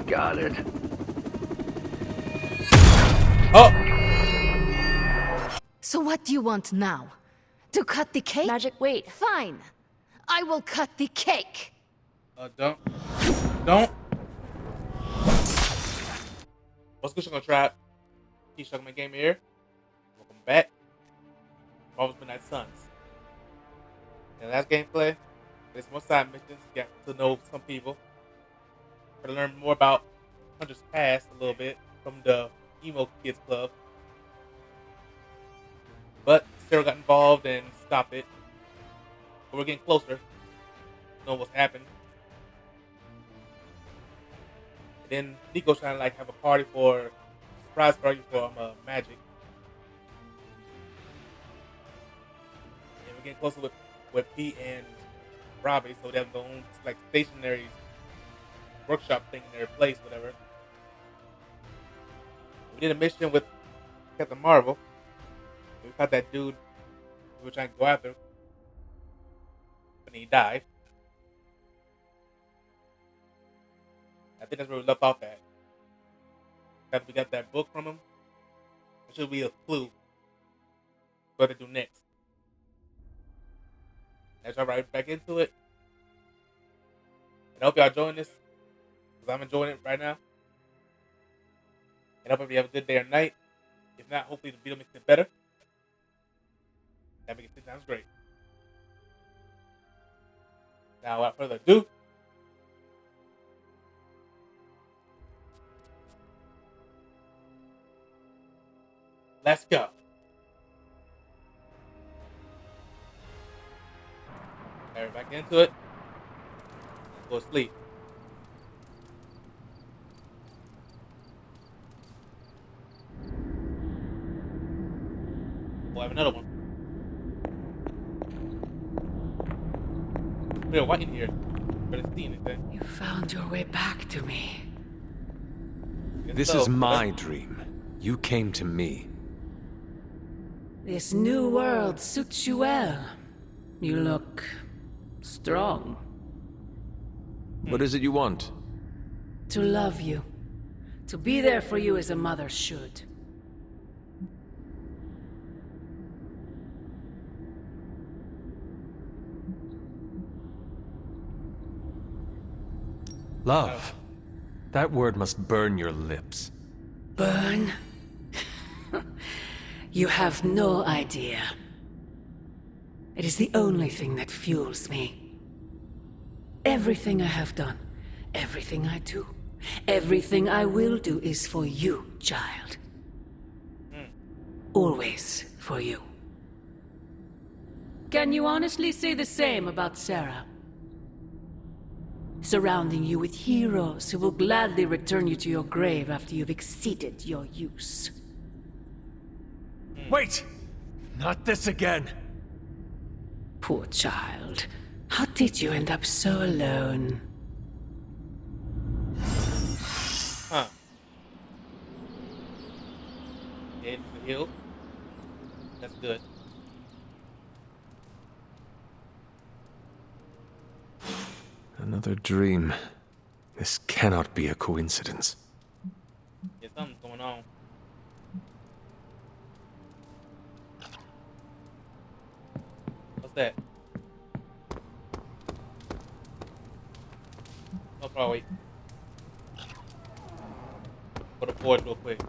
Got it. Oh! So what do you want now? To cut the cake? Magic, wait. Fine. I will cut the cake. Don't. Don't. What's good, Sugar Trap? Keep Sugar My Game here. Welcome back. Marvel's Midnight Suns. In the last gameplay, there's more side missions. Get to know some people. To learn more about Hunter's past a little bit from the Emo Kids Club. But Sarah got involved and stopped it. But we're getting closer to knowing what's happened. And then Nico's trying to like have a party for surprise party for Magic. And we're getting closer with Pete and Robbie, so they have their own like stationary workshop thing in their place, whatever. We did a mission with Captain Marvel. We caught that dude we were trying to go after. But he died. I think that's where we left off at. After we got that book from him, it should be a clue what to do next. Let's jump right back into it. And I hope y'all enjoying this, because I'm enjoying it right now. And I hope you have a good day or night. If not, hopefully the video makes it better. That makes it 10 times great. Now, without further ado, let's go. Alright, back into it. Let's go to sleep. We'll have another one. We're white in here. Better see anything. You found your way back to me. This is my dream. You came to me. This new world suits you well. You look strong. What is it you want? To love you. To be there for you as a mother should. Love. That word must burn your lips. Burn? You have no idea. It is the only thing that fuels me. Everything I have done, everything I do, everything I will do is for you, child. Always for you. Can you honestly say the same about Sarah? Surrounding you with heroes who will gladly return you to your grave after you've exceeded your use. Wait! Not this again! Poor child. How did you end up so alone? Huh. Yeah, it's a hill. That's good. Another dream. This cannot be a coincidence. Yeah, something's going on. What's that? No problem, wait. Go to board real quick.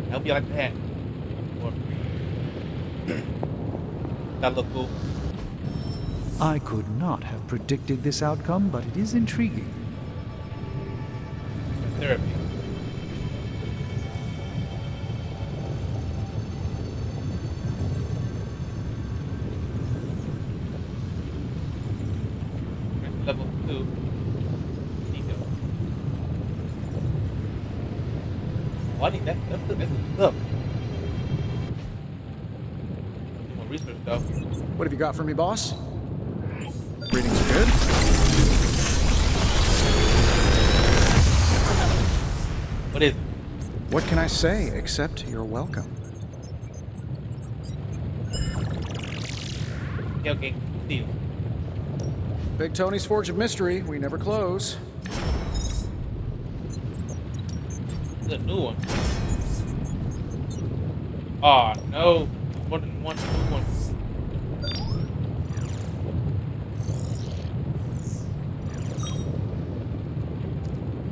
I hope you like the hat. That look cool. I could not have predicted this outcome, but it is intriguing. Therapy. Level 2. Detail. Oh, I need that. That's stuff. More research stuff. What have you got for me, boss? Readings are good? What is it? What can I say except you're welcome? Tailgate steel. Big Tony's Forge of Mystery. We never close. It's a new one. Oh no, more than one new one.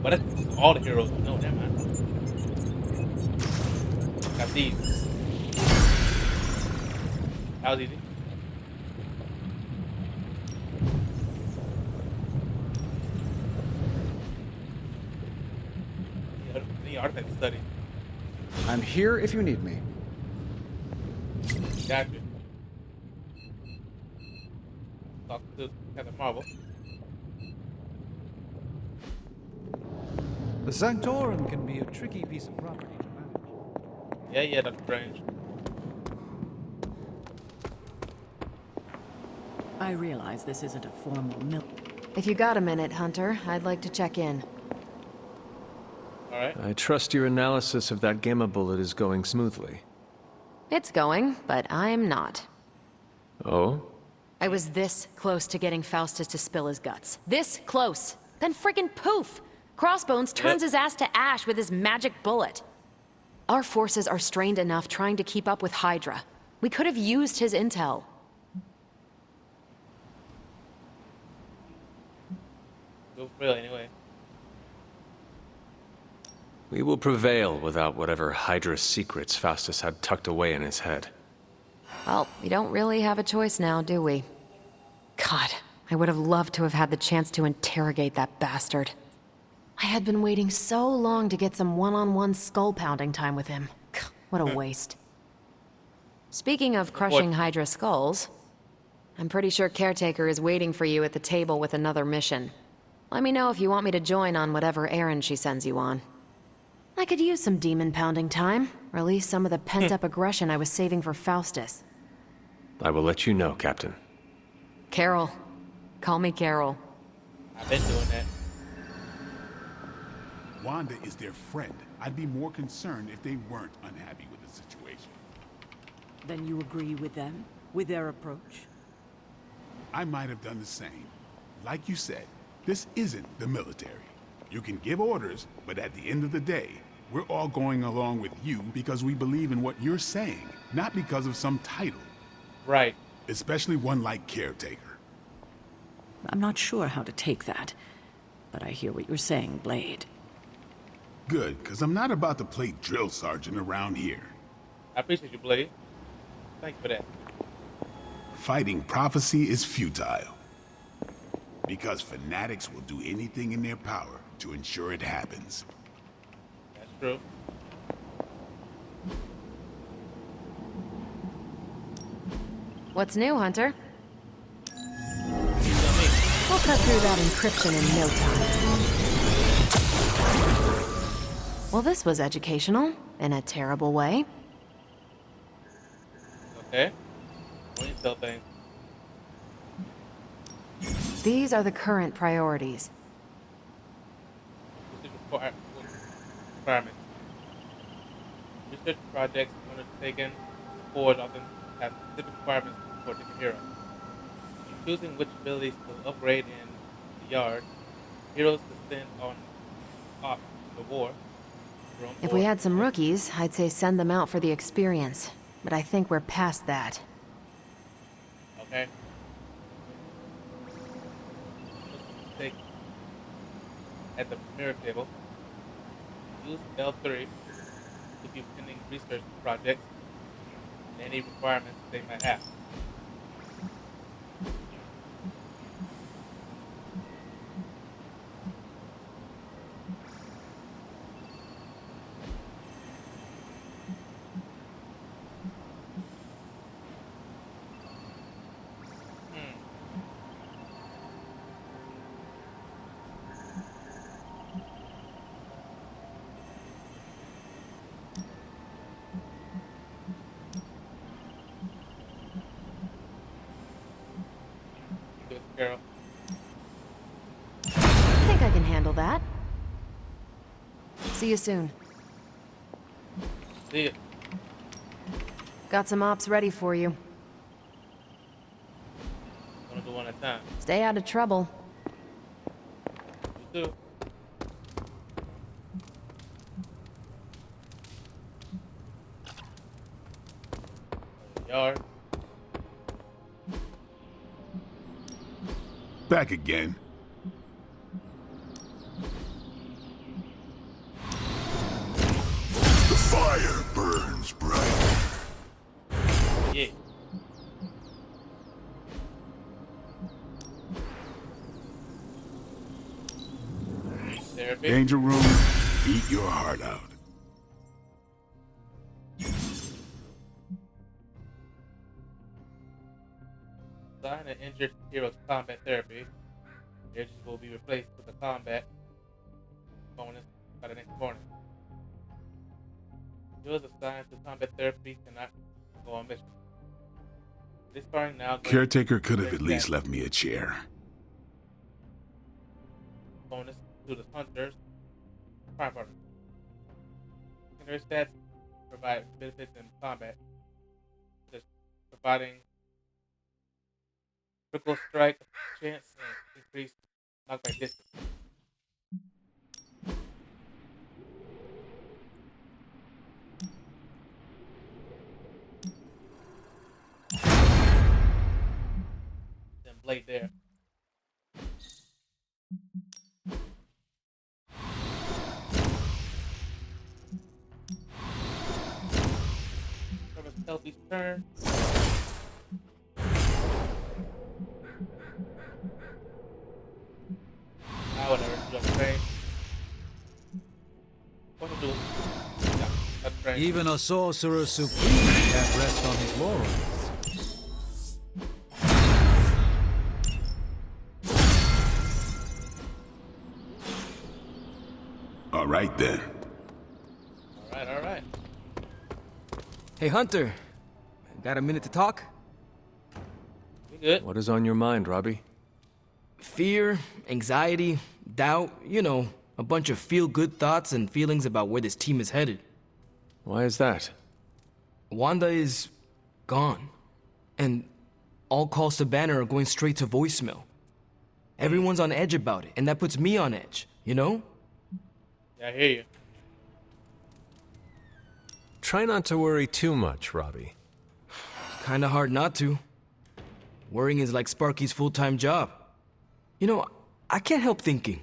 But that's all the heroes we know that, man. Got these. That was easy. Any artifact to study. I'm here if you need me. Got you. Talk to Captain Marvel. The Sanctorum can be a tricky piece of property to manage. Yeah, that's strange. I realize this isn't a formal mill. If you got a minute, Hunter, I'd like to check in. Alright. I trust your analysis of that gamma bullet is going smoothly. It's going, but I'm not. Oh? I was this close to getting Faustus to spill his guts. This close. Then friggin' poof! Crossbones turns his ass to ash with his magic bullet. Our forces are strained enough trying to keep up with Hydra. We could have used his intel. Go for real anyway. We will prevail without whatever Hydra's secrets Faustus had tucked away in his head. Well, we don't really have a choice now, do we? God, I would have loved to have had the chance to interrogate that bastard. I had been waiting so long to get some one-on-one skull-pounding time with him. What a waste. Speaking of crushing Hydra skulls, I'm pretty sure Caretaker is waiting for you at the table with another mission. Let me know if you want me to join on whatever errand she sends you on. I could use some demon-pounding time, release some of the pent-up aggression I was saving for Faustus. I will let you know, Captain. Carol. Call me Carol. I've been doing that. Wanda is their friend. I'd be more concerned if they weren't unhappy with the situation. Then you agree with them? With their approach? I might have done the same. Like you said, this isn't the military. You can give orders, but at the end of the day, we're all going along with you because we believe in what you're saying, not because of some title. Right. Especially one like Caretaker. I'm not sure how to take that, but I hear what you're saying, Blade. Good, because I'm not about to play drill sergeant around here. I appreciate you, Blade. Thank you for that. Fighting prophecy is futile. Because fanatics will do anything in their power to ensure it happens. That's true. What's new, Hunter? You know me. We'll cut through that encryption in no time. Well, this was educational, in a terrible way. Okay. What do you tell things? These are the current priorities. Research requirements. Research projects undertaken forward often have specific requirements for different heroes. In choosing which abilities to upgrade in the yard, heroes to send on off to the war. If we had some rookies, I'd say send them out for the experience. But I think we're past that. Okay. Take at the mirror table. Use L3 to view pending research projects and any requirements they might have. Good, Carol. I think I can handle that. See you soon. See ya. Got some ops ready for you. Gonna do one one at a time. Stay out of trouble. You too. Yard. Back again. The fire burns bright. Yeah. Therapy. Danger room, eat your heart out. Assign an injured hero to combat therapy. Injuries will be replaced with a combat bonus by the next morning. Heroes assigned to combat therapy cannot go on mission. This part now. Caretaker could have at least left me a chair. Bonus to the hunters. Prime partner. Secondary stats provide benefits in combat, such as providing critical strike chance and increased knockback distance. Then blade there. Healthy turn. Now whatever, you got train. What to do? Yeah, that's train. Even a sorcerer supreme can't rest on his laurels. All right then. Alright. Hey, Hunter. Got a minute to talk? We good. What is on your mind, Robbie? Fear, anxiety, doubt, you know, a bunch of feel-good thoughts and feelings about where this team is headed. Why is that? Wanda is gone. And all calls to Banner are going straight to voicemail. Everyone's on edge about it, and that puts me on edge, you know? Yeah, I hear you. Try not to worry too much, Robbie. Kinda hard not to. Worrying is like Sparky's full-time job. You know, I can't help thinking.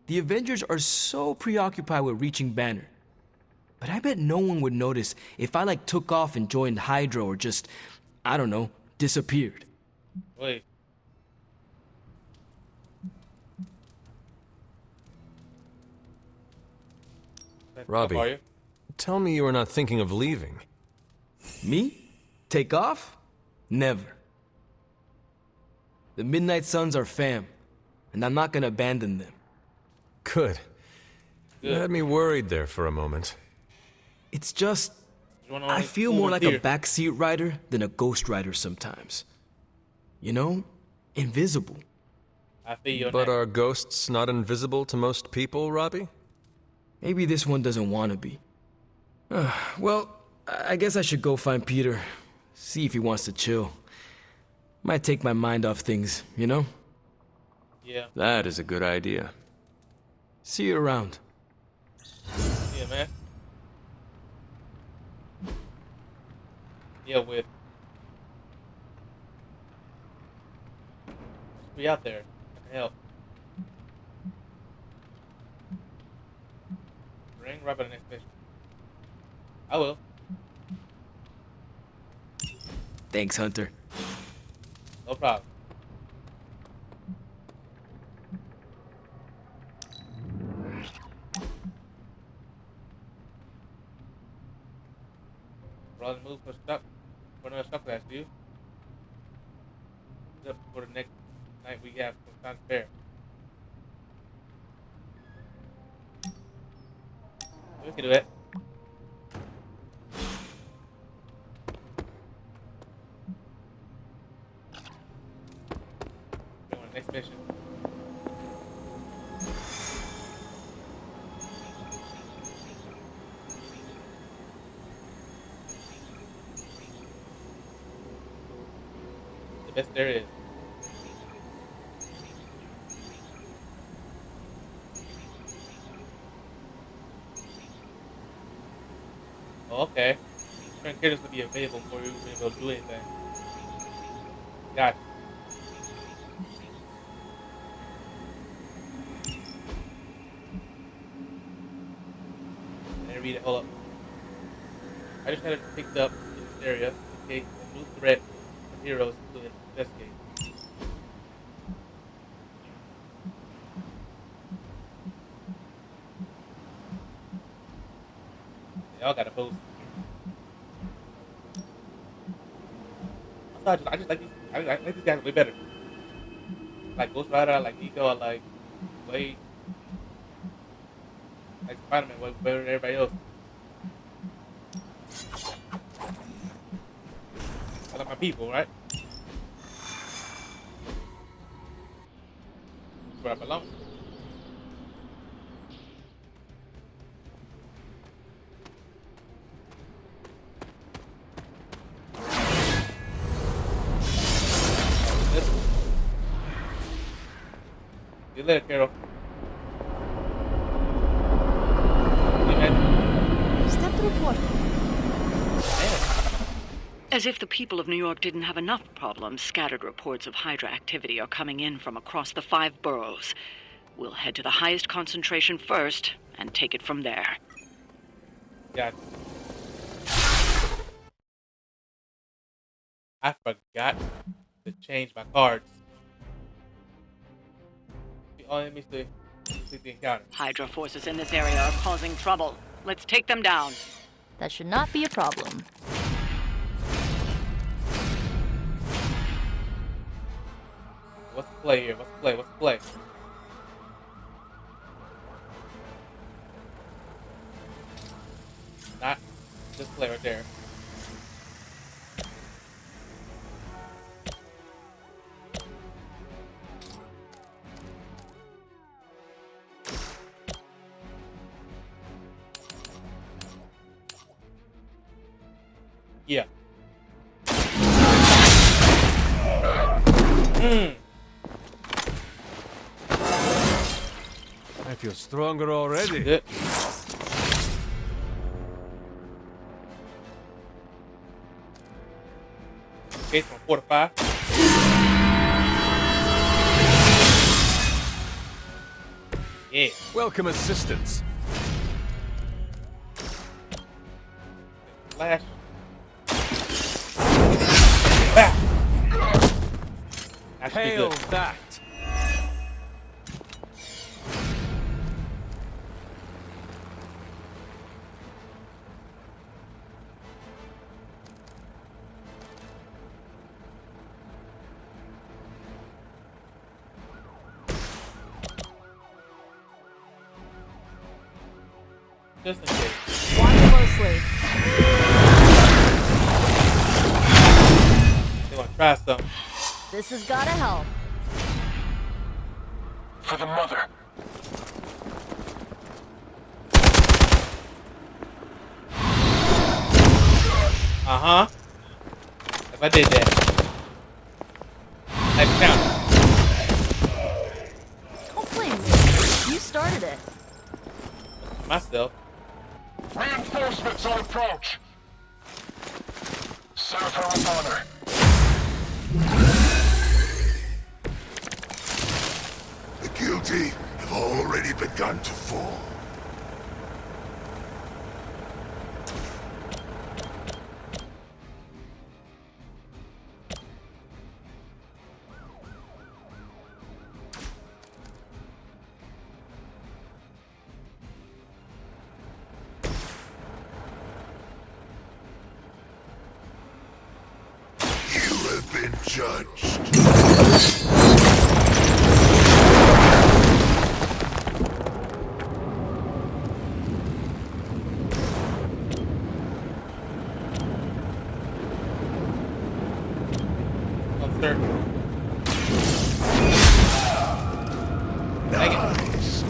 The Avengers are so preoccupied with reaching Banner. But I bet no one would notice if I took off and joined Hydra or just, I don't know, disappeared. Wait. Robbie. How are you? Tell me you are not thinking of leaving. Me? Take off? Never. The Midnight Suns are fam, and I'm not gonna abandon them. Good. You had me worried there for a moment. It's just, You wanna I only feel move more in like here? a backseat rider than a ghost rider sometimes. You know? Invisible. I feel you on But that. are ghosts not invisible to most people, Robbie? Maybe this one doesn't want to be. Well, I guess I should go find Peter. See if he wants to chill. Might take my mind off things, you know? Yeah. That is a good idea. See you around. Yeah, man. Yeah, with. Be out there. I can help. Ring right by the next mission. I will. Thanks, Hunter. No problem. Rolling move for stuff. For another stuff class, do you? Up for the next night we have some time spare. We can do it. Going to the next mission. The best there is. Oh, okay. Certain characters will be available before you be able to do anything. Gotcha. I didn't read it. Hold up. I just had it picked up in this area in case a new threat from heroes to investigate. They all got a post. I just like these. I like these guys way better. Like Ghost Rider, I like Nico, I like Blade, like Spider-Man way better than everybody else. I like my people, right? That's where I belong. See you later, Carol. See you, man. Step report. Man. As if the people of New York didn't have enough problems, scattered reports of Hydra activity are coming in from across the 5 boroughs. We'll head to the highest concentration first and take it from there. Gotcha. I forgot to change my cards. The enemies to complete the encounter. Hydra forces in this area are causing trouble. Let's take them down. That should not be a problem. What's the play here? What's the play? What's the play? Not this play right there. Yeah. I feel stronger already. Good. Case from 4 to 5. Yeah. Welcome assistance. Flash. Back. That should be Hail good. that. Just in case. Watch closely. They want to try something. This has gotta help. For the mother. Uh-huh. If I did that. Next counter. Don't blame me. You started it. Myself. Reinforcements on approach. Serve her with honor. The guilty have already begun to fall. You have been judged. Oh, sir. Dang it. Nice.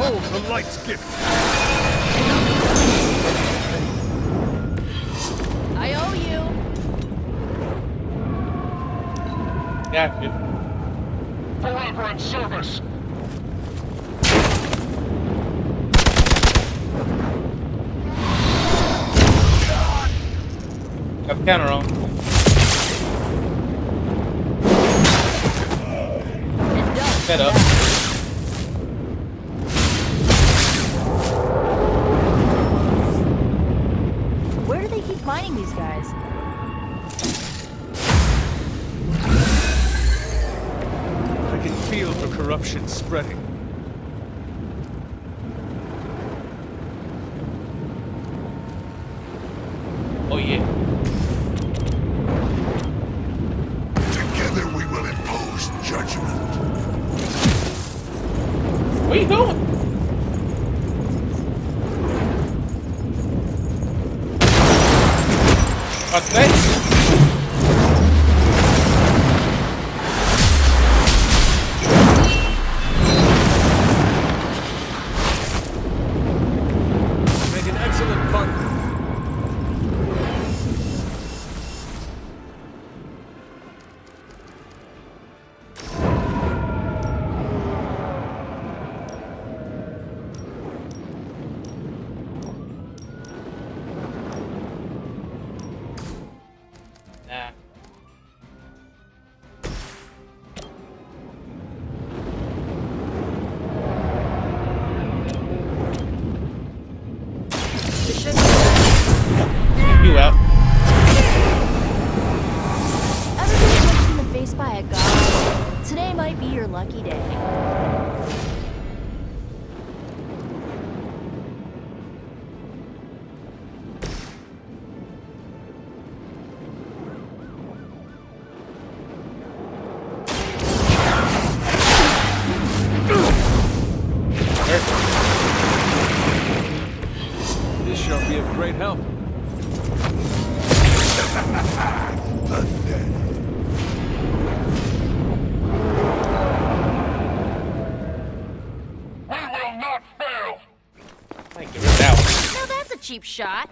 Behold the light's gift. I owe you. Got you. Forever in service. Got the counter on. And done. Set up. Where do they keep mining these guys? I can feel the corruption spreading. Oh yeah. Together we will impose judgment. Where you going? What's that? Make an excellent partner. Nah. This should be good. You out. Ever been punched in the face by a god? Today might be your lucky day. This shall be of great help. We will not fail. Might get rid of that one. Now that's a cheap shot.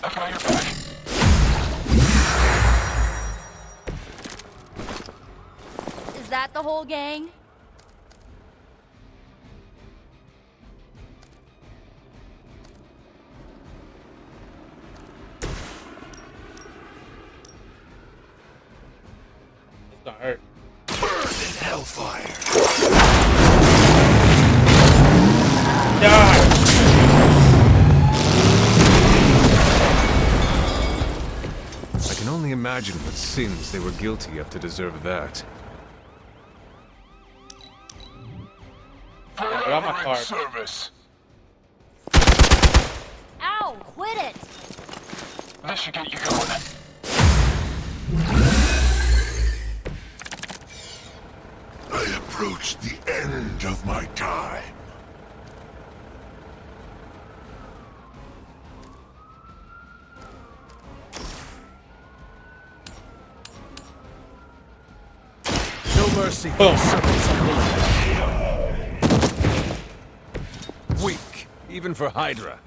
I got your back. Is that the whole gang? It's gonna hurt. Burn in hellfire. Die! I can only imagine what sins they were guilty of to deserve that. Grab my Forever in card. service. Ow! Quit it! This should get you going. I approach the end of my time. No mercy. Boom. Weak, even for Hydra.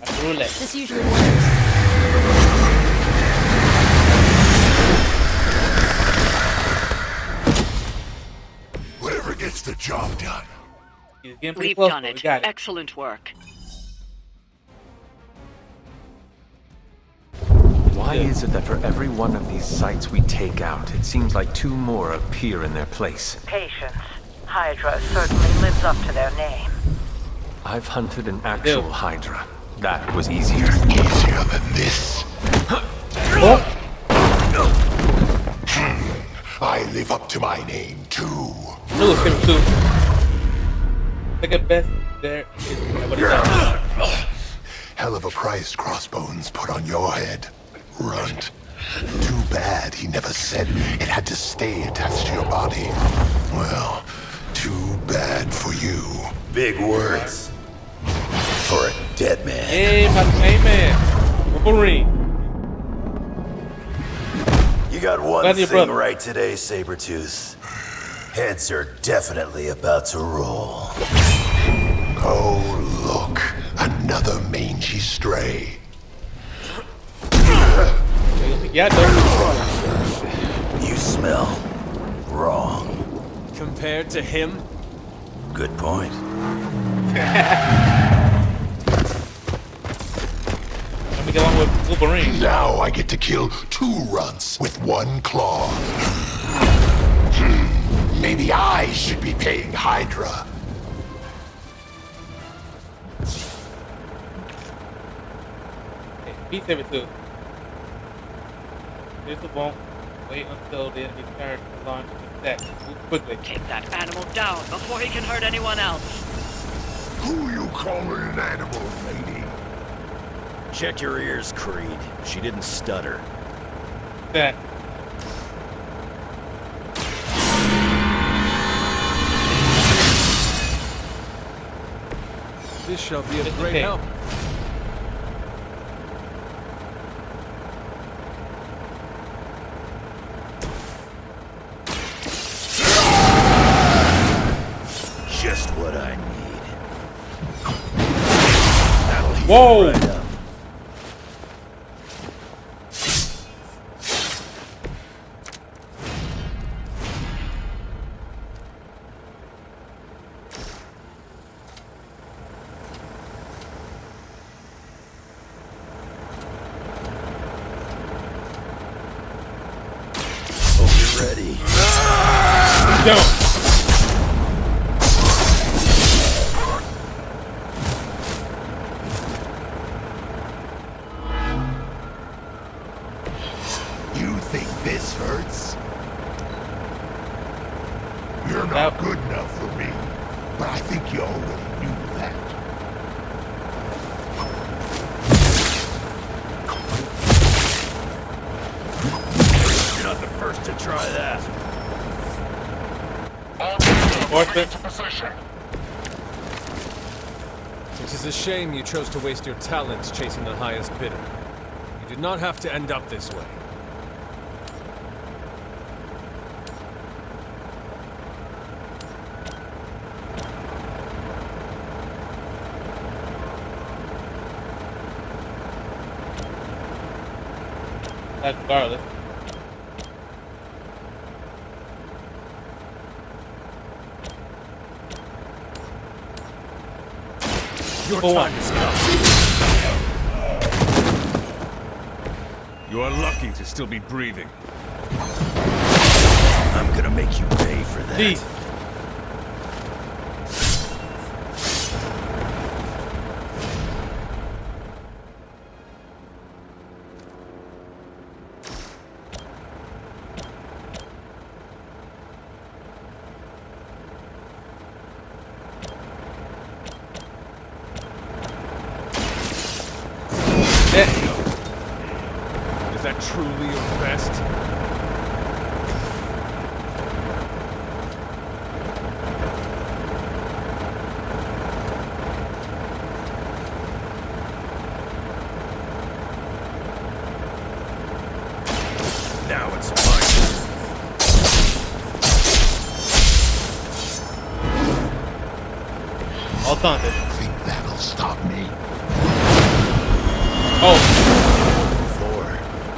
That's roulette. This usually works. Whatever gets the job done. He's getting pretty We've close, done but we it. got it. Excellent work. Why is it that for every one of these sites we take out, it seems like two more appear in their place? Patience. Hydra certainly lives up to their name. I've hunted an actual Hydra. That was easier. Easier than this. Oh, I live up to my name, too. knew it was him too. Second best there is what he does. Hell of a price Crossbones put on your head, runt. Too bad he never said it had to stay attached to your body. Well, too bad for you. Big words for a dead man. Hey, my man. Wolverine. You got one Glad your thing brother. right today, Sabretooth. Heads are definitely about to roll. Oh, look. Another mangy stray. Yeah, You smell wrong. Compared to him? Good point. Let me get on with Wolverine. Now I get to kill 2 runts with 1 claw. Maybe I should be paying Hydra. Beat Sabretooth. This won't wait until the enemy turns to launch his attack. Move quickly. Take that animal down before he can hurt anyone else. Who you calling an animal, lady? Check your ears, Creed. She didn't stutter. That. This shall be of It's great okay. help. Just what I need. Whoa! Right up. Hope you're ready. Don't. You think this hurts? You're not good enough for me, but I think you already knew that. You're not the first to try that. Into position. It is a shame you chose to waste your talents chasing the highest bidder. You did not have to end up this way. That's regardless. Your Go time on. is come. You are lucky to still be breathing. I'm gonna make you pay for that. Jeez. Is that truly your best? Now it's mine. All taunted. Think that'll stop me? Oh,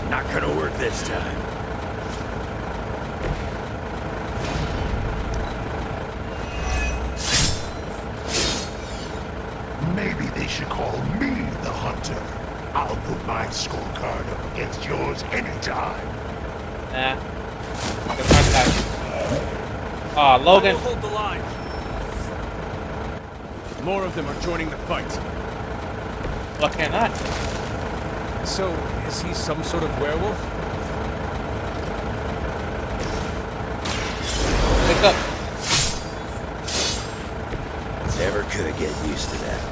4. Not gonna work this time. Maybe they should call me the hunter. I'll put my scorecard up against yours anytime. nah. That's not that. Aw, Logan. Hold the line. More of them are joining the fight. Why can't I? So, is he some sort of werewolf? Wake up. Never could get used to that.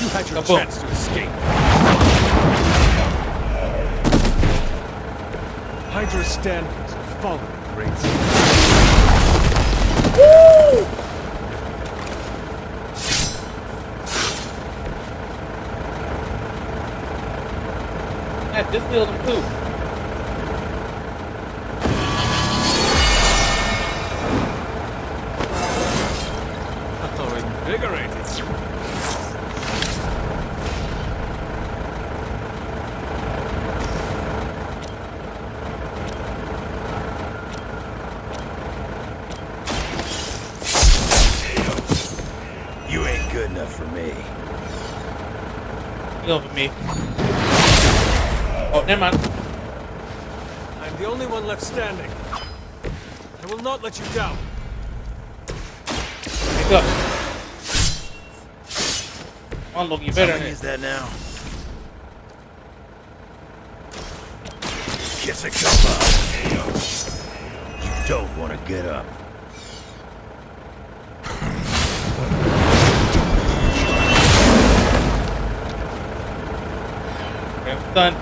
You had your Kaboom. chance to escape. Hydra's standards have fallen a great deal. I just killed him too. Oh, invigorating. You ain't good enough for me. You know for me. Oh, never mind. I'm the only one left standing. I will not let you down. Pick up. Come on, Logan, you better than Use that now. Kiss a come up. You don't want to get up. Okay, I'm done.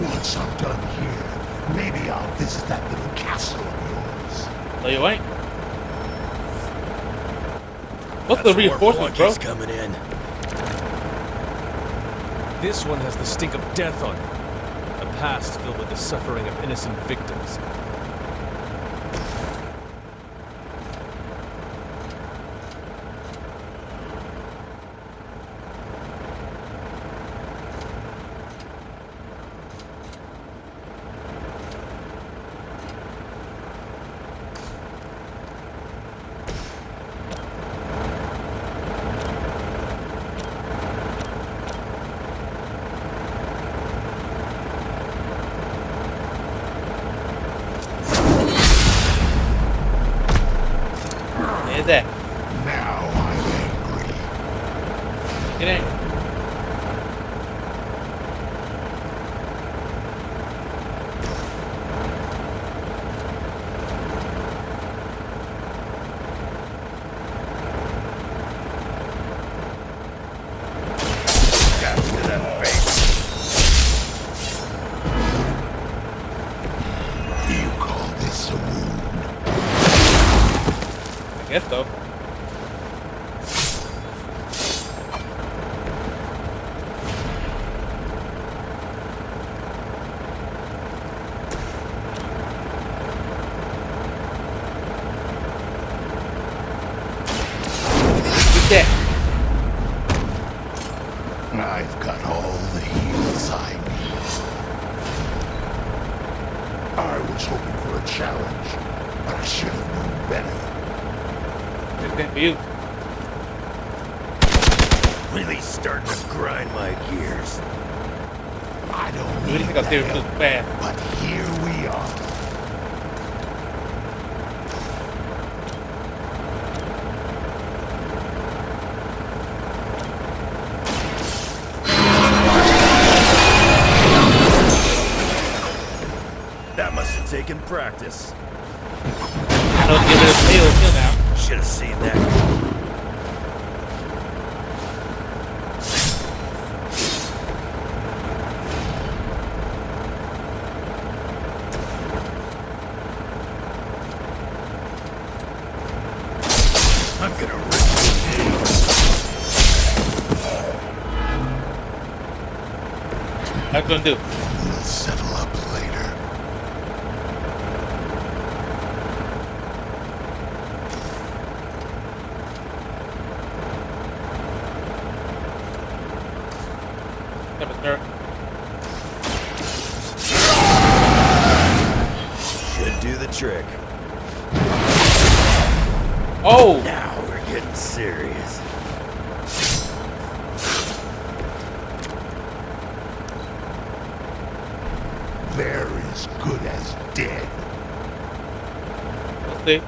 Once I'm done here, maybe I'll visit that little castle of yours. No, you ain't. What's the reinforcements, bro? Coming in. This one has the stink of death on it. A past filled with the suffering of innocent victims. There's that. Now I'm angry. Get in. After that face. You call this a wound? I guess so. Get that. I've got all the heals I need. I was hoping for a challenge, but I should have known better. This thing for you. Really starting to grind my gears. I don't You really need think I'll stay that too help, fast? but here we are. That must have taken practice. I don't give it a kill now. Should have seen that. I'm gonna rip How's it gonna do? We'll settle up later. Never start. Should do the trick. Oh! Now we're getting serious. They're as good as dead. Let's see.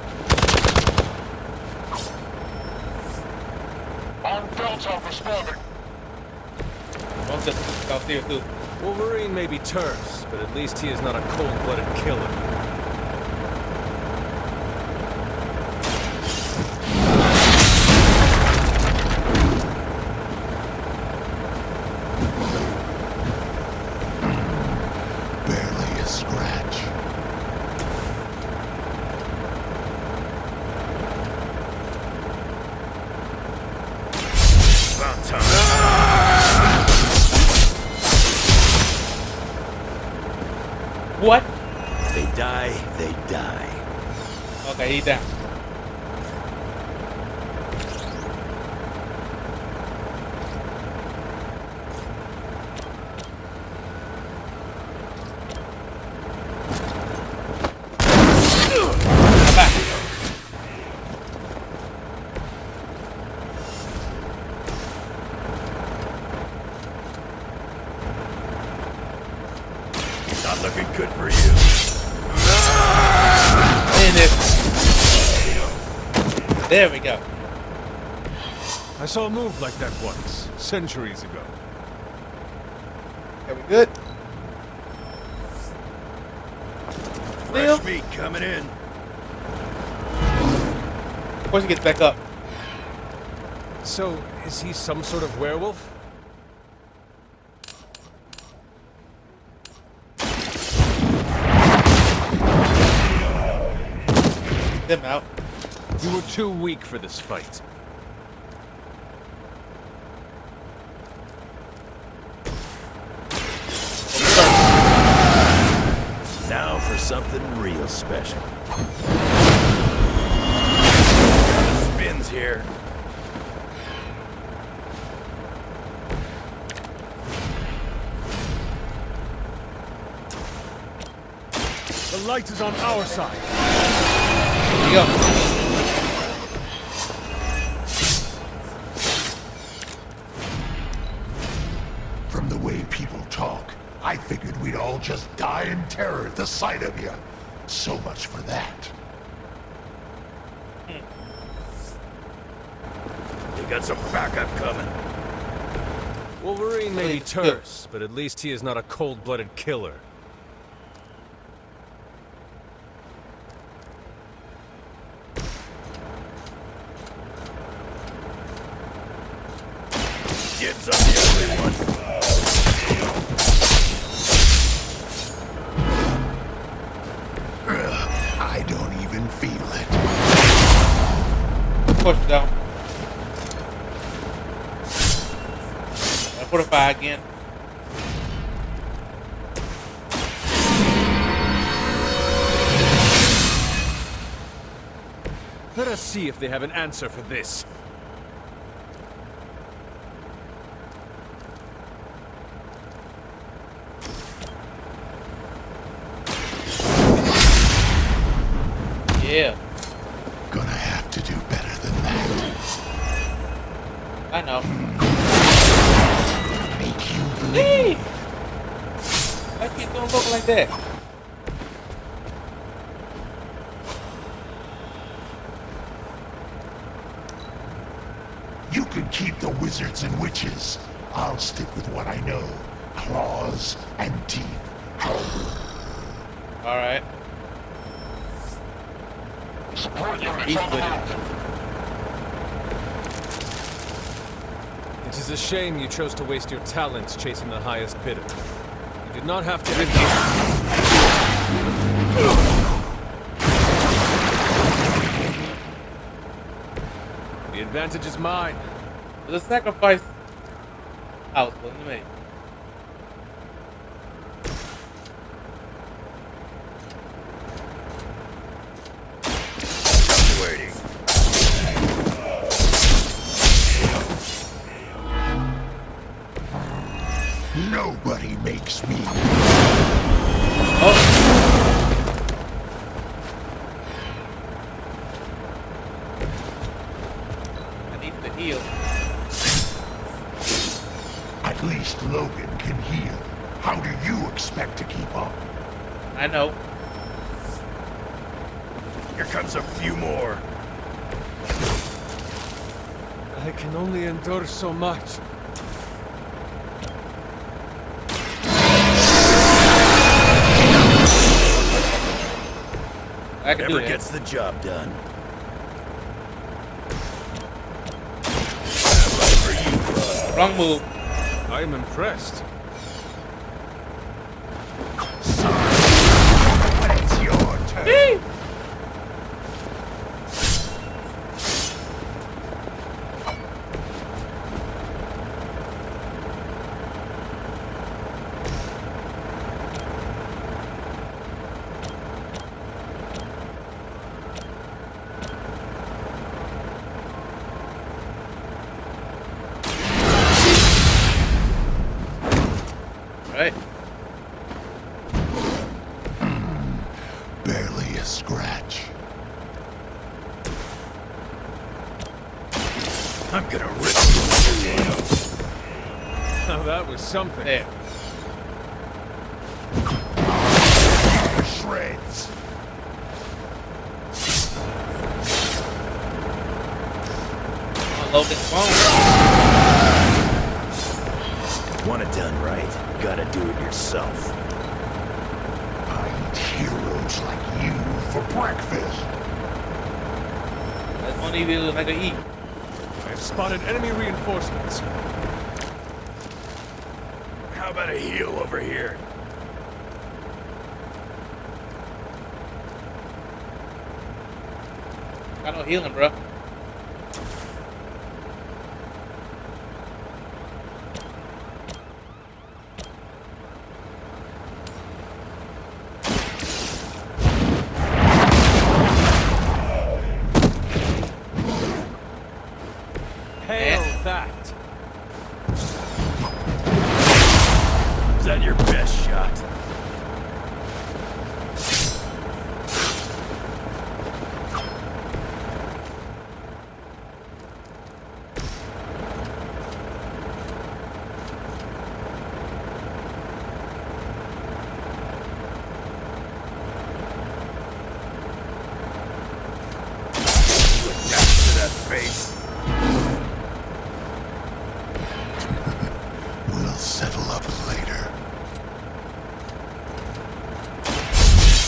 On Delta responding. What's this? I'll see you too. Wolverine may be terse, but at least he is not a cold-blooded killer. about time. What? If they die, they die. Okay, he's down. Come back. Not looking good for you. In it. There we go. I saw a move like that once, centuries ago. Okay, we good? Still? Fresh meat coming in. Of course he gets back up. So, is he some sort of werewolf? Them out. You were too weak for this fight. Now for something real special. Spins here. The light is on our side. Here we go. From the way people talk, I figured we'd all just die in terror at the sight of you. So much for that. They got some backup coming. Wolverine may be terse, but at least he is not a cold-blooded killer. Dibs on the ugly one. I don't even feel it. Push it down. Fortify again. Let us see if they have an answer for this. Yeah. Gonna have to do better than that. I know. Make you Hey! Why you don't look like that? You can keep the wizards and witches. I'll stick with what I know. Claws and teeth. Alright. Support units He's on the with move. It is a shame you chose to waste your talents chasing the highest bidder. You did not have to end it. The advantage is mine. The sacrifice I was willing to make. Waiting. Nobody makes me. Oh! I need to heal. At least Logan can heal. How do you expect to keep up? I know. Here comes a few more. I can only endure so much. I can do Never that. gets the job done. Wrong move. I am impressed. When it's your turn. Hey! I'm gonna rip you. Now that was something. There. Shreds. Unload this phone. Want it done right? Gotta do it yourself. I eat heroes like you for breakfast. That's only if I can eat. I've spotted enemy reinforcements. How about a heal over here? Got no healing, bro. Hail that! Is that your best shot? Next to that face. We'll settle up later.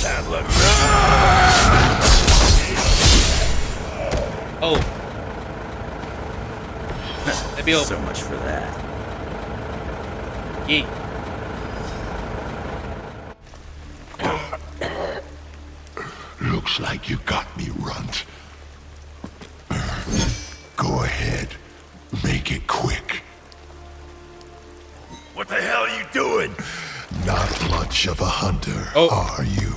That looks. Oh. Let me open. So much for that. Yeet. Looks like you got me, Runt. Go ahead. Make it quick. What the hell are you doing? Not much of a hunter, are you?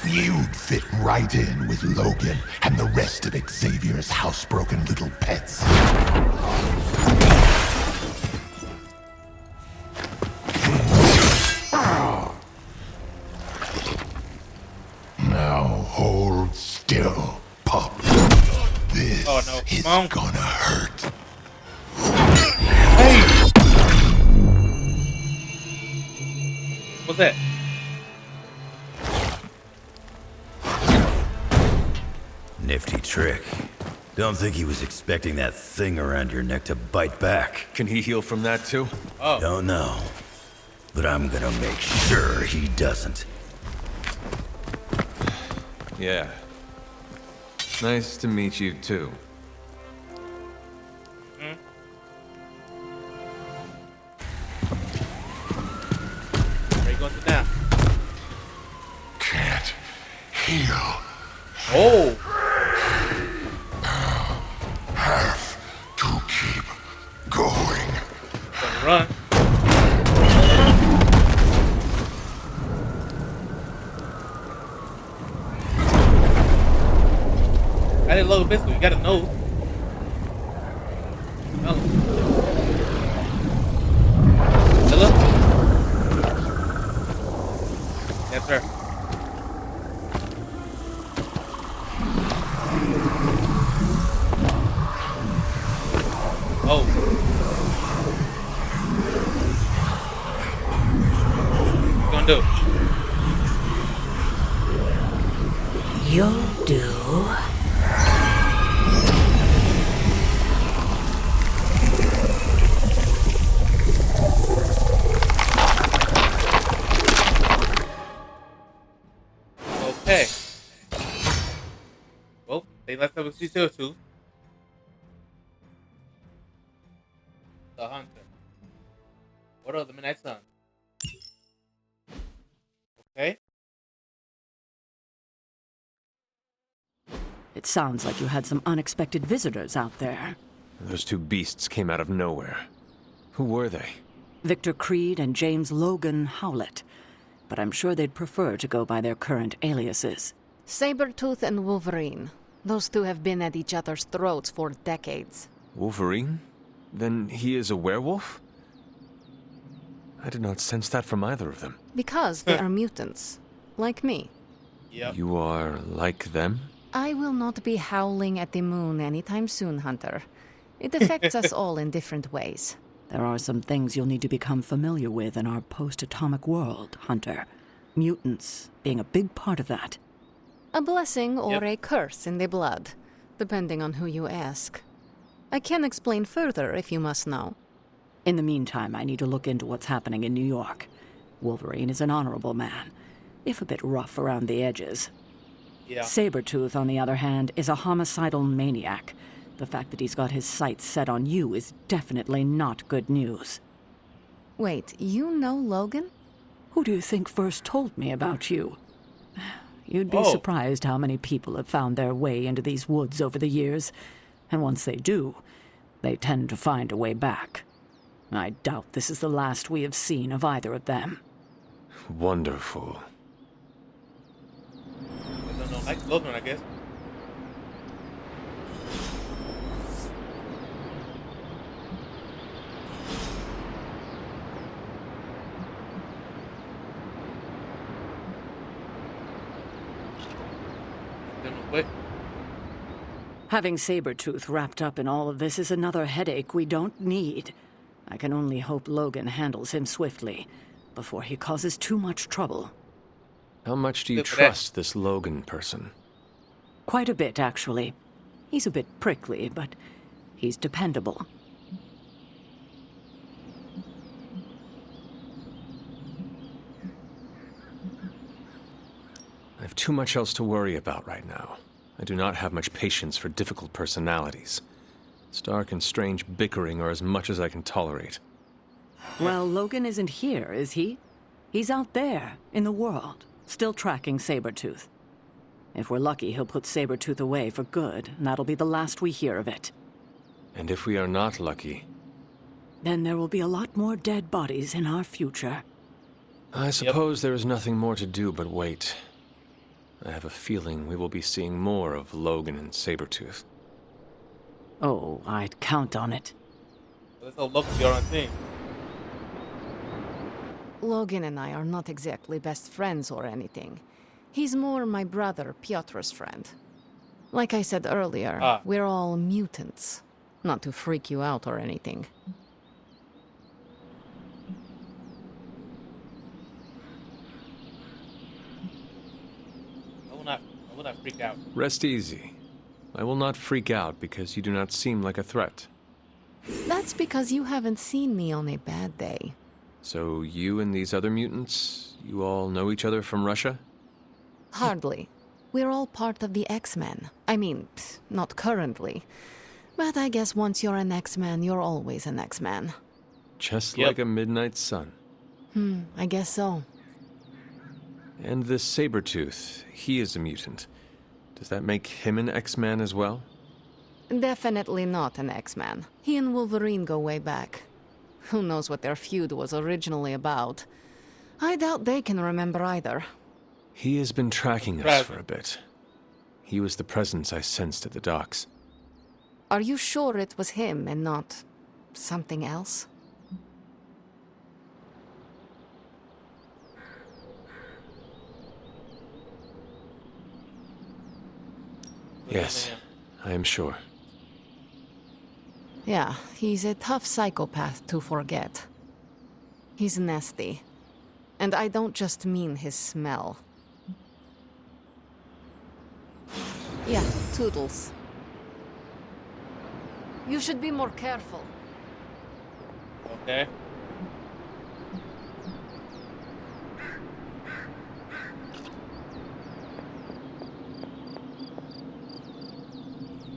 You'd fit right in with Logan and the rest of Xavier's housebroken little pets. Now hold still, pup. This is gonna hurt. What's that? Nifty trick. Don't think he was expecting that thing around your neck to bite back. Can he heal from that too? Oh. Don't know. But I'm gonna make sure he doesn't. Yeah. Nice to meet you too. Where you going to now? Can't heal. Oh. Have to keep going. Gonna run. I did low biscuit. You gotta know. Oh. Hello? Yes, sir. Oh. What you gonna do? You'll do. Okay. Well, they left us with C02. The Hunter. What are the Midnight Sun? Okay. It sounds like you had some unexpected visitors out there. Those two beasts came out of nowhere. Who were they? Victor Creed and James Logan Howlett. But I'm sure they'd prefer to go by their current aliases. Sabretooth and Wolverine. Those two have been at each other's throats for decades. Wolverine? Then he is a werewolf? I did not sense that from either of them. Because they are mutants. Like me. Yep. You are like them? I will not be howling at the moon anytime soon, Hunter. It affects us all in different ways. There are some things you'll need to become familiar with in our post-atomic world, Hunter. Mutants being a big part of that. A blessing or a curse in the blood, depending on who you ask. I can explain further if you must know. In the meantime, I need to look into what's happening in New York. Wolverine is an honorable man, if a bit rough around the edges. Yeah. Sabretooth, on the other hand, is a homicidal maniac. The fact that he's got his sights set on you is definitely not good news. Wait, you know Logan? Who do you think first told me about you? You'd be surprised how many people have found their way into these woods over the years. And once they do, they tend to find a way back. I doubt this is the last we have seen of either of them. Wonderful. I don't know, like Logan, I guess. Quick. Having Sabretooth wrapped up in all of this is another headache we don't need. I can only hope Logan handles him swiftly, before he causes too much trouble. How much do you trust this Logan person? Quite a bit, actually. He's a bit prickly, but he's dependable. I have too much else to worry about right now. I do not have much patience for difficult personalities. Stark and Strange bickering are as much as I can tolerate. Well, Logan isn't here, is he? He's out there, in the world, still tracking Sabretooth. If we're lucky, he'll put Sabretooth away for good, and that'll be the last we hear of it. And if we are not lucky? Then there will be a lot more dead bodies in our future. I suppose there is nothing more to do but wait. I have a feeling we will be seeing more of Logan and Sabretooth. Oh, I'd count on it. Let's all look at your own thing. Logan and I are not exactly best friends or anything. He's more my brother Piotr's friend. Like I said earlier, we're all mutants. Not to freak you out or anything. I will not freak out. Rest easy. I will not freak out because you do not seem like a threat. That's because you haven't seen me on a bad day. So you and these other mutants, you all know each other from Russia? Hardly. We're all part of the X-Men. I mean, not currently. But I guess once you're an X-Man, you're always an X-Man. Just like a midnight sun. I guess so. And this Sabretooth, he is a mutant. Does that make him an X-Man as well? Definitely not an X-Man. He and Wolverine go way back. Who knows what their feud was originally about. I doubt they can remember either. He has been tracking us for a bit. He was the presence I sensed at the docks. Are you sure it was him and not something else? Yes, I am sure. Yeah, he's a tough psychopath to forget. He's nasty. And I don't just mean his smell. Yeah, Toodles. You should be more careful. Okay.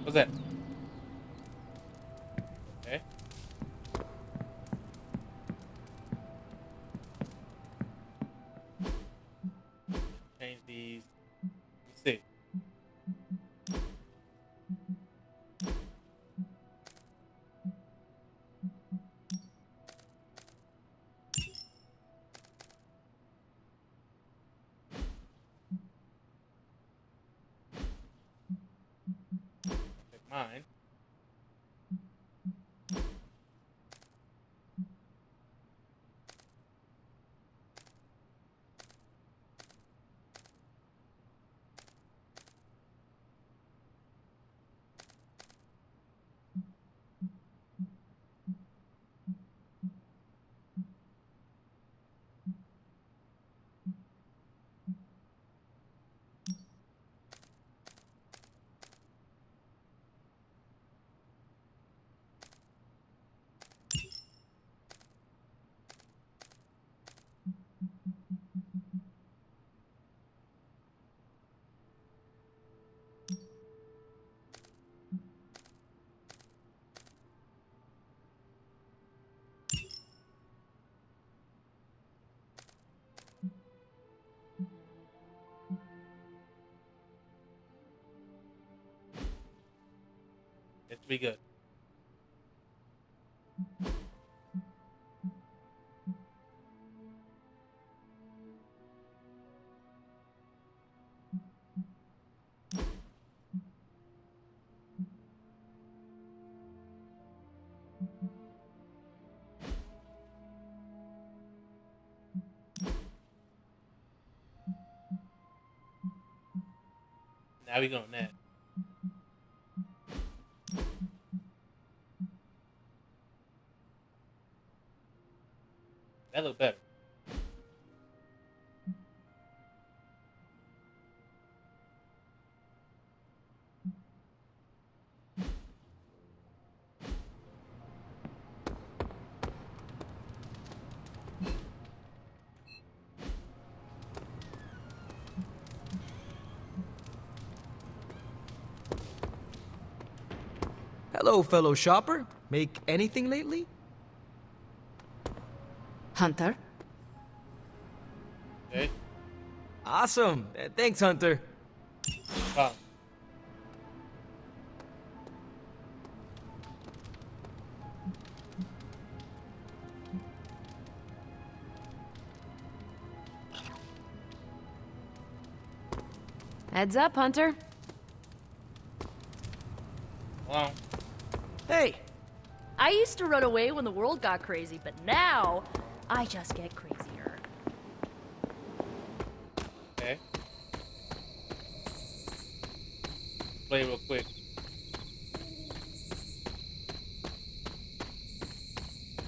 What's that? Okay. Change these. Let's see. Check mine. It's pretty good. Now we going that. That look better. Hello, fellow shopper. Make anything lately? Hunter? Okay. Awesome. Thanks, Hunter. Wow. Heads up, Hunter. Wow. Hey! I used to run away when the world got crazy, but now I just get crazier. Okay. Play real quick.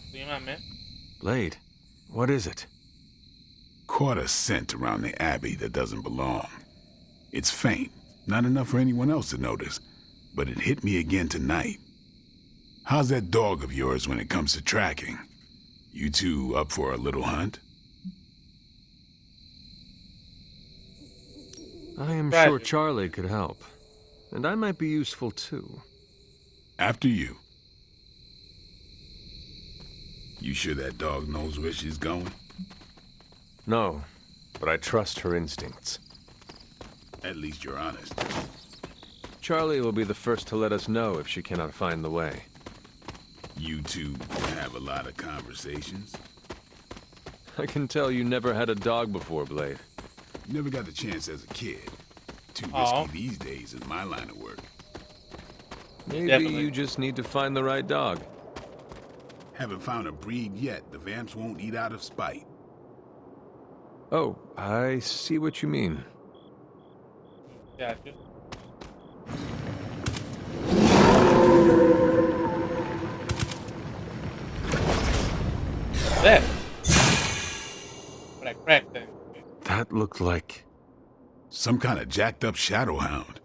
What you mind, man? Blade, what is it? Caught a scent around the Abbey that doesn't belong. It's faint, not enough for anyone else to notice, but it hit me again tonight. How's that dog of yours when it comes to tracking? You two up for a little hunt? I am sure Charlie could help. And I might be useful too. After you. You sure that dog knows where she's going? No, but I trust her instincts. At least you're honest. Charlie will be the first to let us know if she cannot find the way. You two have a lot of conversations? I can tell you never had a dog before, Blade. Never got the chance as a kid. Too Aw. risky these days in my line of work. Maybe Definitely. you just need to find the right dog. Haven't found a breed yet the vamps won't eat out of spite. Oh, I see what you mean. Gotcha. What's that? What that crack thing? That looked like... Some kind of jacked up shadow hound.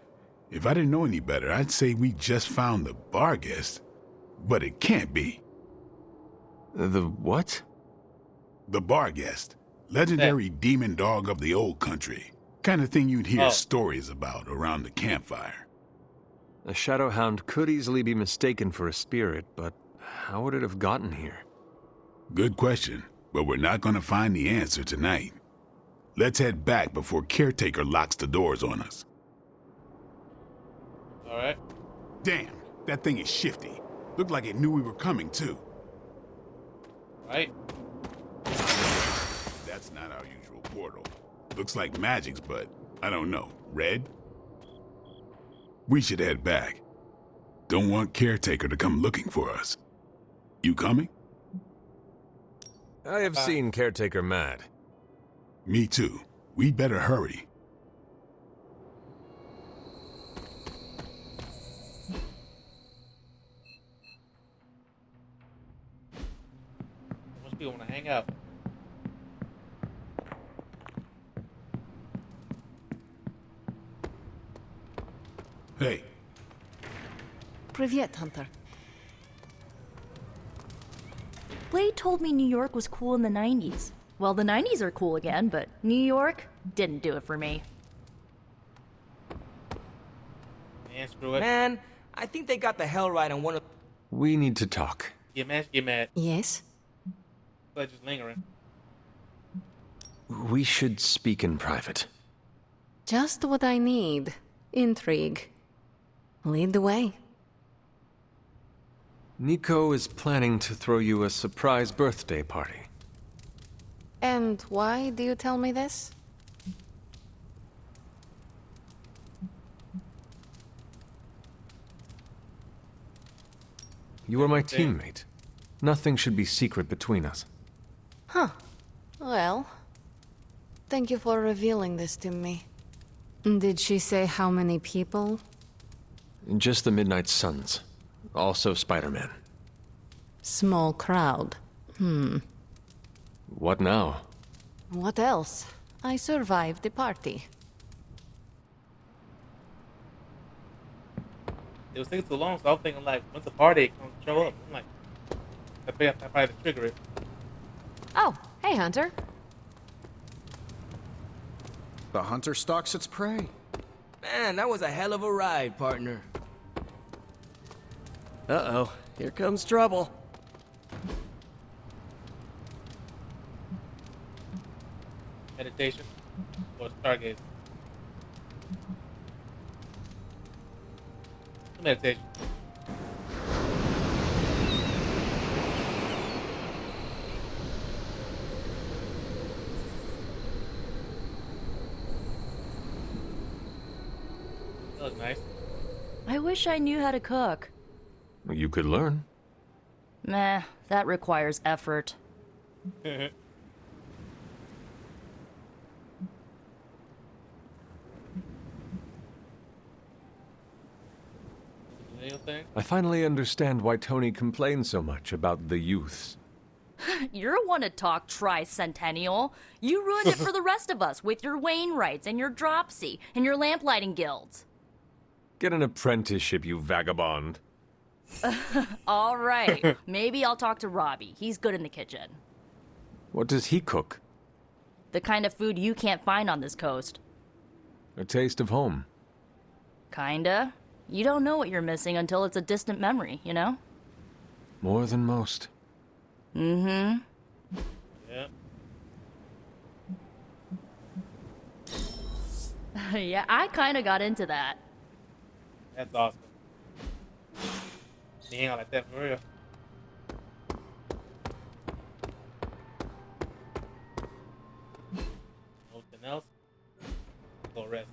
If I didn't know any better, I'd say we just found the bar guest. But it can't be. The what? The bar guest. Legendary demon dog of the old country. Kind of thing you'd hear stories about around the campfire. A shadowhound could easily be mistaken for a spirit, but how would it have gotten here? Good question, but we're not gonna find the answer tonight. Let's head back before Caretaker locks the doors on us. Alright. Damn, that thing is shifty. Looked like it knew we were coming, too. Right. That's not our usual portal. Looks like magic's, but I don't know. Red? We should head back. Don't want Caretaker to come looking for us. You coming? I have seen Caretaker mad. Me too. We'd better hurry. Most people want to hang out. Hey. Привет, Hunter. Blade told me New York was cool in the 90s. Well, the 90s are cool again, but New York didn't do it for me. Man, screw it. Man, I think they got the hell right on one of... We need to talk. Get mad, get mad. Yes? But just lingering. We should speak in private. Just what I need. Intrigue. Lead the way. Nico is planning to throw you a surprise birthday party. And why do you tell me this? You are my teammate. Nothing should be secret between us. Huh. Well, thank you for revealing this to me. Did she say how many people? Just the Midnight Suns. Also Spider-Man. Small crowd. What now? What else? I survived the party. It was taking too long, so I was thinking like, once the party comes show up, I'm like, I probably to trigger it. Oh, hey, Hunter. The hunter stalks its prey. Man, that was a hell of a ride, partner. Uh-oh, here comes trouble. Meditation or stargaze. Meditation. That looks nice. I wish I knew how to cook. You could learn. Meh, that requires effort. I finally understand why Tony complains so much about the youths. You're one to talk tricentennial. You ruined it for the rest of us with your Wainwrights and your Dropsy and your lamplighting guilds. Get an apprenticeship, you vagabond. All right, maybe I'll talk to Robbie. He's good in the kitchen. What does he cook? The kind of food you can't find on this coast. A taste of home. Kinda. You don't know what you're missing until it's a distant memory, you know? More than most. Mm-hmm. Yeah. Yeah, I kinda got into that. That's awesome. You hang out like that for real. Nothing else? Go rest.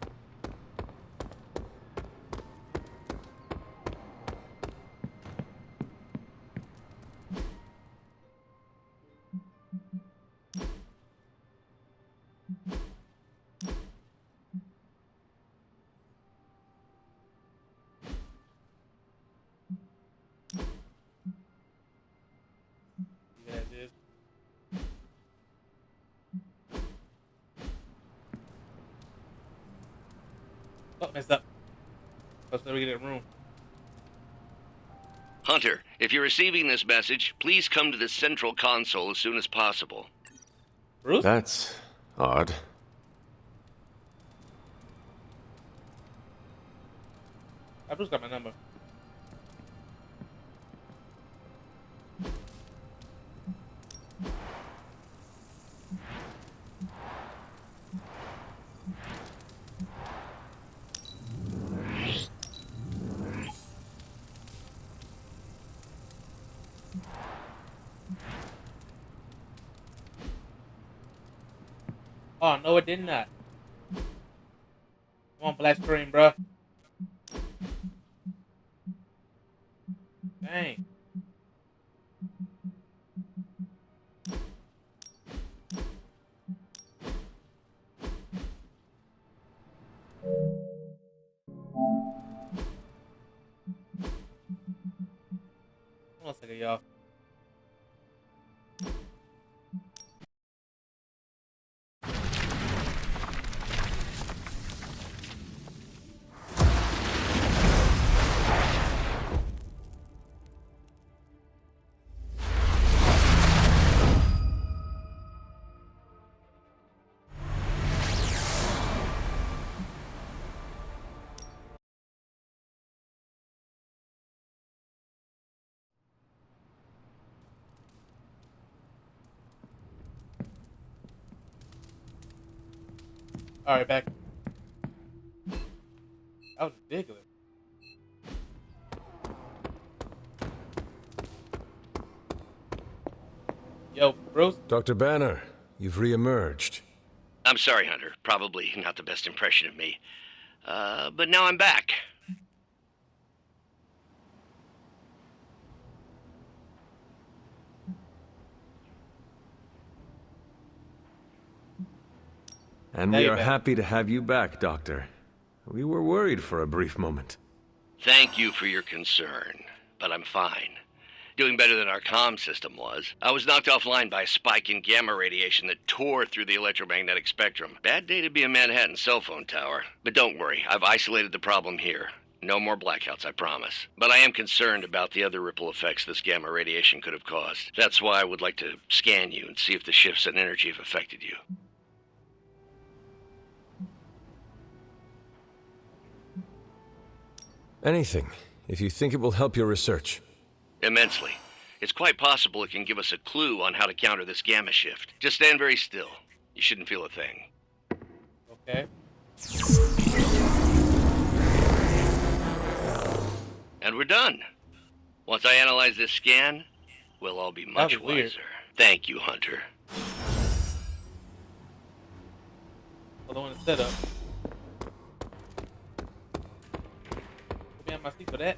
You guys is. Oh, messed up. Let's never get in a room. Hunter, if you're receiving this message, please come to the central console as soon as possible. Bruce? That's odd. Bruce got my number. Oh, no, it did not. Come on, black screen, bruh. Dang. Hold on a second, y'all. Alright, back. That was ridiculous. Yo, Bruce. Dr. Banner, you've reemerged. I'm sorry, Hunter. Probably not the best impression of me. But now I'm back. And we are happy to have you back, Doctor. We were worried for a brief moment. Thank you for your concern, but I'm fine. Doing better than our comm system was. I was knocked offline by a spike in gamma radiation that tore through the electromagnetic spectrum. Bad day to be a Manhattan cell phone tower. But don't worry, I've isolated the problem here. No more blackouts, I promise. But I am concerned about the other ripple effects this gamma radiation could have caused. That's why I would like to scan you and see if the shifts in energy have affected you. Anything, if you think it will help your research. Immensely. It's quite possible it can give us a clue on how to counter this gamma shift. Just stand very still. You shouldn't feel a thing. Okay. And we're done. Once I analyze this scan, we'll all be much wiser. Thank you, Hunter. Hold on, set up. Put me on my seat for that.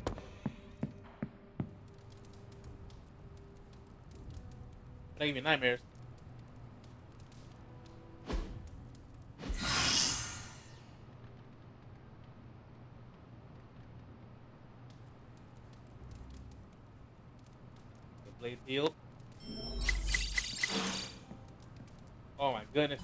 Not give me nightmares. The blade healed. Oh my goodness.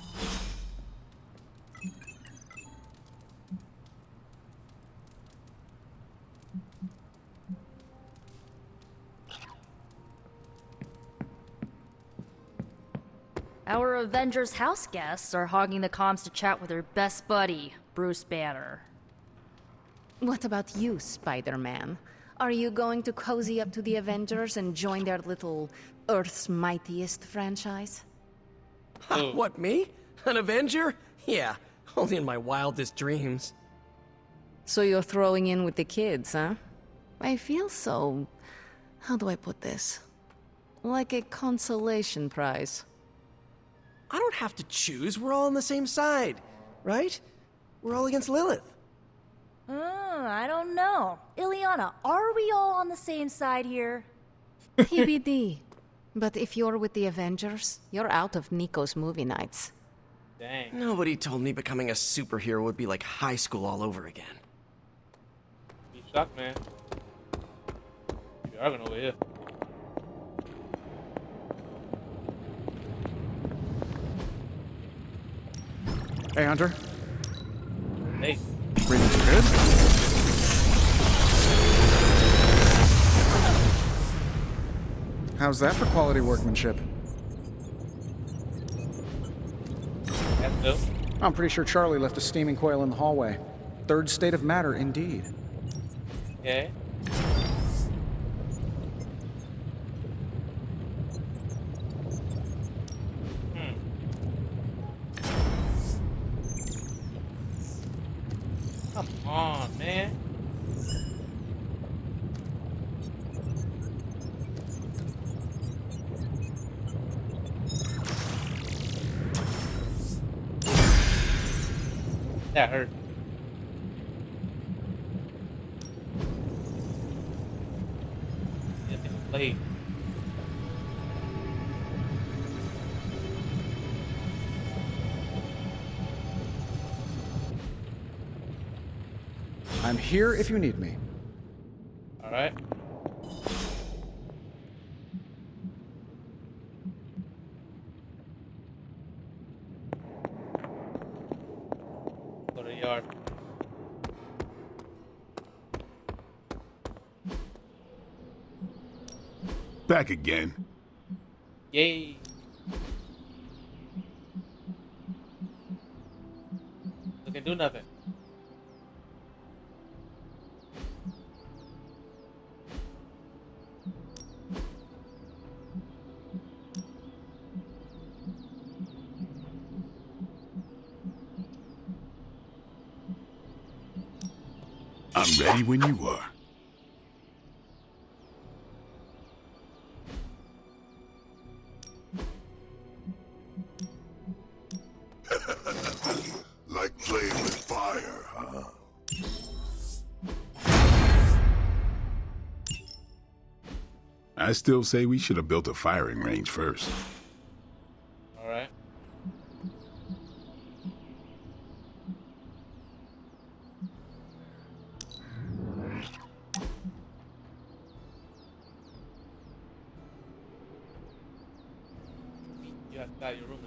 Our Avengers house guests are hogging the comms to chat with their best buddy, Bruce Banner. What about you, Spider-Man? Are you going to cozy up to the Avengers and join their little Earth's Mightiest franchise? What, me? An Avenger? Yeah, only in my wildest dreams. So you're throwing in with the kids, huh? I feel so... how do I put this? Like a consolation prize. I don't have to choose, we're all on the same side, right? We're all against Lilith. I don't know. Ileana, are we all on the same side here? TBD. But if you're with the Avengers, you're out of Nico's movie nights. Dang. Nobody told me becoming a superhero would be like high school all over again. Be shocked, man. You're arguing over here. Hey, Hunter. Hey. Readings are good? How's that for quality workmanship? That's dope. I'm pretty sure Charlie left a steaming coil in the hallway. Third state of matter, indeed. Okay. Come on, man. That hurt. Yeah, they played. I'm here if you need me. All right. Go to the yard. Back again. Yay. They can do nothing. I'm ready when you are. I still say we should have built a firing range first. All right. You have to your room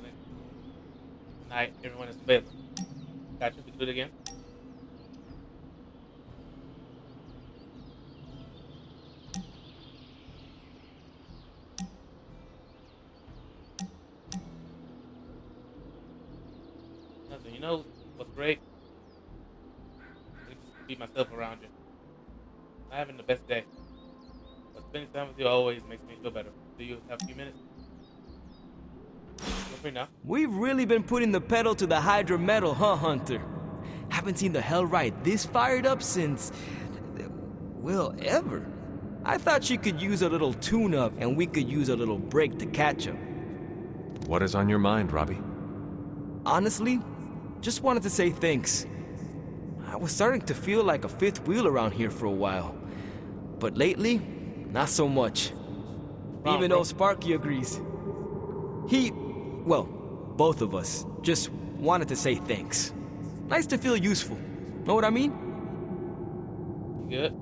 tonight. Everyone is available. Gotcha. We can do it again. Nothing. You know what's great? I can just be myself around you. I'm having the best day. But spending time with you always makes me feel better. Do you have a few minutes? Feel free now. We've really been putting the pedal to the Hydra metal, huh, Hunter? Haven't seen the Hellride this fired up since... well, ever. I thought she could use a little tune-up, and we could use a little break to catch up. What is on your mind, Robbie? Honestly, just wanted to say thanks. I was starting to feel like a fifth wheel around here for a while. But lately, not so much. Even though Sparky agrees. Well, both of us, just wanted to say thanks. Nice to feel useful. Know what I mean? Good.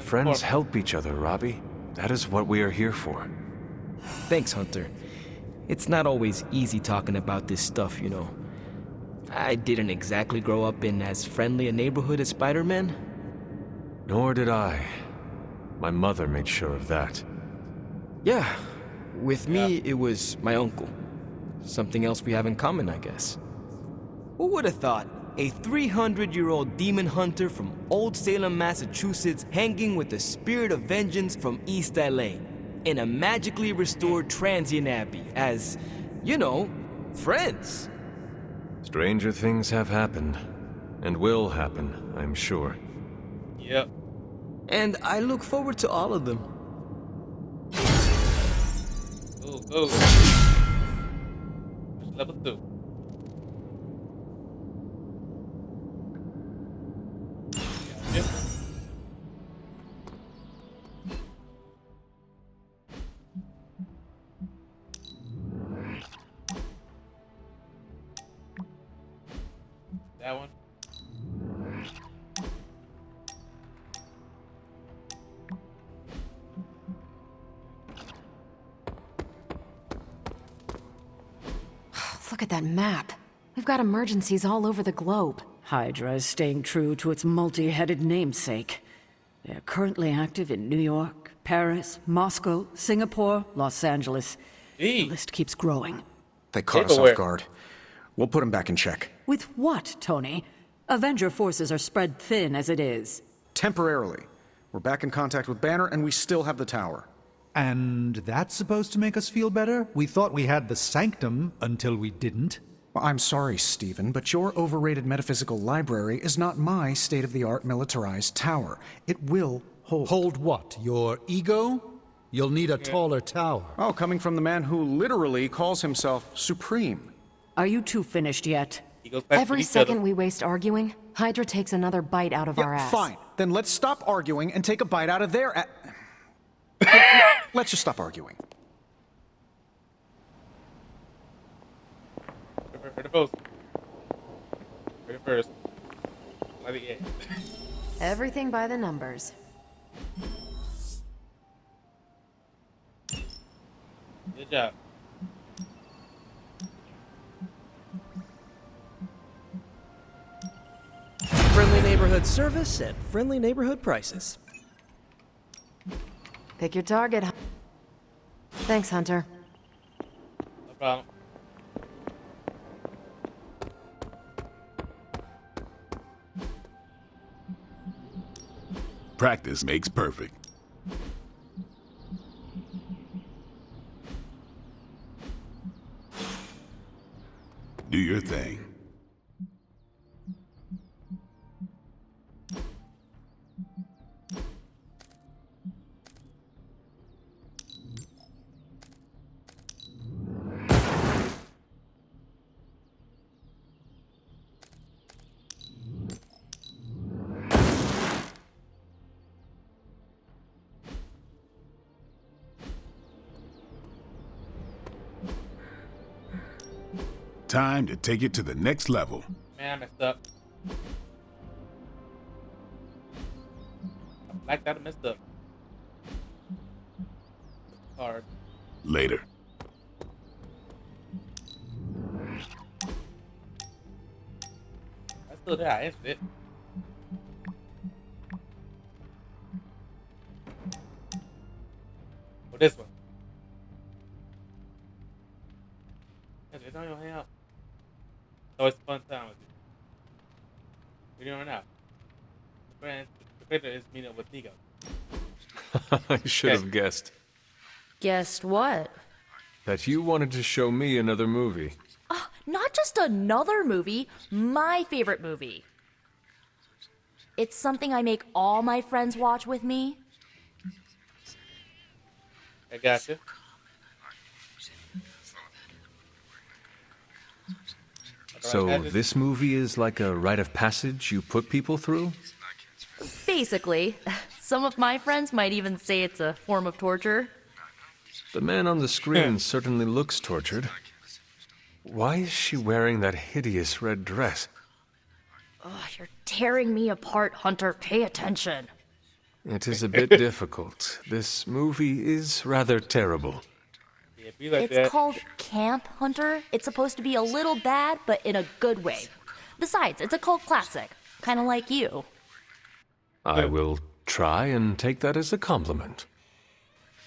Friends help each other, Robbie. That is what we are here for. Thanks, Hunter. It's not always easy talking about this stuff, you know. I didn't exactly grow up in as friendly a neighborhood as Spider-Man. Nor did I. My mother made sure of that. Yeah. With me, it was my uncle. Something else we have in common, I guess. Who would have thought? A 300-year-old demon hunter from Old Salem, Massachusetts, hanging with the spirit of vengeance from East LA in a magically restored transient abbey as, you know, friends. Stranger things have happened, and will happen, I'm sure. Yep. And I look forward to all of them. Go. Level 2. Yep. That one. Look at that map. We've got emergencies all over the globe. Hydra is staying true to its multi-headed namesake. They are currently active in New York, Paris, Moscow, Singapore, Los Angeles. The list keeps growing. They caught us off guard. We'll put them back in check. With what, Tony? Avenger forces are spread thin as it is. Temporarily. We're back in contact with Banner, and we still have the tower. And that's supposed to make us feel better? We thought we had the sanctum until we didn't. Well, I'm sorry, Stephen, but your overrated metaphysical library is not my state-of-the-art militarized tower. It will hold... Hold what? Your ego? You'll need a taller tower. Oh, coming from the man who literally calls himself Supreme. Are you two finished yet? Every second we waste arguing, Hydra takes another bite out of our ass. Fine. Then let's stop arguing and take a bite out of their Let's just stop arguing. For the post. For the first. By the end. Everything by the numbers. Good job. Friendly neighborhood service at friendly neighborhood prices. Pick your target. Thanks, Hunter. No problem. Practice makes perfect. Do your thing. time to take it to the next level. Man, I messed up. I blacked out and messed up. Hard. Later. That's still there. I answered it. Or this one. It's on your hang out. It's always a fun time with you. What are you doing right now? The creator is meeting up with Nico. I should have guessed. Guessed what? That you wanted to show me another movie. Not just another movie, my favorite movie. It's something I make all my friends watch with me. I gotcha. So this movie is like a rite of passage you put people through? Basically. Some of my friends might even say it's a form of torture. The man on the screen certainly looks tortured. Why is she wearing that hideous red dress? You're tearing me apart, Hunter. Pay attention. It is a bit difficult. This movie is rather terrible. Yeah, be like It's that. called Camp, Hunter. It's supposed to be a little bad, but in a good way. Besides, it's a cult classic. Kind of like you. I will try and take that as a compliment.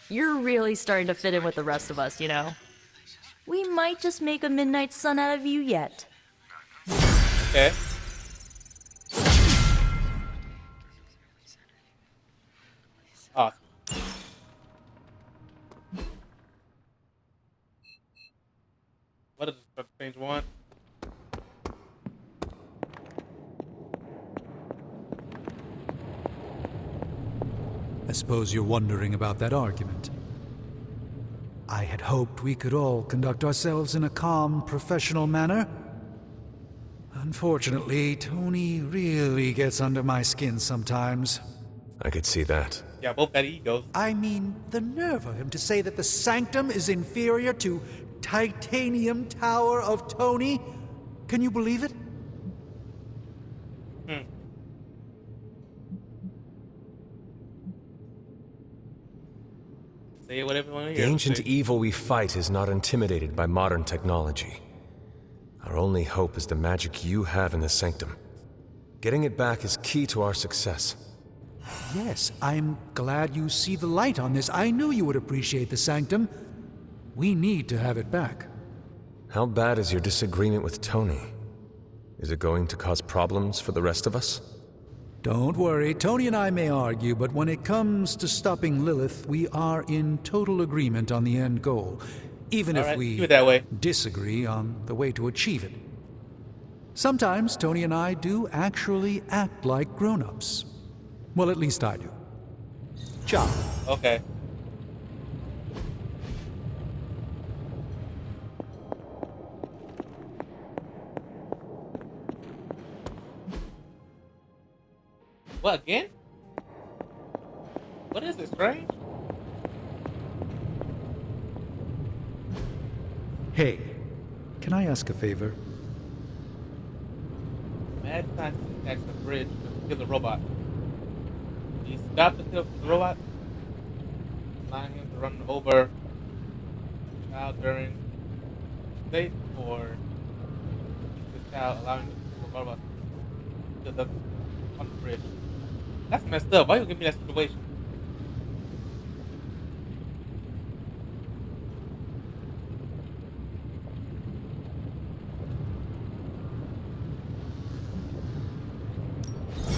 You're really starting to fit in with the rest of us, you know? We might just make a midnight sun out of you yet. Okay. Awesome. What is this? Strange one? I suppose you're wondering about that argument. I had hoped we could all conduct ourselves in a calm, professional manner. Unfortunately, Tony really gets under my skin sometimes. I could see that. Yeah, both got egos. I mean, the nerve of him to say that the Sanctum is inferior to Titanium Tower of Tony. Can you believe it? Say whatever you want to The hear. ancient evil we fight is not intimidated by modern technology. Our only hope is the magic you have in the Sanctum. Getting it back is key to our success. Yes, I'm glad you see the light on this. I knew you would appreciate the Sanctum. We need to have it back. How bad is your disagreement with Tony? Is it going to cause problems for the rest of us? Don't worry, Tony and I may argue, but when it comes to stopping Lilith, we are in total agreement on the end goal, even if we disagree on the way to achieve it. Sometimes Tony and I do actually act like grown-ups. Well, at least I do. Ciao. Okay. What, again? What is this, Strange? Hey, can I ask a favor? Mad scientist attacks the bridge to kill the robot. Do you stop the kill the robot? Allowing him to run over the child during the state, or the child allowing the robot to kill the on the bridge? That's messed up. Why you give me that situation?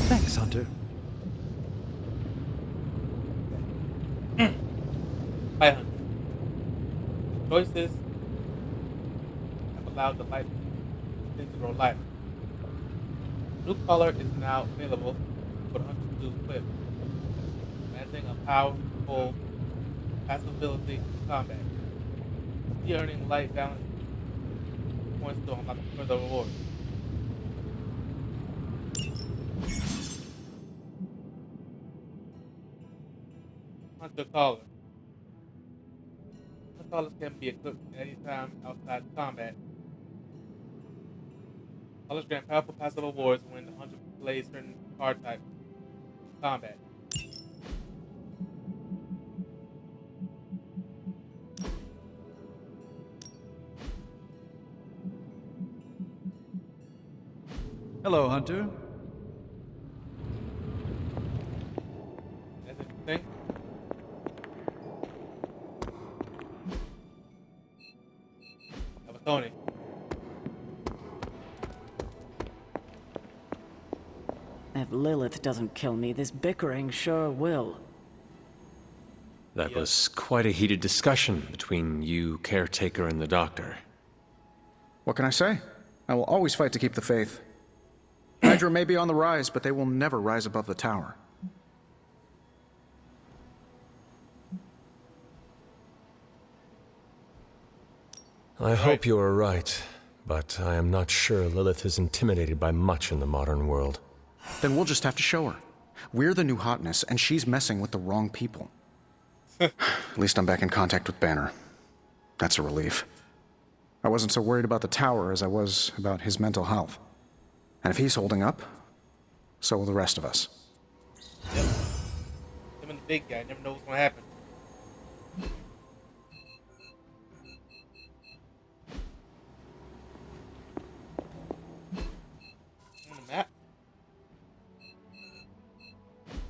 Thanks, Hunter. Hi, Hunter. The choices have allowed the light into grow lighter. Blue color is now available for the Hunter to equip, granting a powerful passive ability in combat. The earning light balance points to unlock further rewards. Hunter Caller. Hunter Callers can be equipped at any time outside combat. Colors grant powerful passive awards when the hunter plays certain card type combat. Hello, Hunter. That's interesting. That was Tony. If Lilith doesn't kill me, this bickering sure will. That was quite a heated discussion between you, caretaker, and the doctor. What can I say? I will always fight to keep the faith. Hydra may be on the rise, but they will never rise above the tower. I hope you are right, but I am not sure Lilith is intimidated by much in the modern world. Then we'll just have to show her. We're the new hotness, and she's messing with the wrong people. At least I'm back in contact with Banner. That's a relief. I wasn't so worried about the tower as I was about his mental health. And if he's holding up, so will the rest of us. Yep. Him and the big guy never know what's gonna happen. On the map.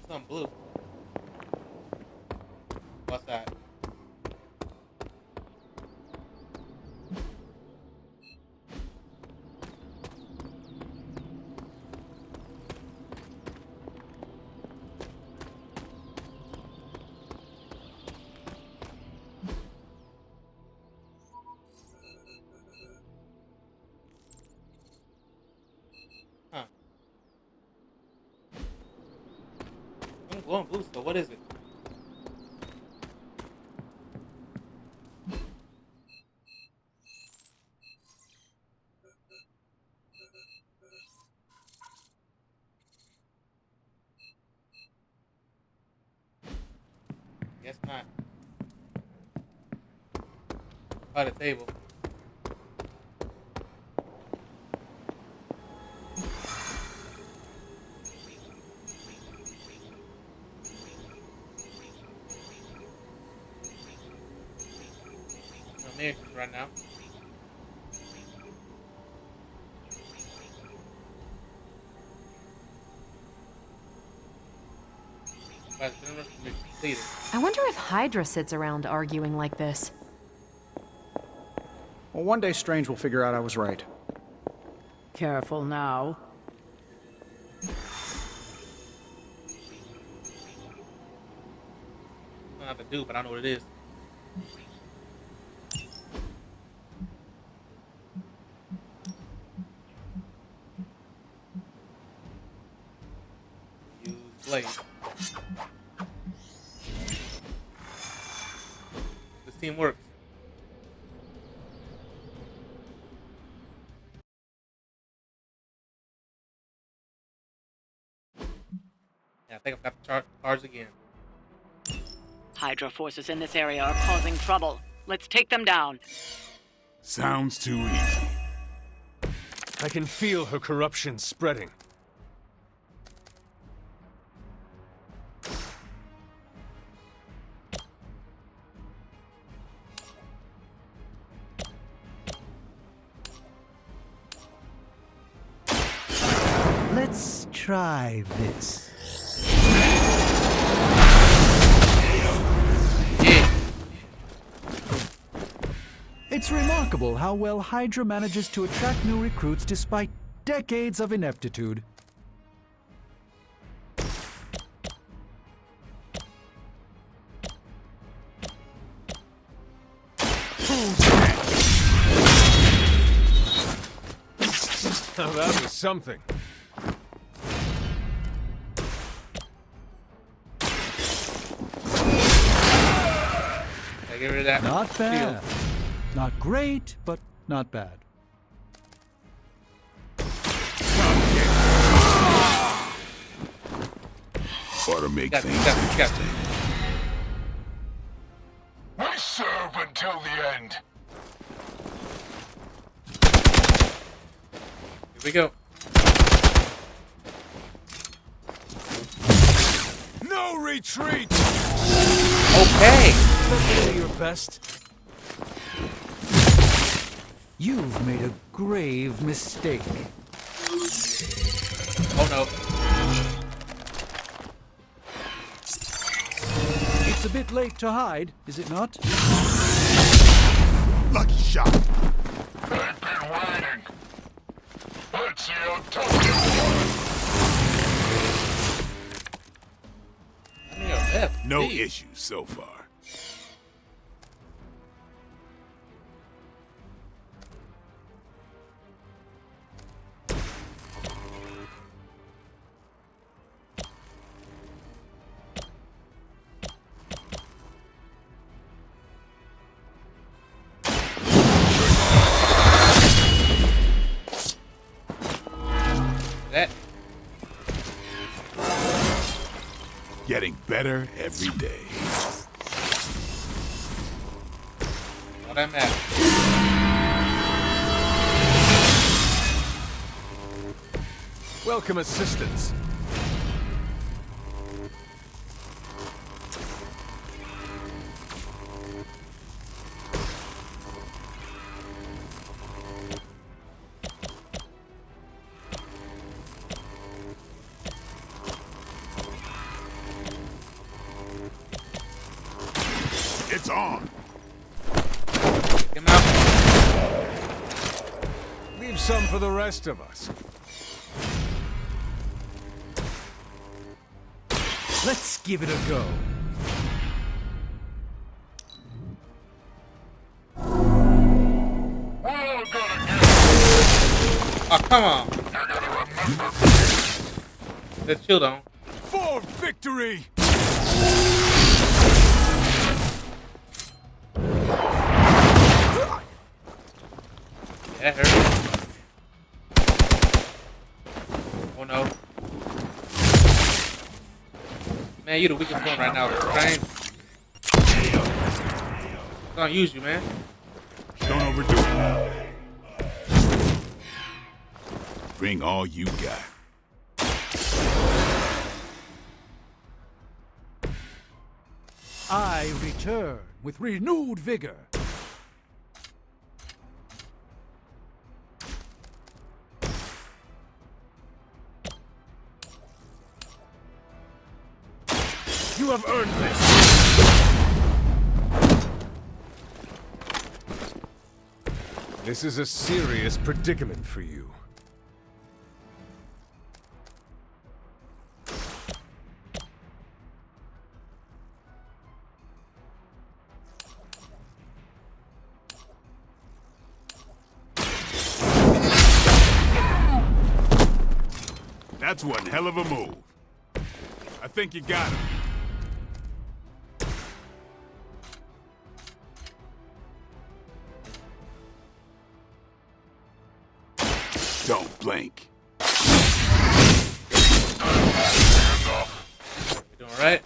Something blue. What's that? Huh. I'm glowing blue, so what is it? Guess not. By the table. No missions right now. I wonder if Hydra sits around arguing like this. Well, one day Strange will figure out I was right. Careful now. I don't know how to do, but I know what it is. Use blade. This team works. Yeah, I think I've got the cards again. Hydra forces in this area are causing trouble. Let's take them down. Sounds too easy. I can feel her corruption spreading. Let's try this. It's remarkable how well Hydra manages to attract new recruits despite decades of ineptitude. Now that was something. I get rid of that. Not bad. Not great, but not bad. Ought to make things interesting. We serve until the end. we go. No retreat! Okay. Let's do your best. You've made a grave mistake. Oh no. It's a bit late to hide, is it not? Lucky shot. They've been waiting. Let's see how tough you are. No issues so far. That. Getting better every day. All that matters. Welcome assistance. It's on. Get him out. Leave some for the rest of us. Let's give it a go. Oh, come on. Let's chill down. For victory! That hurt. Oh no. Man, you the weakest one right now. Train. I'm gonna use you, man. Don't overdo it. Bring all you got. I return with renewed vigor. You have earned this. This is a serious predicament for you. That's one hell of a move. I think you got him. Don't blink. You doing alright?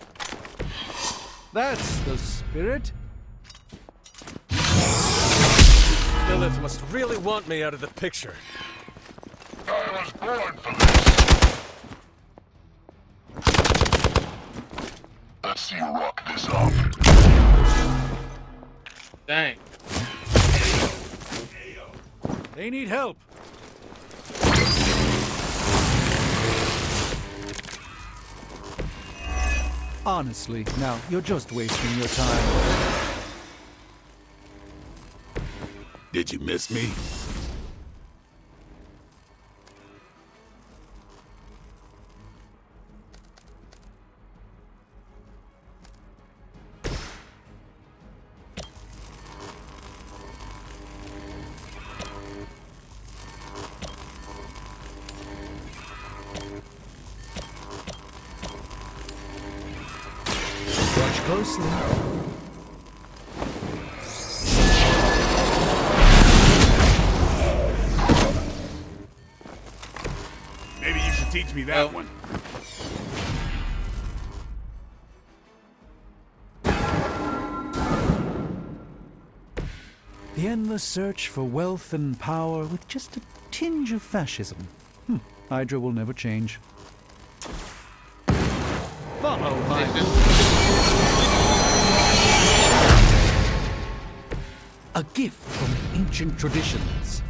That's the spirit. Lilith must really want me out of the picture. I was born for this. Let's see you rock this off. Dang. They need help. Honestly, now, you're just wasting your time. Did you miss me? Watch closely. Maybe you should teach me that one. The endless search for wealth and power with just a tinge of fascism. Hydra will never change. Follow my a gift from ancient traditions.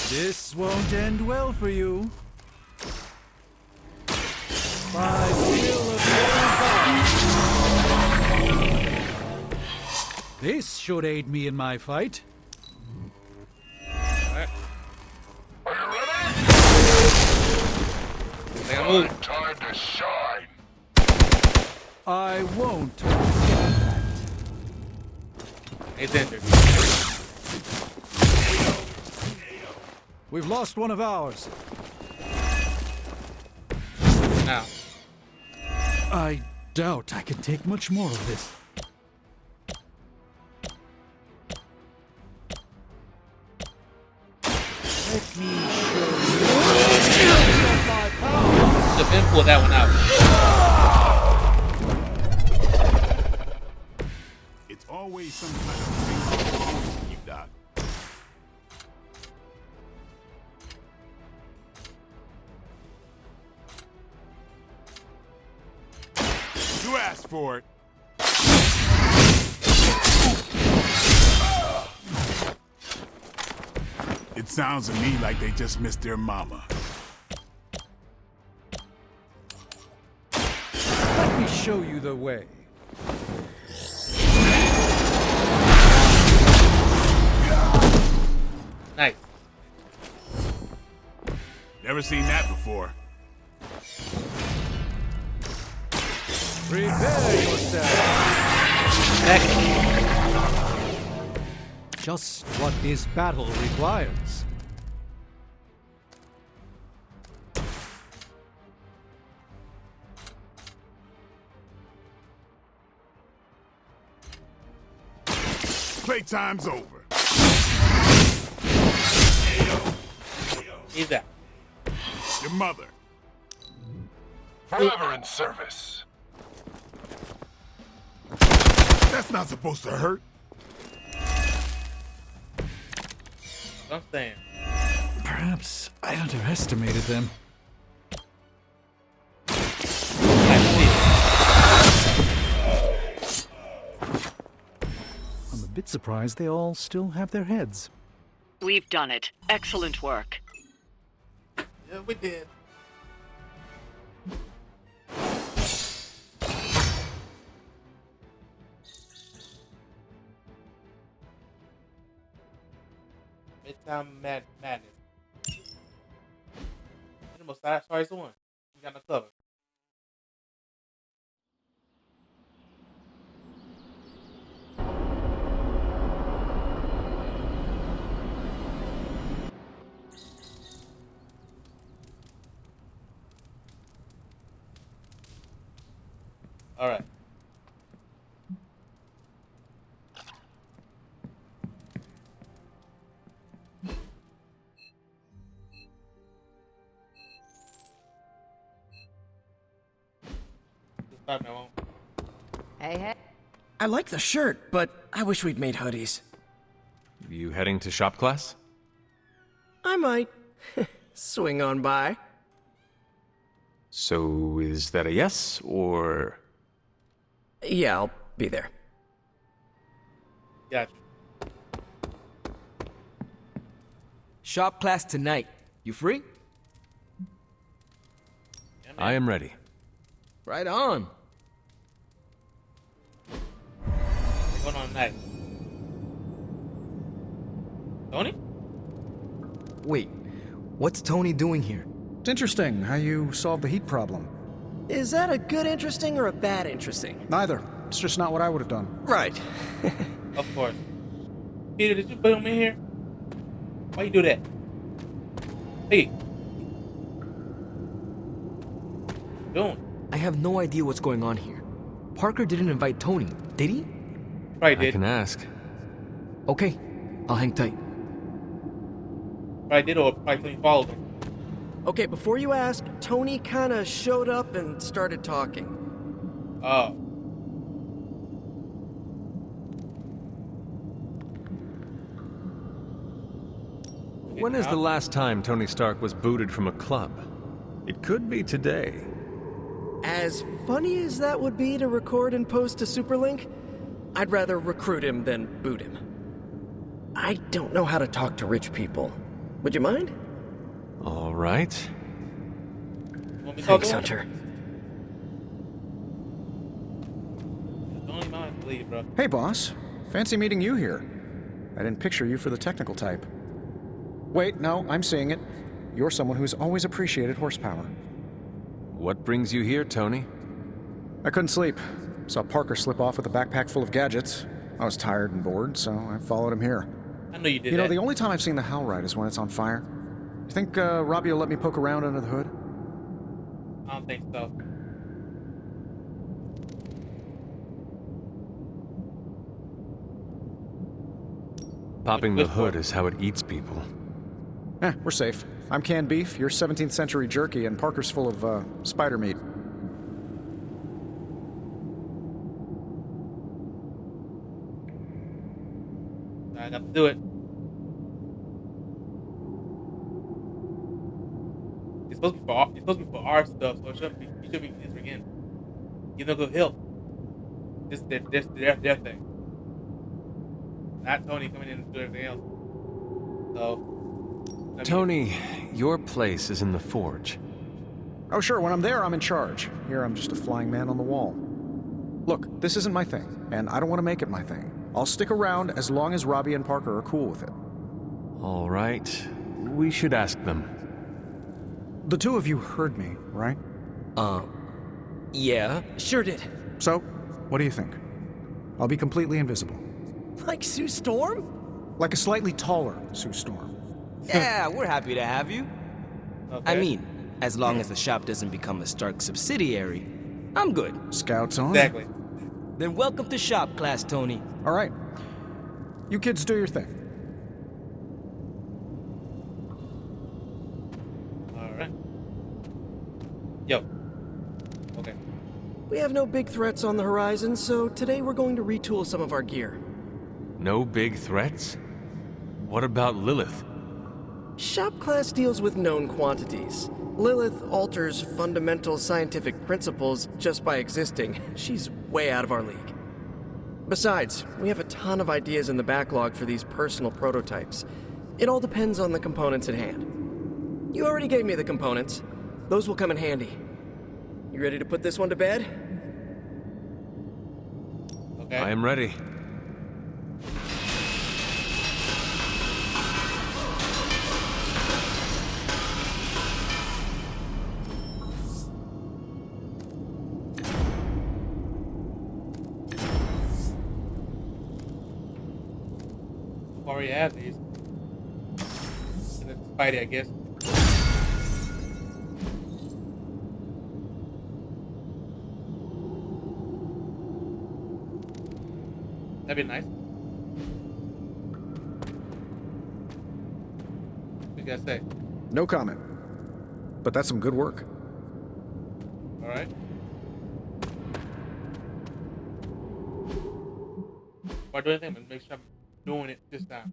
This won't end well for you. By the will of your God. This should aid me in my fight. Time to shine. I won't forget that. It's entered. We've lost one of ours. Now. I doubt I can take much more of this. Let me show you my power. The Ben pulled that one out. It's always some kind of thing you Doc. You asked for it. It sounds to me like they just missed their mama. Let me show you the way. Nice. Never seen that before. Prepare yourself. Just what this battle requires. Playtime's over. He's out. Your mother. Forever in service. That's not supposed to hurt. I'm saying. Perhaps I underestimated them. I'm a bit surprised they all still have their heads. We've done it. Excellent work. Yeah, we did. Midtown Madness. Sorry, it's the one. You got no cover. All right. Hey, hey. I like the shirt, but I wish we'd made hoodies. You heading to shop class? I might. Swing on by. So is that a yes, or...? Yeah, I'll be there. Gotcha. Shop class tonight. You free? Yeah, I am ready. Right on. What's going on tonight? Tony? Wait, what's Tony doing here? It's interesting how you solved the heat problem. Is that a good interesting or a bad interesting? Neither. It's just not what I would have done. Right. Of course. Peter, did you put him in here? Why you do that? Hey. What you doing? I have no idea what's going on here. Parker didn't invite Tony, did he? Probably did. I can ask. Okay, I'll hang tight. Probably did, or probably Tony followed him. Okay, before you ask, Tony kinda showed up and started talking. When is the last time Tony Stark was booted from a club? It could be today. As funny as that would be to record and post to Superlink, I'd rather recruit him than boot him. I don't know how to talk to rich people. Would you mind? All right. Thanks, Hunter. Don't mind, leave, bro. Hey, boss. Fancy meeting you here. I didn't picture you for the technical type. Wait, no, I'm seeing it. You're someone who's always appreciated horsepower. What brings you here, Tony? I couldn't sleep. Saw Parker slip off with a backpack full of gadgets. I was tired and bored, so I followed him here. I know you did. You know, the only time I've seen the Hell Ride is when it's on fire. You think Robbie will let me poke around under the hood? I don't think so. Popping the hood is how it eats people. We're safe. I'm canned beef, you're 17th century jerky, and Parker's full of, spider meat. I got to do it. It's supposed to be for our stuff, so it should be answering in. Give them good help. This their thing. Not Tony coming in and do everything else. So Tony, your place is in the forge. Oh sure, when I'm there, I'm in charge. Here, I'm just a flying man on the wall. Look, this isn't my thing, and I don't want to make it my thing. I'll stick around as long as Robbie and Parker are cool with it. All right. We should ask them. The two of you heard me, right? Yeah, sure did. So, what do you think? I'll be completely invisible. Like Sue Storm? Like a slightly taller Sue Storm. Yeah, we're happy to have you. okay. I mean, as long as the shop doesn't become a Stark subsidiary, I'm good. Scouts on? Exactly. Then welcome to shop class, Tony. All right. You kids do your thing. All right. Yo. Okay. We have no big threats on the horizon, so today we're going to retool some of our gear. No big threats? What about Lilith? Shop class deals with known quantities. Lilith alters fundamental scientific principles just by existing. She's way out of our league. Besides, we have a ton of ideas in the backlog for these personal prototypes. It all depends on the components at hand. You already gave me the components. Those will come in handy. You ready to put this one to bed? Okay. I am ready. Already have these. And then Spidey, I guess. That'd be nice. What you guys say? No comment. But that's some good work. All right. Before I do anything, I'm gonna make sure I'm doing it this time.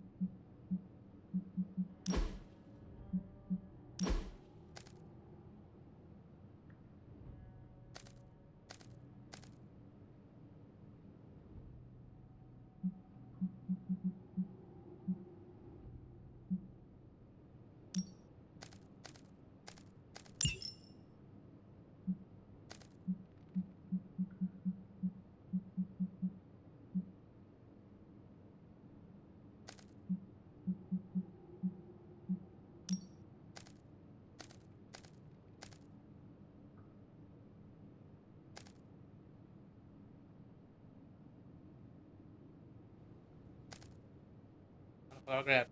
I'll grab.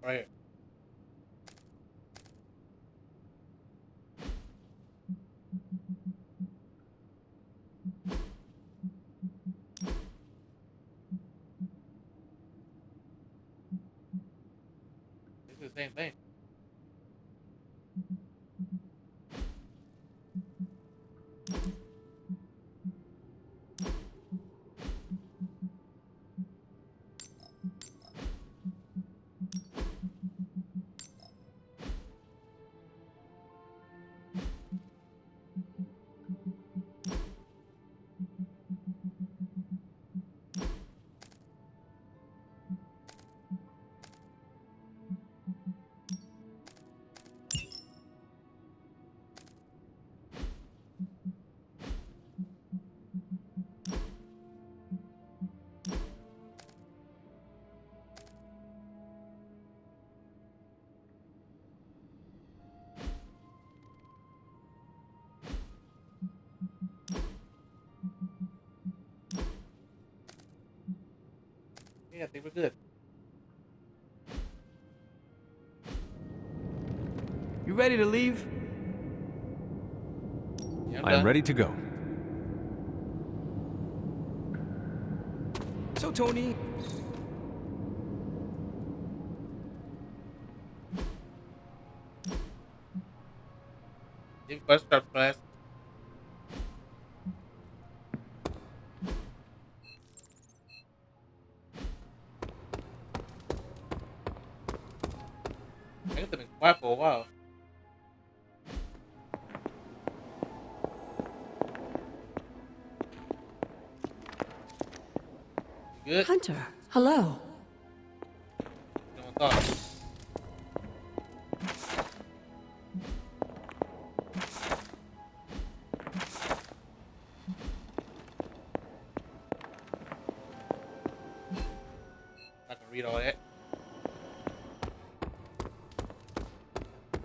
Right here. This is the same thing. Yeah, I think we're good. You ready to leave? Yeah, I am ready to go. So, Tony, Any questions or class? I guess I've been quiet for a while. You good? Hunter, hello. No one thought. I can read all that.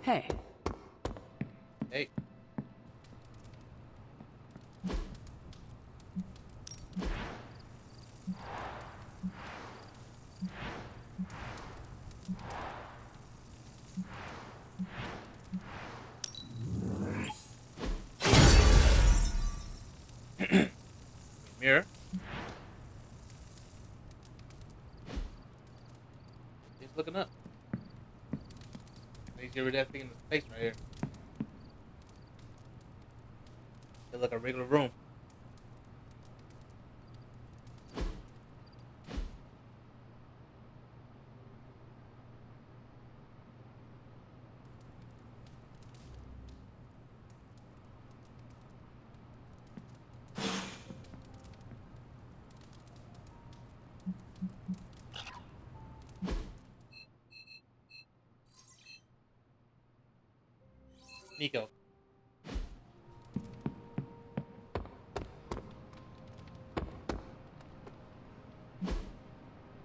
Hey. Hey. Mirror. He's looking up. He's get rid of that thing in the space right here. It's like a regular room. Nico.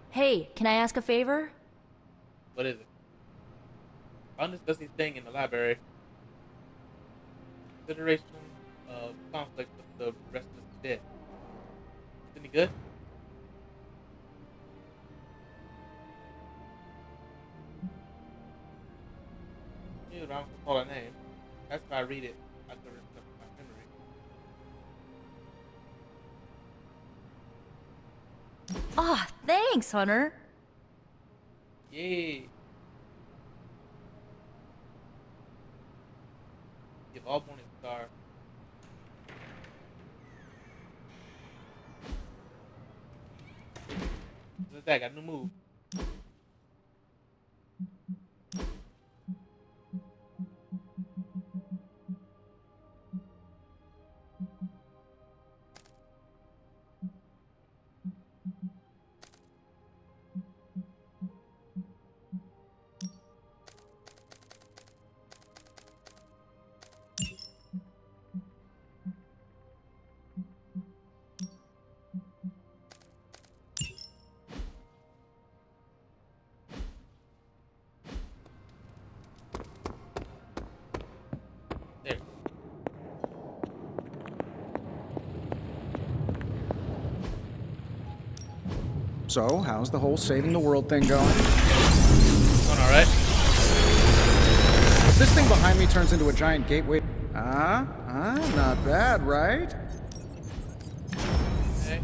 Hey, can I ask a favor? What is it? Found this dusty thing in the library. Consideration of conflict with the rest of the dead. Is any good? I don't recall her name. That's why I read it. I could remember my memory. Ah, thanks, Hunter. Yay! Give all morning star. Look at that, got a new move. There. So, how's the whole saving the world thing going? Going alright. If this thing behind me turns into a giant gateway... not bad, right? Okay.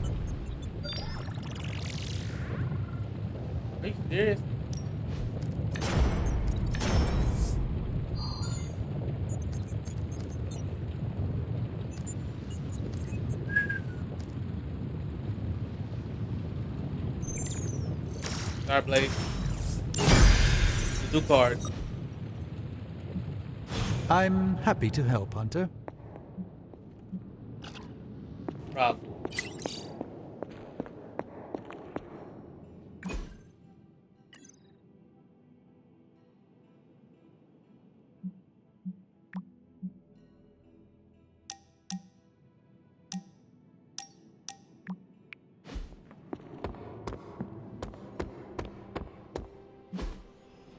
Are you serious? Starblade. The new cards. I'm happy to help, Hunter. Rob.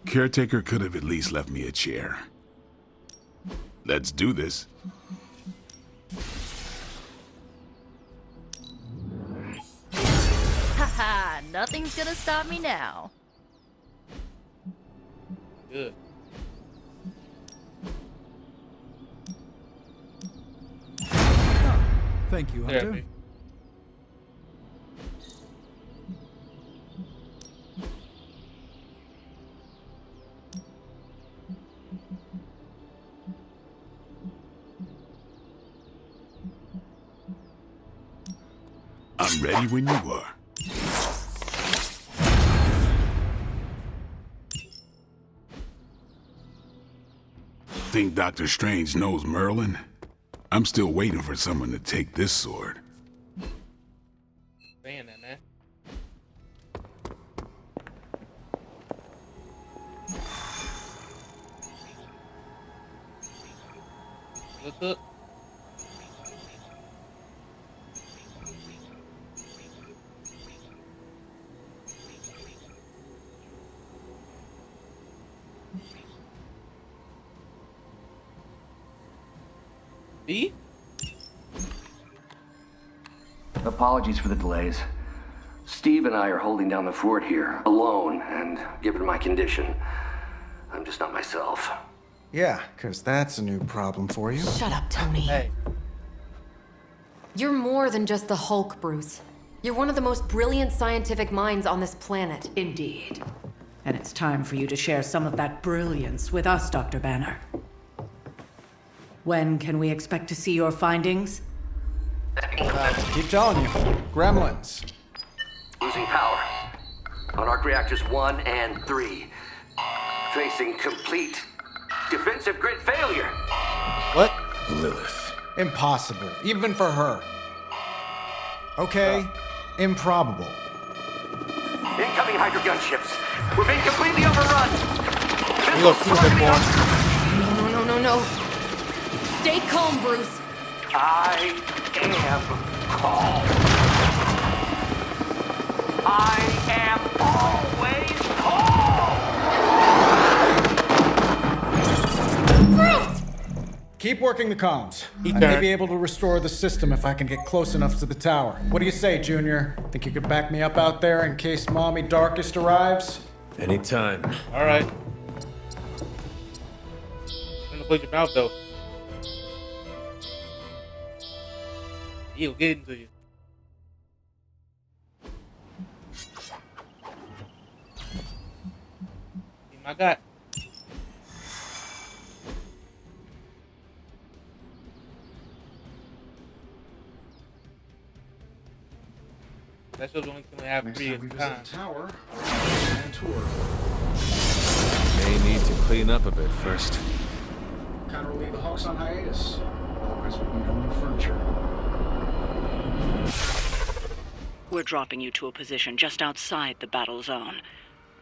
Caretaker could have at least left me a chair. Let's do this. Haha, nothing's gonna stop me now. Good. Thank you, Hunter. Therapy. I'm ready when you are. Think Dr. Strange knows Merlin? I'm still waiting for someone to take this sword. Saying that, man. What's up? B? Apologies for the delays. Steve and I are holding down the fort here, alone, and given my condition, I'm just not myself. Yeah, because that's a new problem for you. Shut up, Tony. Hey. You're more than just the Hulk, Bruce. You're one of the most brilliant scientific minds on this planet. Indeed. And it's time for you to share some of that brilliance with us, Dr. Banner. When can we expect to see your findings? Keep telling you. Gremlins. Losing power. On arc reactors 1 and 3. Facing complete defensive grid failure. What? Lilith. Impossible, even for her. Okay, improbable. Incoming Hydra gunships. We're being completely overrun. You go through the form. No. Stay calm, Bruce. I am calm. I am always calm. Bruce! Keep working the comms. I may be able to restore the system if I can get close enough to the tower. What do you say, Junior? Think you could back me up out there in case Mommy Darkest arrives? Anytime. All right. I'm gonna close your mouth though. He'll get into you. My God. That show's only gonna have Next 3 time at we a visit time. the tower, and tour. May need to clean up a bit first. Kind of leave the Hawks on hiatus. Otherwise, we need new furniture. We're dropping you to a position just outside the battle zone.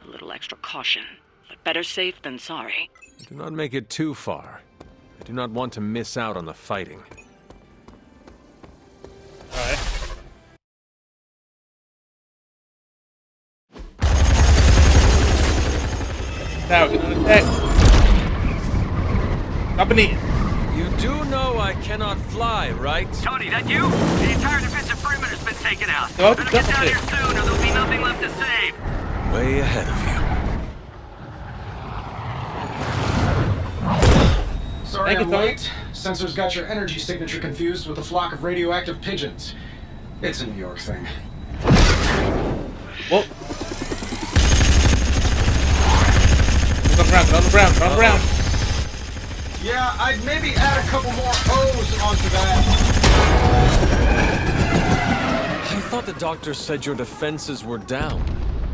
A little extra caution, but better safe than sorry. Do not make it too far. I do not want to miss out on the fighting. Alright. Now we're gonna attack. Company. You do know I cannot fly, right? Tony, that you? The entire defensive perimeter's been taken out. Go Better get down here soon or there'll be nothing left to save. Way ahead of you. Sorry I'm late. Sensors got your energy signature confused with a flock of radioactive pigeons. It's a New York thing. Whoa. Get on the ground. Yeah, I'd maybe add a couple more O's onto that. I thought the doctor said your defenses were down.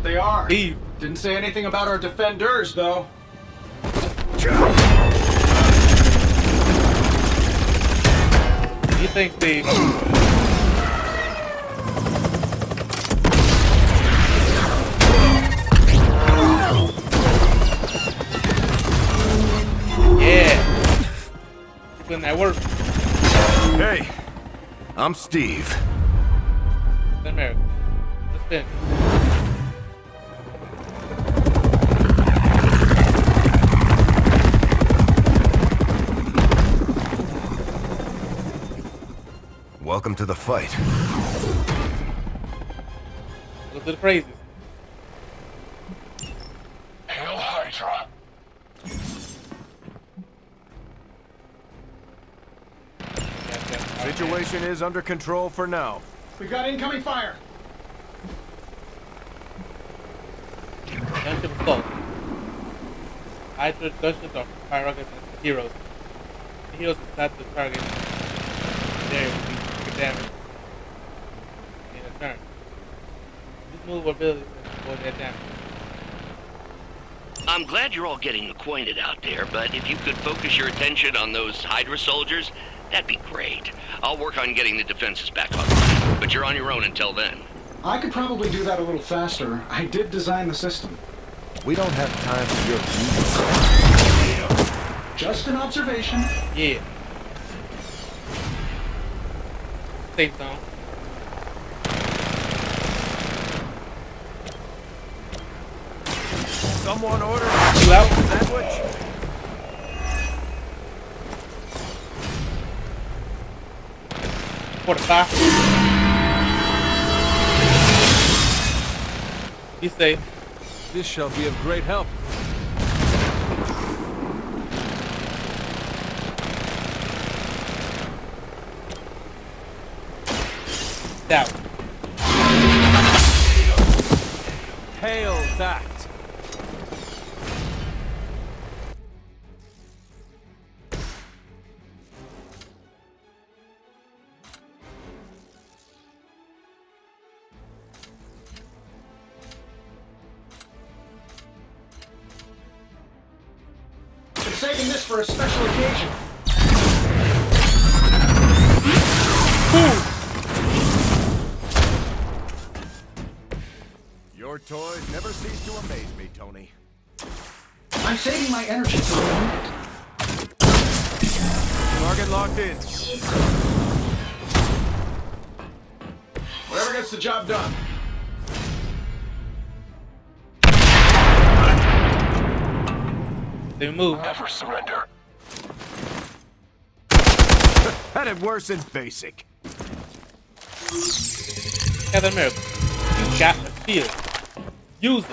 They are. Didn't say anything about our defenders, though. You think Steve? Yeah. Putting that work. Hey, I'm Steve. America. Let's spin. Welcome to the fight. Look to the praises. Situation is under control for now. We've got incoming fire. Gunship assault. Hydra gunships are fire rockets and heroes. The heroes attack the target. There will be damage in a turn. Use move abilities to avoid that damage. I'm glad you're all getting acquainted out there, but if you could focus your attention on those Hydra soldiers, that'd be great. I'll work on getting the defenses back online, but you're on your own until then. I could probably do that a little faster. I did design the system. We don't have time for your views. Just an observation. Yeah. Safe zone. Someone order you out sandwich. Fortify. Be safe. This shall be of great help. Down. Hail that. Saving this for a special occasion. Your toys never cease to amaze me, Tony. I'm saving my energy for the moment. Target locked in. Whatever gets the job done. They move. Never surrender. Headed worse than basic. Captain America, you got a shield. Use it.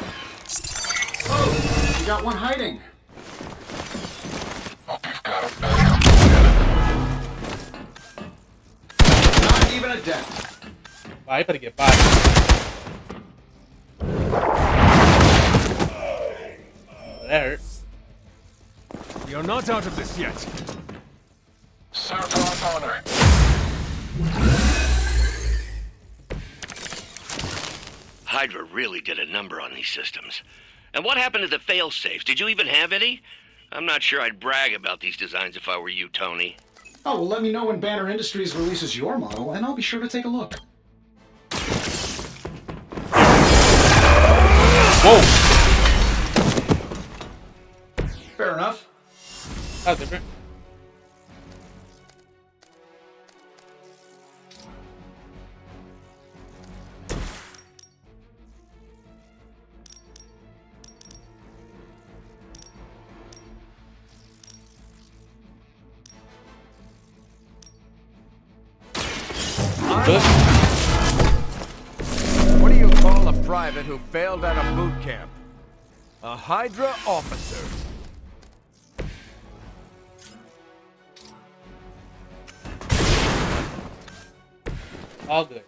Oh, you got one hiding. Hope you've got a better. Not even a dent. Wow, you better get by. That hurt. You're not out of this yet. Serve our honor. Hydra really did a number on these systems. And what happened to the fail-safes? Did you even have any? I'm not sure I'd brag about these designs if I were you, Tony. Oh, well, let me know when Banner Industries releases your model, and I'll be sure to take a look. Whoa! Fair enough. That's different. What do you call a private who failed out of boot camp? A Hydra officer. All good.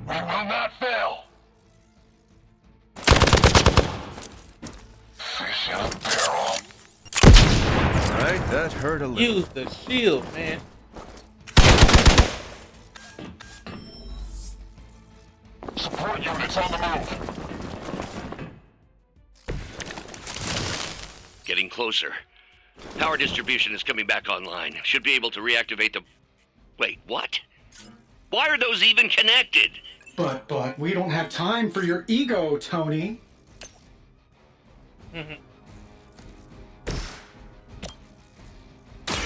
We will not fail. Fish in a barrel. Right, that hurt a little. Use the shield, man. Support units on the move. Getting closer. Power distribution is coming back online. Should be able to reactivate the... Wait, what? Why are those even connected? But, we don't have time for your ego, Tony.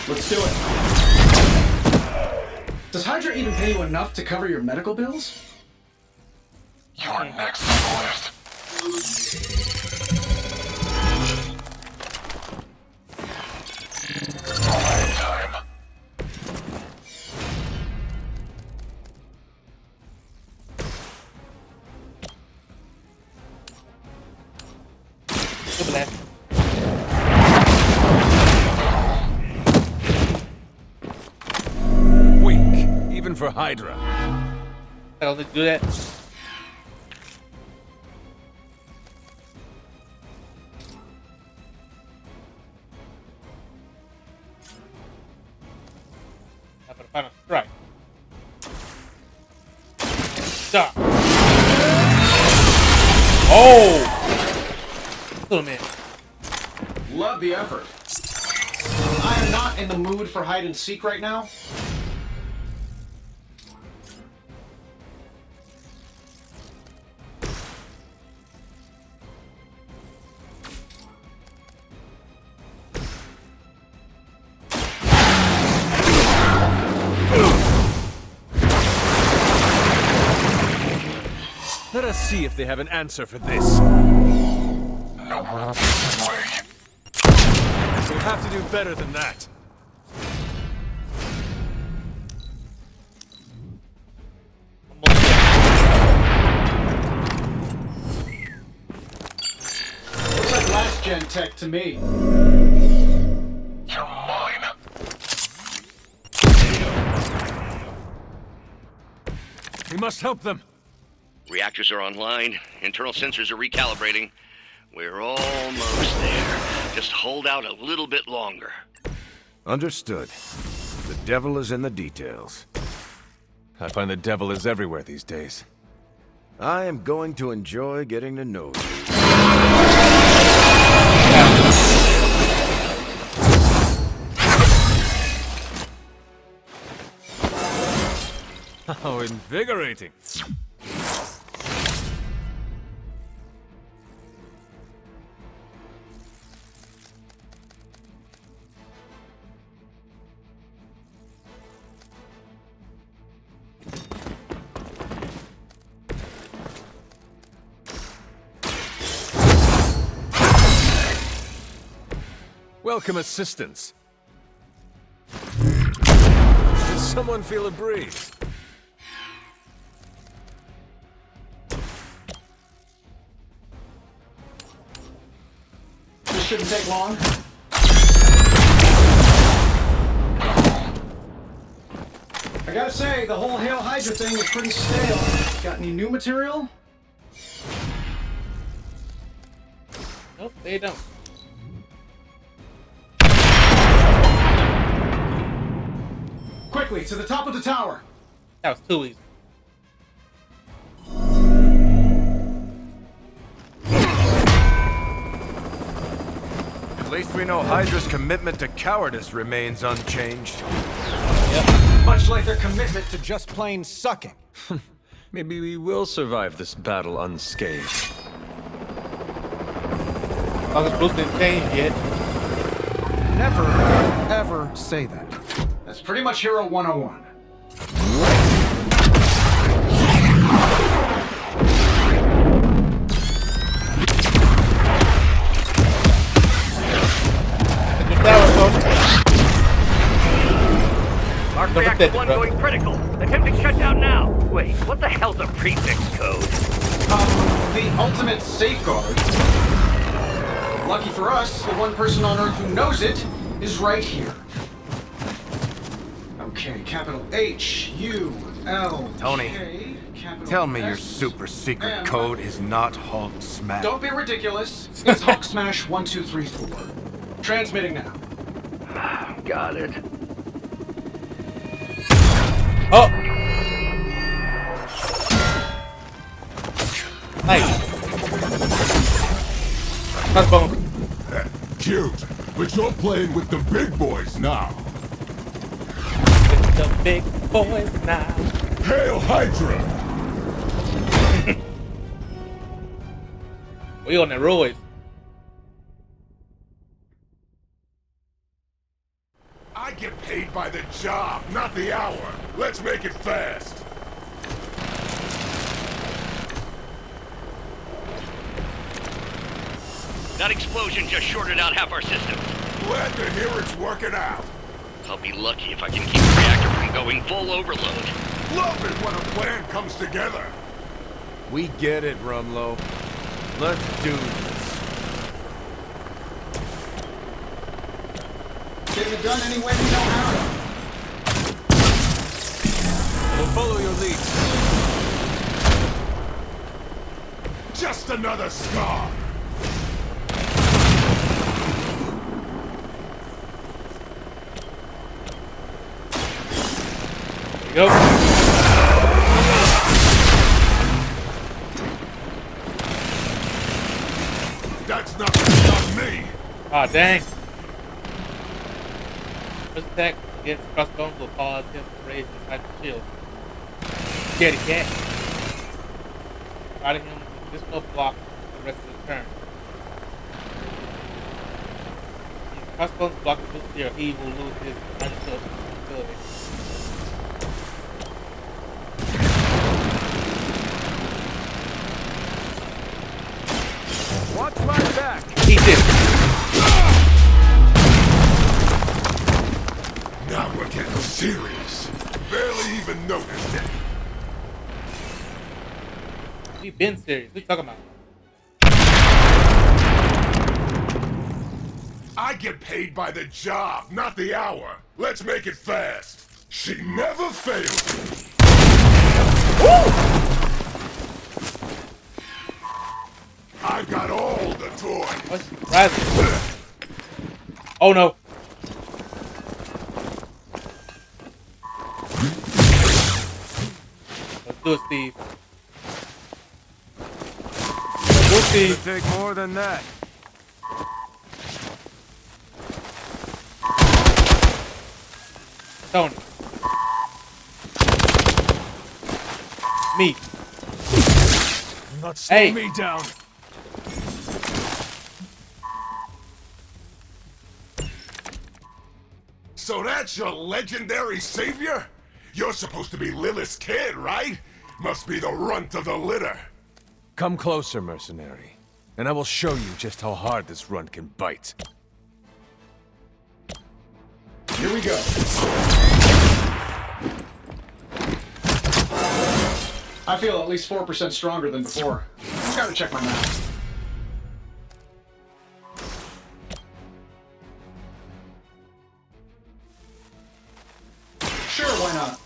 Let's do it. Does Hydra even pay you enough to cover your medical bills? You're next on the list. Time. Good blast. mission for Hydra. I'll do that. Now for the final strike. Stop. Oh! Little man. Love the effort. I am not in the mood for hide and seek right now. Let us see if they have an answer for this. We'll have to do better than that. Looks like last gen tech to me. You're mine. We must help them. Reactors are online. Internal sensors are recalibrating. We're almost there. Just hold out a little bit longer. Understood. The devil is in the details. I find the devil is everywhere these days. I am going to enjoy getting to know you. How invigorating. Welcome assistance. Did someone feel a breeze? This shouldn't take long. I gotta say, the whole Hail Hydra thing is pretty stale. Got any new material? Nope, they don't. Quickly, to the top of the tower. That was too easy. At least we know Hydra's commitment to cowardice remains unchanged. Yep. Much like their commitment to just plain sucking. Maybe we will survive this battle unscathed. As long as Bruce didn't change yet. Never, ever say that. That's pretty much Hero 101. Arc Reactor 1 going critical. Attempting shutdown now. Wait, what the hell's a prefix code? The ultimate safeguard. Lucky for us, the one person on Earth who knows it is right here. Okay, capital H-U-L-K. Tony, tell me your super secret code is not Hulk Smash. Don't be ridiculous. It's Hulk Smash 1, 2, 3, 4. Transmitting now. Got it. Oh! Nice. That's bone. Cute, but you're playing with the big boys now. The big boys now. Hail Hydra! We on the roids. I get paid by the job, not the hour. Let's make it fast. That explosion just shorted out half our systems. Glad to hear it's working out. I'll be lucky if I can keep the reactor from going full overload. Love it when a plan comes together. We get it, Rumlow. Let's do this. Getting it done any way we know how. Follow your lead. Just another scar. There you go. That's not gonna stop me. Ah, dang. First attack against crossbones will cause him to raise his hyper shield. Scaredy cat. Providing him with additional block for the rest of the turn. If the crossbones block the boost here, he will lose his hyper shield ability. Watch my back. He did. Now we're getting serious. Barely even noticed it. We've been serious. What are you talking about? I get paid by the job, not the hour. Let's make it fast. She never fails me. I've got all the toys. Oh no. Let's do it, Steve. We'll see. It'll take more than that. Tony. Me. Not slow me down. So that's your legendary savior? You're supposed to be Lilith's kid, right? Must be the runt of the litter. Come closer, mercenary, and I will show you just how hard this runt can bite. Here we go. I feel at least 4% stronger than before. Just gotta check my math. Sure, why not?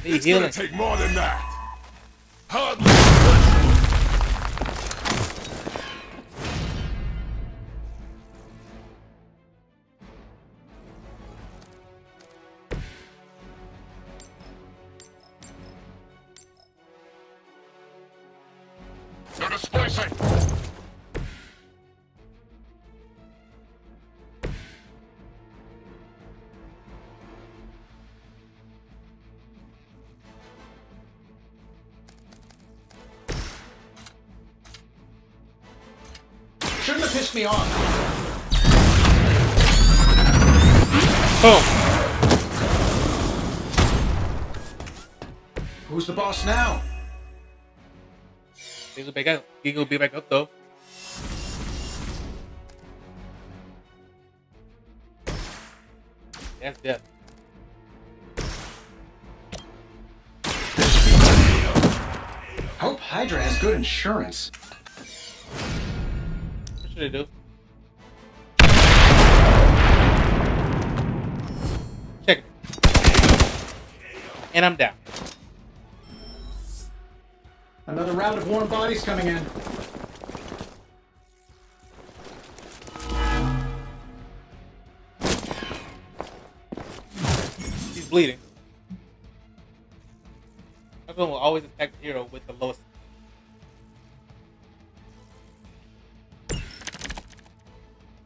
It's gonna take more than that. Hardly. They're displacing. Shouldn't have pissed me off. Boom. Who's the boss now? He'll be back up though. That's death. Hope Hydra has good insurance. What should I do? Check it. And I'm down. Another round of warm bodies coming in. He's bleeding. Everyone will always attack the hero with the lowest.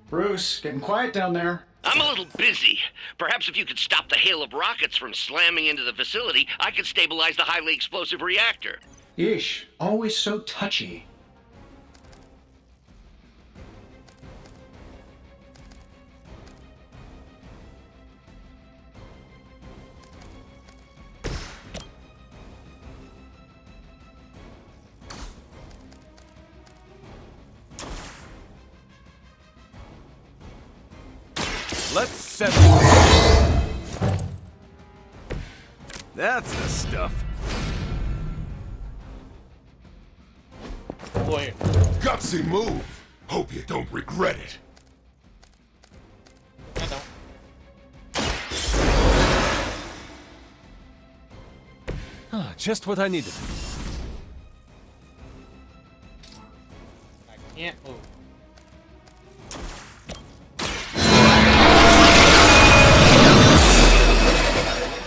Bruce, getting quiet down there. I'm a little busy. Perhaps if you could stop the hail of rockets from slamming into the facility, I could stabilize the highly explosive reactor. Yeesh, always so touchy. Let's settle this. That's the stuff. Boy. Gutsy move. Hope you don't regret it. Ah, just what I needed. I can't move.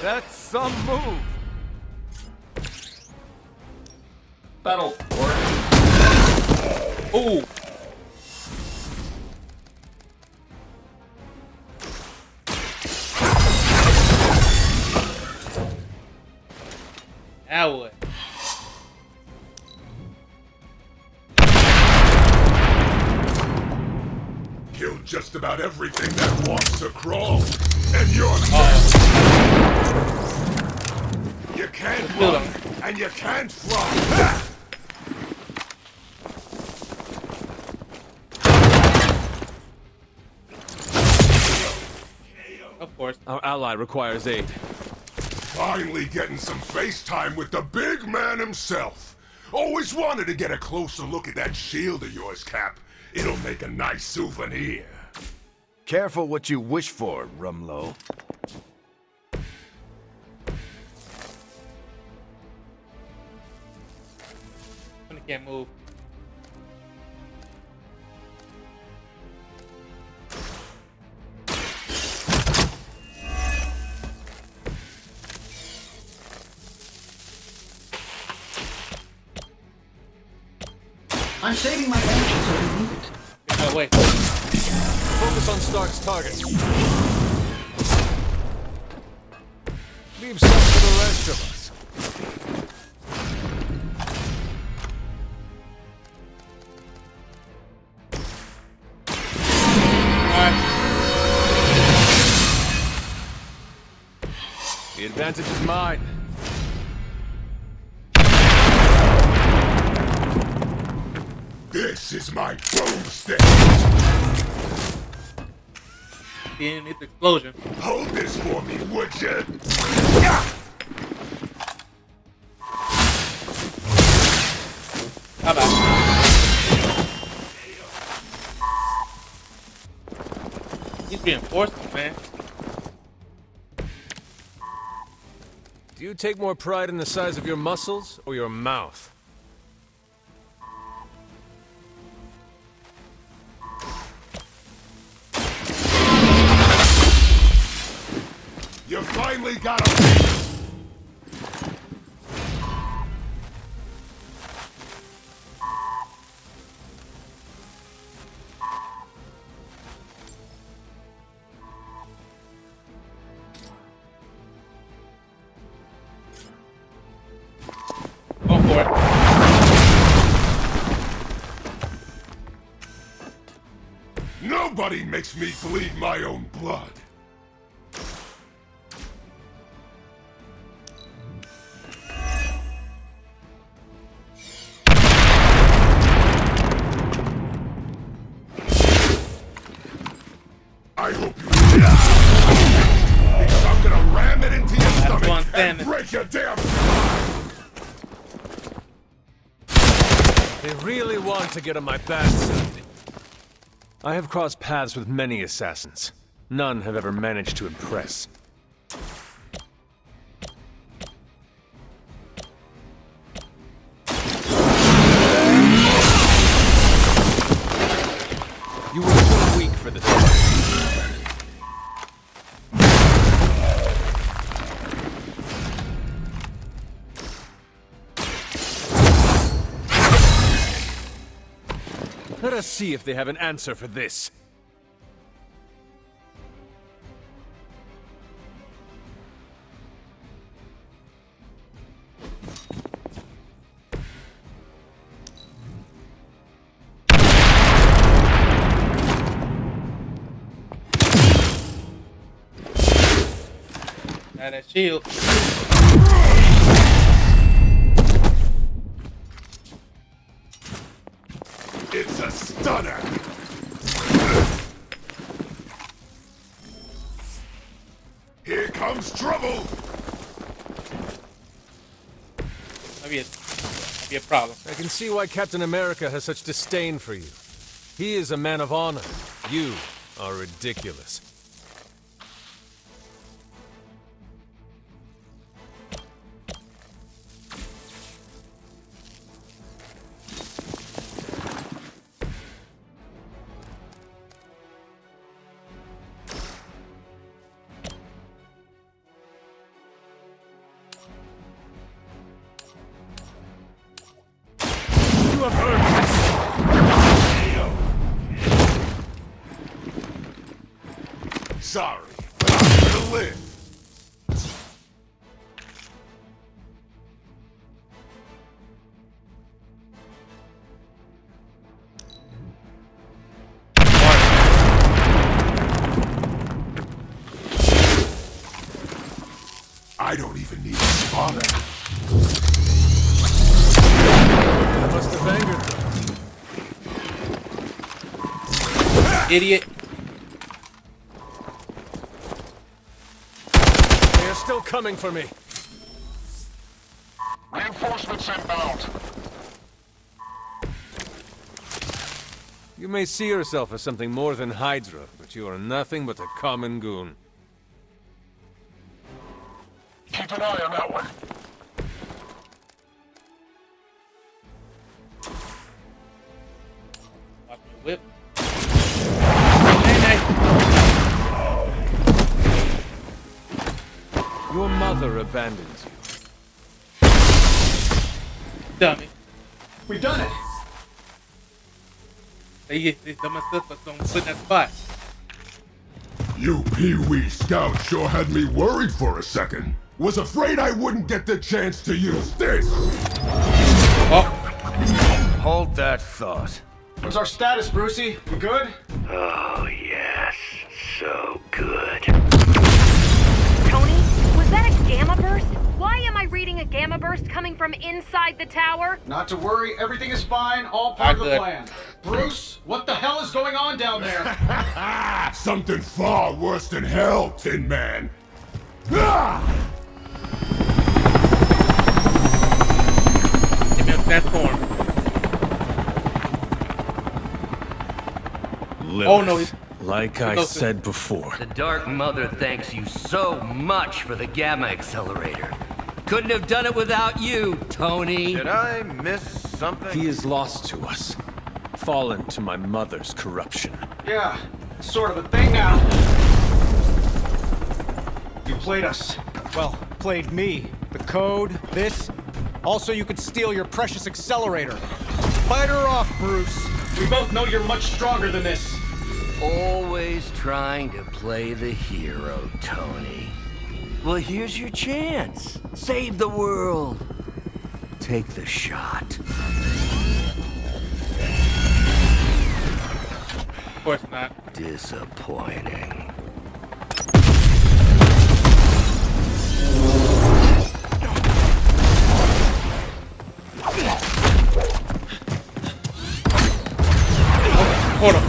That's some move. Battle for Ooh. That would. Killed just about everything that wants to crawl, and you're You can't run, and you can't fly. Of course. Our ally requires aid. Finally getting some face time with the big man himself. Always wanted to get a closer look at that shield of yours, Cap. It'll make a nice souvenir. Careful what you wish for, Rumlow. I can't move. I'm saving my energy so I need it. No, wait. Focus on Stark's target. Leave some for the rest of us. The advantage is mine. This is my boomstick. Didn't need the explosion. Hold this for me, would you? How about? He's reinforcing, man. Do you take more pride in the size of your muscles or your mouth? You finally got him. Go for it. Nobody makes me bleed my own blood. I hope you because I'm gonna ram it into your stomach and break your damn spine. They really want to get on my bad side. I have crossed paths with many assassins. None have ever managed to impress. You were too weak for this fight. Let us see if they have an answer for this. Now that shield. It's a stunner. Here comes trouble. Maybe a problem. I can see why Captain America has such disdain for you. He is a man of honor. You are ridiculous. have heard this! Sorry, but I'm gonna live. I don't even need a spotter. I must have angered them. Idiot. They are still coming for me. Reinforcements inbound. You may see yourself as something more than Hydra, but you are nothing but a common goon. Keep an eye on that one. Watch me whip. Your mother abandons you. Dummy. We've done it. They dumb as stuff, but don't put in that spot. You Pee-wee Scout sure had me worried for a second. Was afraid I wouldn't get the chance to use this. Oh. Hold that thought. What's our status, Brucey? We good? Oh, yes. So good. Tony, was that a gamma burst? Why am I reading a gamma burst coming from inside the tower? Not to worry, everything is fine, all part of the plan. Bruce, what the hell is going on down there? Something far worse than hell, Tin Man. Ah! Give me a transform. Lilith, Oh no, he's... like I said before. The Dark Mother thanks you so much for the Gamma Accelerator. Couldn't have done it without you, Tony. Did I miss something? He is lost to us, fallen to my mother's corruption. Yeah, it's sort of a thing now. You played us. Well, played me. The code, this. Also, you could steal your precious accelerator. Fight her off, Bruce. We both know you're much stronger than this. Always trying to play the hero, Tony. Well, here's your chance. Save the world. Take the shot. Of course not. Disappointing. Hold on.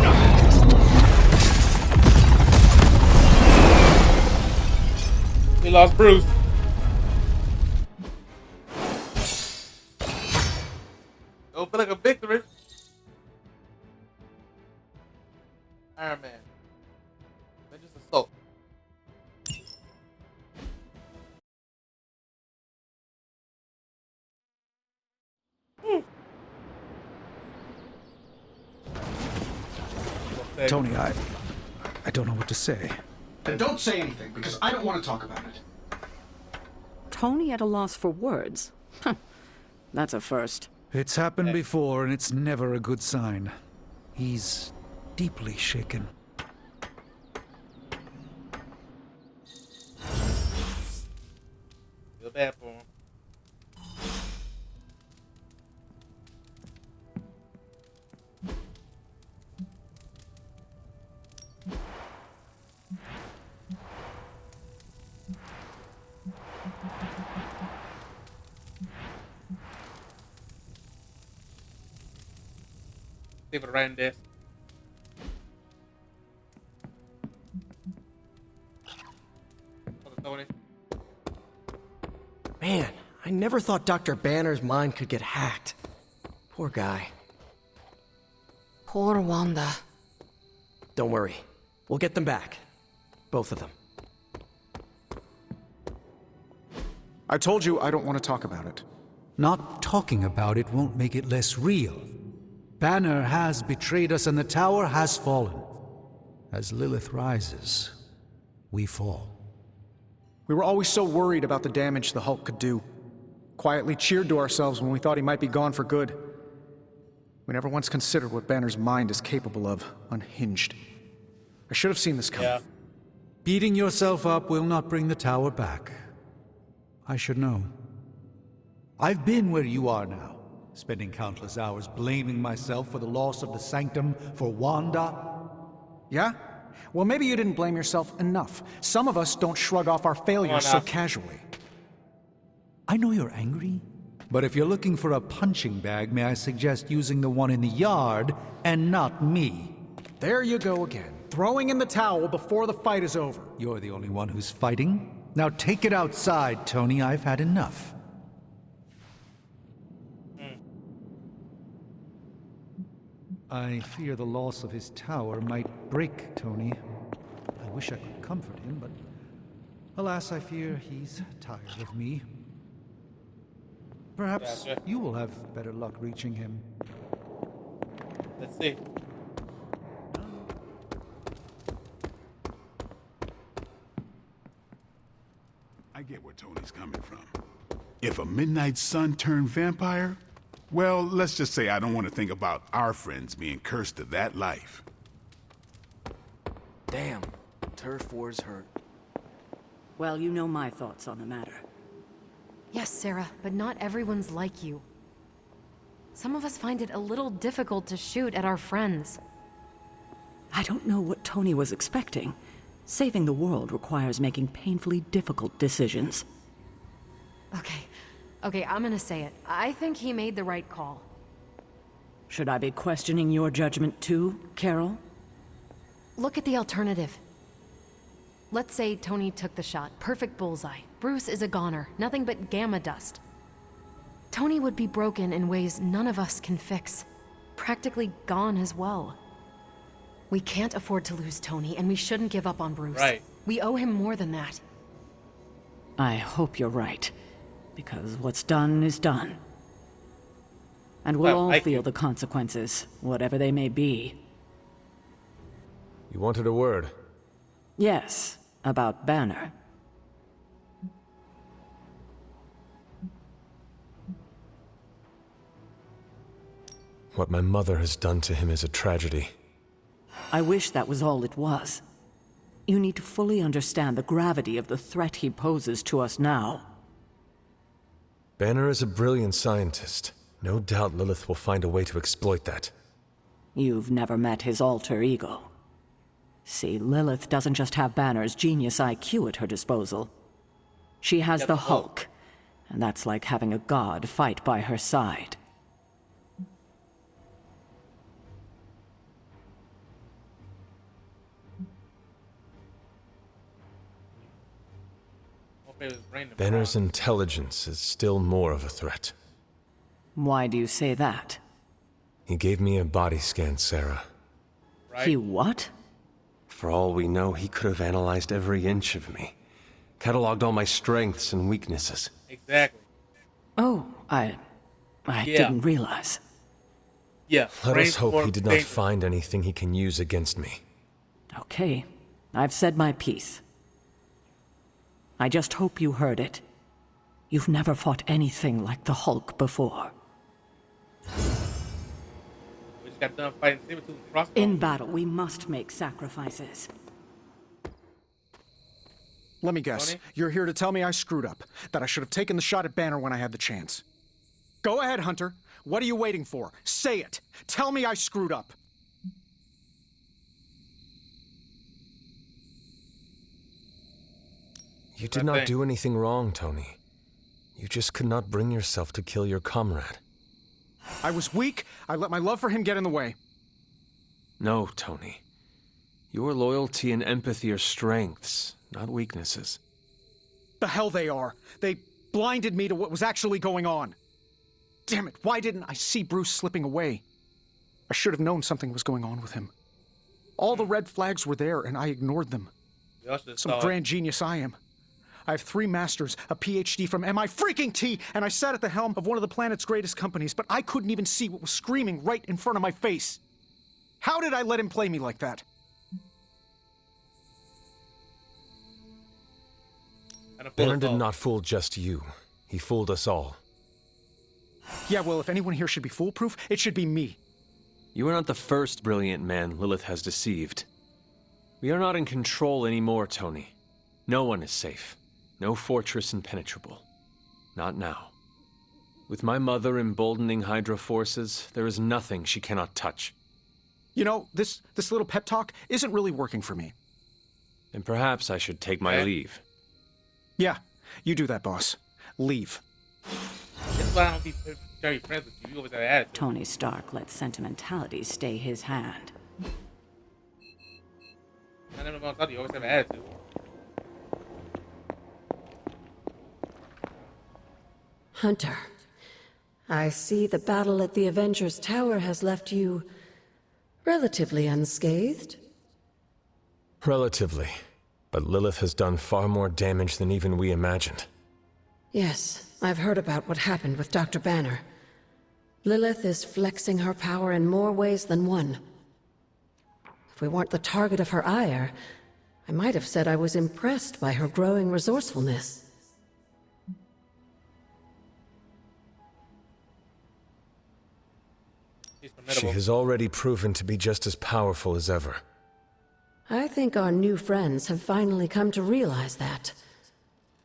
We lost Bruce. Don't feel like a victory. Iron Man. Avengers Assault. Tony, I don't know what to say. Then don't say anything, because I don't want to talk about it. Tony at a loss for words. That's a first. It's happened before, and it's never a good sign. He's deeply shaken. Feel bad for him. Leave it right in this. Tony. Man, I never thought Dr. Banner's mind could get hacked. Poor guy. Poor Wanda. Don't worry. We'll get them back. Both of them. I told you I don't want to talk about it. Not talking about it won't make it less real. Banner has betrayed us and the tower has fallen. As Lilith rises, we fall. We were always so worried about the damage the Hulk could do. Quietly cheered to ourselves when we thought he might be gone for good. We never once considered what Banner's mind is capable of, unhinged. I should have seen this coming. Yeah. Beating yourself up will not bring the tower back. I should know. I've been where you are now, spending countless hours blaming myself for the loss of the Sanctum for Wanda. Yeah? Well, maybe you didn't blame yourself enough. Some of us don't shrug off our failures so casually. I know you're angry, but if you're looking for a punching bag, may I suggest using the one in the yard and not me? There you go again, throwing in the towel before the fight is over. You're the only one who's fighting. Now take it outside, Tony. I've had enough. I fear the loss of his tower might break Tony. I wish I could comfort him, but alas, I fear he's tired of me. Perhaps you will have better luck reaching him. Let's see. I get where Tony's coming from. If a midnight sun turned vampire, well, let's just say I don't want to think about our friends being cursed to that life. Damn, turf wars hurt. Well, you know my thoughts on the matter. Yes, Sarah, but not everyone's like you. Some of us find it a little difficult to shoot at our friends. I don't know what Tony was expecting. Saving the world requires making painfully difficult decisions. Okay, I'm gonna say it. I think he made the right call. Should I be questioning your judgment too, Carol? Look at the alternative. Let's say Tony took the shot. Perfect bullseye. Bruce is a goner. Nothing but gamma dust. Tony would be broken in ways none of us can fix. Practically gone as well. We can't afford to lose Tony, and we shouldn't give up on Bruce. Right. We owe him more than that. I hope you're right, because what's done is done. And we'll all feel the consequences, whatever they may be. You wanted a word? Yes, about Banner. What my mother has done to him is a tragedy. I wish that was all it was. You need to fully understand the gravity of the threat he poses to us now. Banner is a brilliant scientist. No doubt Lilith will find a way to exploit that. You've never met his alter ego. See, Lilith doesn't just have Banner's genius IQ at her disposal. She has the Hulk, and that's like having a god fight by her side. Banner's intelligence is still more of a threat. Why do you say that? He gave me a body scan, Sarah. Right. He what? For all we know, he could have analyzed every inch of me. Cataloged all my strengths and weaknesses. Exactly. Oh, I didn't realize. Yeah. Let us hope he did not find anything he can use against me. Okay, I've said my piece. I just hope you heard it. You've never fought anything like the Hulk before. We just got done fighting Sabertooth and Crossbones. In battle, we must make sacrifices. Let me guess. Tony? You're here to tell me I screwed up. That I should have taken the shot at Banner when I had the chance. Go ahead, Hunter. What are you waiting for? Say it. Tell me I screwed up. You did not do anything wrong, Tony. You just could not bring yourself to kill your comrade. I was weak. I let my love for him get in the way. No, Tony. Your loyalty and empathy are strengths, not weaknesses. The hell they are. They blinded me to what was actually going on. Damn it, why didn't I see Bruce slipping away? I should have known something was going on with him. All the red flags were there, and I ignored them. Some grand genius I am. I have 3 masters, a PhD from MI-freaking-T, and I sat at the helm of one of the planet's greatest companies, but I couldn't even see what was screaming right in front of my face. How did I let him play me like that? Banner did not fool just you. He fooled us all. Yeah, well, if anyone here should be foolproof, it should be me. You are not the first brilliant man Lilith has deceived. We are not in control anymore, Tony. No one is safe. No fortress impenetrable. Not now. With my mother emboldening Hydra forces, there is nothing she cannot touch. You know, this little pep talk isn't really working for me. And perhaps I should take my leave. Yeah, you do that, boss. Leave. That's why I don't be very friends with you. You always have an attitude. Tony Stark lets sentimentality stay his hand. I never gonna tell you. You always have an attitude. Hunter, I see the battle at the Avengers Tower has left you relatively unscathed. Relatively. But Lilith has done far more damage than even we imagined. Yes, I've heard about what happened with Dr. Banner. Lilith is flexing her power in more ways than one. If we weren't the target of her ire, I might have said I was impressed by her growing resourcefulness. She has already proven to be just as powerful as ever. I think our new friends have finally come to realize that.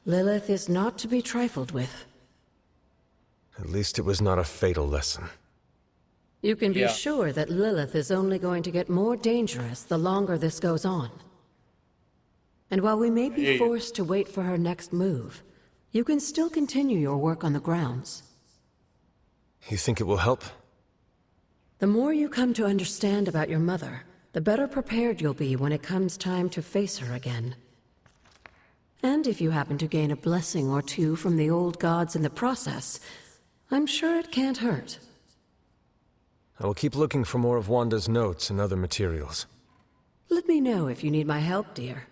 Lilith is not to be trifled with. At least it was not a fatal lesson. You can be sure that Lilith is only going to get more dangerous the longer this goes on. And while we may be forced to wait for her next move, you can still continue your work on the grounds. You think it will help? The more you come to understand about your mother, the better prepared you'll be when it comes time to face her again. And if you happen to gain a blessing or two from the old gods in the process, I'm sure it can't hurt. I will keep looking for more of Wanda's notes and other materials. Let me know if you need my help, dear.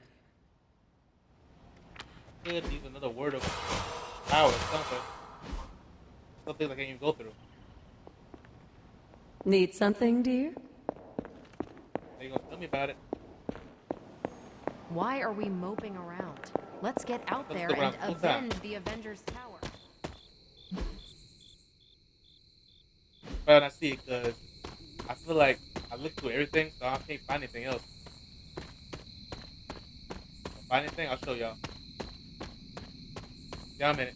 Could use another word of power or something. Something I can't even go through. Need something, dear? You gonna tell me about it? Why are we moping around? Let's get out there and avenge the Avengers Tower. But I see it because I feel like I looked through everything, so I can't find anything else. If I find anything, I'll show y'all. Yeah, a minute.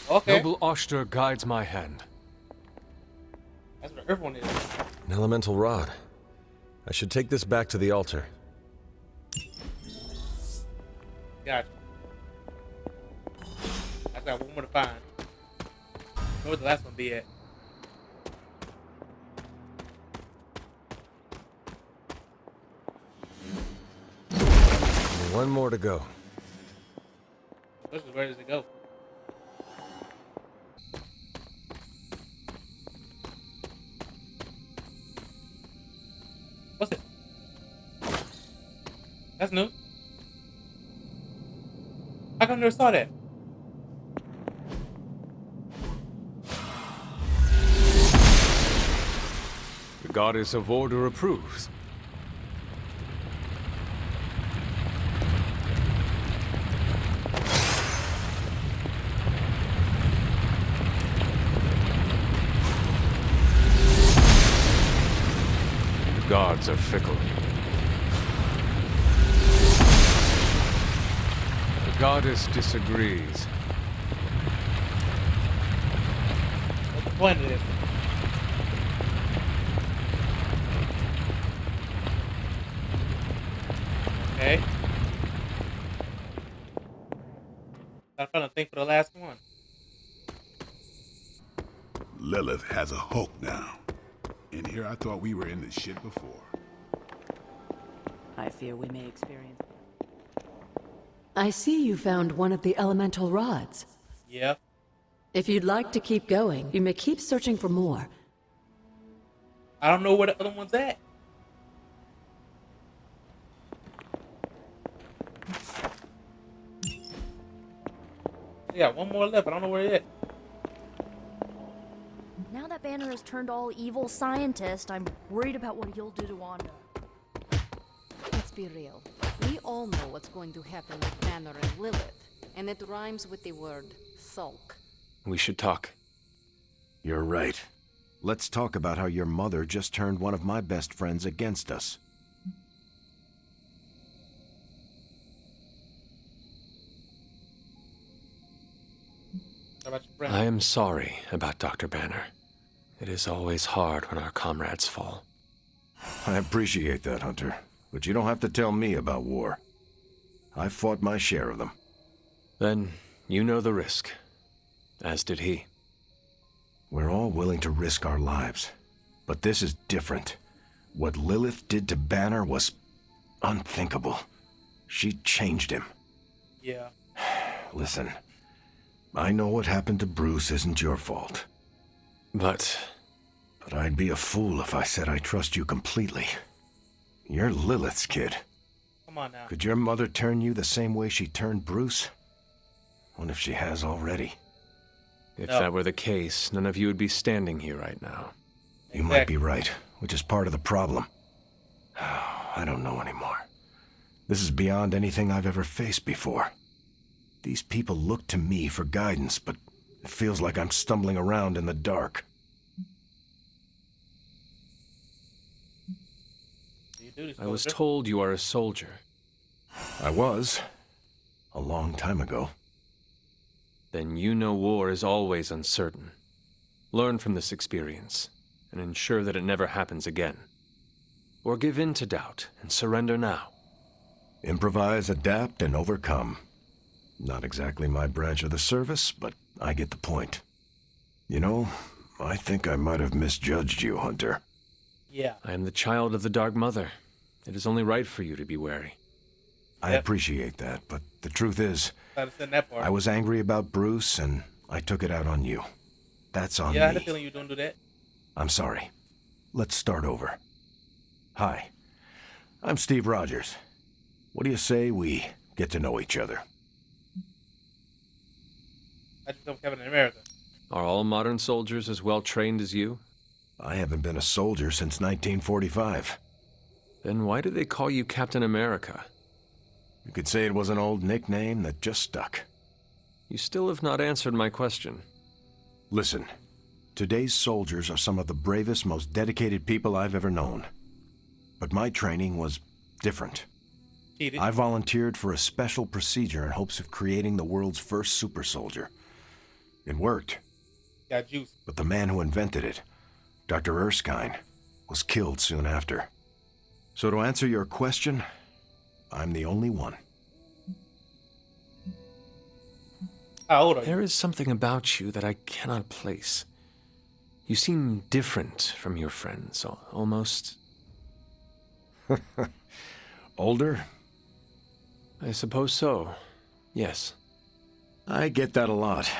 Okay. Noble Oster guides my hand. That's what everyone is. An elemental rod. I should take this back to the altar. Gotcha. I got one more to find. Where would the last one be at? Only one more to go. Where does it go? What's it? That's new. How come I never saw that? The goddess of order approves. The gods are fickle. The goddess disagrees. What's the point of this? Okay. I found a thing for the last one. Lilith has a Hulk now. And here I thought we were in this shit before. I fear we may experience... I see you found one of the elemental rods. Yeah. If you'd like to keep going, you may keep searching for more. I don't know where the other one's at. I got one more left. I don't know where it is. Now that Banner has turned all evil scientist, I'm worried about what he'll do to Wanda. Let's be real. We all know what's going to happen with Banner and Lilith, and it rhymes with the word sulk. We should talk. You're right. Let's talk about how your mother just turned one of my best friends against us. I am sorry about Dr. Banner. It is always hard when our comrades fall. I appreciate that, Hunter. But you don't have to tell me about war. I fought my share of them. Then you know the risk. As did he. We're all willing to risk our lives. But this is different. What Lilith did to Banner was unthinkable. She changed him. Yeah. Listen, I know what happened to Bruce isn't your fault. But I'd be a fool if I said I trust you completely. You're Lilith's kid. Come on now. Could your mother turn you the same way she turned Bruce? What if she has already? If that were the case, none of you would be standing here right now. You might be right, which is part of the problem. I don't know anymore. This is beyond anything I've ever faced before. These people look to me for guidance, but it feels like I'm stumbling around in the dark. I was told you are a soldier. I was. A long time ago. Then you know war is always uncertain. Learn from this experience, and ensure that it never happens again. Or give in to doubt and surrender now. Improvise, adapt, and overcome. Not exactly my branch of the service, but I get the point. You know, I think I might have misjudged you, Hunter. Yeah. I am the child of the Dark Mother. It is only right for you to be wary. I appreciate that, but the truth is, I was angry about Bruce, and I took it out on you. That's on me. Yeah, I had a feeling you don't do that. I'm sorry. Let's start over. Hi, I'm Steve Rogers. What do you say we get to know each other? I just don't Captain America. Are all modern soldiers as well trained as you? I haven't been a soldier since 1945. Then why do they call you Captain America? You could say it was an old nickname that just stuck. You still have not answered my question. Listen, today's soldiers are some of the bravest, most dedicated people I've ever known. But my training was different. I volunteered for a special procedure in hopes of creating the world's first super soldier. It worked. Got juice. But the man who invented it, Dr. Erskine, was killed soon after. So to answer your question, I'm the only one. How old are you? There is something about you that I cannot place. You seem different from your friends, almost... Older? I suppose so, yes. I get that a lot.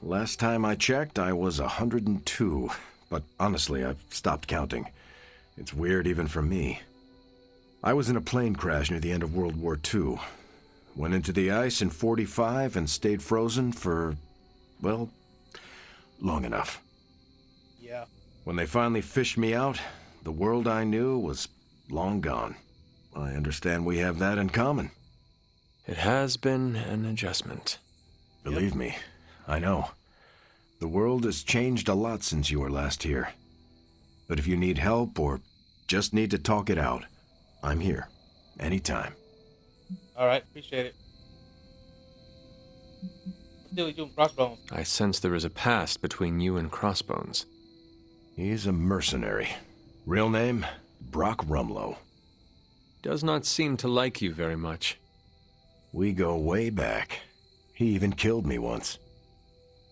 Last time I checked, I was 102. But honestly, I've stopped counting. It's weird even for me. I was in a plane crash near the end of World War II. Went into the ice in '45 and stayed frozen for, well, long enough. Yeah. When they finally fished me out, the world I knew was long gone. I understand we have that in common. It has been an adjustment. Believe me, I know. The world has changed a lot since you were last here. But if you need help or just need to talk it out, I'm here. Anytime. Alright, appreciate it. What deal with you and Crossbones? I sense there is a past between you and Crossbones. He's a mercenary. Real name, Brock Rumlow. Does not seem to like you very much. We go way back. He even killed me once.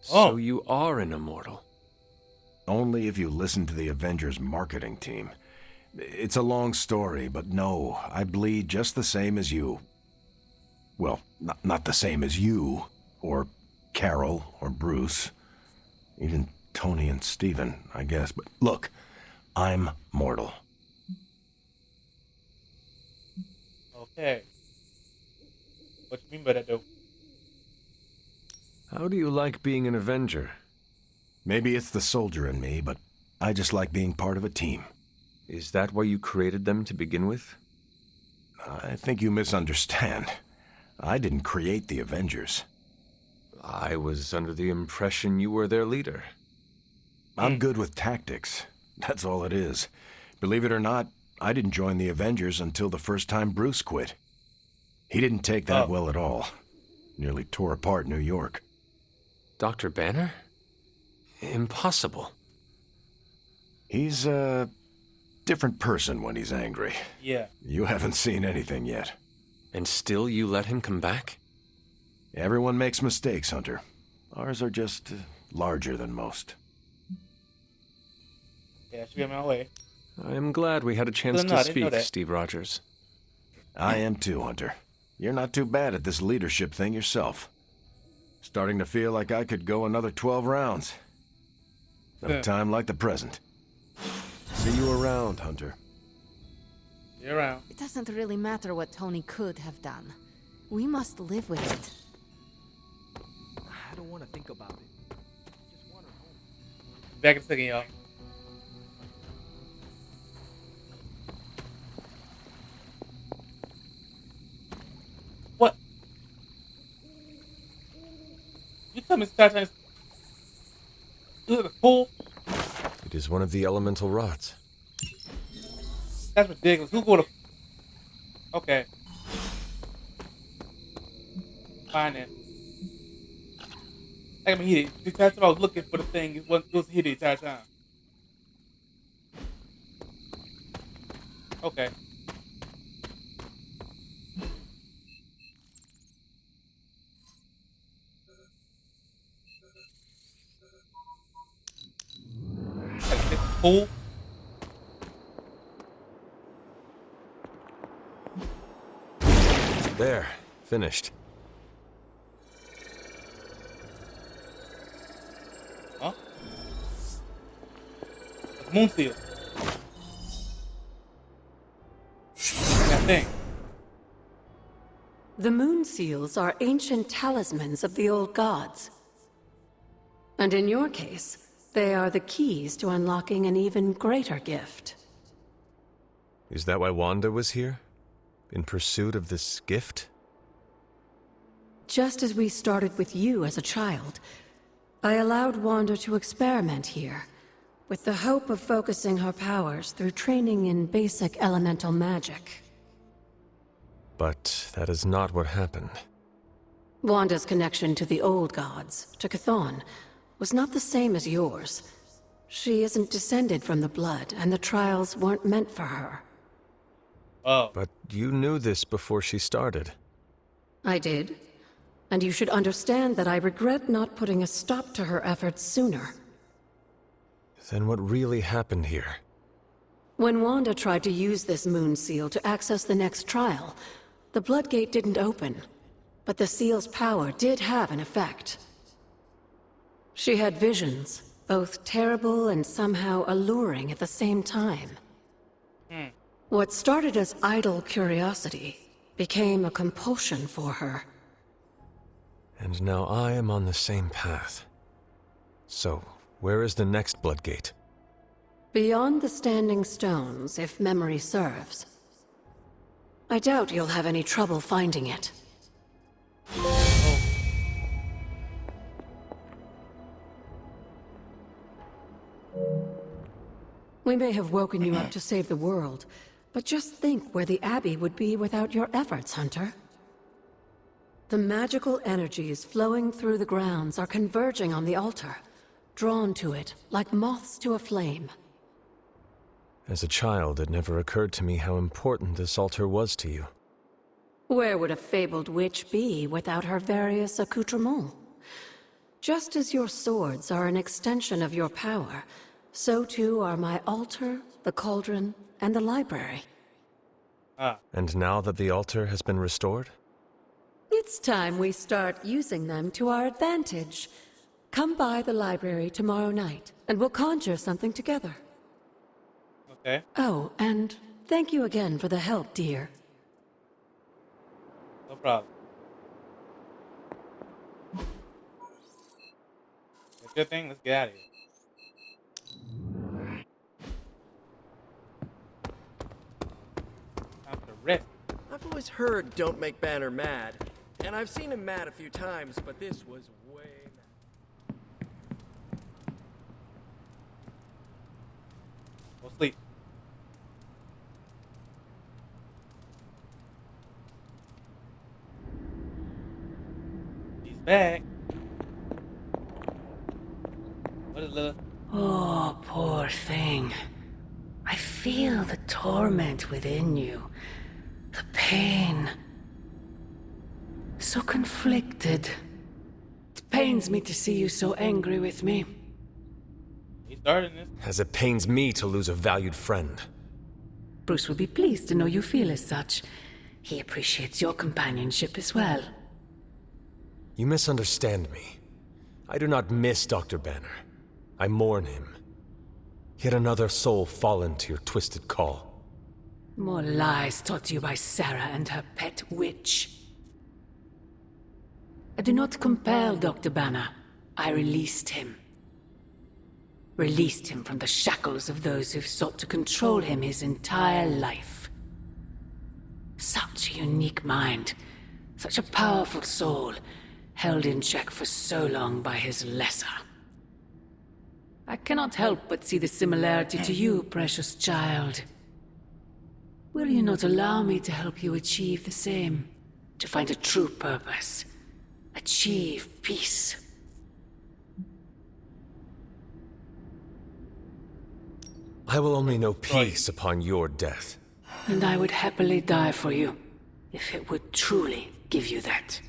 So you are an immortal. only if you listen to the Avengers marketing team. It's a long story, but no, I bleed just the same as you. Well, not the same as you, or Carol, or Bruce. Even Tony and Steven, I guess. But look, I'm mortal. Okay. What you mean by that, though? How do you like being an Avenger? Maybe it's the soldier in me, but I just like being part of a team. Is that why you created them to begin with? I think you misunderstand. I didn't create the Avengers. I was under the impression you were their leader. I'm good with tactics. That's all it is. Believe it or not, I didn't join the Avengers until the first time Bruce quit. He didn't take that well at all. Nearly tore apart New York. Dr. Banner? Impossible. He's a different person when he's angry. Yeah. You haven't seen anything yet. And still you let him come back? Everyone makes mistakes, Hunter. Ours are just larger than most. Yeah, I should be on my way. I am glad we had a chance to speak, Steve Rogers. I am too, Hunter. You're not too bad at this leadership thing yourself. Starting to feel like I could go another 12 rounds. No time like the present. See you around, Hunter. See you around. It doesn't really matter what Tony could have done. We must live with it. I don't want to think about it. Just want her home. Back in a second, y'all. What? You tell me Star Times. Look at the pool. It is one of the elemental rods. That's ridiculous. Who's going to... Okay. Fine then. I mean, hit it. The entire time I was looking for the thing, it was hit the entire time. Okay. Pool. There, finished. Huh? Moon seal. That thing. The moon seals are ancient talismans of the old gods. And in your case, they are the keys to unlocking an even greater gift. Is that why Wanda was here? In pursuit of this gift? Just as we started with you as a child, I allowed Wanda to experiment here, with the hope of focusing her powers through training in basic elemental magic. But that is not what happened. Wanda's connection to the old gods, to Chthon, was not the same as yours. She isn't descended from the blood, and the trials weren't meant for her. Oh. But you knew this before she started. I did. And you should understand that I regret not putting a stop to her efforts sooner. Then what really happened here? When Wanda tried to use this moon seal to access the next trial, the Bloodgate didn't open. But the seal's power did have an effect. She had visions, both terrible and somehow alluring at the same time. What started as idle curiosity became a compulsion for her. And now I am on the same path. So, where is the next Bloodgate? Beyond the Standing Stones, if memory serves. I doubt you'll have any trouble finding it. We may have woken you up to save the world, but just think where the Abbey would be without your efforts, Hunter. The magical energies flowing through the grounds are converging on the altar, drawn to it like moths to a flame. As a child, it never occurred to me how important this altar was to you. Where would a fabled witch be without her various accoutrements? Just as your swords are an extension of your power, So too are my altar, the cauldron, and the library. And now that the altar has been restored? It's time we start using them to our advantage. Come by the library tomorrow night, and we'll conjure something together. Okay. Oh, and thank you again for the help, dear. No problem. It's a good thing. Let's get out of here. Time to rest. I've always heard don't make Banner mad. And I've seen him mad a few times, but this was way mad. Go sleep. He's back. What is Lilith? Oh, poor thing. I feel the torment within you. The pain. So conflicted. It pains me to see you so angry with me. He started this. As it pains me to lose a valued friend. Bruce will be pleased to know you feel as such. He appreciates your companionship as well. You misunderstand me. I do not miss Dr. Banner. I mourn him. Yet another soul fallen to your twisted call. More lies taught you by Sarah and her pet witch. I do not compel Dr. Banner. I released him. Released him from the shackles of those who've sought to control him his entire life. Such a unique mind. Such a powerful soul. Held in check for so long by his lesser. I cannot help but see the similarity to you, precious child. Will you not allow me to help you achieve the same? To find a true purpose. Achieve peace. I will only know peace upon your death. And I would happily die for you, if it would truly give you that.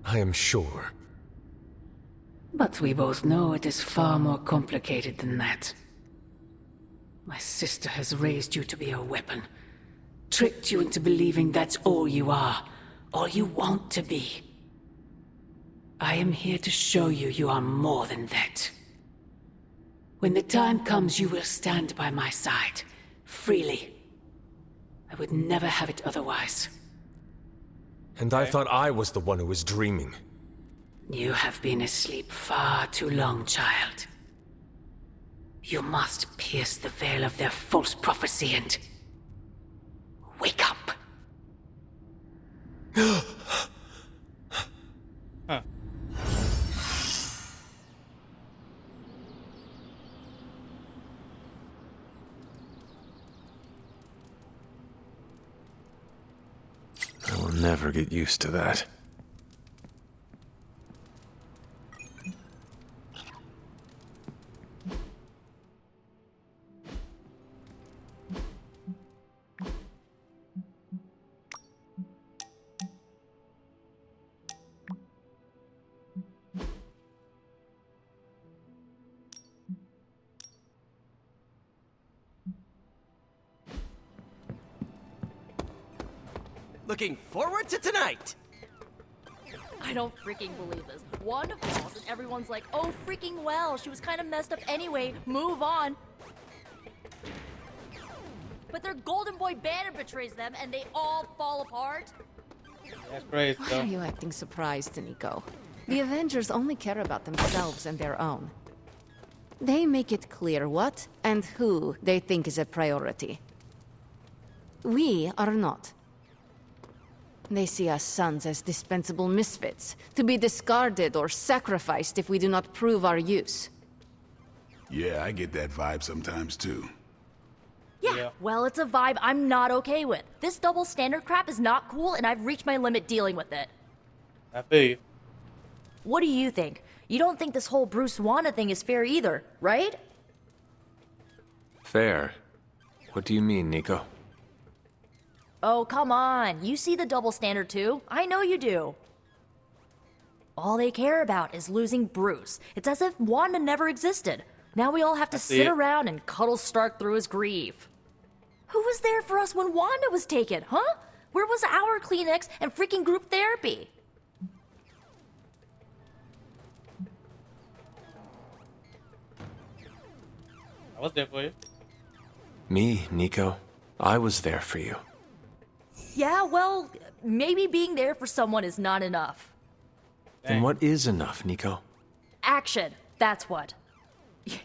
I am sure. But we both know it is far more complicated than that. My sister has raised you to be a weapon. Tricked you into believing that's all you are. All you want to be. I am here to show you you are more than that. When the time comes, you will stand by my side. Freely. I would never have it otherwise. And I thought I was the one who was dreaming. You have been asleep far too long, child. You must pierce the veil of their false prophecy and... wake up. Huh. I will never get used to that. Looking forward to tonight! I don't freaking believe this. Wanda falls and everyone's like, oh freaking well, she was kind of messed up anyway, move on. But their golden boy Banner betrays them and they all fall apart. That's crazy, Why are you acting surprised, Nico? The Avengers only care about themselves and their own. They make it clear what and who they think is a priority. We are not. They see us sons as dispensable misfits, to be discarded or sacrificed if we do not prove our use. Yeah, I get that vibe sometimes too. Yeah, well, it's a vibe I'm not okay with. This double standard crap is not cool, and I've reached my limit dealing with it. I feel you. What do you think? You don't think this whole Bruce Wanda thing is fair either, right? Fair? What do you mean, Nico? Oh, come on. You see the double standard too. I know you do. All they care about is losing Bruce. It's as if Wanda never existed. Now we all have to sit around and cuddle Stark through his grief. Who was there for us when Wanda was taken, huh? Where was our Kleenex and freaking group therapy? I was there for you. Me, Nico. I was there for you. Yeah, well, maybe being there for someone is not enough. Then what is enough, Nico? Action, that's what.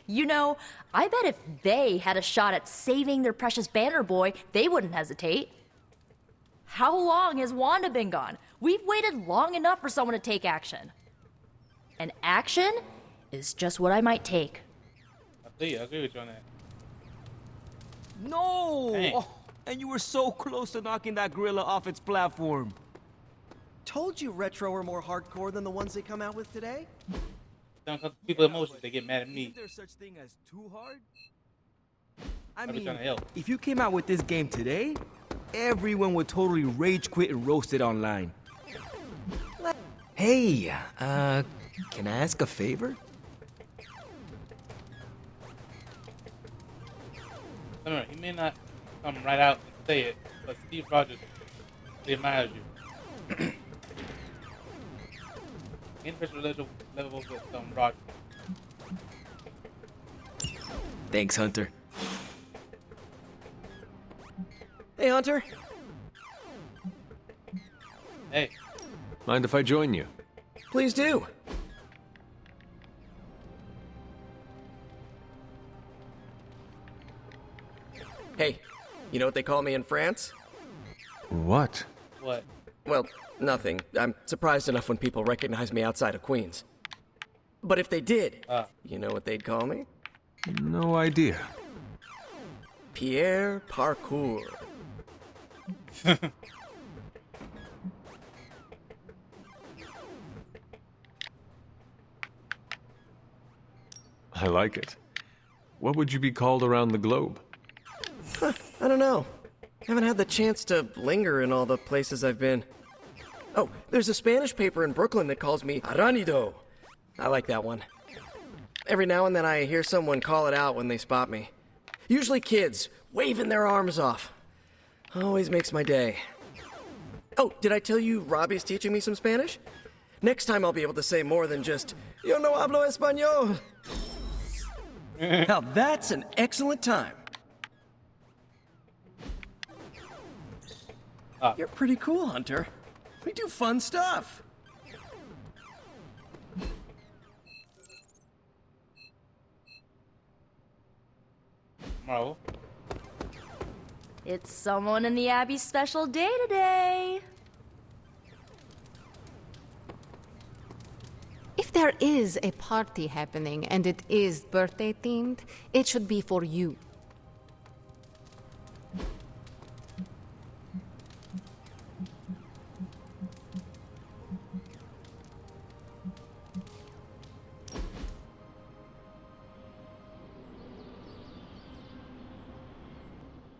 You know, I bet if they had a shot at saving their precious Banner Boy, they wouldn't hesitate. How long has Wanda been gone? We've waited long enough for someone to take action. And action is just what I might take. I agree with you on that. No! Oh, and you were so close to knocking that gorilla off its platform. Told you Retro are more hardcore than the ones they come out with today. Don't talk to people emotions, they get mad at me. Is there such thing as too hard? I mean, trying to help. If you came out with this game today, everyone would totally rage quit and roast it online. Hey, can I ask a favor? No, he may not come right out and say it, but Steve Rogers, he admires you. Interest level with Rogers. Thanks, Hunter. Hey, Hunter. Hey. Mind if I join you? Please do. Hey, you know what they call me in France? What? What? Well, nothing. I'm surprised enough when people recognize me outside of Queens. But if they did, you know what they'd call me? No idea. Pierre Parkour. I like it. What would you be called around the globe? I don't know. Haven't had the chance to linger in all the places I've been. Oh, there's a Spanish paper in Brooklyn that calls me Aranido. I like that one. Every now and then I hear someone call it out when they spot me. Usually kids, waving their arms off. Always makes my day. Oh, did I tell you Robbie's teaching me some Spanish? Next time I'll be able to say more than just, Yo no hablo español. Now that's an excellent time. You're pretty cool, Hunter. We do fun stuff. Marvel. It's someone in the Abbey's special day today. If there is a party happening and it is birthday themed, it should be for you.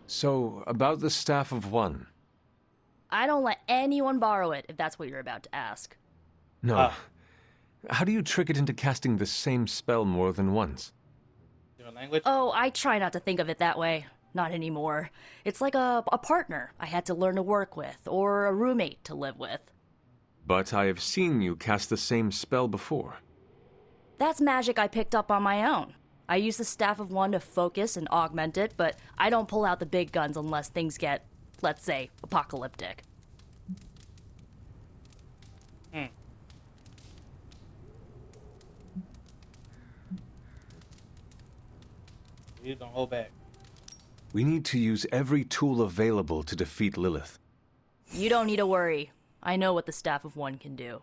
So, about the Staff of One. I don't let anyone borrow it, if that's what you're about to ask. No. How do you trick it into casting the same spell more than once? Different language? Oh, I try not to think of it that way. Not anymore. It's like a partner I had to learn to work with, or a roommate to live with. But I have seen you cast the same spell before. That's magic I picked up on my own. I use the Staff of One to focus and augment it, but I don't pull out the big guns unless things get, let's say, apocalyptic. You don't hold back. We need to use every tool available to defeat Lilith. You don't need to worry. I know what the Staff of One can do.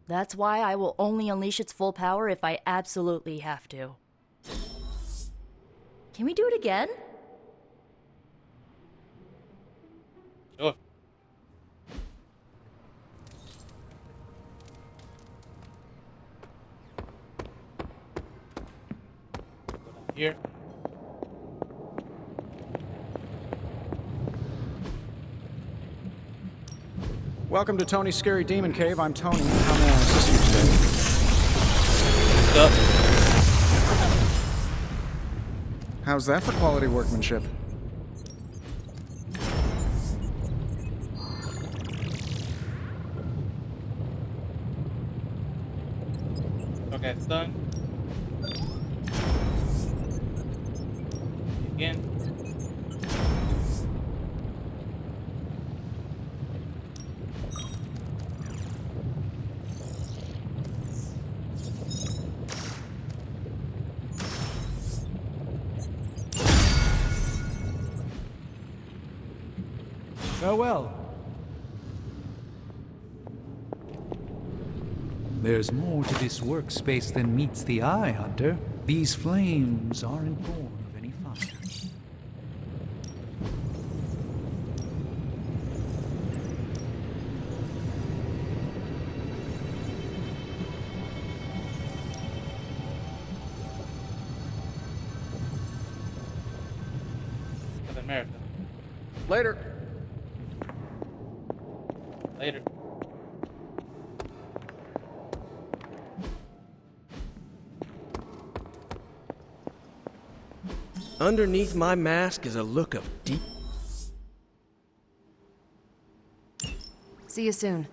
That's why I will only unleash its full power if I absolutely have to. Can we do it again? Sure. Here. Welcome to Tony's Scary Demon Cave. I'm Tony. How may I assist you today? What's up? How's that for quality workmanship? Okay, it's done. Again. Farewell. There's more to this workspace than meets the eye, Hunter. These flames aren't born of any fire. America. Later. Later. Underneath my mask is a look of deep... See you soon.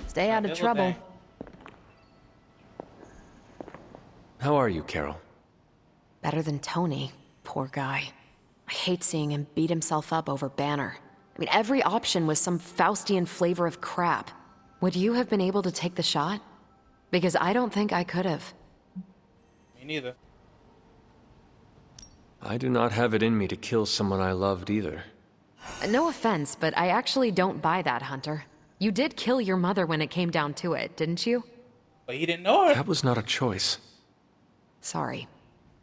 Stay out of trouble. How are you, Carol? Better than Tony. Poor guy. I hate seeing him beat himself up over Banner. I mean, every option was some Faustian flavor of crap. Would you have been able to take the shot? Because I don't think I could have. Me neither. I do not have it in me to kill someone I loved either. No offense, but I actually don't buy that, Hunter. You did kill your mother when it came down to it, didn't you? But he didn't know her. That was not a choice. Sorry.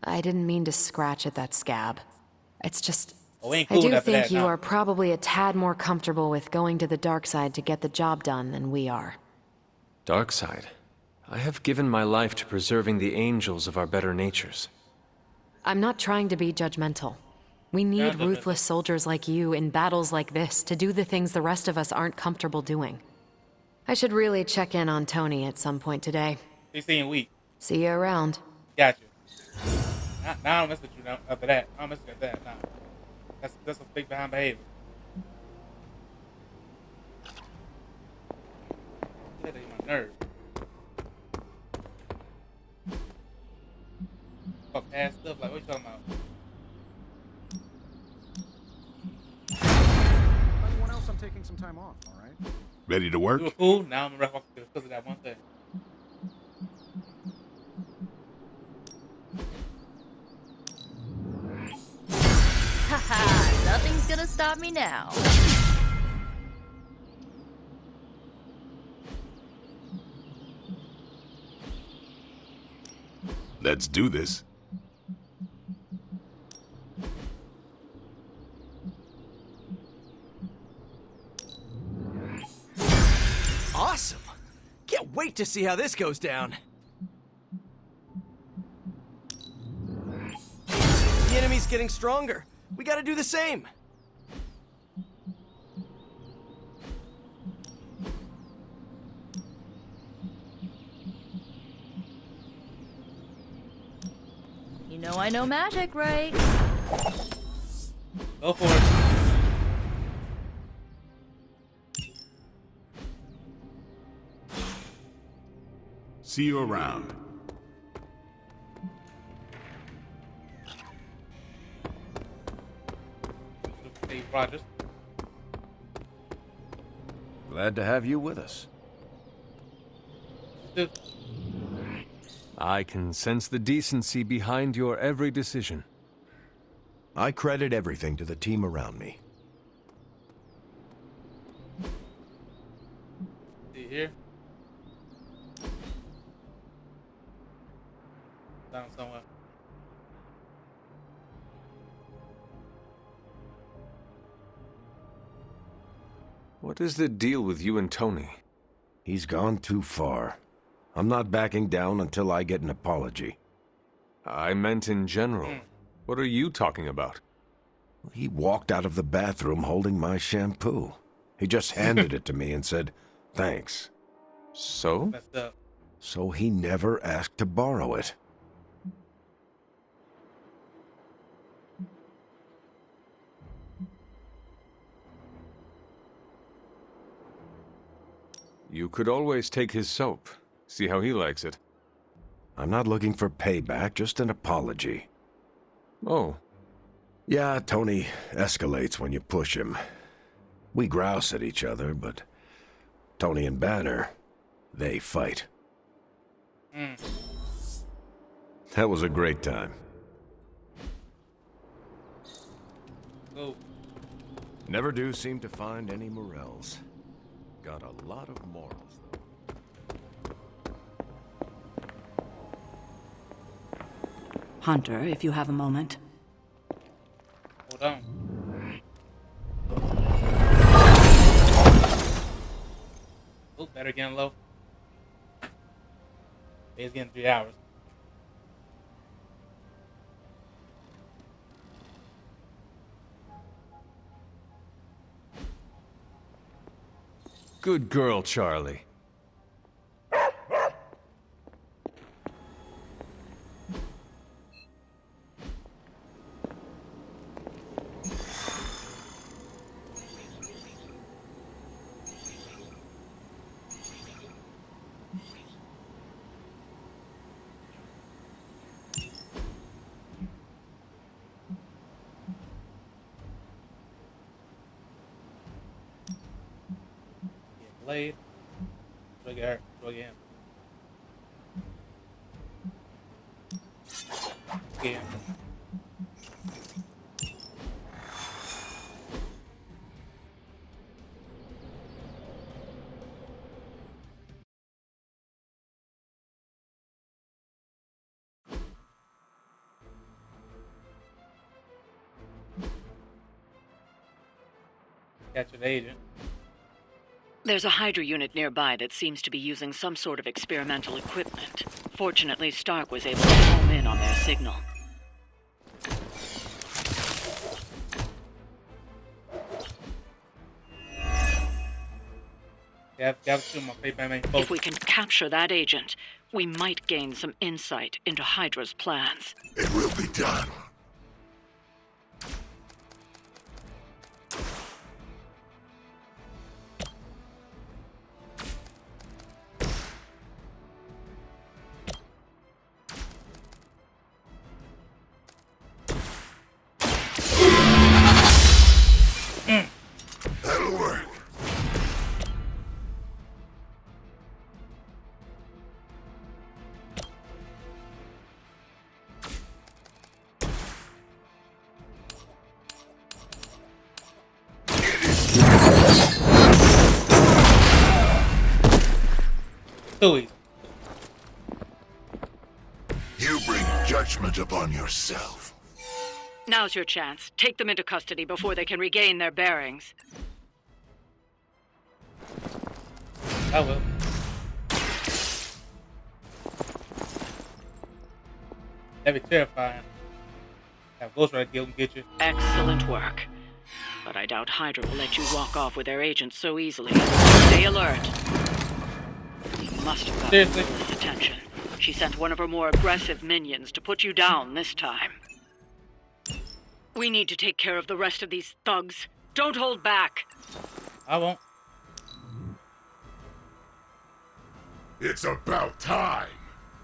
I didn't mean to scratch at that scab. It's just... we ain't I cool do after think that, you no. are probably a tad more comfortable with going to the dark side to get the job done than we are. Dark side? I have given my life to preserving the angels of our better natures. I'm not trying to be judgmental. We need ruthless soldiers like you in battles like this to do the things the rest of us aren't comfortable doing. I should really check in on Tony at some point today. He's staying weak. See you around. Got you. Now I don't mess with you now. After that, I don't mess with that now. That's a big behind behavior. That ain't my nerve. Fuck ass stuff. Like, what you talking about? Anyone else? I'm taking some time off. All right. Ready to work? You were cool. Now I'm gonna rough because of that one thing. Haha, nothing's gonna stop me now. Let's do this. Awesome! Can't wait to see how this goes down. The enemy's getting stronger. We gotta do the same. You know I know magic, right? Go for it. See you around. Hey, Rogers. Glad to have you with us. I can sense the decency behind your every decision. I credit everything to the team around me. See here. Down somewhere. What is the deal with you and Tony? He's gone too far. I'm not backing down until I get an apology. I meant in general. What are you talking about? He walked out of the bathroom holding my shampoo. He just handed it to me and said, thanks. So? Messed up. So he never asked to borrow it. You could always take his soap. See how he likes it. I'm not looking for payback, just an apology. Oh. Yeah, Tony escalates when you push him. We grouse at each other, but Tony and Banner, they fight. That was a great time. Oh. Never do seem to find any morels. Got a lot of morals. Hunter, if you have a moment. Hold on. Oh, better getting low. It's getting 3 hours. Good girl, Charlie. Blade. Look at her. Look at him. Look at him. Catch an agent. There's a Hydra unit nearby that seems to be using some sort of experimental equipment. Fortunately, Stark was able to home in on their signal. If we can capture that agent, we might gain some insight into Hydra's plans. It will be done. That'll work. You bring judgment upon yourself. Now's your chance. Take them into custody before they can regain their bearings. I will. That'd be terrifying. Have Ghost Rider get you. Excellent work. But I doubt Hydra will let you walk off with their agents so easily. Stay alert. You must have gotten Lilith's attention. She sent one of her more aggressive minions to put you down this time. We need to take care of the rest of these thugs. Don't hold back. I won't. It's about time.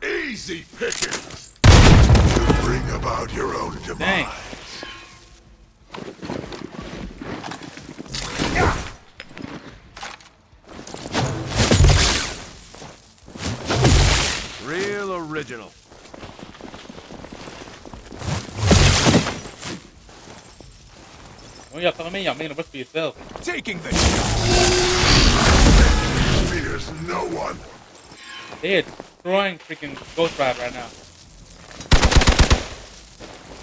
Easy pickings. You bring about your own demise. Real original. When y'all telling me, y'all making a brush for yourself. Taking this. Fears no one. They're destroying freaking Ghost Rider right now.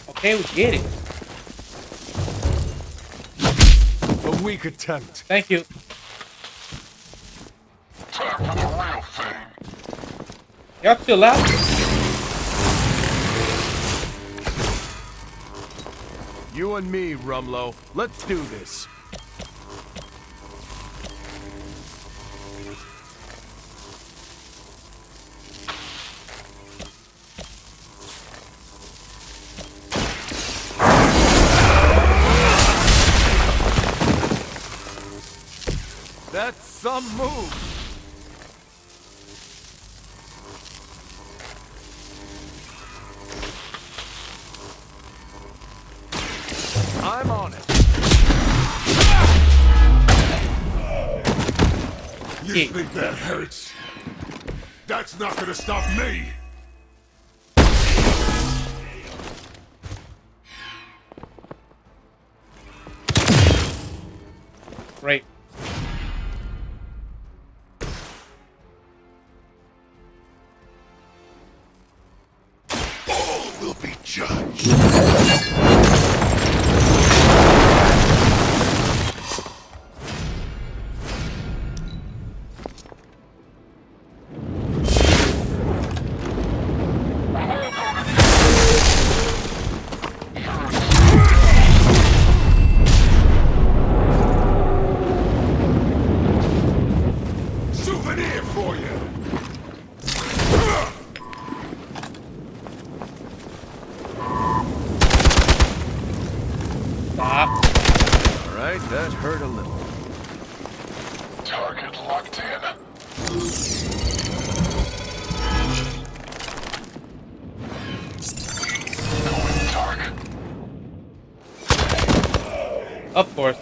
Okay, we get it. A weak attempt. Thank you. Time for the real thing. Y'all chill out. You and me, Rumlow. Let's do this. Some move! I'm on it. You think that hurts? That's not gonna stop me! Great. All will be judged. Souvenir for you! Stop. All right, that hurt a little. Target locked in. Going dark. Of course.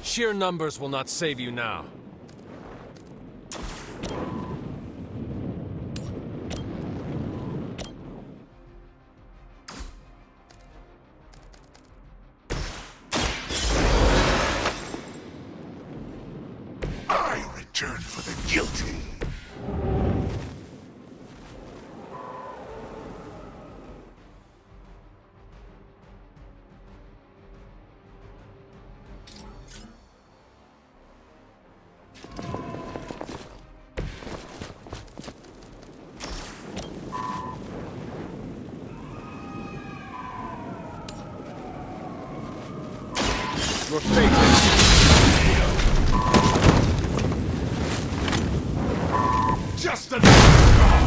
Sheer numbers will not save you now. I return for the guilty. Your fate is... Just another scar!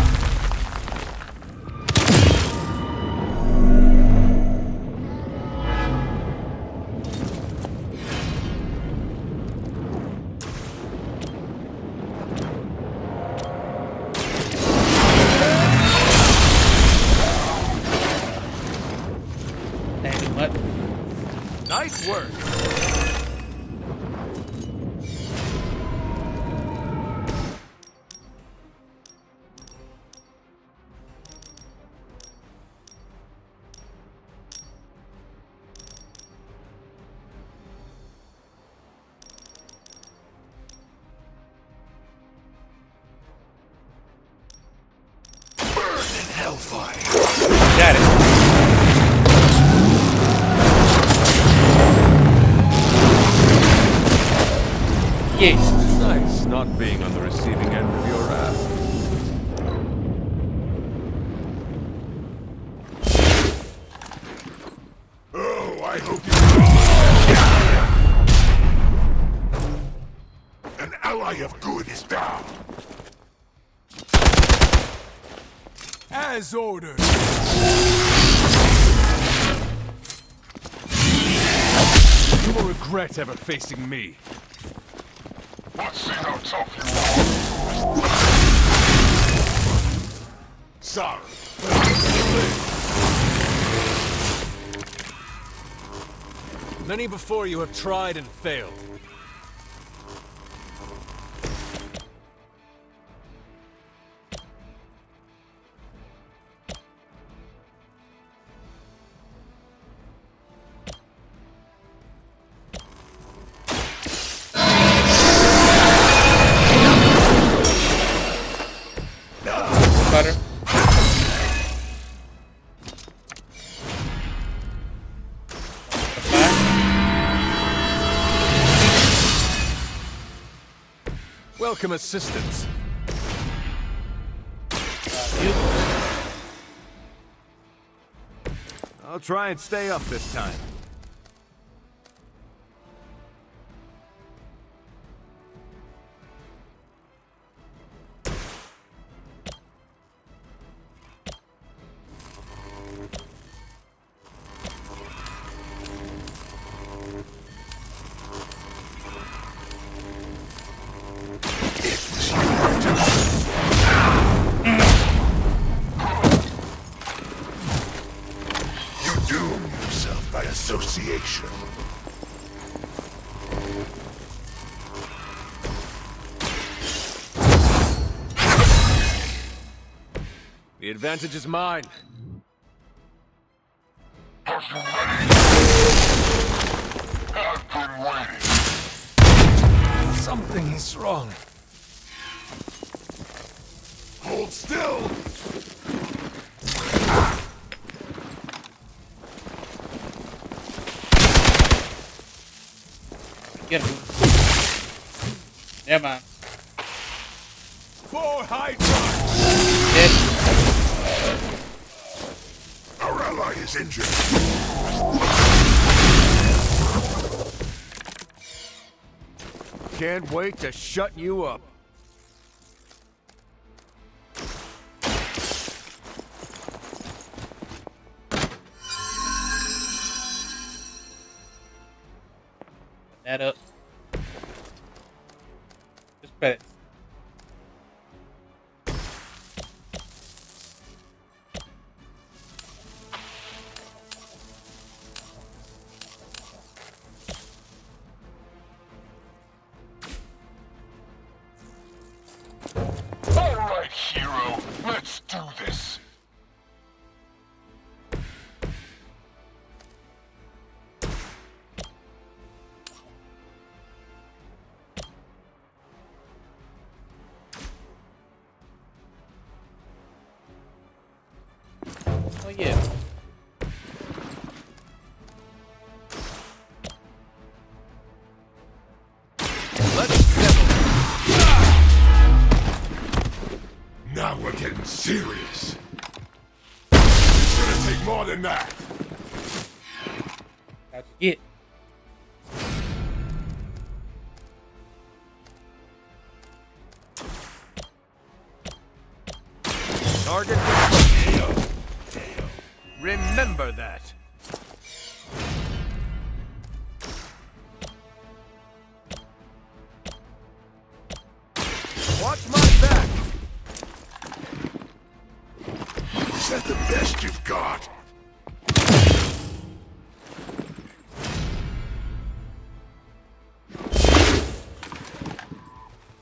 Dang, what? Nice work! Hellfire. Got it. Yeah. It's nice not being on the receiving end of your wrath. Oh, I hope you... An ally of good is down. As ordered. You will regret ever facing me. Let's see how tough you are. Sorry. Many before you have tried and failed. Butter. Welcome assistance. I'll try and stay up this time. solution. The advantage is mine. Are you ready? I've been waiting. Something's wrong. Hold still! Get him. Never mind. For Hydra! Our ally is injured. Can't wait to shut you up. That up. Just credits. All right, hero. Let's do this. Oh yeah. Now we're getting serious. It's gonna take more than that. How'd you get? Target. Remember that. Watch my back. Is that the best you've got?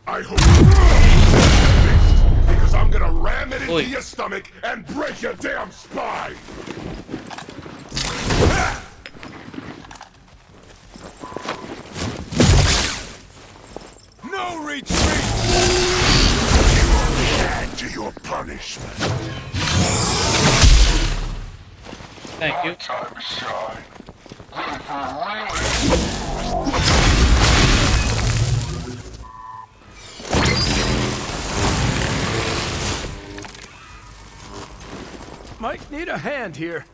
I hope because I'm gonna ram it into your stomach and break your damn spine! No retreat! You only add to your punishment. Thank you. Time to shine. Ready for a Might need a hand here.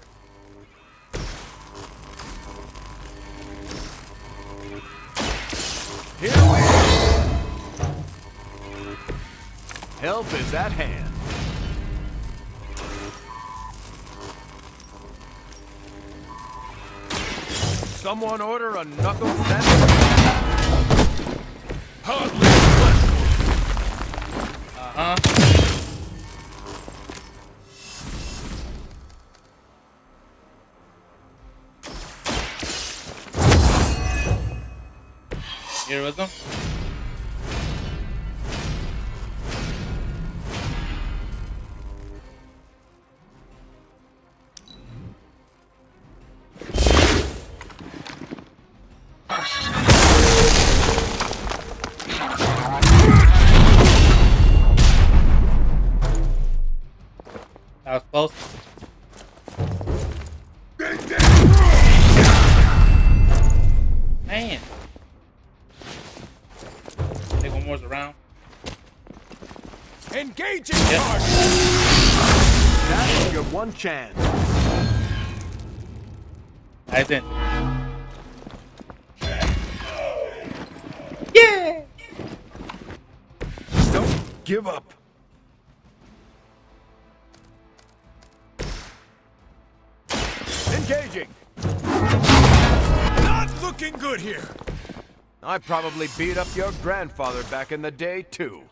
Here we go. Help is at hand. Someone order a knuckle sandwich. Hardly Heroism. That was close. Man. I think one more's around. Engaging target. That's your one chance. I didn't. Yeah. Don't give up. Engaging. Not looking good here. I probably beat up your grandfather back in the day, too.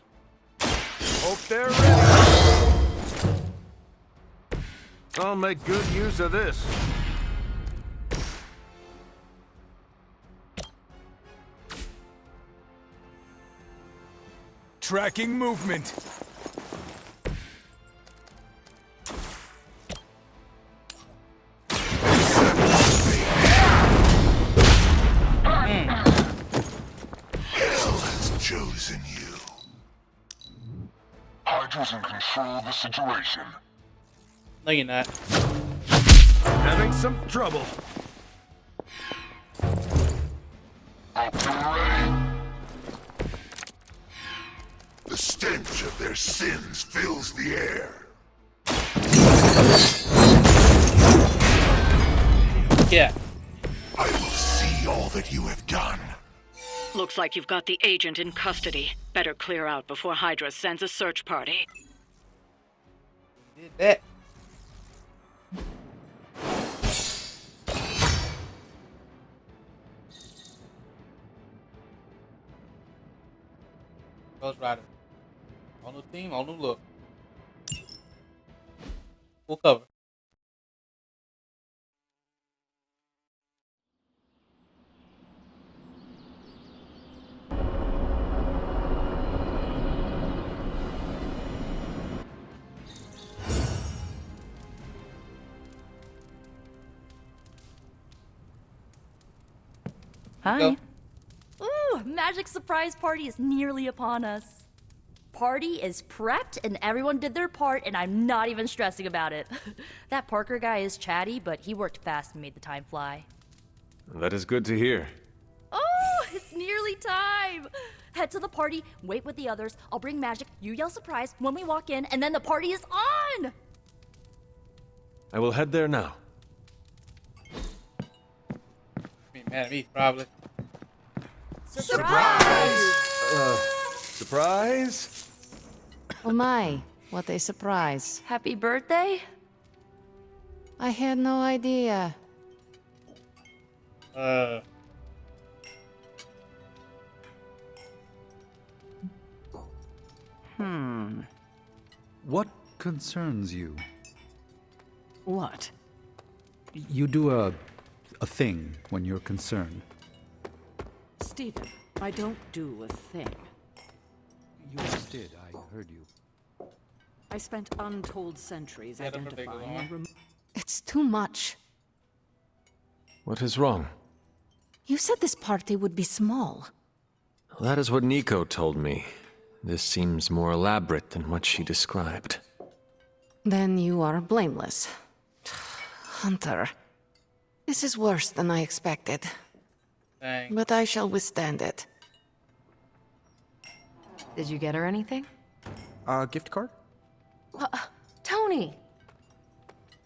Hope they're ready. I'll make good use of this. tracking movement. Hell has chosen you. Hydra's in control of the situation. No, you're not. Having some trouble. The stench of their sins fills the air. Yeah. I will see all that you have done. Looks like you've got the agent in custody. Better clear out before Hydra sends a search party. Did that. Ghost Rider. All new team, all new look. Full cover. Hi. Ooh, magic surprise party is nearly upon us. Party is prepped and everyone did their part and I'm not even stressing about it. That Parker guy is chatty, but he worked fast and made the time fly. That is good to hear. Oh, it's nearly time. Head to the party, wait with the others. I'll bring magic, you yell surprise when we walk in, and then the party is on! I will head there now. Be mad at me, probably. Surprise! Surprise? Oh my, what a surprise. Happy birthday? I had no idea. What concerns you? What? You do a thing when you're concerned. Stephen, I don't do a thing. You just did, I heard you. I spent untold centuries identifying and It's too much. What is wrong? You said this party would be small. That is what Nico told me. This seems more elaborate than what she described. Then you are blameless. Hunter, this is worse than I expected. Dang. But I shall withstand it. Did you get her anything? Gift card? Tony!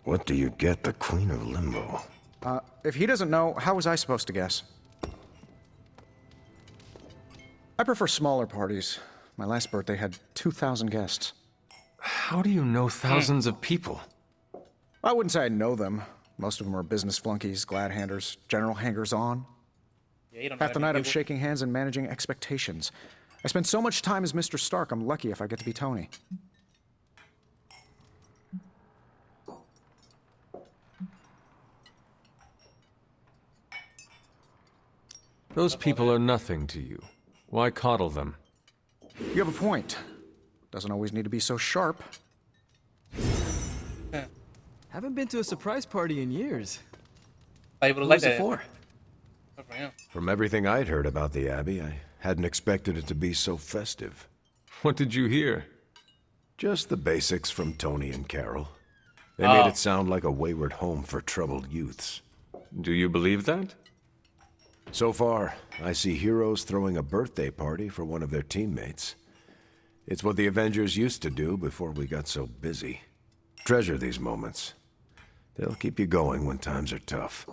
What do you get the Queen of Limbo? If he doesn't know, how was I supposed to guess? I prefer smaller parties. My last birthday had 2,000 guests. How do you know thousands of people? I wouldn't say I know them. Most of them are business flunkies, glad-handers, general hangers-on. Yeah, you don't know Half the that many night I'm people. shaking hands and managing expectations. I spend so much time as Mr. Stark, I'm lucky if I get to be Tony. Those people are nothing to you. Why coddle them? You have a point. Doesn't always need to be so sharp. Haven't been to a surprise party in years. I would Who like was it that. for? Good for him. From everything I'd heard about the Abbey, I hadn't expected it to be so festive. What did you hear? Just the basics from Tony and Carol. They Oh. made it sound like a wayward home for troubled youths. Do you believe that? So far, I see heroes throwing a birthday party for one of their teammates. It's what the Avengers used to do before we got so busy. Treasure these moments. They'll keep you going when times are tough.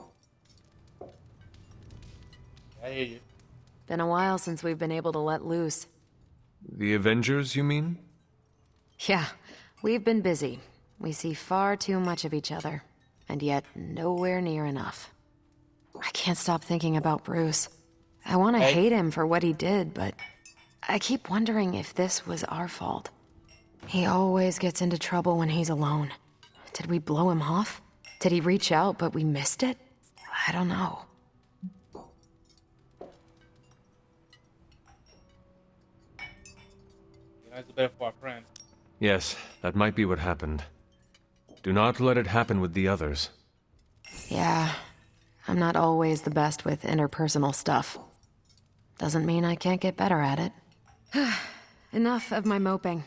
I hear you. Been a while since we've been able to let loose. The Avengers, you mean? Yeah, we've been busy. We see far too much of each other, and yet nowhere near enough. I can't stop thinking about Bruce. I want to hate him for what he did, but I keep wondering if this was our fault. He always gets into trouble when he's alone. Did we blow him off? Did he reach out, but we missed it? I don't know. That's better for our friends. Yes, that might be what happened. Do not let it happen with the others. Yeah, I'm not always the best with interpersonal stuff. Doesn't mean I can't get better at it. Enough of my moping.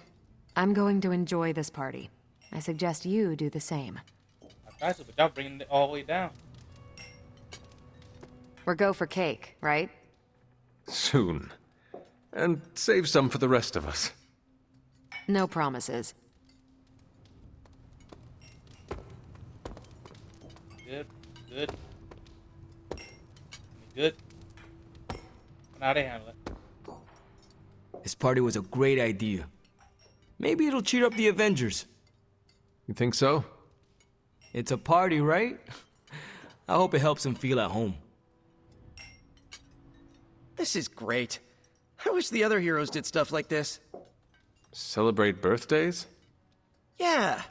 I'm going to enjoy this party. I suggest you do the same. I tried to, but y'all bringing it all the way down. We're go for cake, right? Soon. And save some for the rest of us. No promises. Good. Good. Good. Now they handle it. This party was a great idea. Maybe it'll cheer up the Avengers. You think so? It's a party, right? I hope it helps them feel at home. This is great. I wish the other heroes did stuff like this. Celebrate birthdays? Yeah.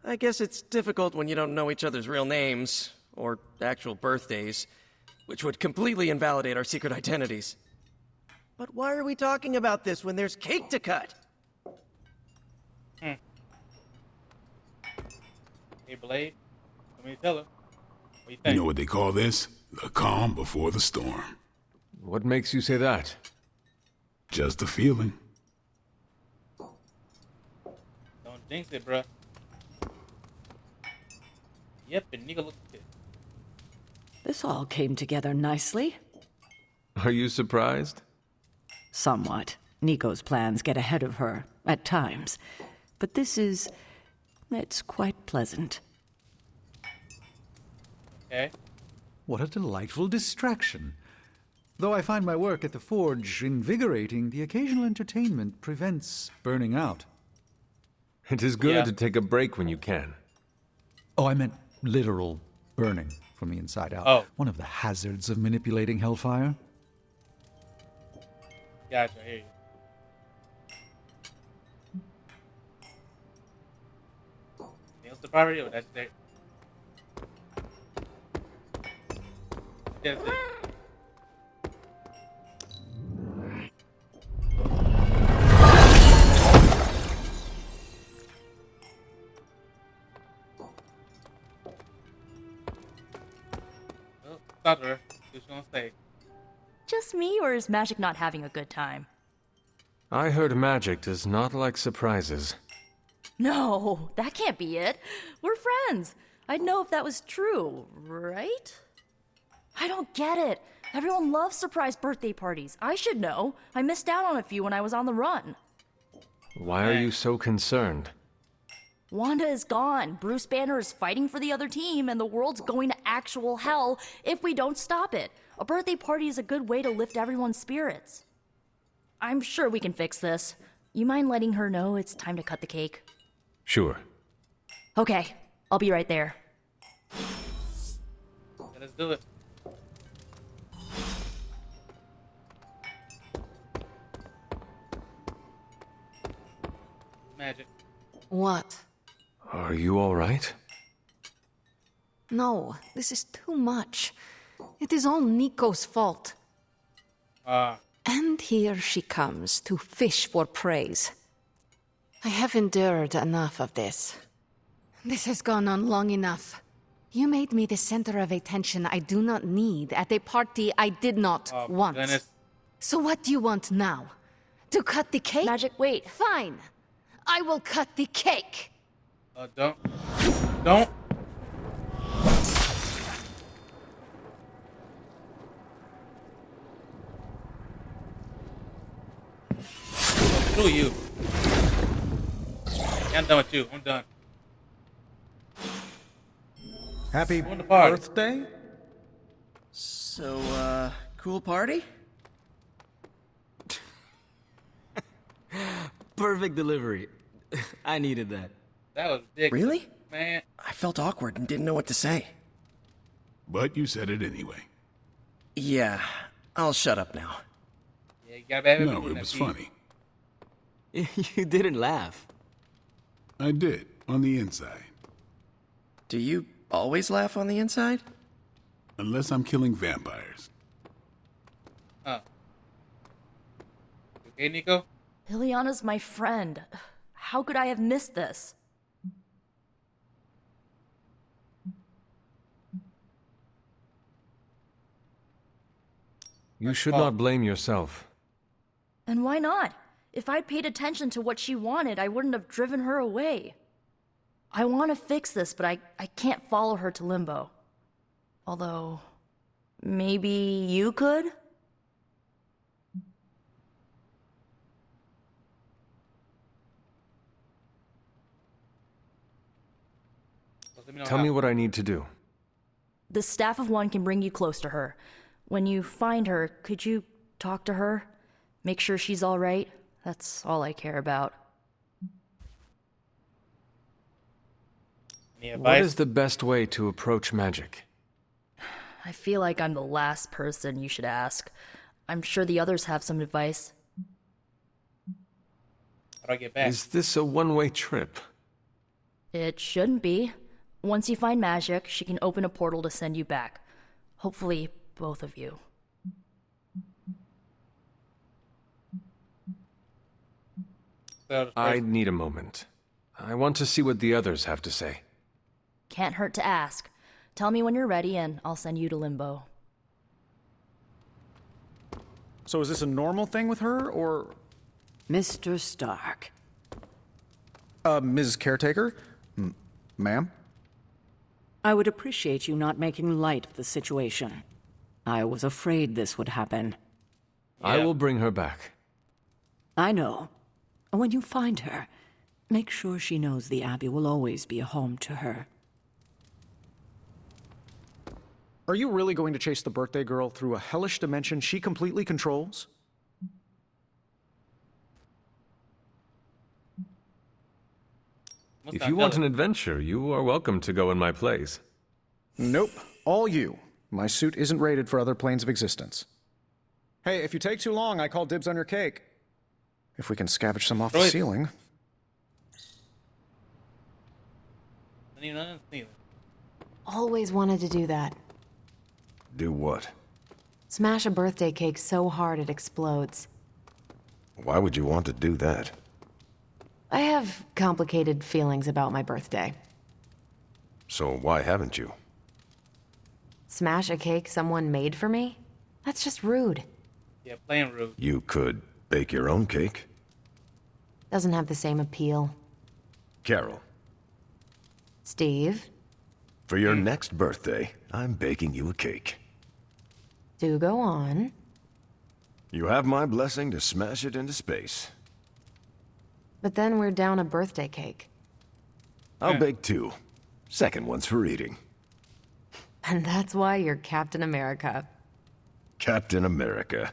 I guess it's difficult when you don't know each other's real names, or actual birthdays, which would completely invalidate our secret identities. But why are we talking about this when there's cake to cut? Hey, Blade. Let me tell her. What do you think? You know what they call this? The calm before the storm. What makes you say that? Just a feeling. Don't jinx it, bruh. Yep, and Nico looks good. This all came together nicely. Are you surprised? Somewhat. Nico's plans get ahead of her, at times. But it's quite pleasant. Okay. What a delightful distraction. Though I find my work at the forge invigorating, the occasional entertainment prevents burning out. It is good to take a break when you can. Oh, I meant literal burning from the inside out. Oh. One of the hazards of manipulating hellfire. Gotcha, I hear you. Nails the property, or that's it? That's it. Well, stop her. What's gonna say? Just me, or is Magic not having a good time? I heard magic does not like surprises. No, that can't be it. We're friends. I'd know if that was true, right? I don't get it. Everyone loves surprise birthday parties. I should know. I missed out on a few when I was on the run. Why are you so concerned? Wanda is gone. Bruce Banner is fighting for the other team, and the world's going to actual hell if we don't stop it. A birthday party is a good way to lift everyone's spirits. I'm sure we can fix this. You mind letting her know it's time to cut the cake? Sure. Okay, I'll be right there. Yeah, let's do it. Magic. What? Are you all right? No, this is too much. It is all Nico's fault. And here she comes to fish for praise. I have endured enough of this. This has gone on long enough. You made me the center of attention I do not need at a party I did not want. Goodness. So what do you want now? To cut the cake? Magic, wait. Fine. I will cut the cake. Don't. Screw you. Yeah, I'm done with you. I'm done. Happy the party. birthday? So, cool party? Perfect delivery. I needed that. That was big. Really? Man. I felt awkward and didn't know what to say. But you said it anyway. Yeah, I'll shut up now. Yeah, you gotta have No, it was funny. You didn't laugh. I did, on the inside. Do you always laugh on the inside? Unless I'm killing vampires. Huh. Okay, Nico? Ileana's my friend. How could I have missed this? You should not blame yourself. And why not? If I'd paid attention to what she wanted, I wouldn't have driven her away. I want to fix this, but I can't follow her to Limbo. Although, maybe you could? Tell me what I need to do. The staff of one can bring you close to her. When you find her, could you talk to her? Make sure she's all right? That's all I care about. What is the best way to approach magic? I feel like I'm the last person you should ask. I'm sure the others have some advice. How do I get back? Is this a one-way trip? It shouldn't be. Once you find magic, she can open a portal to send you back. Hopefully, both of you. I need a moment. I want to see what the others have to say. Can't hurt to ask. Tell me when you're ready and I'll send you to Limbo. So is this a normal thing with her, or... Mr. Stark. Ms. Caretaker? Ma'am? I would appreciate you not making light of the situation. I was afraid this would happen. I will bring her back. I know. When you find her, make sure she knows the Abbey will always be a home to her. Are you really going to chase the birthday girl through a hellish dimension she completely controls? If you want an adventure, you are welcome to go in my place. Nope. All you. My suit isn't rated for other planes of existence. Hey, if you take too long, I call dibs on your cake. If we can scavenge some off the ceiling. Always wanted to do that. Do what? Smash a birthday cake so hard it explodes. Why would you want to do that? I have complicated feelings about my birthday. So why haven't you? Smash a cake someone made for me? That's just rude. Yeah, playing rude. You could bake your own cake. Doesn't have the same appeal. Carol. Steve? For your next birthday, I'm baking you a cake. Do go on. You have my blessing to smash it into space. But then we're down a birthday cake. I'll bake two. Second one's for eating. And that's why you're Captain America. Captain America.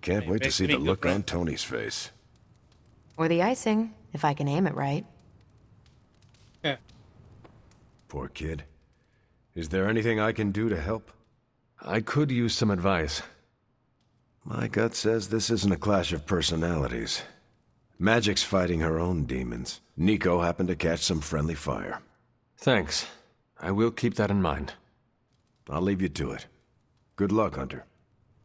Can't wait to see the look on Tony's face. Or the icing, if I can aim it right. Poor kid. Is there anything I can do to help? I could use some advice. My gut says this isn't a clash of personalities. Magic's fighting her own demons. Nico happened to catch some friendly fire. Thanks. I will keep that in mind. I'll leave you to it. Good luck, Hunter.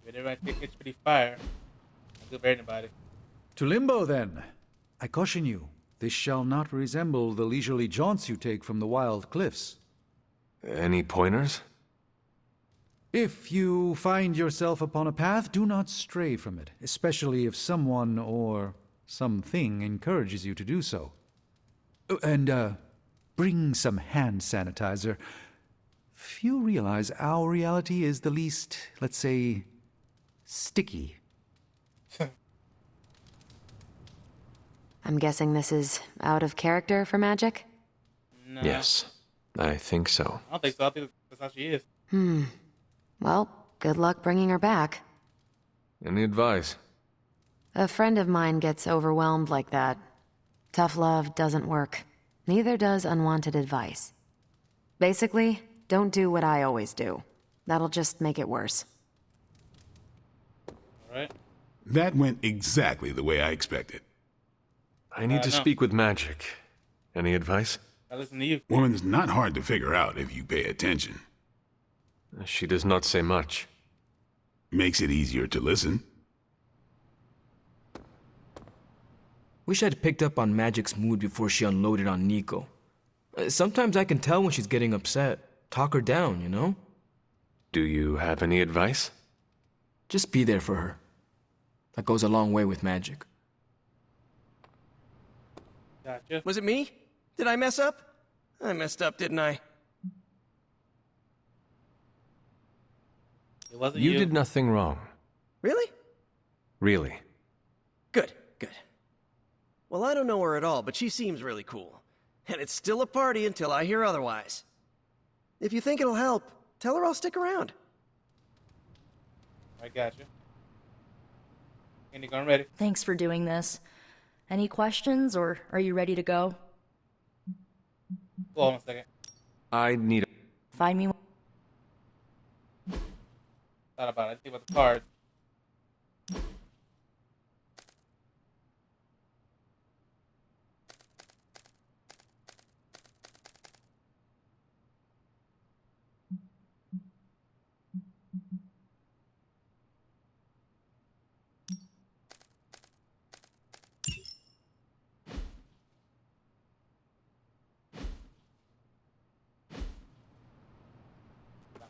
Whenever I think it's pretty fire, I'll do for anybody. To Limbo, then. I caution you, this shall not resemble the leisurely jaunts you take from the wild cliffs. Any pointers? If you find yourself upon a path, do not stray from it, especially if someone or something encourages you to do so. And, bring some hand sanitizer. Few realize our reality is the least, let's say, sticky. I'm guessing this is out of character for magic? No. Yes, I think so. I don't think so. I think that's how she is. Well, good luck bringing her back. Any advice? A friend of mine gets overwhelmed like that. Tough love doesn't work. Neither does unwanted advice. Basically, don't do what I always do. That'll just make it worse. Alright. That went exactly the way I expected. I need to speak with Magic. Any advice? I listen to you. Woman's not hard to figure out if you pay attention. She does not say much. Makes it easier to listen. Wish I'd picked up on Magic's mood before she unloaded on Nico. Sometimes I can tell when she's getting upset. Talk her down, you know? Do you have any advice? Just be there for her. That goes a long way with Magic. Gotcha. Was it me? Did I mess up? I messed up, didn't I? It wasn't You did nothing wrong. Really? Really. Good, good. Well, I don't know her at all, but she seems really cool. And it's still a party until I hear otherwise. If you think it'll help, tell her I'll stick around. I got you. Andy, I'm ready. Thanks for doing this. Any questions, or are you ready to go? Hold on a second. I need a... Find me. Thought about it. I think about the cards.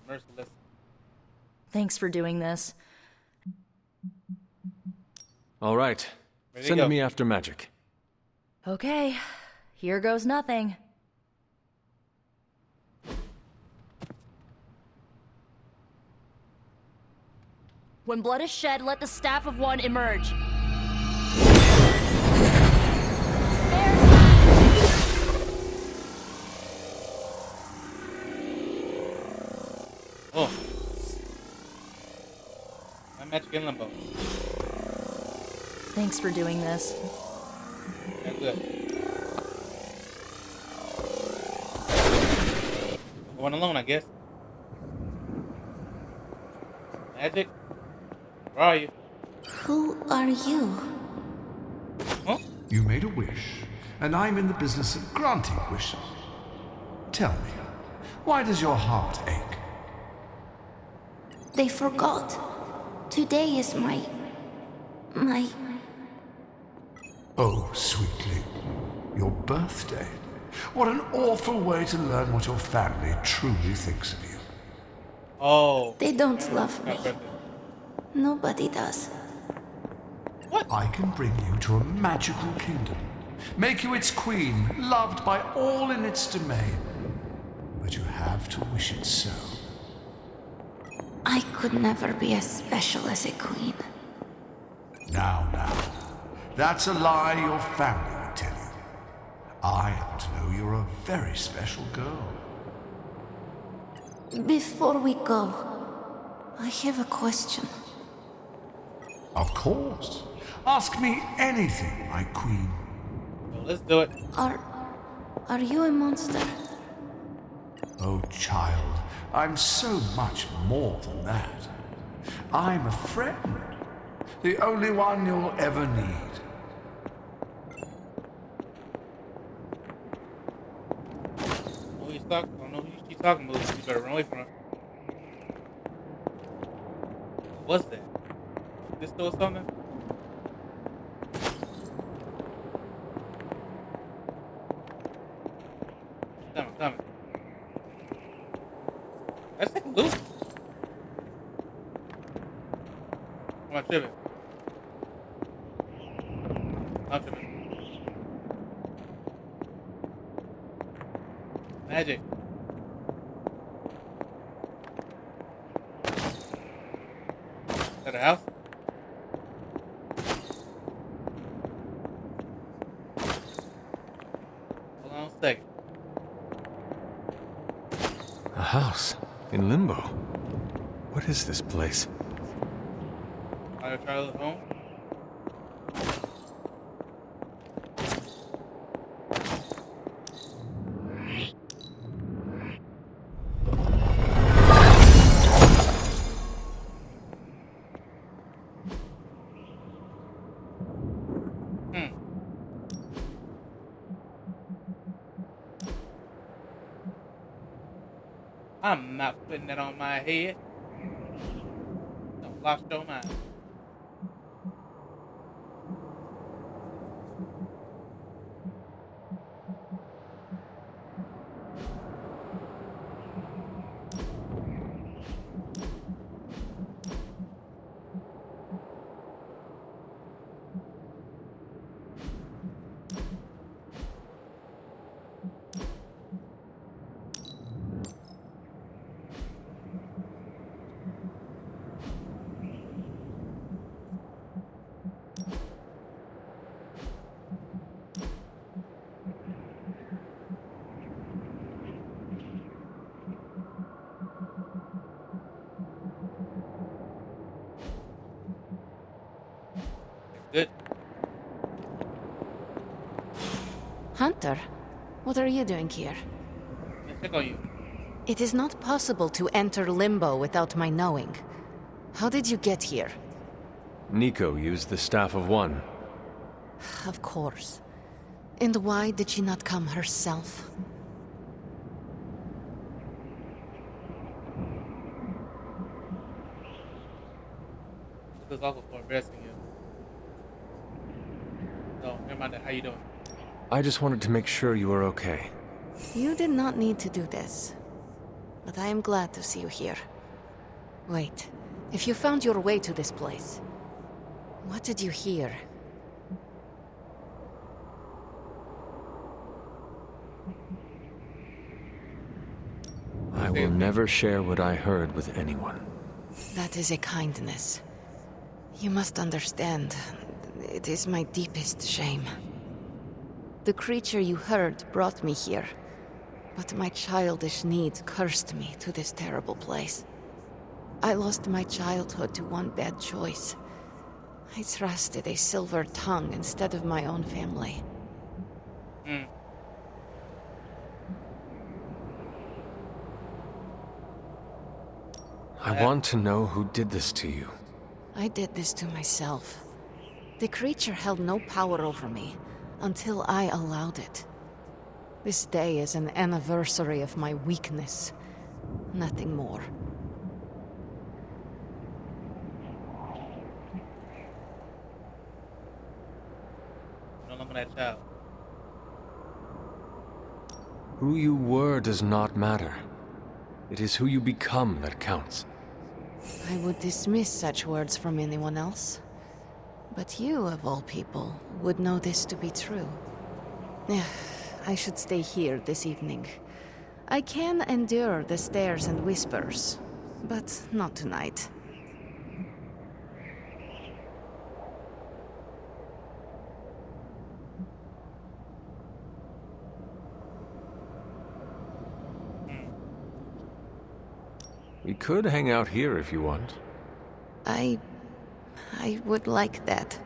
Merciless. Thanks for doing this. All right. Send me after Magic. Okay, here goes nothing. When blood is shed, let the staff of one emerge. Oh. My Magic in Limbo. Thanks for doing this. Yeah, good. Going alone, I guess. Magic? Where are you? Who are you? Huh? You made a wish, and I'm in the business of granting wishes. Tell me, why does your heart ache? They forgot. Today is my... Oh, sweetly. Your birthday. What an awful way to learn what your family truly thinks of you. Oh. They don't love me. Nobody does. What? I can bring you to a magical kingdom. Make you its queen, loved by all in its domain. But you have to wish it so. I could never be as special as a queen. Now. That's a lie your family would tell you. I happen to know you're a very special girl. Before we go, I have a question. Of course. Ask me anything, my queen. Well, let's do it. Are you a monster? Oh, child, I'm so much more than that. I'm a friend. The only one you'll ever need. I don't know who she's talking about. You better run away from her. What's that? This still something? Coming. Let's take a loop. Am I tripping? I'm tripping. Magic. Is that a house? Hold on a second. A house in Limbo. What is this place? Our childhood home. I'm not putting that on my head. Don't lost your mind. Good. Hunter, what are you doing here? Let's check on you. It is not possible to enter Limbo without my knowing. How did you get here? Nico used the Staff of One. Of course. And why did she not come herself? It was awful for embarrassing you. So, never mind that. How you doing? I just wanted to make sure you were okay. You did not need to do this. But I am glad to see you here. Wait, if you found your way to this place, what did you hear? I will never share what I heard with anyone. That is a kindness. You must understand, it is my deepest shame. The creature you heard brought me here, but my childish needs cursed me to this terrible place. I lost my childhood to one bad choice. I trusted a silver tongue instead of my own family. I want to know who did this to you. I did this to myself. The creature held no power over me until I allowed it. This day is an anniversary of my weakness. Nothing more. No longer that child. Who you were does not matter. It is who you become that counts. I would dismiss such words from anyone else. But you, of all people, would know this to be true. I should stay here this evening. I can endure the stares and whispers, but not tonight. We could hang out here if you want. I would like that.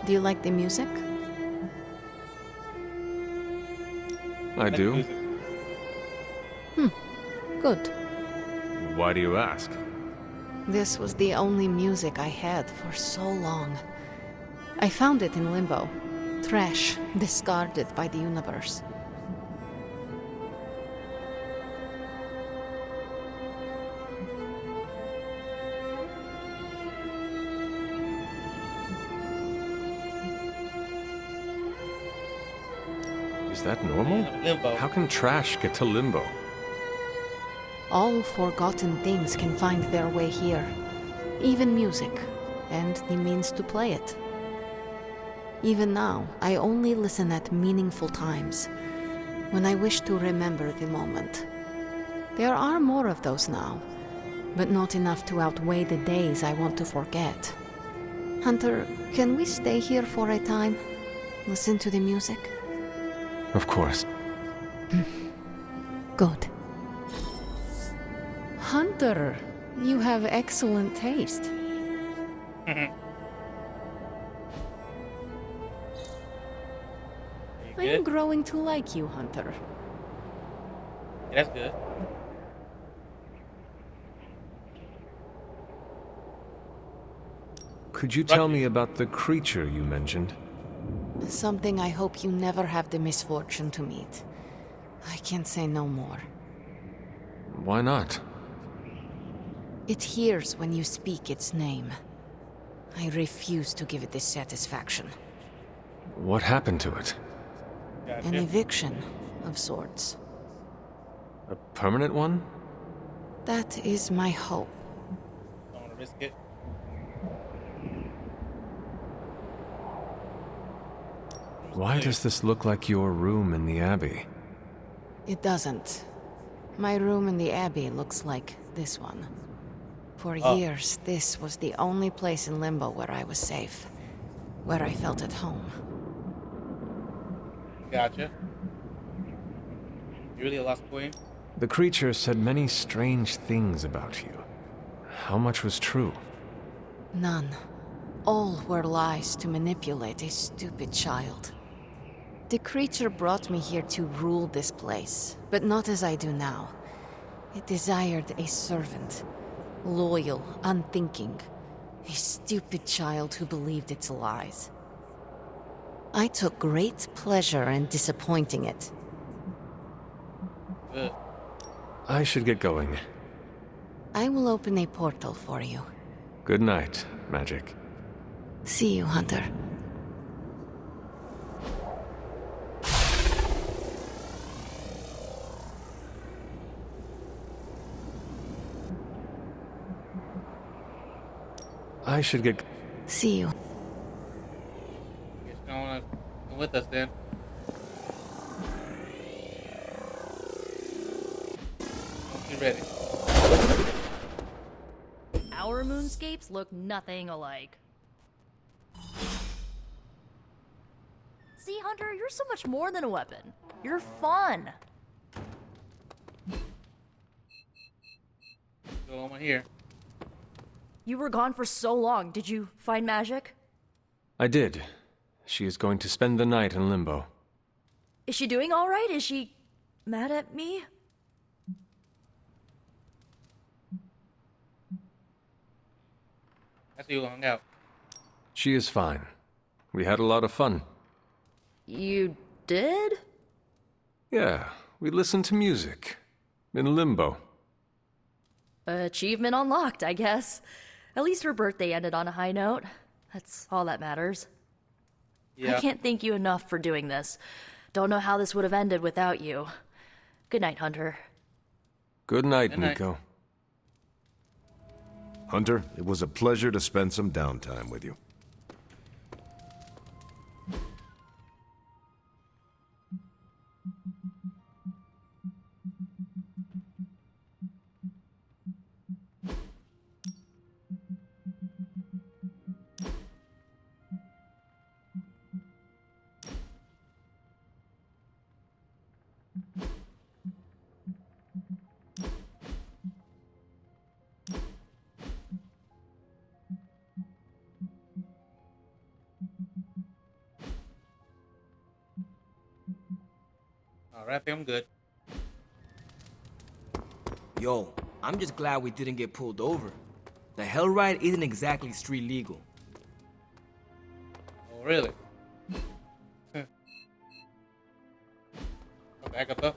Do you like the music? I do. Good. Why do you ask? This was the only music I had for so long. I found it in Limbo. Trash, discarded by the universe. Is that normal? How can trash get to Limbo? All forgotten things can find their way here. Even music, and the means to play it. Even now, I only listen at meaningful times, when I wish to remember the moment. There are more of those now, but not enough to outweigh the days I want to forget. Hunter, can we stay here for a time? Listen to the music? Of course. Good. Hunter, you have excellent taste. I am growing to like you, Hunter. Yeah, that's good. Could you tell me about the creature you mentioned? Something I hope you never have the misfortune to meet. I can't say no more. Why not? It hears when you speak its name. I refuse to give it this satisfaction. What happened to it? An eviction of sorts. A permanent one? That is my hope. Don't want to risk it. Why does this look like your room in the Abbey? It doesn't. My room in the Abbey looks like this one. For years, this was the only place in Limbo where I was safe. Where I felt at home. Gotcha. You really a lost queen? The creature said many strange things about you. How much was true? None. All were lies to manipulate a stupid child. The creature brought me here to rule this place, but not as I do now. It desired a servant. Loyal, unthinking. A stupid child who believed its lies. I took great pleasure in disappointing it. I should get going. I will open a portal for you. Good night, Magic. See you, Hunter. I should get... See you. Guess you don't wanna come with us then. Hope you're ready. Our moonscapes look nothing alike. See, Hunter, you're so much more than a weapon. You're fun. Go on here. You were gone for so long. Did you find Magic? I did. She is going to spend the night in limbo. Is she doing all right? Is she mad at me? I see you hung out. She is fine. We had a lot of fun. You did? Yeah, we listened to music. In limbo. Achievement unlocked, I guess. At least her birthday ended on a high note. That's all that matters. Yeah. I can't thank you enough for doing this. Don't know how this would have ended without you. Good night, Hunter. Good night, Good night. Nico. Hunter, it was a pleasure to spend some downtime with you. Alright, I think I'm good. Yo, I'm just glad we didn't get pulled over. The hell ride isn't exactly street legal. Oh, really? Back up though.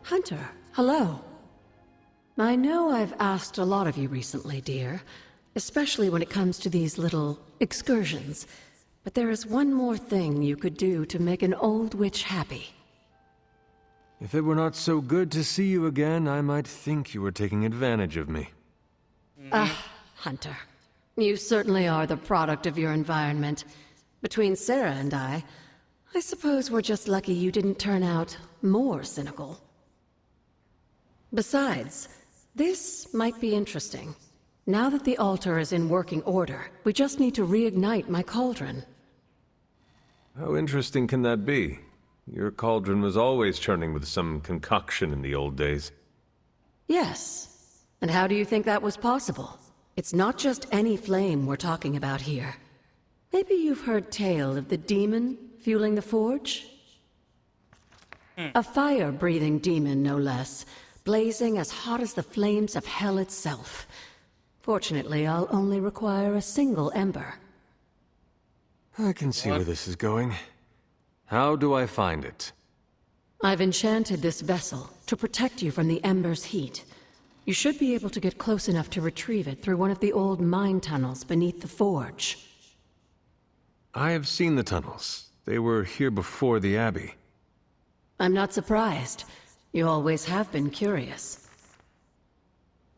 Hunter, hello. I know I've asked a lot of you recently, dear, especially when it comes to these little excursions. But there is one more thing you could do to make an old witch happy. If it were not so good to see you again, I might think you were taking advantage of me. Hunter. You certainly are the product of your environment. Between Sarah and I suppose we're just lucky you didn't turn out more cynical. Besides, this might be interesting. Now that the altar is in working order, we just need to reignite my cauldron. How interesting can that be? Your cauldron was always churning with some concoction in the old days. Yes. And how do you think that was possible? It's not just any flame we're talking about here. Maybe you've heard tale of the demon fueling the forge? A fire-breathing demon, no less, blazing as hot as the flames of hell itself. Fortunately, I'll only require a single ember. I can see where this is going. How do I find it? I've enchanted this vessel to protect you from the ember's heat. You should be able to get close enough to retrieve it through one of the old mine tunnels beneath the forge. I have seen the tunnels. They were here before the Abbey. I'm not surprised. You always have been curious.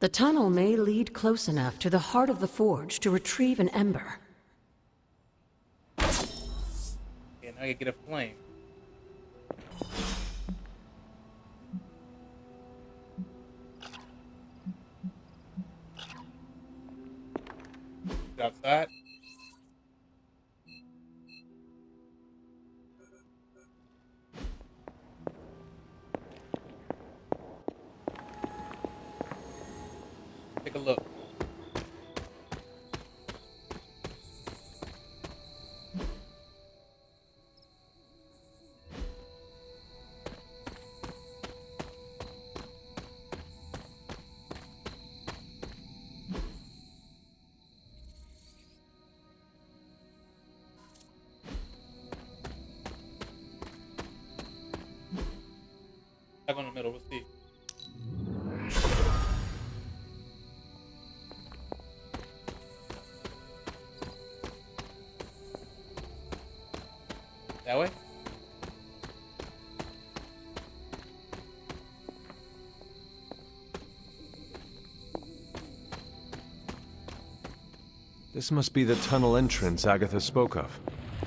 The tunnel may lead close enough to the heart of the forge to retrieve an ember. Yeah, now I can get a flame. Outside. a look. I'll go in the middle. We'll see. That way? This must be the tunnel entrance Agatha spoke of.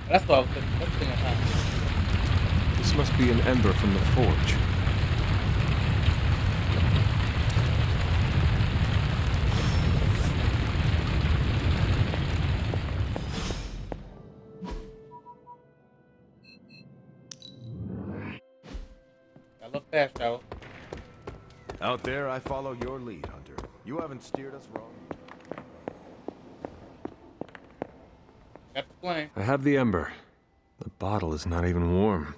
That's what I was thinking. That's the thing I found. This must be an ember from the forge. I look fast, Joe. Out there, I follow your lead, Hunter. You haven't steered us wrong. Got the flame. I have the ember. The bottle is not even warm.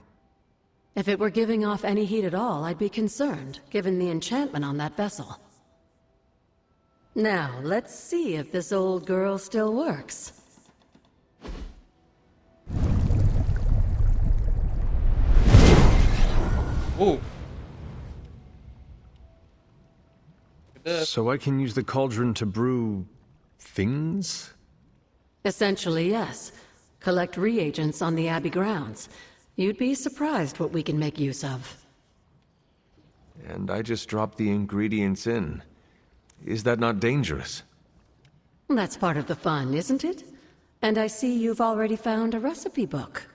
If it were giving off any heat at all, I'd be concerned, given the enchantment on that vessel. Now, let's see if this old girl still works. Ooh. So I can use the cauldron to brew things? Essentially, yes. Collect reagents on the Abbey grounds. You'd be surprised what we can make use of. And I just drop the ingredients in. Is that not dangerous? That's part of the fun, isn't it? And I see you've already found a recipe book.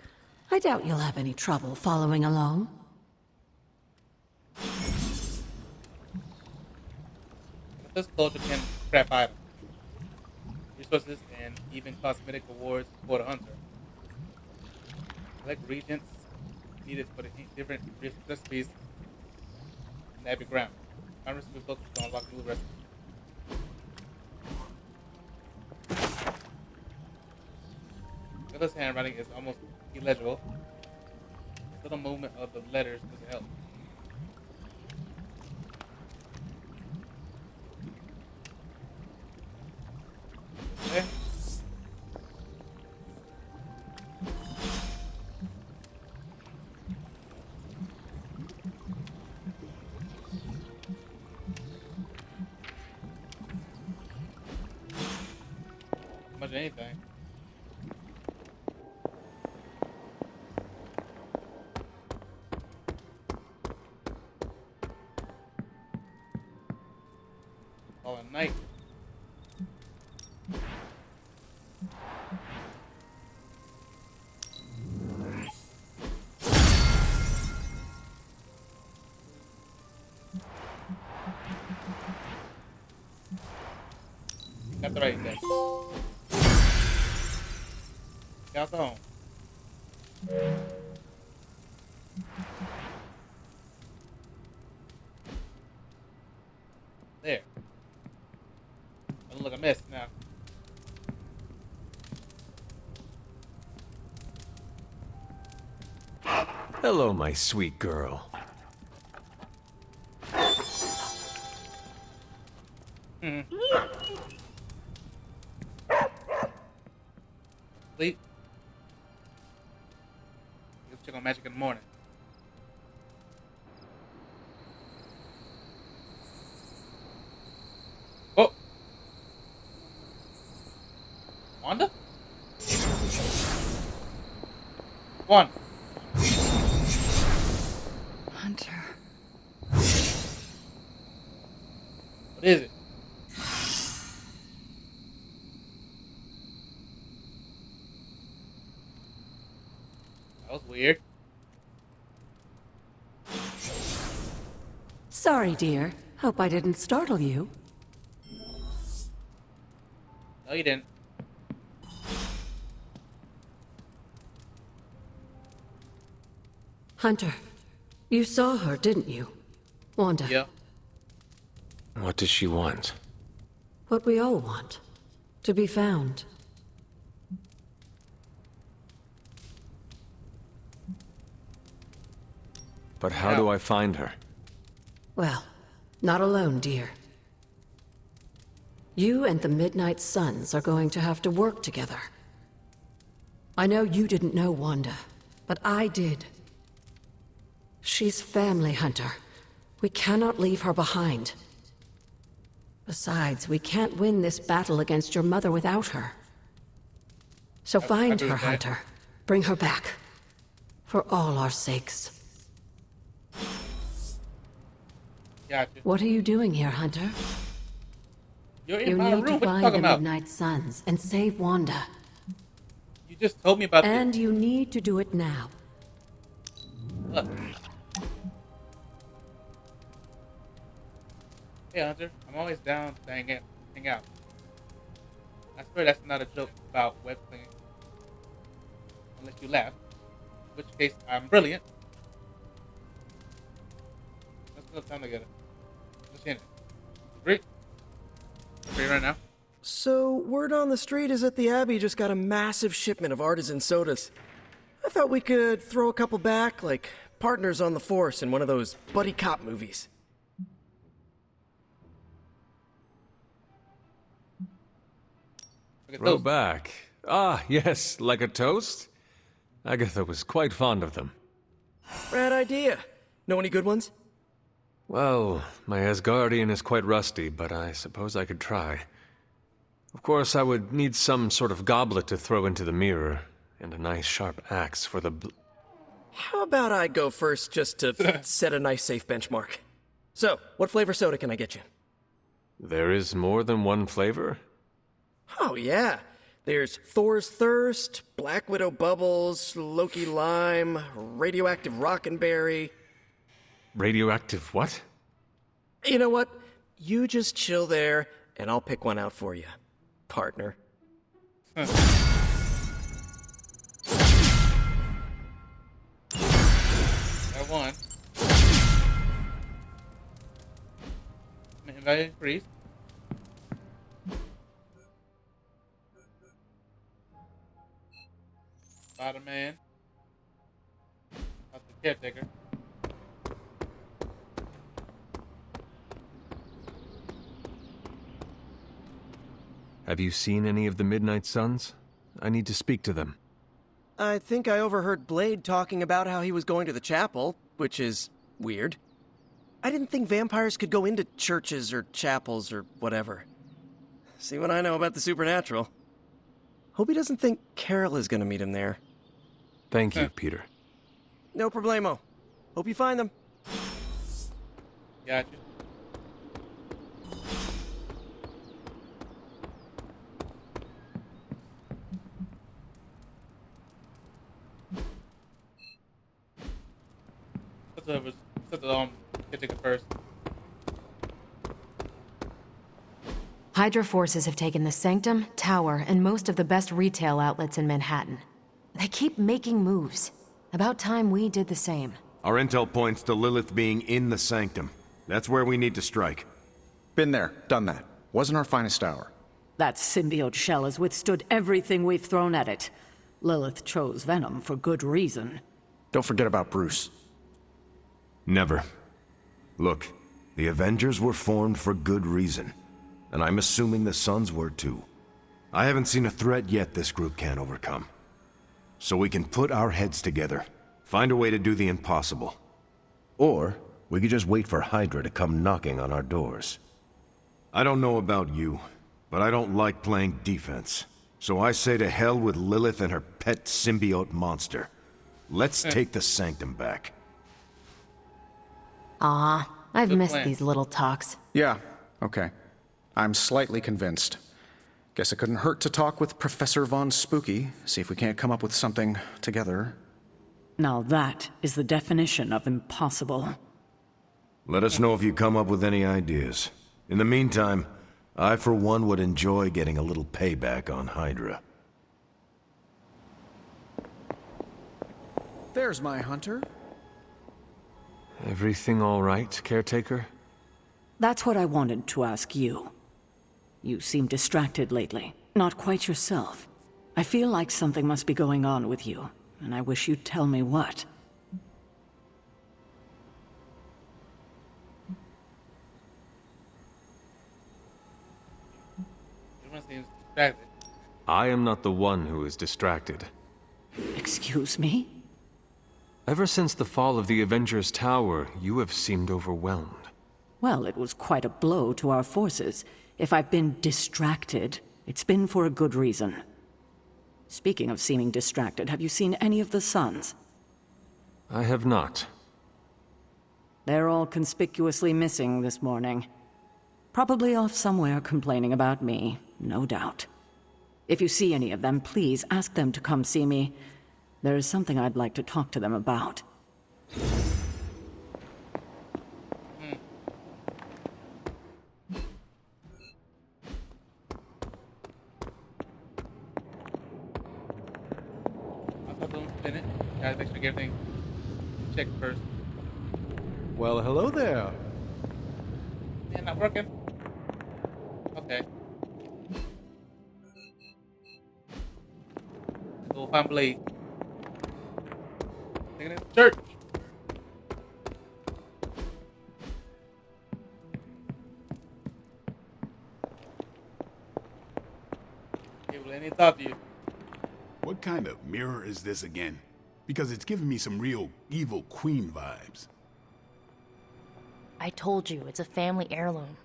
I doubt you'll have any trouble following along. This culture can craft items, resources, and even cosmetic rewards for the hunter. Collect reagents needed for the different recipes in the Abbey ground. Find recipe books to unlock new recipes. This handwriting is almost illegible. So the movement of the letters doesn't help. Okay. Much of anything. All at night. Got the right thing. Got the home. There. Doesn't look a mess now. Hello, my sweet girl. Sleep. Let's check on magic in the morning. Oh! Wanda? One. Hunter. What is it? That was weird. Sorry, dear. Hope I didn't startle you. No, you didn't. Hunter, you saw her, didn't you? Wanda. Yeah. What does she want? What we all want. To be found. But how do I find her? Well, not alone, dear. You and the Midnight Suns are going to have to work together. I know you didn't know Wanda, but I did. She's family, Hunter. We cannot leave her behind. Besides, we can't win this battle against your mother without her. So find her, Hunter. Bring her back. For all our sakes. Gotcha. What are you doing here, Hunter? You're in You my need room. to What you find talking the about? Midnight Suns and save Wanda. You just told me about this. And you need to do it now. Look. Hey, Hunter. I'm always down to hang out. I swear that's not a joke about web slinging. Unless you laugh. In which case, I'm brilliant. Let's spend time together. Let's end it. Agree? Agree right now? So, word on the street is that the Abbey just got a massive shipment of artisan sodas. I thought we could throw a couple back, like partners on the force in one of those buddy cop movies. Throw back. Ah, yes, like a toast? Agatha was quite fond of them. Rad idea. Know any good ones? Well, my Asgardian is quite rusty, but I suppose I could try. Of course, I would need some sort of goblet to throw into the mirror, and a nice sharp axe for the How about I go first just to set a nice safe benchmark? So, what flavor soda can I get you? There is more than one flavor? Oh, yeah. There's Thor's Thirst, Black Widow Bubbles, Loki Lime, Radioactive Rockenberry. Radioactive what? You know what? You just chill there, and I'll pick one out for you, partner. That one. Invite increase. Spider-Man. That's the caretaker. Have you seen any of the Midnight Suns? I need to speak to them. I think I overheard Blade talking about how he was going to the chapel, which is weird. I didn't think vampires could go into churches or chapels or whatever. See what I know about the supernatural. Hope he doesn't think Carol is gonna meet him there. Thank you, Peter. No problemo. Hope you find them. Gotcha. Set the caretaker first. Hydra forces have taken the Sanctum, Tower, and most of the best retail outlets in Manhattan. They keep making moves. About time we did the same. Our intel points to Lilith being in the Sanctum. That's where we need to strike. Been there, done that. Wasn't our finest hour. That symbiote shell has withstood everything we've thrown at it. Lilith chose Venom for good reason. Don't forget about Bruce. Never. Look, the Avengers were formed for good reason. And I'm assuming the Suns were too. I haven't seen a threat yet this group can't overcome. So we can put our heads together, find a way to do the impossible. Or we could just wait for Hydra to come knocking on our doors. I don't know about you, but I don't like playing defense. So I say to hell with Lilith and her pet symbiote monster. Let's take the Sanctum back. Ah, I've Good missed plan. these little talks. Yeah, okay. I'm slightly convinced. Guess it couldn't hurt to talk with Professor Von Spooky, see if we can't come up with something together. Now that is the definition of impossible. Let us know if you come up with any ideas. In the meantime, I for one would enjoy getting a little payback on Hydra. There's my hunter. Everything all right, caretaker? That's what I wanted to ask you. You seem distracted lately. Not quite yourself. I feel like something must be going on with you, and I wish you'd tell me what. Everyone seems distracted. I am not the one who is distracted. Excuse me? Ever since the fall of the Avengers Tower, you have seemed overwhelmed. Well, it was quite a blow to our forces. If I've been distracted, it's been for a good reason. Speaking of seeming distracted, have you seen any of the sons? I have not. They're all conspicuously missing this morning. Probably off somewhere complaining about me, no doubt. If you see any of them, please ask them to come see me. There is something I'd like to talk to them about. Gotta make sure everything checked first. Well, hello there. Yeah, not working. Okay. Let's go find Blade. Taking it to church. Hey, Blade, any thought to you? What kind of mirror is this again? Because it's giving me some real evil queen vibes. I told you, it's a family heirloom.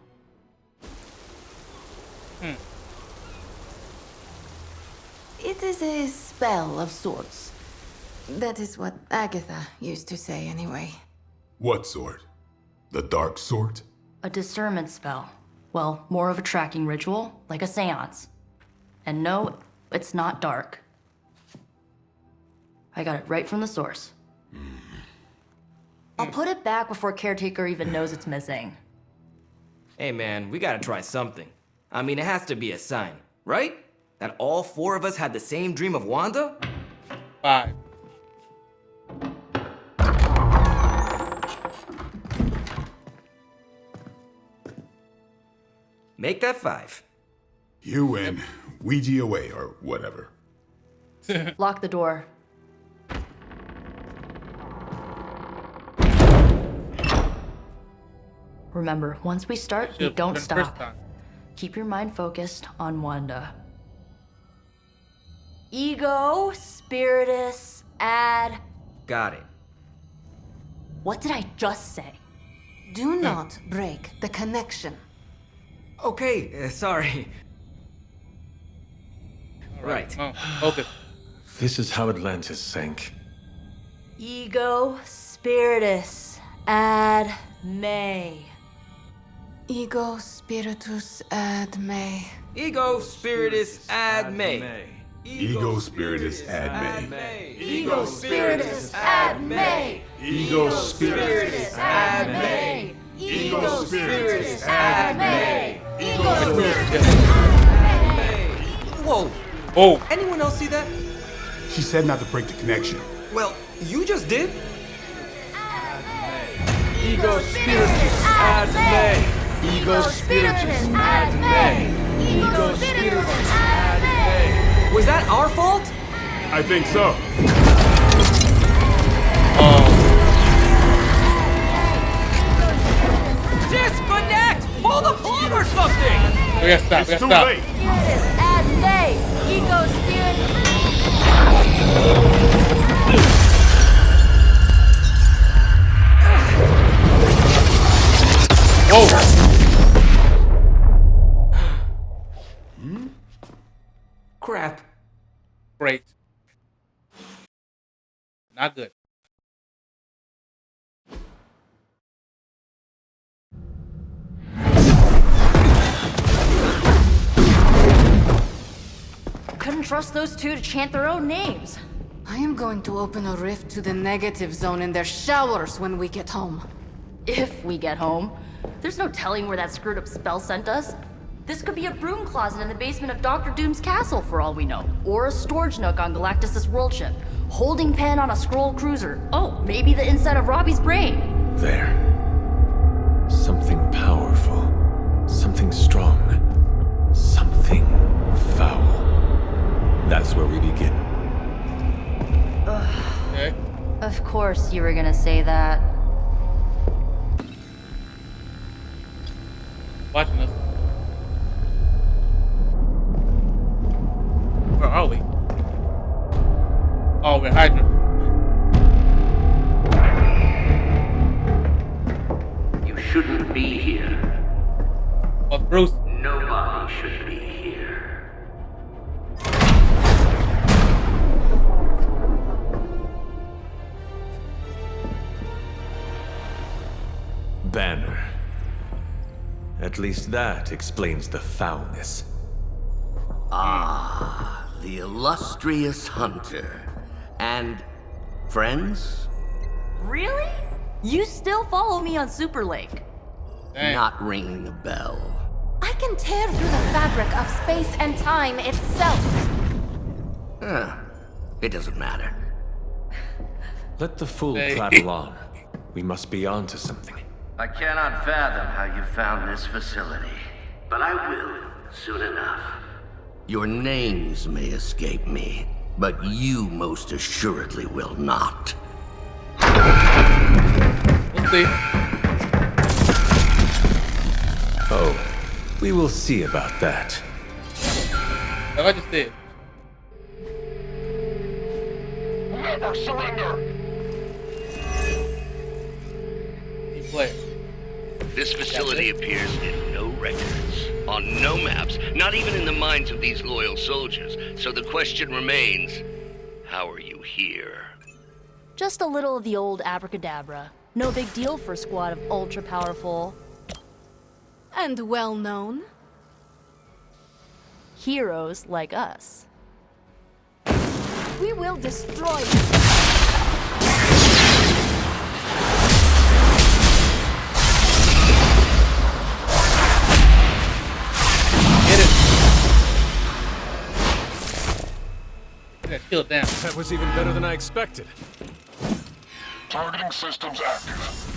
It is a spell of sorts. That is what Agatha used to say anyway. What sort? The dark sort? A discernment spell. Well, more of a tracking ritual, like a seance. And no, it's not dark. I got it right from the source. I'll put it back before Caretaker even knows it's missing. Hey man, we gotta try something. I mean, it has to be a sign, right? That all four of us had the same dream of Wanda? 5. Make that 5. You win. Ouija away, or whatever. Lock the door. Remember, once we start, we don't stop. Keep your mind focused on Wanda. Ego, Spiritus, add... Got it. What did I just say? Do not break the connection. Okay, sorry. Right. Focus. This is how Atlantis sank. Ego, Spiritus, ad me. Ego spiritus ad me. Ego spiritus ad me. Ego spiritus ad me. Ego spiritus ad me. Ego spiritus ad me. Ego spiritus ad me. Ego spiritus. Whoa. Oh. Anyone else see that? She said not to break the connection. Well, you just did. Ego spiritus ad me. Ego spiritus ad me. Ego spiritus ad me. Was that our fault? I think so. Disconnect! Pull the plug or something! We gotta stop. It's too late. Spiritus ad me. Ego spiritus. Whoa! Crap. Great. Not good. Couldn't trust those two to chant their own names. I am going to open a rift to the negative zone in their showers when we get home. If we get home. There's no telling where that screwed up spell sent us. This could be a broom closet in the basement of Dr. Doom's castle for all we know. Or a storage nook on Galactus' world ship. Holding pen on a scroll cruiser. Oh, maybe the inside of Robbie's brain. There. Something powerful. Something strong. anything foul. That's where we begin. Okay. Of course you were gonna say that. Watching us. Where are we? Oh, we're Hydra. You shouldn't be here. Oh, Bruce. Nobody should be here. Banner. At least that explains the foulness. Ah, the illustrious hunter. And friends? Really? You still follow me on Super Lake? Not ringing a bell. I can tear through the fabric of space and time itself. It doesn't matter. Let the fool prattle on. We must be on to something. I cannot fathom how you found this facility, but I will soon enough. Your names may escape me, but you most assuredly will not. We'll see. Oh, we will see about that. Like I just did. Never surrender! Keep playing. This facility appears in no records, on no maps, not even in the minds of these loyal soldiers. So the question remains, how are you here? Just a little of the old abracadabra. No big deal for a squad of ultra-powerful... And well-known. heroes like us. We will destroy you. Kill it down. That was even better than I expected. Targeting systems active.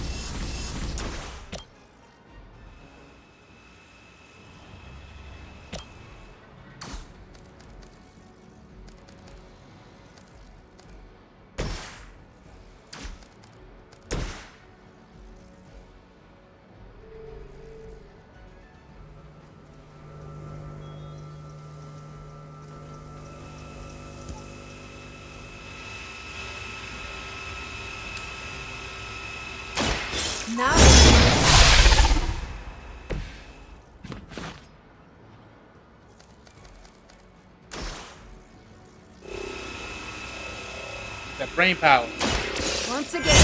Now. That brain power. Once again.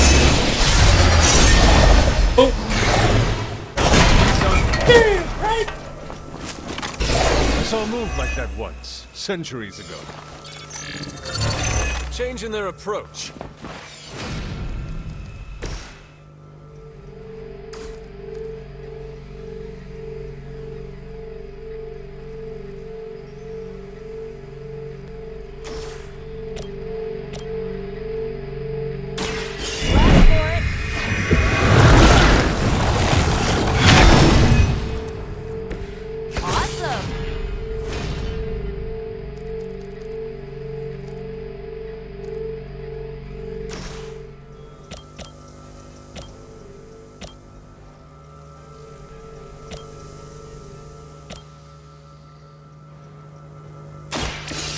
Oh. Right. I saw a move like that once, centuries ago. Changing their approach.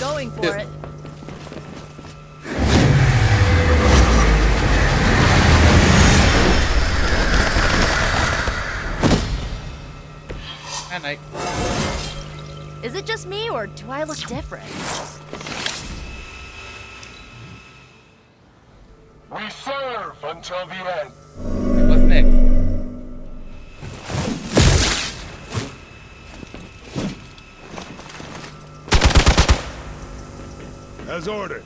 Going for it. At night. Is it just me, or do I look different? We serve until the end. What's next? As ordered.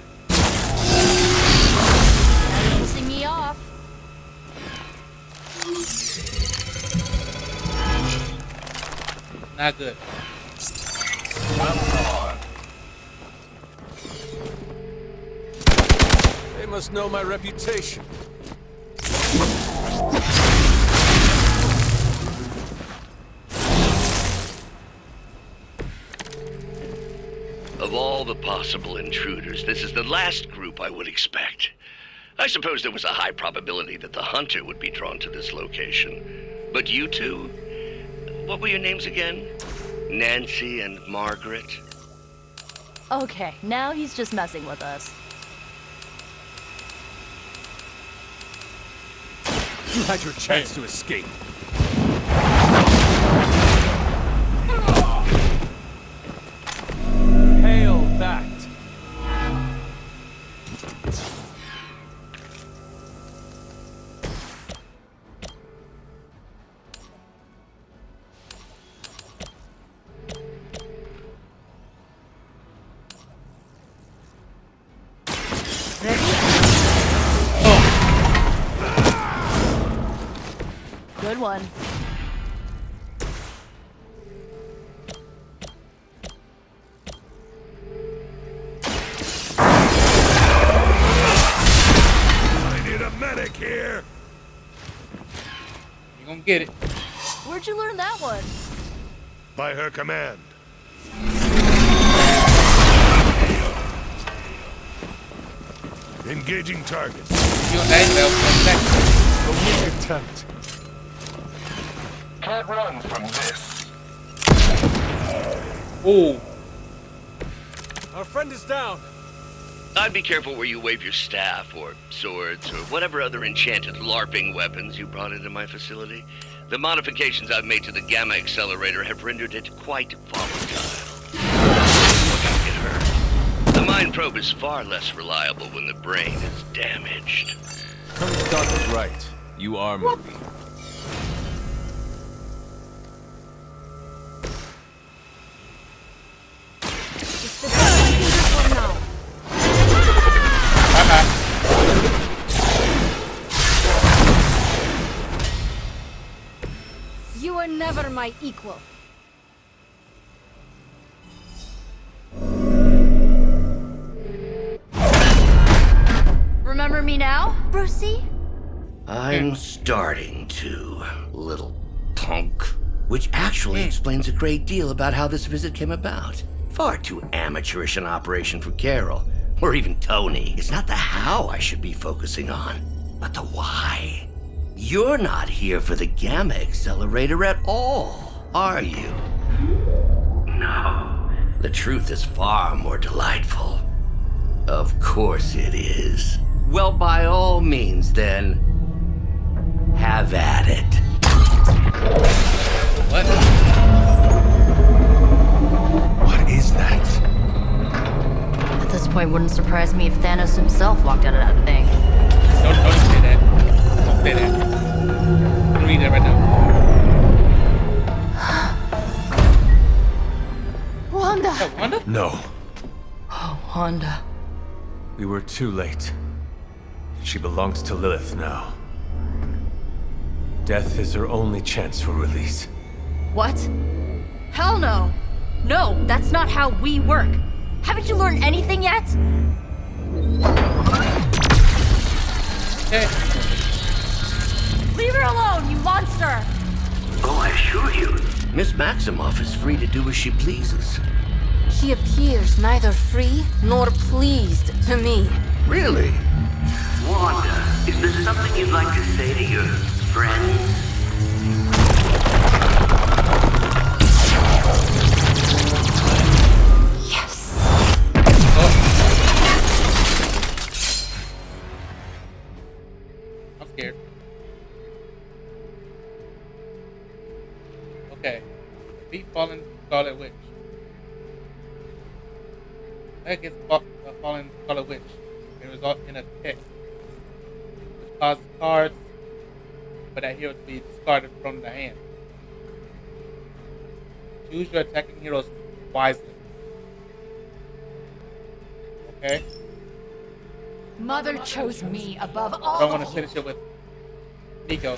Pissing me off. Not good. They must know my reputation. Of all the possible intruders, this is the last group I would expect. I suppose there was a high probability that the hunter would be drawn to this location. But you two? What were your names again? Nancy and Margaret? Okay, now he's just messing with us. You had your chance to escape. Hail that! Good one. I need a medic here. You gonna get it. Where'd you learn that one? By her command. Engaging target. Oblique attempt. Can't run from this. Ooh. Our friend is down. I'd be careful where you wave your staff, or swords, or whatever other enchanted LARPing weapons you brought into my facility. The modifications I've made to the gamma accelerator have rendered it quite volatile. Look out, get hurt. The mind probe is far less reliable when the brain is damaged. Colonel Stark was right. You are moving. It's the best I can do for now. You were never my equal. Remember me now, Brucey? I'm starting to, little punk. Which actually explains a great deal about how this visit came about. Far too amateurish an operation for Carol, or even Tony. It's not the how I should be focusing on, but the why. You're not here for the gamma accelerator at all, are you? No. The truth is far more delightful. Of course it is. Well, by all means, then, have at it. What is that? At this point, wouldn't surprise me if Thanos himself walked out of that thing. Don't say that. Don't say that. I'm gonna read that right now. Wanda! Is that Wanda? No. Oh, Wanda. We were too late. She belongs to Lilith now. Death is her only chance for release. What? Hell no! No, that's not how we work. Haven't you learned anything yet? Hey. Leave her alone, you monster! Oh, I assure you, Miss Maximoff is free to do as she pleases. She appears neither free nor pleased to me. Really? Wanda, is there something you'd like to say to your friends? Yes. I'm scared. Okay. Defeat fallen Scarlet Witch. Against fallen Scarlet Witch may result in a tick, which causes cards for that hero to be discarded from the hand. Choose your attacking heroes wisely. Okay? Mother chose me above I all don't want to of you. finish it with Nico.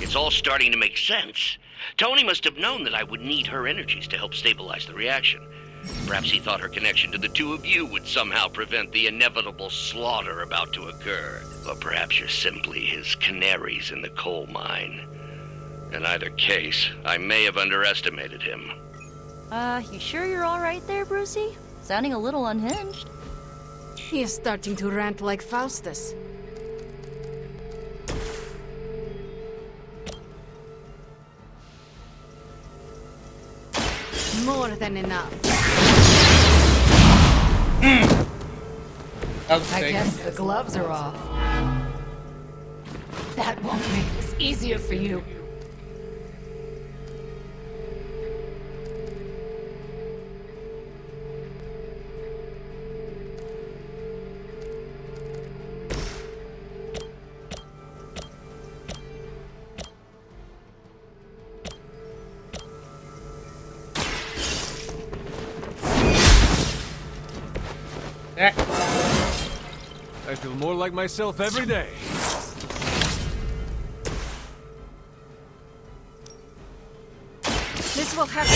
It's all starting to make sense. Tony must have known that I would need her energies to help stabilize the reaction. Perhaps he thought her connection to the two of you would somehow prevent the inevitable slaughter about to occur. Or perhaps you're simply his canaries in the coal mine. In either case, I may have underestimated him. You sure you're alright there, Brucey? Sounding a little unhinged. He is starting to rant like Faustus. More than enough. I guess the gloves are off. That won't make this easier for you. I feel more like myself every day. This will have to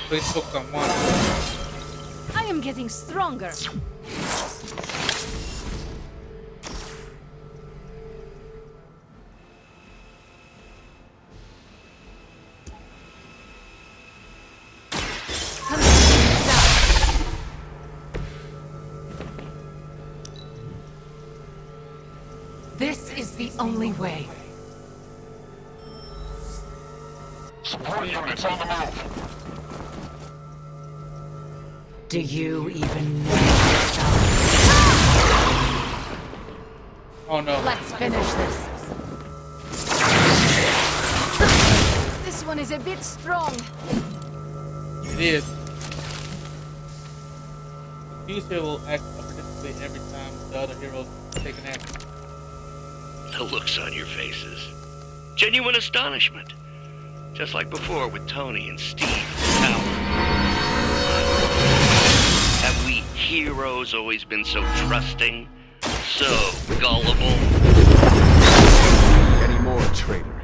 Please focus on one. I am getting stronger. This is the only way. Support units on the move. Do you even know yourself? Oh no. Let's finish this. This one is a bit strong. It is. The fuse here will act unpredictably every time the other heroes take an action. The looks on your faces. Genuine astonishment. Just like before with Tony and Steve and Howard. Have we heroes always been so trusting? So gullible? Any more, traitor?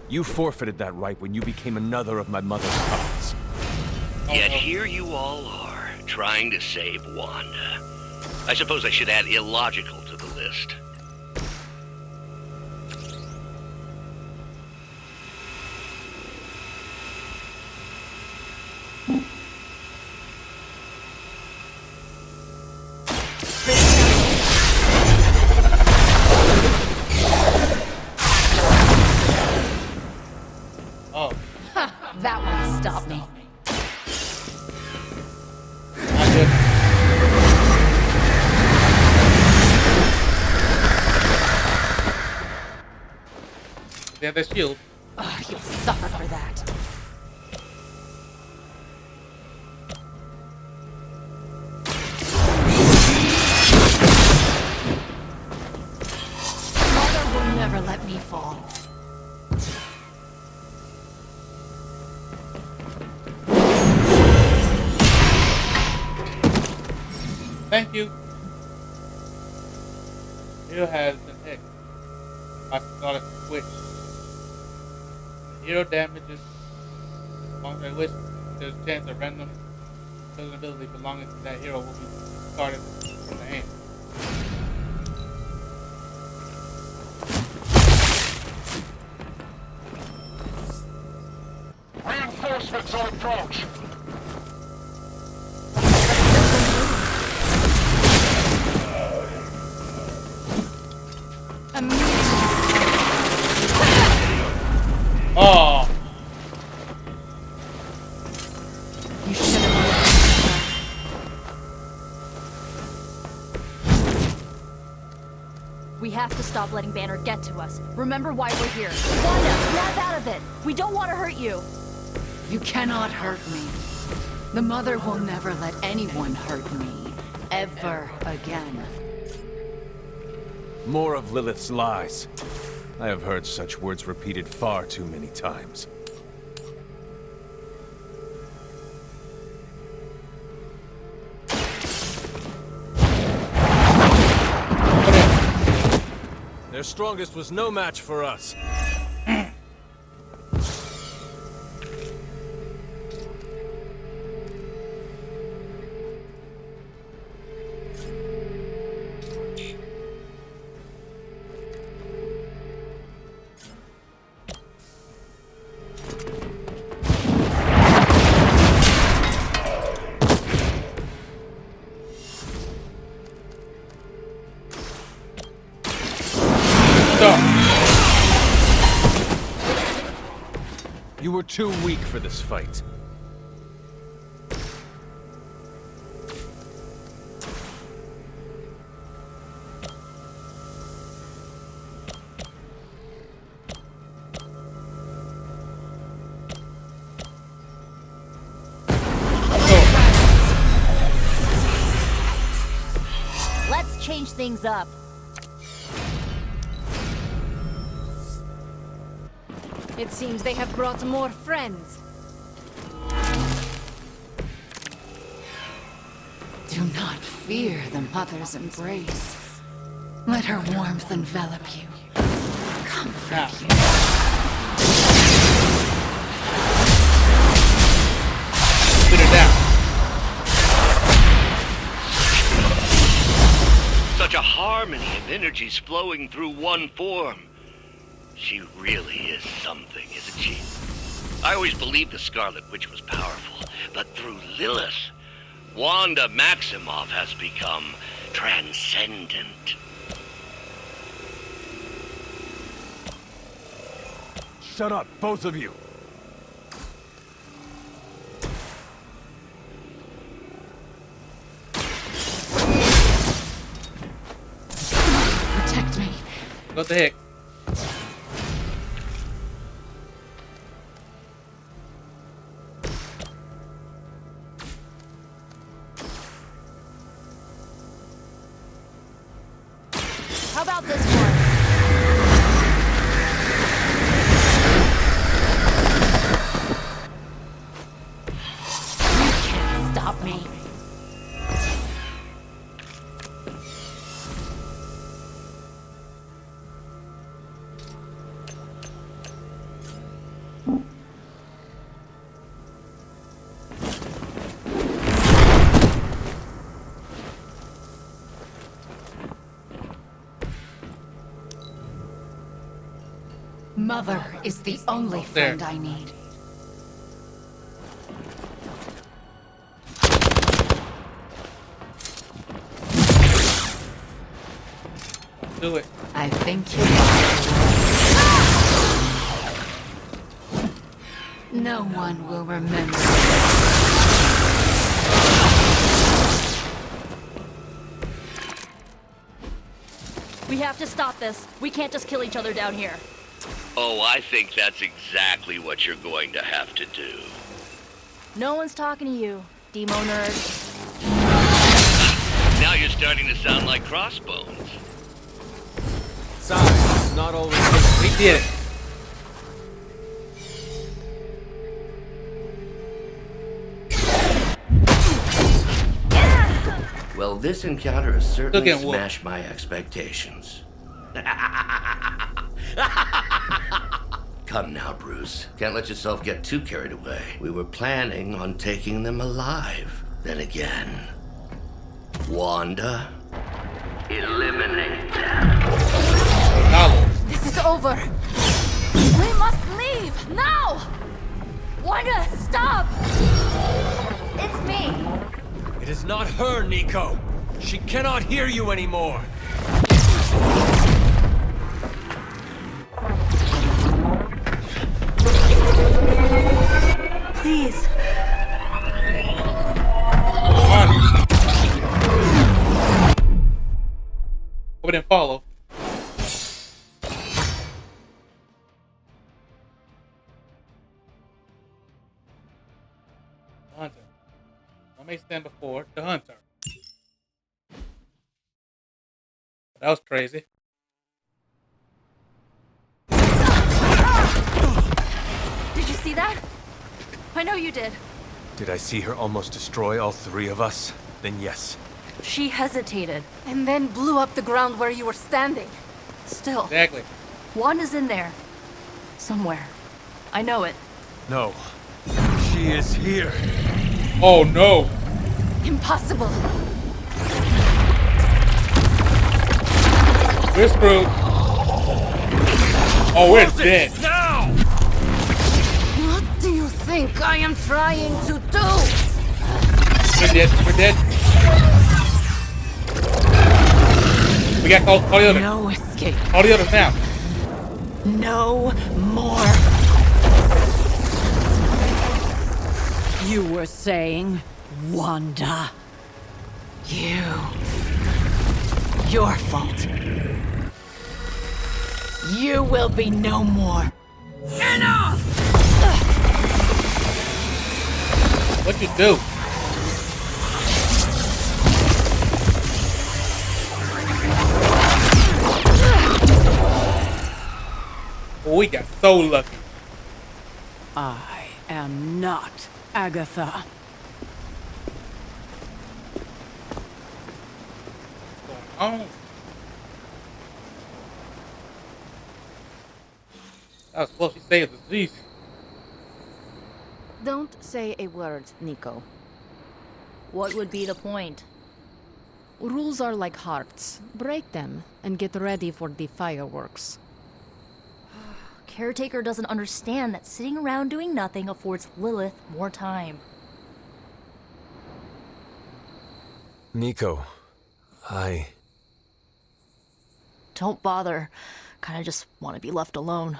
You forfeited that right when you became another of my mother's puppets. Yet here you all are, trying to save Wanda. I suppose I should add illogical to the list. That one stopped me. They have their shield. Oh, you'll suffer for that. Mother will never let me fall. Thank you. Hero has been hit. I thought it switched. The hero damages. Once I wish, there's a chance a random chosen ability belonging to that hero will be started from the end. Reinforcements on approach. Oh! You should have. We have to stop letting Banner get to us. Remember why we're here. Wanda, snap out of it! We don't want to hurt you! You cannot hurt me. The Mother will never let anyone hurt me. Ever again. More of Lilith's lies. I have heard such words repeated far too many times. Their strongest was no match for us. You were too weak for this fight. Let's change things up. It seems they have brought more friends. Do not fear the mother's embrace. Let her warmth envelop you. Comfort you. Put her down. Such a harmony of energies flowing through one form. She really is something, isn't she? I always believed the Scarlet Witch was powerful, but through Lilith, Wanda Maximoff has become transcendent. Shut up, both of you. Protect me. What the heck? How about this one? You can't stop me. Mother is the only friend I need. Do it. I think you. No one will remember. We have to stop this. We can't just kill each other down here. Oh, I think that's exactly what you're going to have to do. No one's talking to you, Demo nerd. Now you're starting to sound like Crossbones. Size is not always We did it. Well, this encounter has certainly Look at Wolf. smashed my expectations. Come now, Bruce. Can't let yourself get too carried away. We were planning on taking them alive. Then again, Wanda, eliminate them. This is over. We must leave now. Wanda, stop! It's me. It is not her, Nico. She cannot hear you anymore. Please. Hope it didn't follow. The hunter. I may stand before the hunter. That was crazy. Did you see that? I know you did. Did I see her almost destroy all three of us? Then yes. She hesitated. And then blew up the ground where you were standing. Still. Exactly. Wanda's in there. Somewhere. I know it. No. She is here. Oh no. Impossible. We're screwed. Oh, we're dead. Now! What do you think I am trying to do? We're dead. We're dead. We got all the others. No escape. All the others now. No more. You were saying, Wanda. Your fault. You will be no more. Enough! What you do? Oh, we got so lucky. I am not Agatha. What's going on? That was close. She saved the disease. Don't say a word, Nico. What would be the point? Rules are like hearts. Break them and get ready for the fireworks. Caretaker doesn't understand that sitting around doing nothing affords Lilith more time. Nico, Don't bother. Kinda just want to be left alone.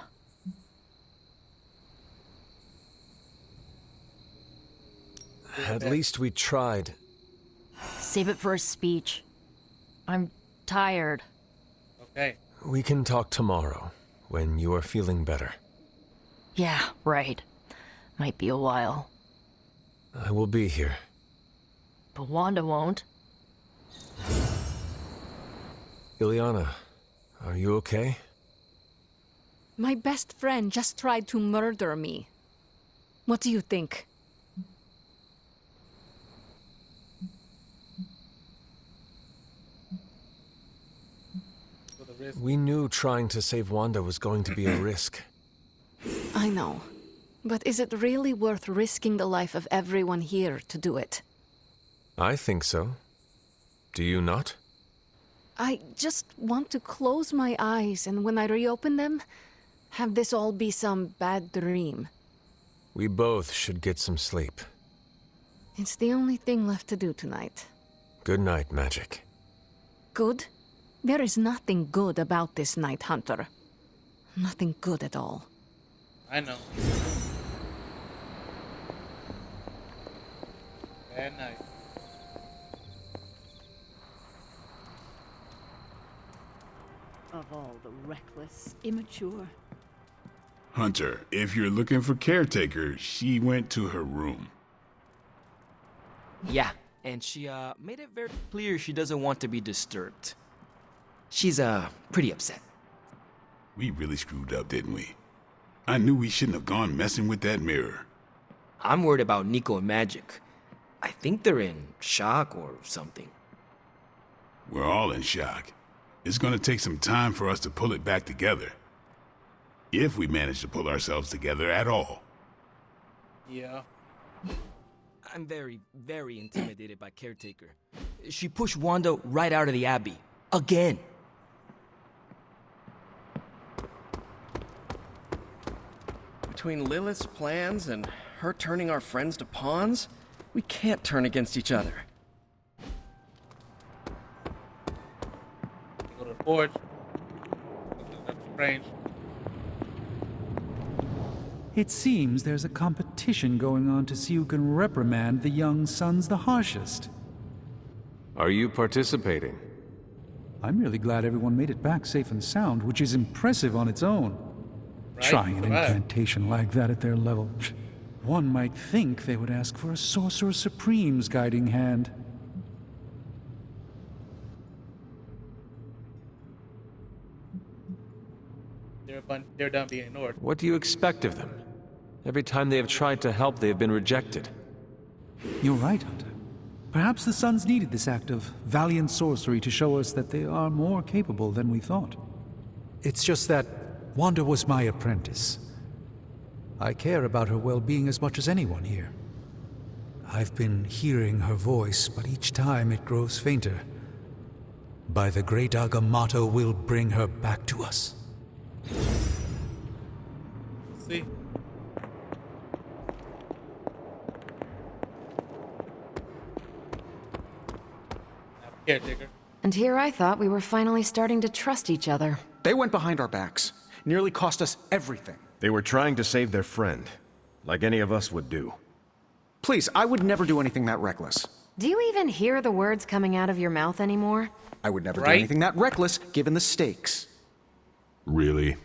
At least we tried. Save it for a speech. I'm tired. Okay. We can talk tomorrow, when you are feeling better. Yeah, right. Might be a while. I will be here. But Wanda won't. Ileana, are you okay? My best friend just tried to murder me. What do you think? We knew trying to save Wanda was going to be a risk. I know. But is it really worth risking the life of everyone here to do it? I think so. Do you not? I just want to close my eyes and when I reopen them, have this all be some bad dream. We both should get some sleep. It's the only thing left to do tonight. Good night, Magic. Good? There is nothing good about this night, Hunter. Nothing good at all. I know. Bad night. Of all the reckless, immature. Hunter, if you're looking for Caretaker, she went to her room. Yeah, and she made it very clear she doesn't want to be disturbed. She's pretty upset. We really screwed up, didn't we? I knew we shouldn't have gone messing with that mirror. I'm worried about Nico and Magic. I think they're in shock or something. We're all in shock. It's gonna take some time for us to pull it back together. If we manage to pull ourselves together at all. Yeah. I'm very, very intimidated by Caretaker. She pushed Wanda right out of the Abbey. Again. Between Lilith's plans and her turning our friends to pawns, we can't turn against each other. Go to the forge. That's strange. It seems there's a competition going on to see who can reprimand the young sons the harshest. Are you participating? I'm really glad everyone made it back safe and sound, which is impressive on its own. Right, Trying an right. incantation like that at their level. One might think they would ask for a Sorcerer Supreme's guiding hand. They're done being ignored. What do you expect of them? Every time they have tried to help, they have been rejected. You're right, Hunter. Perhaps the Sons needed this act of valiant sorcery to show us that they are more capable than we thought. It's just that Wanda was my apprentice. I care about her well-being as much as anyone here. I've been hearing her voice, but each time it grows fainter. By the great Agamotto will bring her back to us. Let's see. Caretaker. And here I thought we were finally starting to trust each other. They went behind our backs. Nearly cost us everything. They were trying to save their friend, like any of us would do. Please, I would never do anything that reckless. Do you even hear the words coming out of your mouth anymore? I would never do anything that reckless, given the stakes. Really?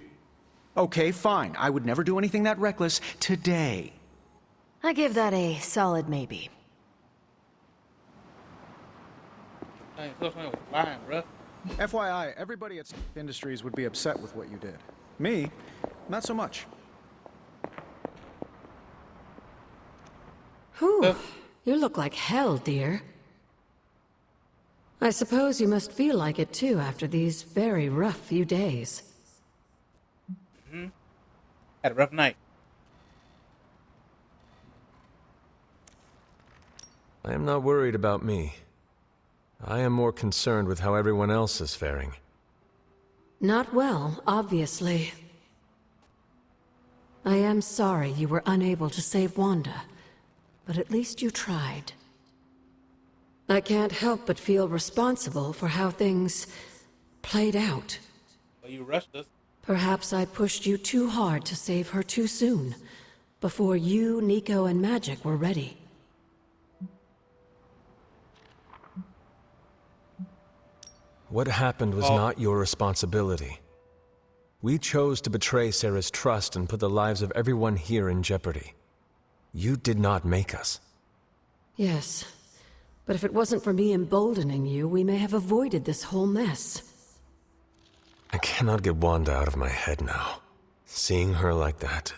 Okay, fine. I would never do anything that reckless today. I give that a solid maybe. FYI, everybody at Industries would be upset with what you did. Me, not so much. Whew, you look like hell, dear. I suppose you must feel like it too after these very rough few days. Had a rough night. I am not worried about me. I am more concerned with how everyone else is faring. Not well, obviously. I am sorry you were unable to save Wanda, but at least you tried. I can't help but feel responsible for how things played out. Well, you rushed us. Perhaps I pushed you too hard to save her too soon, before you, Nico, and Magic were ready. What happened was not your responsibility. We chose to betray Sarah's trust and put the lives of everyone here in jeopardy. You did not make us. Yes, but if it wasn't for me emboldening you, we may have avoided this whole mess. I cannot get Wanda out of my head now. Seeing her like that.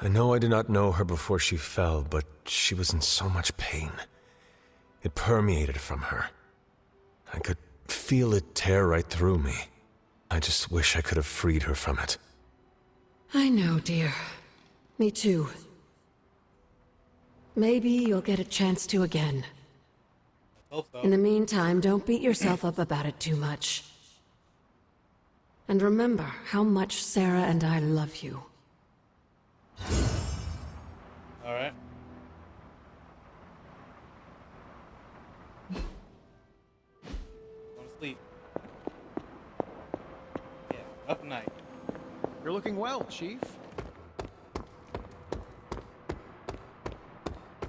I know I did not know her before she fell, but she was in so much pain. It permeated from her. I could feel it tear right through me. I just wish I could have freed her from it. I know, dear. Me too. Maybe you'll get a chance to again. Hope so. In the meantime, don't beat yourself up about it too much. And remember how much Sarah and I love you. All right. Go to sleep. Yeah, up night. You're looking well, Chief.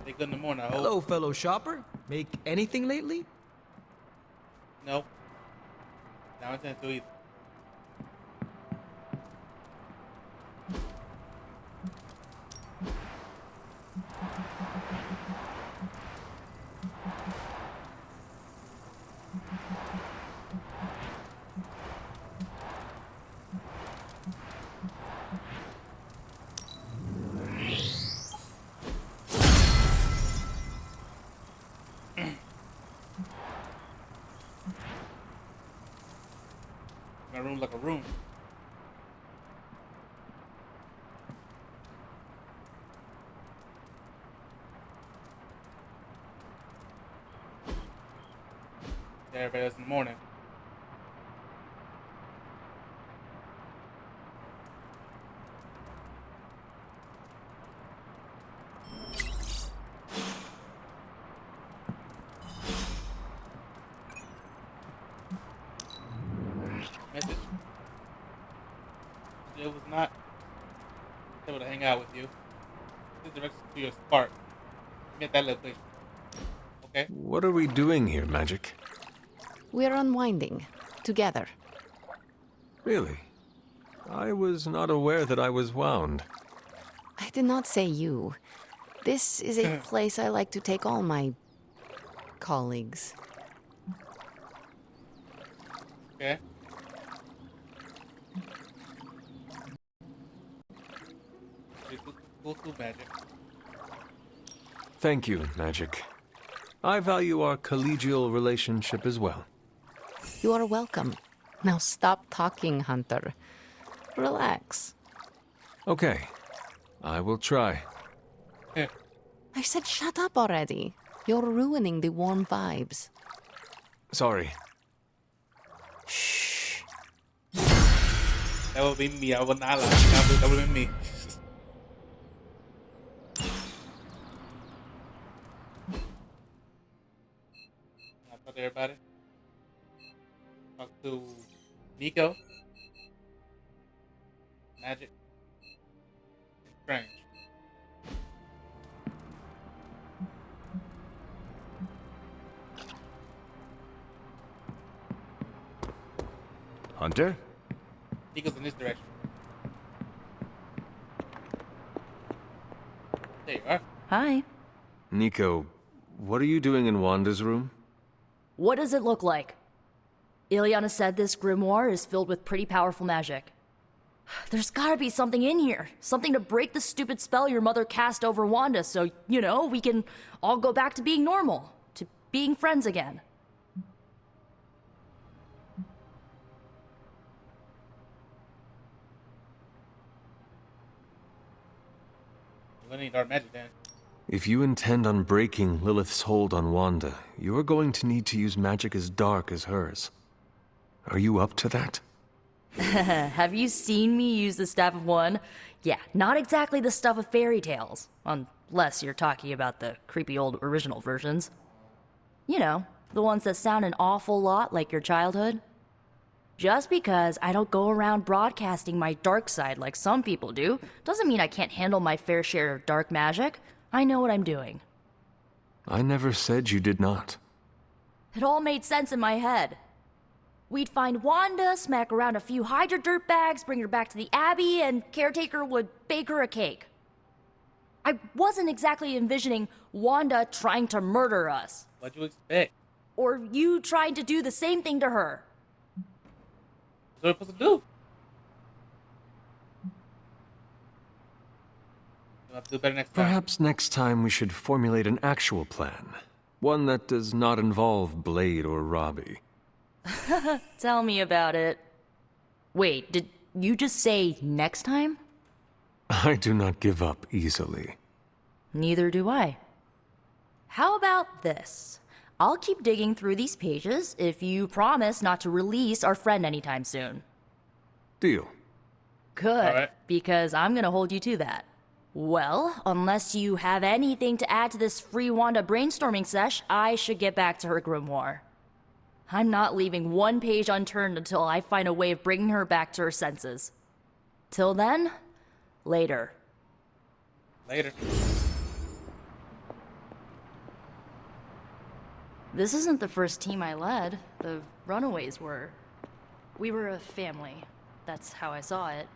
Stay good in the morning, I hope. Hello, fellow shopper. Make anything lately? Nope. Not intend to either. My room's like a room. Yeah, everybody else in the morning. Message. It was not able to hang out with you. This directs to your spark. Get that location. Okay. What are we doing here, Magic? We're unwinding. Together. Really? I was not aware that I was wound. I did not say you. This is a place I like to take all my colleagues. Okay. Go through Magic. Thank you, Magic. I value our collegial relationship as well. You are welcome. Now stop talking, Hunter. Relax. Okay. I will try. I said shut up already. You're ruining the warm vibes. Sorry. Shh. That would be me. I would not lie. That would be me. Talk to everybody. Talk to Nico. magic. It's strange. Hunter? He goes in this direction. There you are. Hi. Nico, what are you doing in Wanda's room? What does it look like? Ilyana said this grimoire is filled with pretty powerful magic. There's gotta be something in here. Something to break the stupid spell your mother cast over Wanda so, you know, we can all go back to being normal. To being friends again. We're gonna need dark magic then. If you intend on breaking Lilith's hold on Wanda, you're going to need to use magic as dark as hers. Are you up to that? Have you seen me use the Staff of One? Yeah, not exactly the stuff of fairy tales. Unless you're talking about the creepy old original versions. You know, the ones that sound an awful lot like your childhood. Just because I don't go around broadcasting my dark side like some people do, doesn't mean I can't handle my fair share of dark magic. I know what I'm doing. I never said you did not. It all made sense in my head. We'd find Wanda, smack around a few Hydra dirtbags, bring her back to the Abbey, and Caretaker would bake her a cake. I wasn't exactly envisioning Wanda trying to murder us. What'd you expect? Or you trying to do the same thing to her. What are we supposed to do? We'll have to do better next time. Perhaps next time we should formulate an actual plan. One that does not involve Blade or Robbie. Tell me about it. Wait, did you just say next time? I do not give up easily. Neither do I. How about this? I'll keep digging through these pages if you promise not to release our friend anytime soon. Deal. Good, because I'm gonna hold you to that. Well, unless you have anything to add to this free Wanda brainstorming sesh, I should get back to her grimoire. I'm not leaving one page unturned until I find a way of bringing her back to her senses. Till then, later. Later. This isn't the first team I led. The Runaways were. We were a family. That's how I saw it.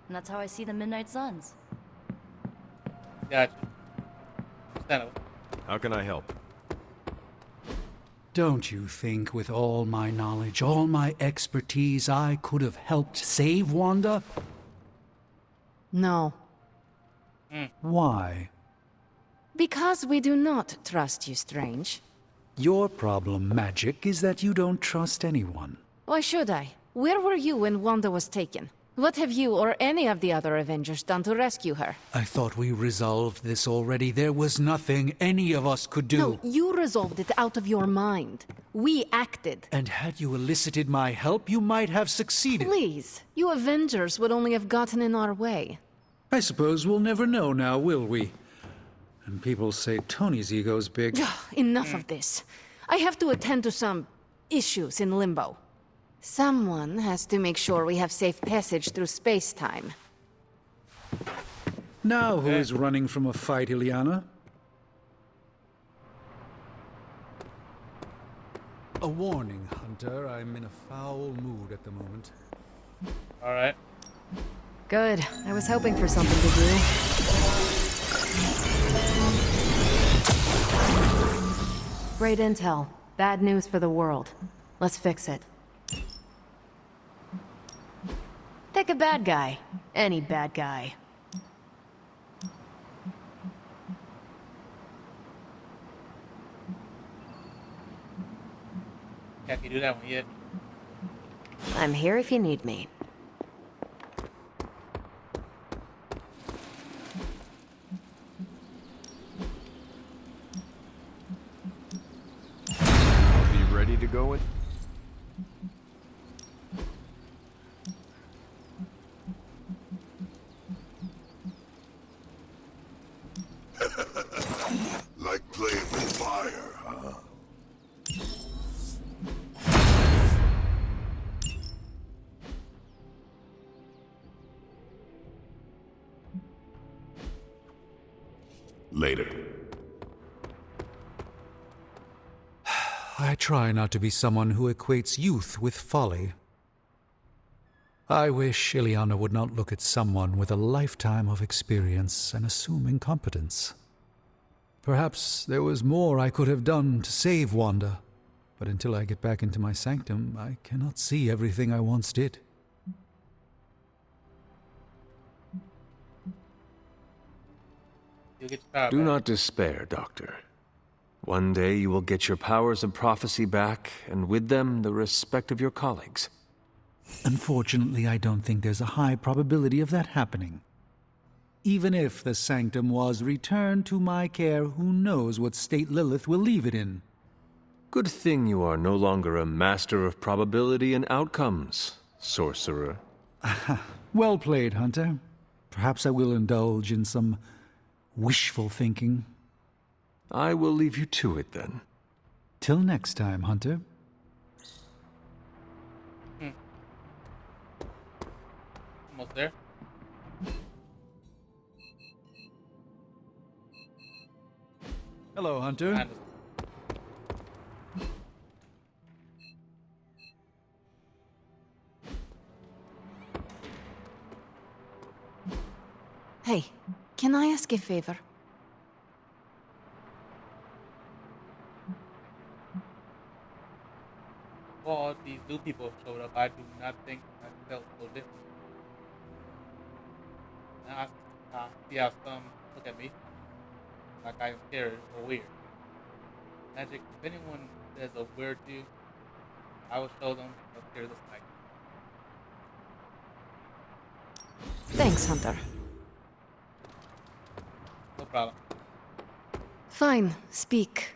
And that's how I see the Midnight Suns. Gotcha. Understandable. How can I help? Don't you think with all my knowledge, all my expertise, I could have helped save Wanda? No. Why? Because we do not trust you, Strange. Your problem, Magic, is that you don't trust anyone. Why should I? Where were you when Wanda was taken? What have you or any of the other Avengers done to rescue her? I thought we resolved this already. There was nothing any of us could do. No, you resolved it out of your mind. We acted. And had you elicited my help, you might have succeeded. Please, you Avengers would only have gotten in our way. I suppose we'll never know now, will we? And people say Tony's ego's big. Enough of this. I have to attend to some issues in Limbo. Someone has to make sure we have safe passage through space-time. Now who is running from a fight, Ilyana? A warning, Hunter. I'm in a foul mood at the moment. Alright. Good. I was hoping for something to do. Great intel. Bad news for the world. Let's fix it. Pick a bad guy. Any bad guy. Can't you do that one yet? I'm here if you need me. Be ready to go in? Like playing with fire, huh? Later. I try not to be someone who equates youth with folly. I wish Ileana would not look at someone with a lifetime of experience and assume incompetence. Perhaps there was more I could have done to save Wanda, but until I get back into my sanctum, I cannot see everything I once did. You'll get your power Do back. not despair, Doctor. One day you will get your powers of prophecy back, and with them the respect of your colleagues. Unfortunately, I don't think there's a high probability of that happening. Even if the sanctum was returned to my care, who knows what state Lilith will leave it in? Good thing you are no longer a master of probability and outcomes, sorcerer. Well played, Hunter. Perhaps I will indulge in some wishful thinking. I will leave you to it then. Till next time, Hunter. Almost there. Hello, Hunter. Hey, can I ask a favor? All these new people showed up. I do not think I felt so different. Now I see how some look at me like I am scary or weird. Magic, if anyone says a word to you, I will show them a fearless light. Thanks, Hunter. No problem. Fine, speak.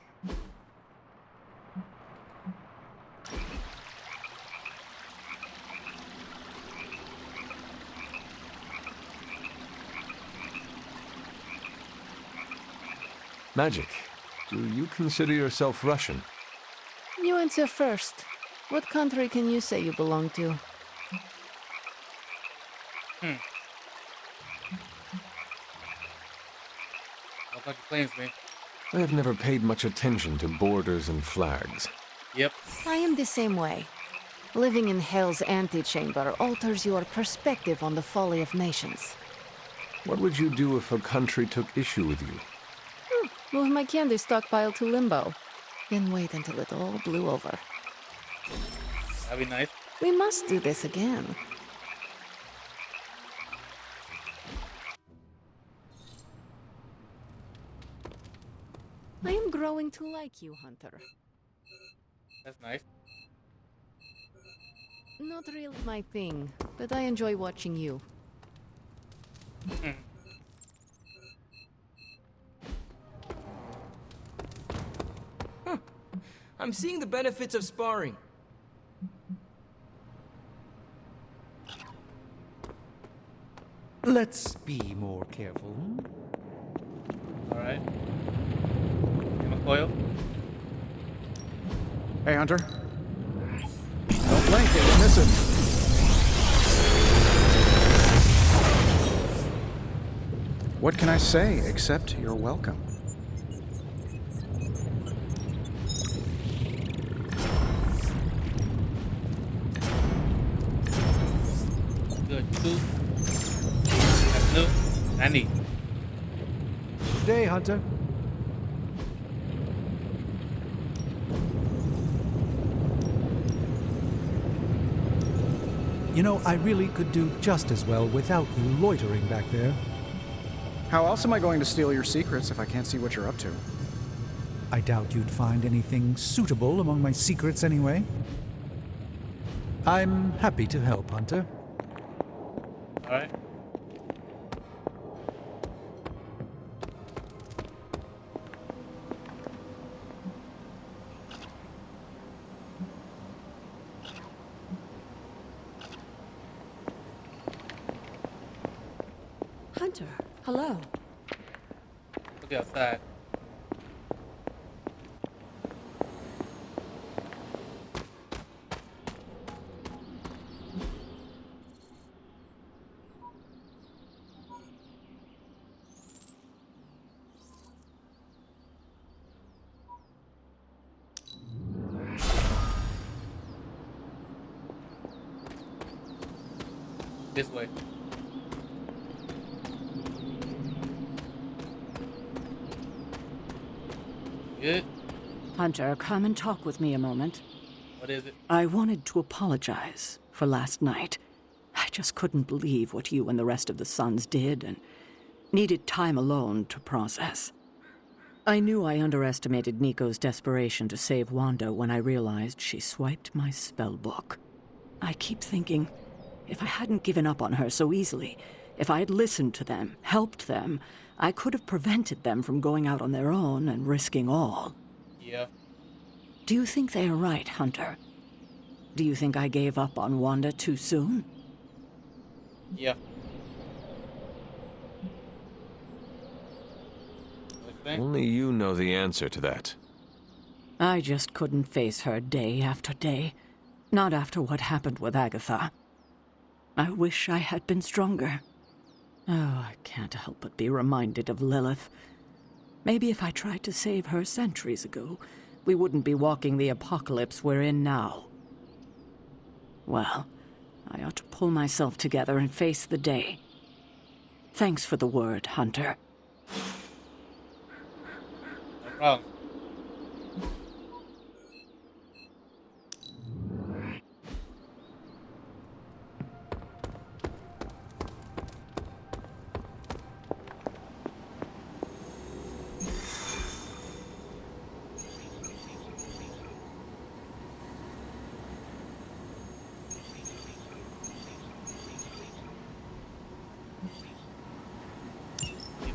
Magic, do you consider yourself Russian? You answer first. What country can you say you belong to? What country claims me? I have never paid much attention to borders and flags. Yep. I am the same way. Living in Hell's antechamber alters your perspective on the folly of nations. What would you do if a country took issue with you? Move my candy stockpile to limbo. Then wait until it all blew over. That'd be nice. We must do this again. I am growing to like you, Hunter. That's nice. Not really my thing, but I enjoy watching you. I'm seeing the benefits of sparring. Let's be more careful. Alright. Give him a coil. Hey, Hunter. Don't blink, you'll miss it. What can I say except you're welcome? Good. Two. That's new. I need. Good day, Hunter. You know, I really could do just as well without you loitering back there. How else am I going to steal your secrets if I can't see what you're up to? I doubt you'd find anything suitable among my secrets anyway. I'm happy to help, Hunter. Alright. Hunter, hello. Look outside. this way. Good. Hunter, come and talk with me a moment. What is it? I wanted to apologize for last night. I just couldn't believe what you and the rest of the Sons did and needed time alone to process. I knew I underestimated Nico's desperation to save Wanda when I realized she swiped my spell book. I keep thinking, if I hadn't given up on her so easily, if I had listened to them, helped them, I could have prevented them from going out on their own and risking all. Yeah. Do you think they are right, Hunter? Do you think I gave up on Wanda too soon? Yeah. Only you know the answer to that. I just couldn't face her day after day. Not after what happened with Agatha. I wish I had been stronger. Oh, I can't help but be reminded of Lilith. Maybe if I tried to save her centuries ago, we wouldn't be walking the apocalypse we're in now. Well, I ought to pull myself together and face the day. Thanks for the word, Hunter. No problem.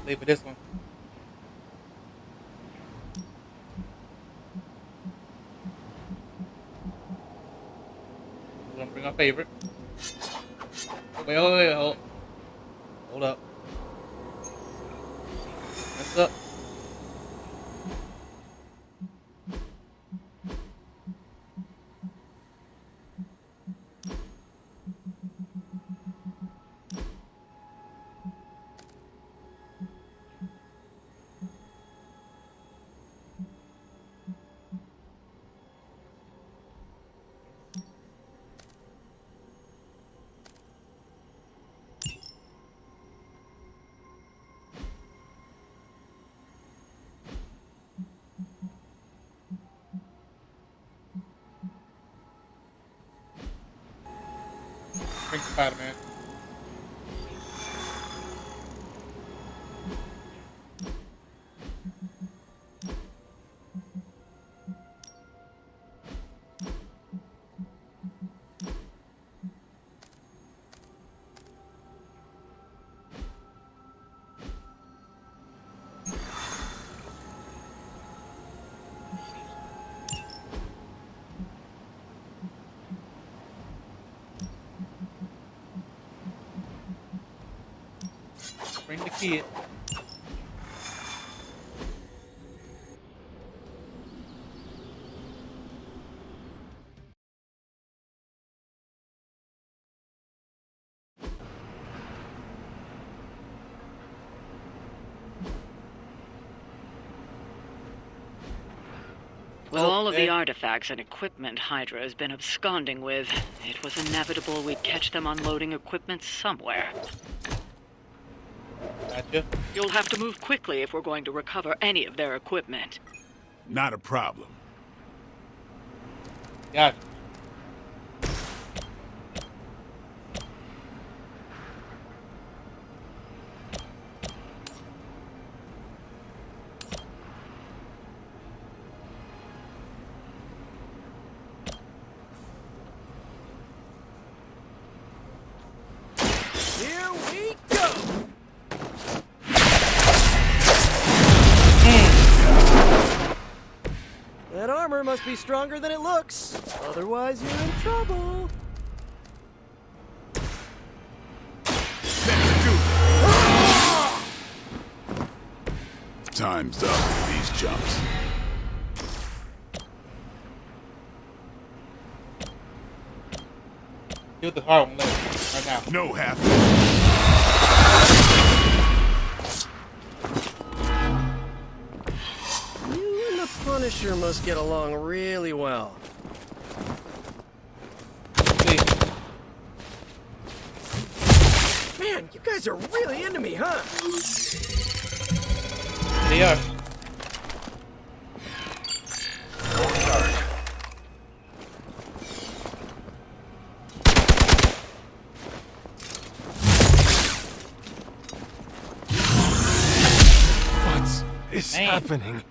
Play for this one. We're gonna bring our favorite. Wait, hold up. Mess up. Bring Spider-Man. Bring the kid. With all of the artifacts and equipment Hydra has been absconding with, it was inevitable we'd catch them unloading equipment somewhere. Gotcha. You'll have to move quickly if we're going to recover any of their equipment. Not a problem. Gotcha. Here we go! That armor must be stronger than it looks. Otherwise, you're in trouble. Time's up for these chumps. Do the hard one right now. No half. You and the Punisher must get along really well. Man, you guys are really into me, huh? They are. What's happening?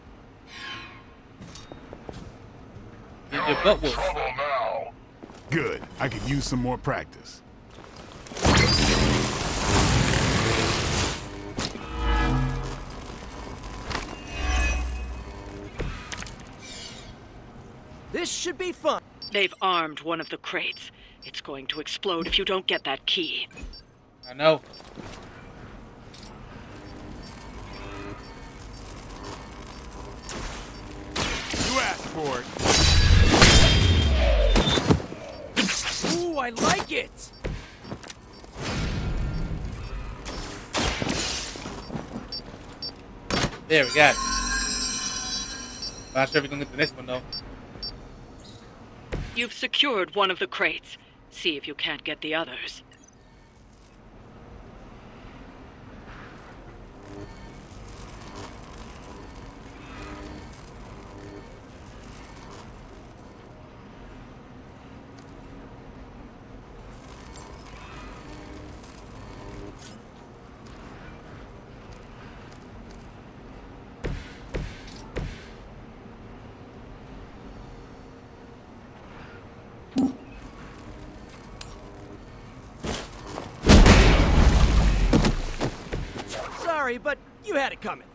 Your butt wolf. Trouble now. Good. I could use some more practice. This should be fun. They've armed one of the crates. It's going to explode if you don't get that key. I know. You asked for it. Ooh, I like it! There, we got it. Not sure if we're gonna get the next one though. You've secured one of the crates. See if you can't get the others. Sorry, but you had it coming.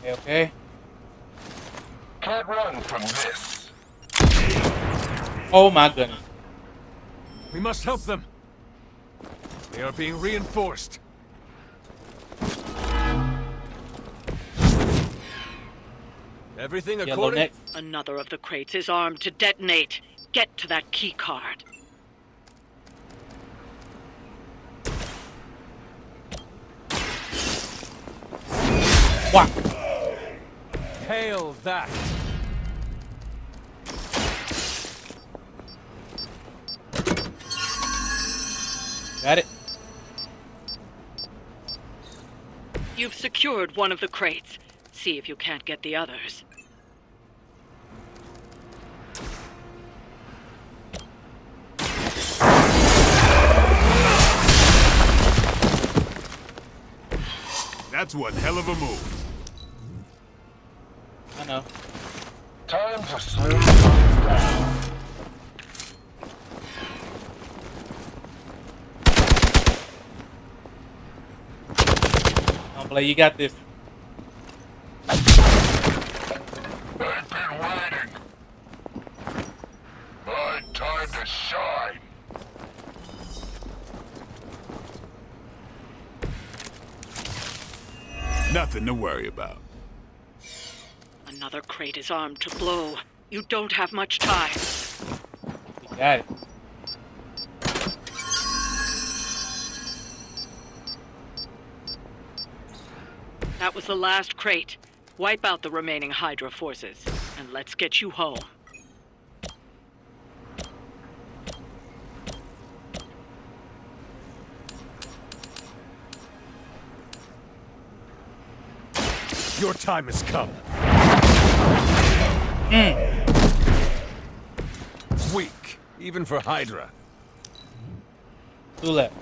Okay. Can't run from this. Oh my goodness. We must help them. They are being reinforced. Everything according... Another of the crates is armed to detonate. Get to that key card. What? Hail that. Got it. You've secured one of the crates. See if you can't get the others. That's one hell of a move. I know. Time to slow things down. Don't play, you got this. I've been waiting. My time to shine. Nothing to worry about. Another crate is armed to blow. You don't have much time. You got it. That was the last crate. Wipe out the remaining Hydra forces, and let's get you home. Your time has come. Weak, even for Hydra. Two left.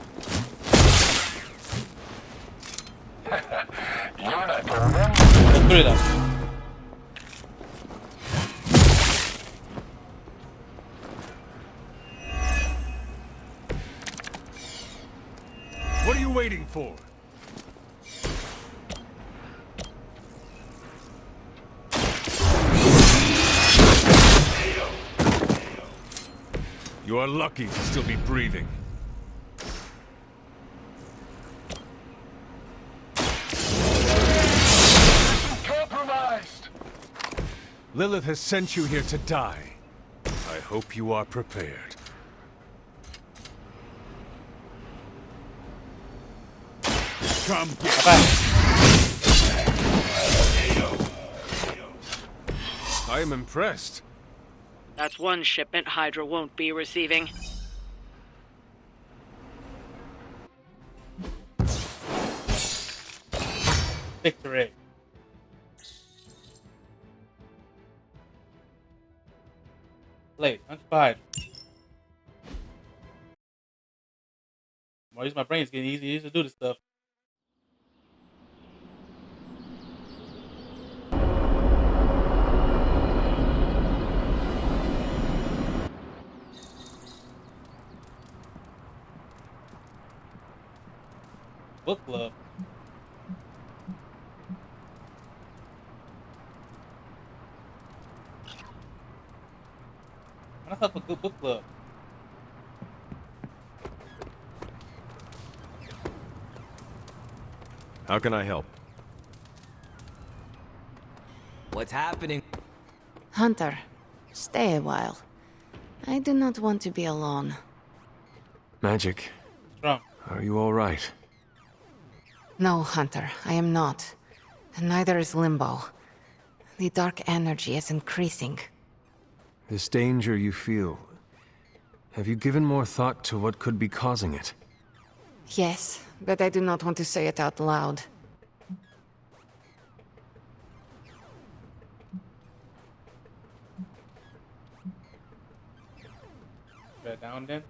You're not gonna run. Let's put it up. What are you waiting for? You are lucky to still be breathing. Compromised. Lilith has sent you here to die. I hope you are prepared. Come I am impressed. That's one shipment Hydra won't be receiving. Victory. Late. Unspied. More use my brain. It's getting easier to do this stuff. Book club. Why not have a good book club? How can I help? What's happening? Hunter, stay a while. I do not want to be alone. Magic. What's wrong? Are you all right? No, Hunter, I am not. And neither is Limbo. The dark energy is increasing. This danger you feel, have you given more thought to what could be causing it? Yes, but I do not want to say it out loud. Write it down then.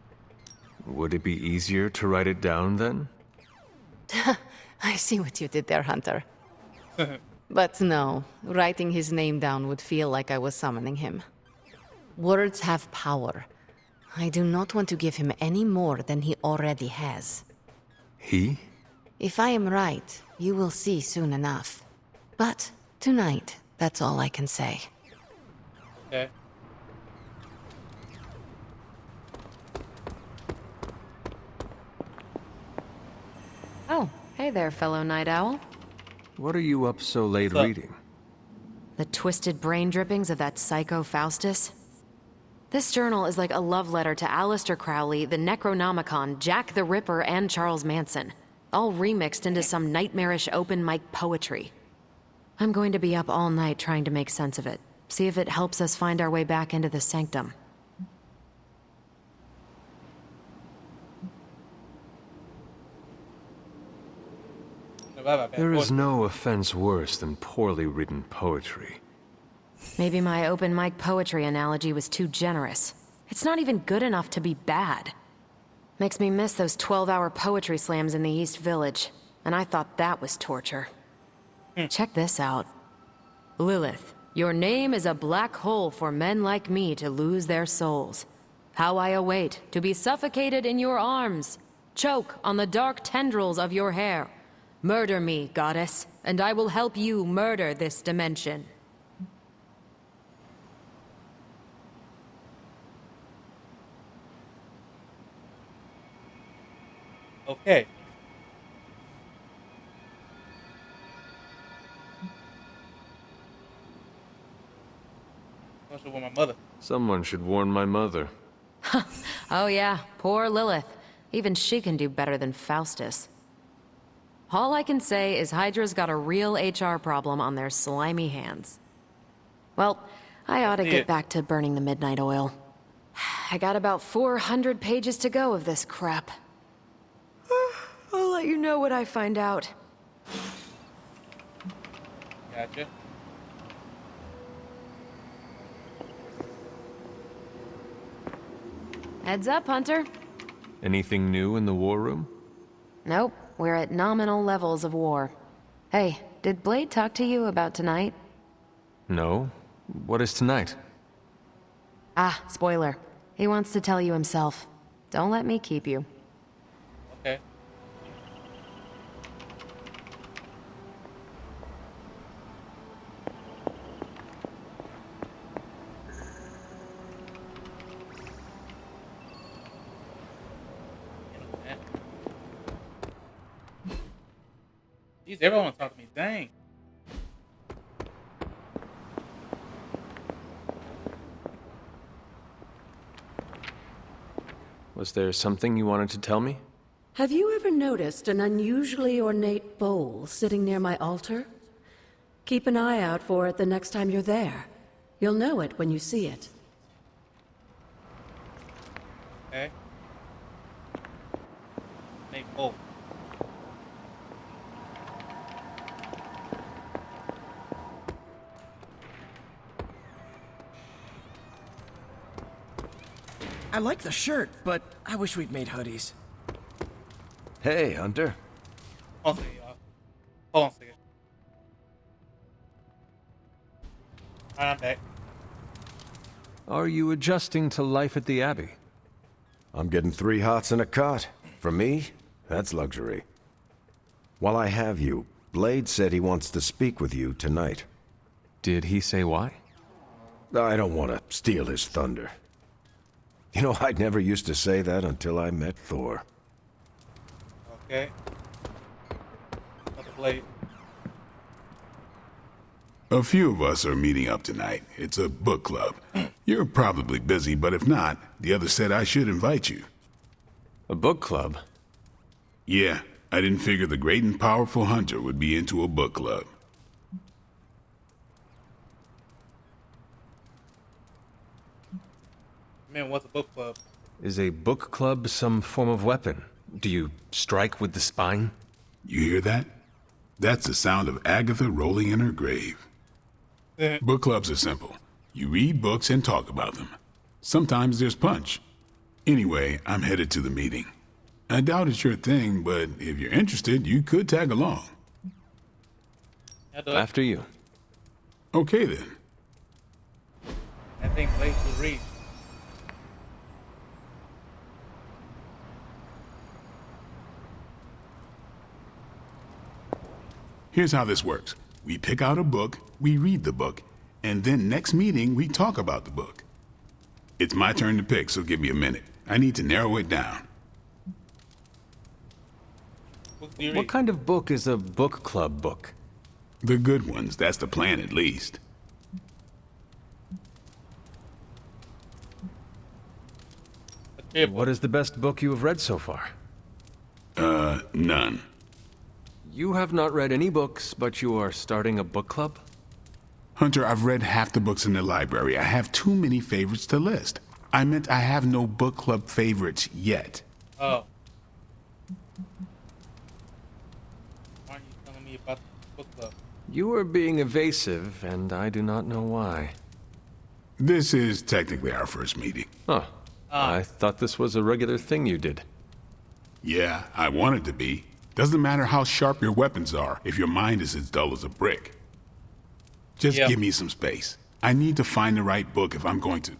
Would it be easier to write it down then? I see what you did there, Hunter. But no, writing his name down would feel like I was summoning him. Words have power. I do not want to give him any more than he already has. He? If I am right, you will see soon enough. But tonight, that's all I can say. Okay. Oh, hey there, fellow night owl. What are you up so late What's up? reading? The twisted brain drippings of that psycho Faustus? This journal is like a love letter to Aleister Crowley, the Necronomicon, Jack the Ripper, and Charles Manson, all remixed into some nightmarish open mic poetry. I'm going to be up all night trying to make sense of it, see if it helps us find our way back into the sanctum. There is no offense worse than poorly written poetry. Maybe my open mic poetry analogy was too generous. It's not even good enough to be bad. Makes me miss those 12-hour poetry slams in the East Village, and I thought that was torture. Check this out. Lilith, your name is a black hole for men like me to lose their souls. How I await to be suffocated in your arms. Choke on the dark tendrils of your hair. Murder me, goddess, and I will help you murder this dimension. Okay. I should warn my mother. Someone should warn my mother. Oh yeah, poor Lilith. Even she can do better than Faustus. All I can say is Hydra's got a real HR problem on their slimy hands. Well, I ought to get back to burning the midnight oil. I got about 400 pages to go of this crap. I'll let you know what I find out. Gotcha. Heads up, Hunter. Anything new in the war room? Nope, we're at nominal levels of war. Hey, did Blade talk to you about tonight? No. What is tonight? Ah, spoiler. He wants to tell you himself. Don't let me keep you. Okay. Jeez, everyone talking to me. Dang. Was there something you wanted to tell me? Have you ever noticed an unusually ornate bowl sitting near my altar? Keep an eye out for it the next time you're there. You'll know it when you see it. Okay. Make bowl. I like the shirt, but I wish we'd made hoodies. Hey, Hunter. Hold on a second, y'all. Hold on a second. Alright, I'm back. Are you adjusting to life at the Abbey? I'm getting 3 hots and a cot. For me, that's luxury. While I have you, Blade said he wants to speak with you tonight. Did he say why? I don't want to steal his thunder. You know, I never used to say that until I met Thor. Okay. Not the Blade. A few of us are meeting up tonight. It's a book club. You're probably busy, but if not, the others said I should invite you. A book club? Yeah, I didn't figure the great and powerful Hunter would be into a book club. Man, what's a book club? Is a book club some form of weapon? Do you strike with the spine? You hear that? That's the sound of Agatha rolling in her grave. Book clubs are simple. You read books and talk about them. Sometimes there's punch. Anyway, I'm headed to the meeting. I doubt it's your thing, but if you're interested, you could tag along. After you. Okay then. I think Blade will read. Here's how this works. We pick out a book, we read the book, and then next meeting we talk about the book. It's my turn to pick, so give me a minute. I need to narrow it down. What kind of book is a book club book? The good ones, that's the plan at least. What is the best book you have read so far? None. You have not read any books, but you are starting a book club? Hunter, I've read half the books in the library. I have too many favorites to list. I meant I have no book club favorites yet. Oh. Why aren't you telling me about the book club? You are being evasive, and I do not know why. This is technically our first meeting. Huh. I thought this was a regular thing you did. Yeah, I want it to be. Doesn't matter how sharp your weapons are if your mind is as dull as a brick. Just give me some space. I need to find the right book if I'm going to.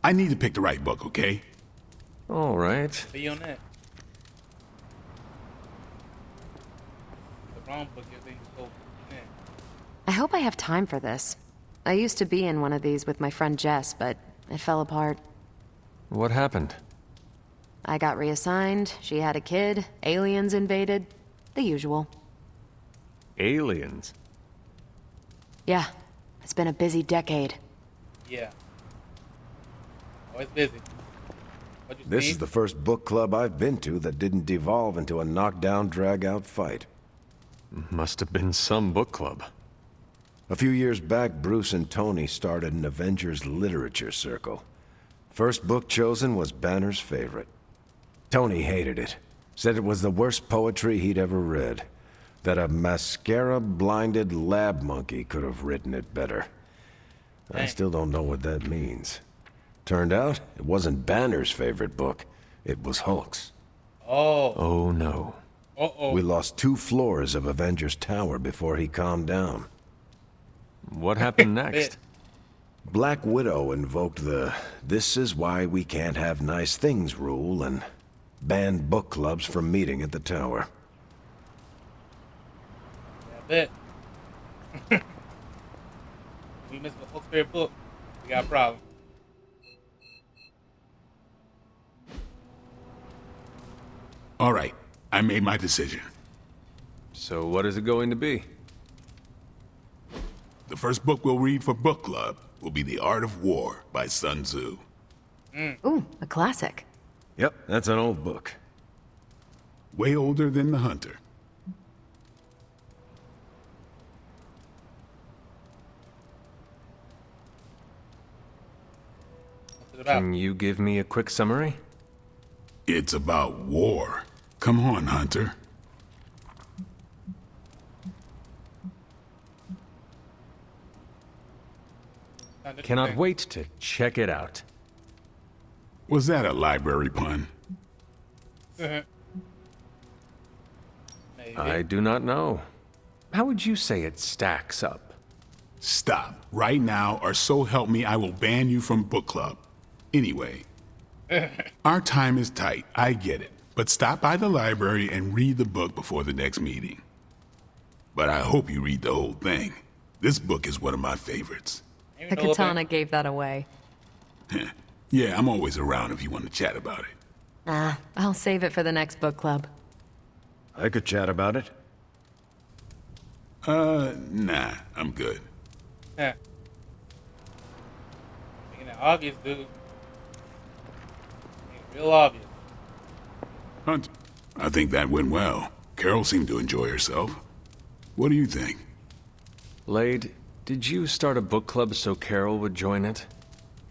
I need to pick the right book, okay? All right. Be on that. The wrong book, you think go. I hope I have time for this. I used to be in one of these with my friend Jess, but it fell apart. What happened? I got reassigned, she had a kid, aliens invaded, the usual. Aliens? Yeah, it's been a busy decade. Yeah. Always busy. This is the first book club I've been to that didn't devolve into a knockdown, drag-out fight. Must have been some book club. A few years back, Bruce and Tony started an Avengers literature circle. First book chosen was Banner's favorite. Tony hated it. Said it was the worst poetry he'd ever read. That a mascara-blinded lab monkey could have written it better. I still don't know what that means. Turned out, it wasn't Banner's favorite book. It was Hulk's. Oh. Oh no. Uh-oh. We lost 2 floors of Avengers Tower before he calmed down. What happened next? Black Widow invoked the "this is why we can't have nice things" rule and banned book clubs from meeting at the tower. Yeah, I bet. We missed the Hulk's favorite book. We got a problem. All right, I made my decision. So what is it going to be? The first book we'll read for book club will be The Art of War by Sun Tzu. Ooh, a classic. Yep, that's an old book. Way older than the Hunter. Can you give me a quick summary? It's about war. Come on, Hunter. Cannot wait to check it out. Was that a library pun? I do not know. How would you say it stacks up? Stop right now, or so help me, I will ban you from book club. Anyway, our time is tight, I get it. But stop by the library and read the book before the next meeting. But I hope you read the whole thing. This book is one of my favorites. The katana gave that away. Yeah, I'm always around if you want to chat about it. I'll save it for the next book club. I could chat about it. Nah, I'm good. Yeah. Making it obvious, dude. Making it real obvious. Hunt, I think that went well. Carol seemed to enjoy herself. What do you think? Lade, did you start a book club so Carol would join it?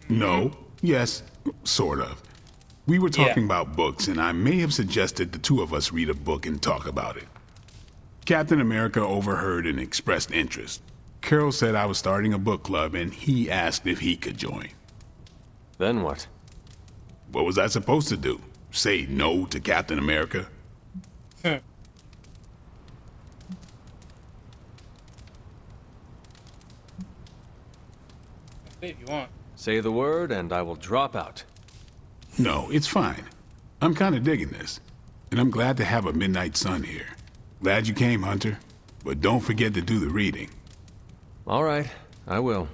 No. Yes, sort of. We were talking about books, and I may have suggested the two of us read a book and talk about it. Captain America overheard and expressed interest. Carol said I was starting a book club, and he asked if he could join. Then what? What was I supposed to do? Say no to Captain America? Say if you want. Say the word, and I will drop out. No, it's fine. I'm kind of digging this. And I'm glad to have a midnight sun here. Glad you came, Hunter. But don't forget to do the reading. All right, I will.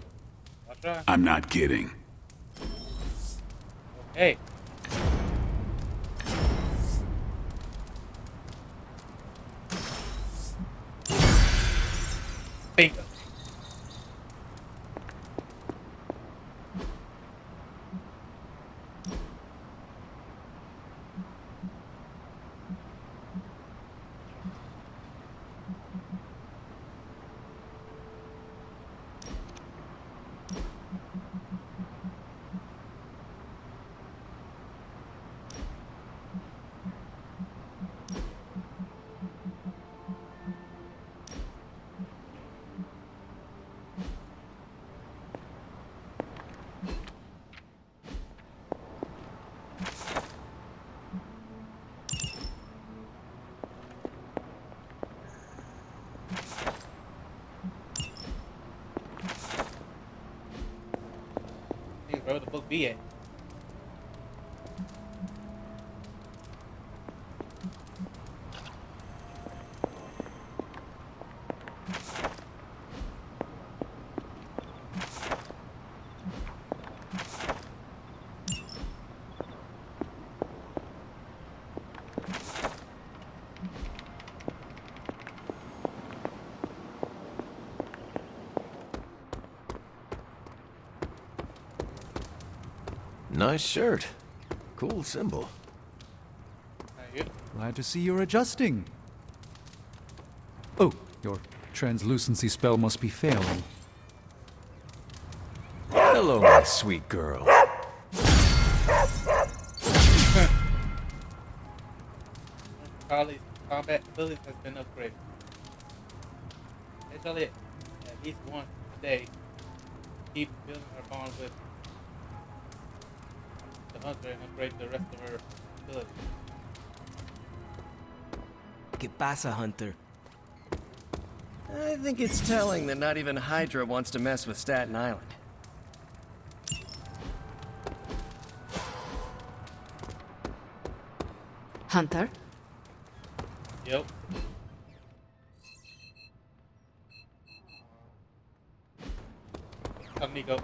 I'll try. I'm not kidding. Okay. Bingo. Where would the book be at? Nice shirt. Cool symbol. Glad to see you're adjusting. Oh, your translucency spell must be failing. Hello, my sweet girl. Charlie's combat abilities has been upgraded. Hey, Charlie, at least once a day, keep building her bond with the Hunter and upgrade the rest of her abilities. ¿Qué pasa, Hunter? I think it's telling that not even Hydra wants to mess with Staten Island. Hunter? Yep. Come, Nico.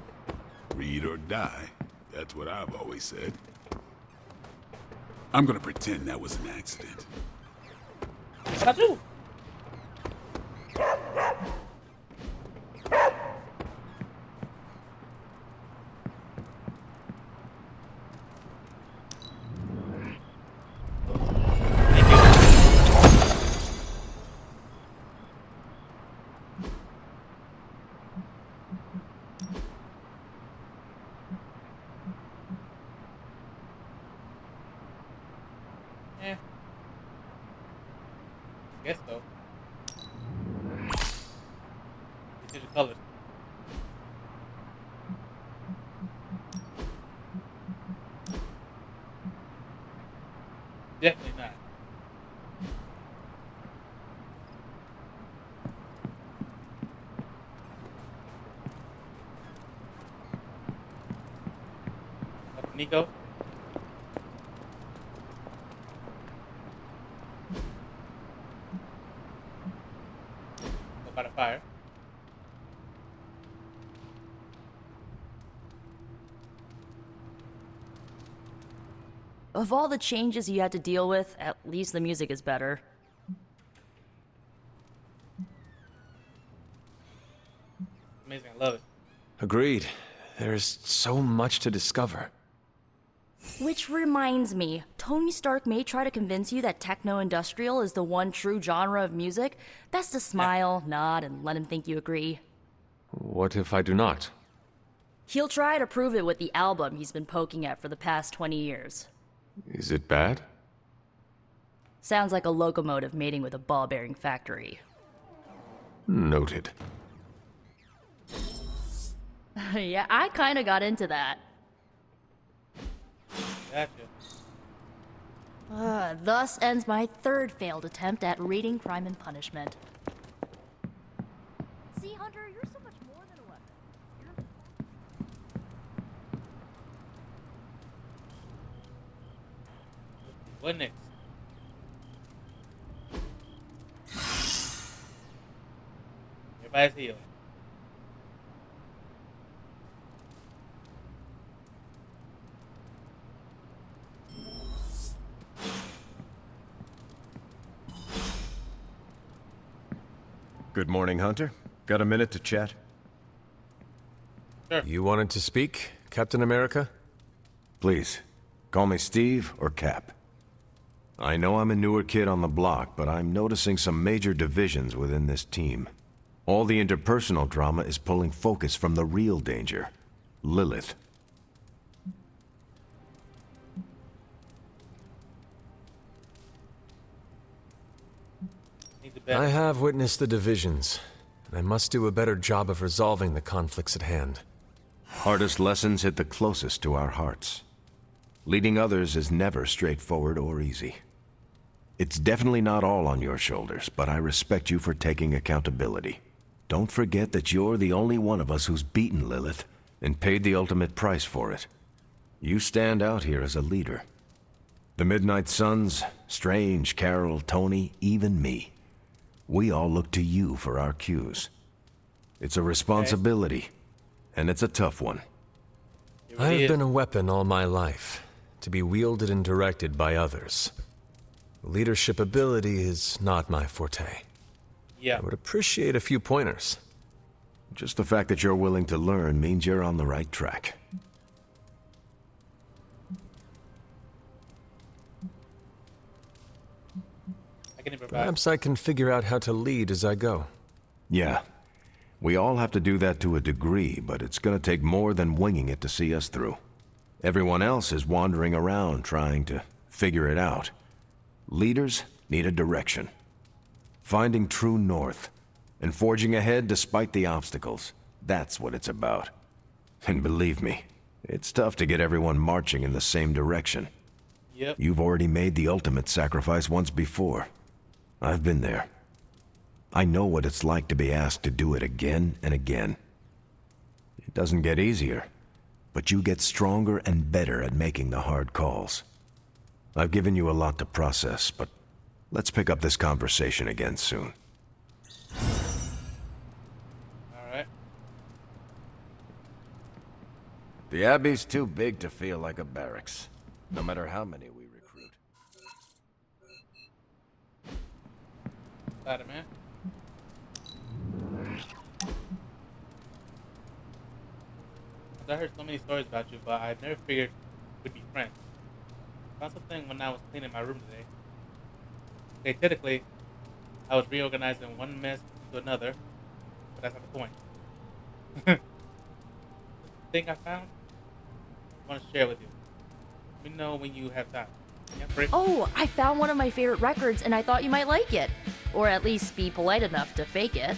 Read or die. That's what I've always said. I'm gonna pretend that was an accident. What I do? Definitely not. Up Nico. Go by the fire. Of all the changes you had to deal with, at least the music is better. Amazing, I love it. Agreed. There's so much to discover. Which reminds me, Tony Stark may try to convince you that techno-industrial is the one true genre of music. Best to smile, nod, and let him think you agree. What if I do not? He'll try to prove it with the album he's been poking at for the past 20 years. Is it bad? Sounds like a locomotive mating with a ball-bearing factory. Noted. Yeah, I kinda got into that. Gotcha. Thus ends my third failed attempt at reading Crime and Punishment. See, Hunter, you're so much more than a weapon. What next? Everybody's healed. Good morning, Hunter. Got a minute to chat? Sure. You wanted to speak, Captain America? Please, call me Steve or Cap. I know I'm a newer kid on the block, but I'm noticing some major divisions within this team. All the interpersonal drama is pulling focus from the real danger, Lilith. I have witnessed the divisions, and I must do a better job of resolving the conflicts at hand. Hardest lessons hit the closest to our hearts. Leading others is never straightforward or easy. It's definitely not all on your shoulders, but I respect you for taking accountability. Don't forget that you're the only one of us who's beaten Lilith and paid the ultimate price for it. You stand out here as a leader. The Midnight Suns, Strange, Carol, Tony, even me. We all look to you for our cues. It's a responsibility, and it's a tough one. I have been a weapon all my life, to be wielded and directed by others. Leadership ability is not my forte. Yeah. I would appreciate a few pointers. Just the fact that you're willing to learn means you're on the right track. Perhaps I can figure out how to lead as I go. Yeah. We all have to do that to a degree, but it's gonna take more than winging it to see us through. Everyone else is wandering around trying to figure it out. Leaders need a direction. Finding true north, and forging ahead despite the obstacles. That's what it's about. And believe me, it's tough to get everyone marching in the same direction. Yep. You've already made the ultimate sacrifice once before. I've been there. I know what it's like to be asked to do it again and again. It doesn't get easier, but you get stronger and better at making the hard calls. I've given you a lot to process, but let's pick up this conversation again soon. Alright. The Abbey's too big to feel like a barracks, no matter how many we recruit. Got it, man. I heard so many stories about you, but I never figured we'd be friends. Found something when I was cleaning my room today. Okay, typically, I was reorganizing one mess to another, but that's not the point. The thing I found, I want to share with you. Let me know when you have time. Yeah, break. Oh, I found one of my favorite records and I thought you might like it. Or at least be polite enough to fake it.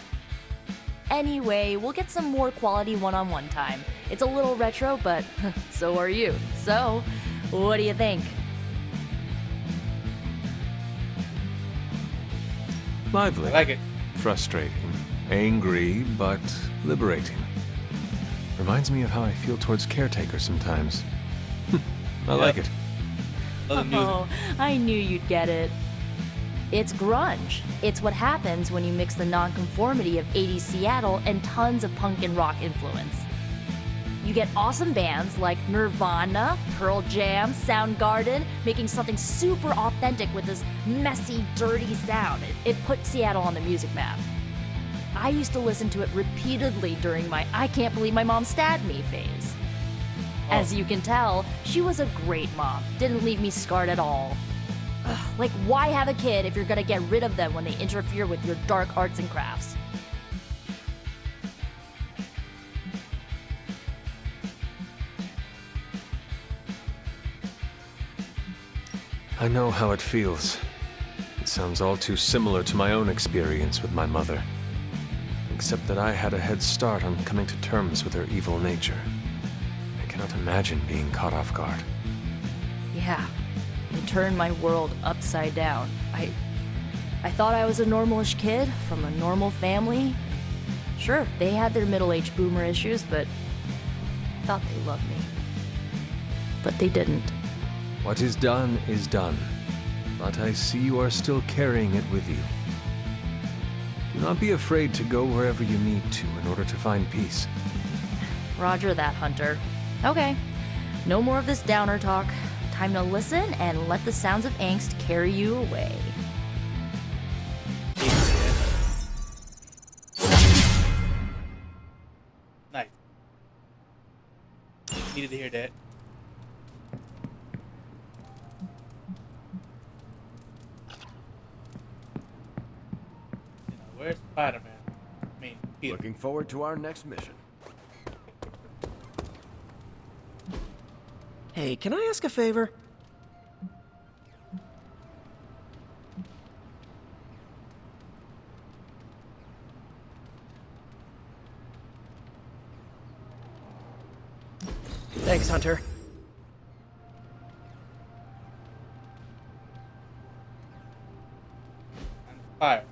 Anyway, we'll get some more quality one-on-one time. It's a little retro, but so are you. So, what do you think? Lively. I like it. Frustrating. Angry, but liberating. Reminds me of how I feel towards caretakers sometimes. I like it. Oh, I knew you'd get it. It's grunge. It's what happens when you mix the nonconformity of 80s Seattle and tons of punk and rock influence. You get awesome bands like Nirvana, Pearl Jam, Soundgarden, making something super authentic with this messy, dirty sound. It put Seattle on the music map. I used to listen to it repeatedly during my I can't believe my mom stabbed me phase. As you can tell, she was a great mom. Didn't leave me scarred at all. Ugh, like, why have a kid if you're gonna get rid of them when they interfere with your dark arts and crafts? I know how it feels. It sounds all too similar to my own experience with my mother. Except that I had a head start on coming to terms with her evil nature. I cannot imagine being caught off guard. Yeah, it turned my world upside down. I thought I was a normalish kid from a normal family. Sure, they had their middle-aged boomer issues, but I thought they loved me. But they didn't. What is done is done. But I see you are still carrying it with you. Do not be afraid to go wherever you need to in order to find peace. Roger that, Hunter. Okay, no more of this downer talk. Time to listen and let the sounds of angst carry you away. Nice. Needed to hear that. Where's Spider-Man? I mean, Peter. Looking forward to our next mission. Hey, can I ask a favor? Thanks, Hunter. And fire.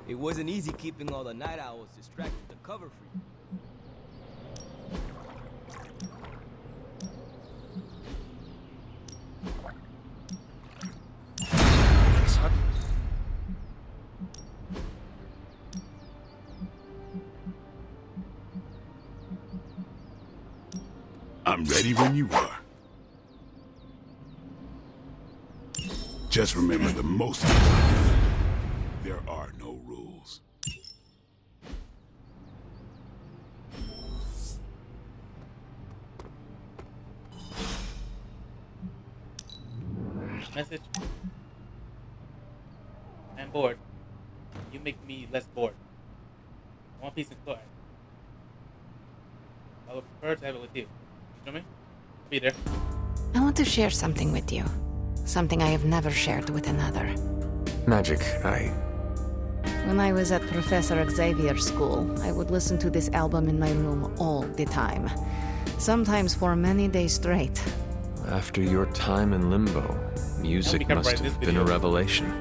It wasn't easy keeping all the night owls distracted to cover for you. I'm ready when you are. Just remember the most important. There are no rules. Message. I'm bored. You make me less bored. One piece of toy. I would prefer to have it with you. You feel me? I'll be there. I want to share something with you. Something I have never shared with another. Magic, When I was at Professor Xavier's school, I would listen to this album in my room all the time. Sometimes for many days straight. After your time in limbo, music must have been a revelation.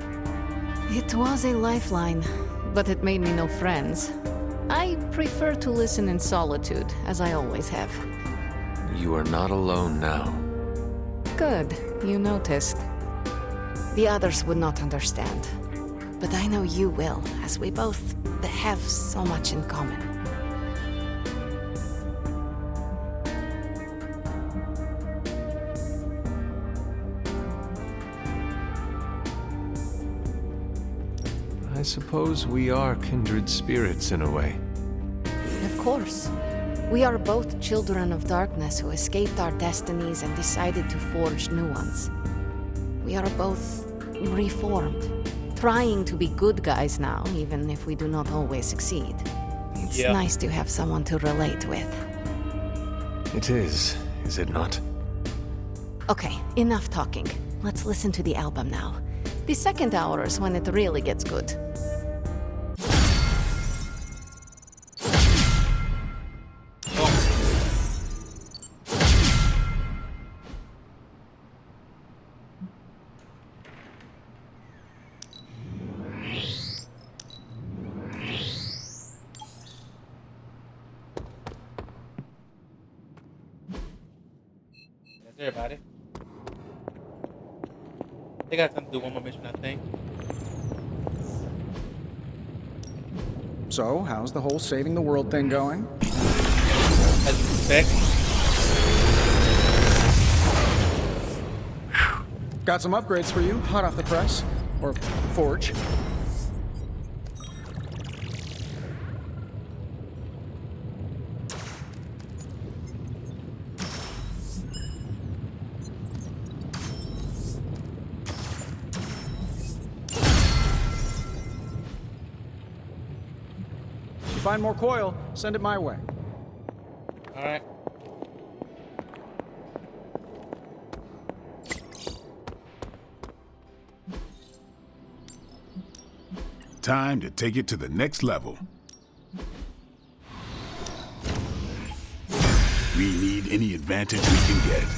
It was a lifeline, but it made me no friends. I prefer to listen in solitude, as I always have. You are not alone now. Good, you noticed. The others would not understand. But I know you will, as we both have so much in common. I suppose we are kindred spirits in a way. Of course. We are both children of darkness who escaped our destinies and decided to forge new ones. We are both reformed, trying to be good guys now, even if we do not always succeed. It's nice to have someone to relate with. It is it not? Okay, enough talking. let's listen to the album now. The second hour is when it really gets good. Everybody. They got time to do one more mission, I think. So, how's the whole saving the world thing going? As you expect. Got some upgrades for you, hot off the press. Or forge. Find more coil, send it my way. All right. Time to take it to the next level. We need any advantage we can get.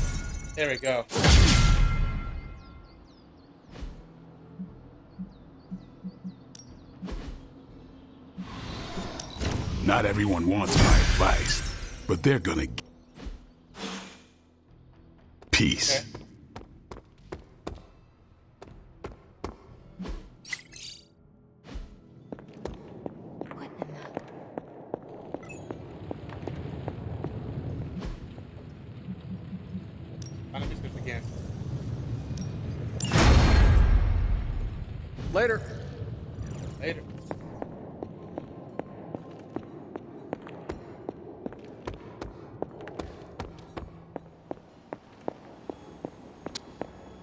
There we go. Not everyone wants my advice, but they're gonna peace. Okay. Again. Later. Later.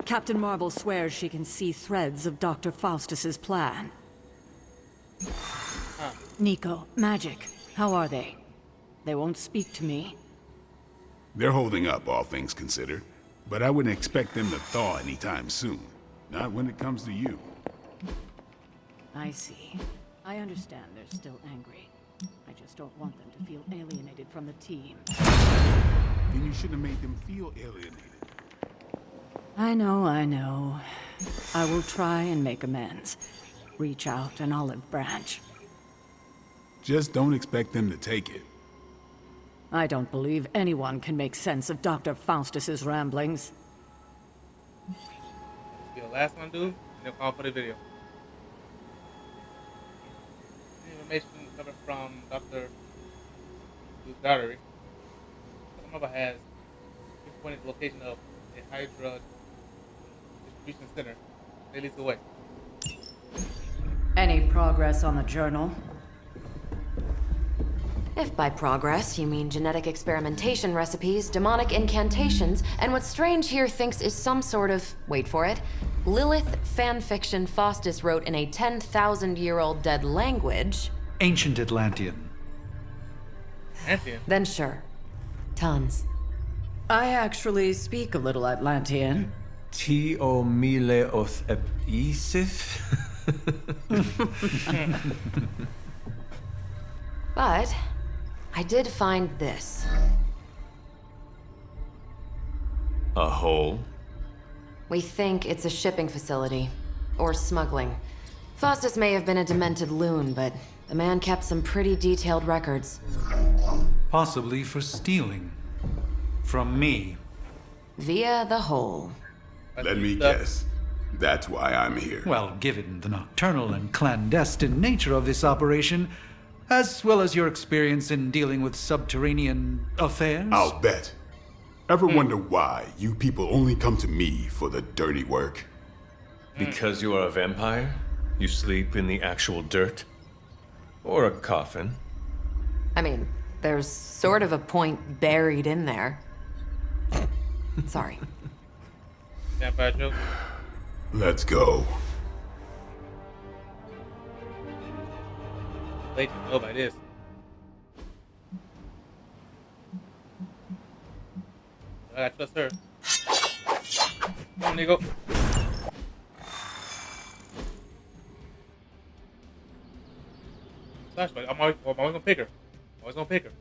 Captain Marvel swears she can see threads of Dr. Faustus's plan. Nico, Magic, how are they? They won't speak to me. They're holding up, all things considered. But I wouldn't expect them to thaw anytime soon. Not when it comes to you. I see. I understand they're still angry. I just don't want them to feel alienated from the team. Then you shouldn't have made them feel alienated. I know, I know. I will try and make amends. Reach out an olive branch. Just don't expect them to take it. I don't believe anyone can make sense of Dr. Faustus's ramblings. This will be the last one, dude, and then call for the video. Information coming from Dr. Daughtery. The mother has pinpointed the location of a Hydra distribution center. They leads the way. Any progress on the journal? If by progress you mean genetic experimentation recipes, demonic incantations, and what Strange here thinks is some sort of, wait for it, Lilith fanfiction Faustus wrote in a 10,000-year-old dead language... Ancient Atlantean. Atlantean? Then sure. Tons. I actually speak a little Atlantean. Tio mile oth ep isif? But I did find this. A hole? We think it's a shipping facility. Or smuggling. Faustus may have been a demented loon, but the man kept some pretty detailed records. Possibly for stealing. From me. Via the hole. Let me guess. That's why I'm here. Well, given the nocturnal and clandestine nature of this operation, as well as your experience in dealing with subterranean affairs... I'll bet. Ever wonder why you people only come to me for the dirty work? Because you are a vampire? You sleep in the actual dirt? Or a coffin? I mean, there's sort of a point buried in there. Sorry. Vampire joke. Let's go. Late to know about this. I gotta trust her. Come on, Nico. I'm always gonna pick her.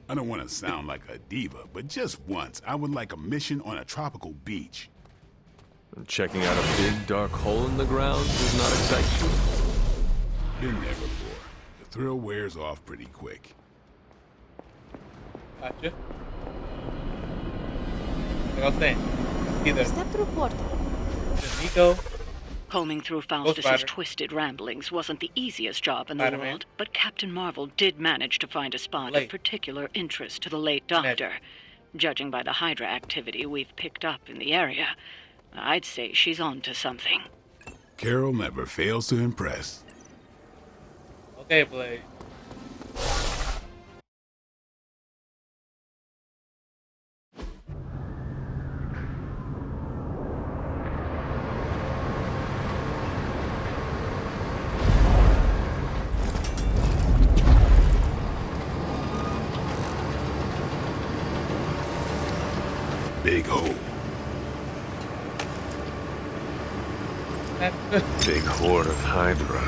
I don't want to sound like a diva, but just once, I would like a mission on a tropical beach. Checking out a big dark hole in the ground does not excite you? Been there before. The thrill wears off pretty quick. Gotcha. Like I was saying, either Step through portal. Nico. Combing through Faustus's twisted ramblings wasn't the easiest job in the world, but Captain Marvel did manage to find a spot of particular interest to the late Doctor. Judging by the Hydra activity we've picked up in the area, I'd say she's on to something. Carol never fails to impress. Okay, Blade. Big hole. Big horde of Hydra.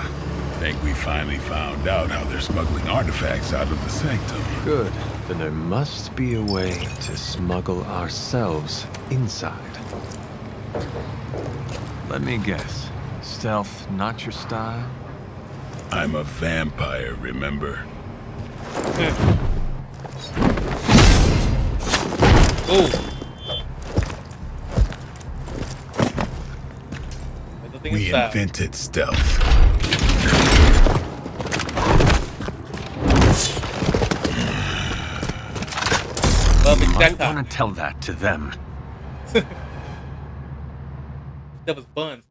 Think we finally found out how they're smuggling artifacts out of the sanctum. Good. Then there must be a way to smuggle ourselves inside. Let me guess. Stealth not your style? I'm a vampire, remember? Oh. We invented stealth. You might want to tell that to them. That was buns.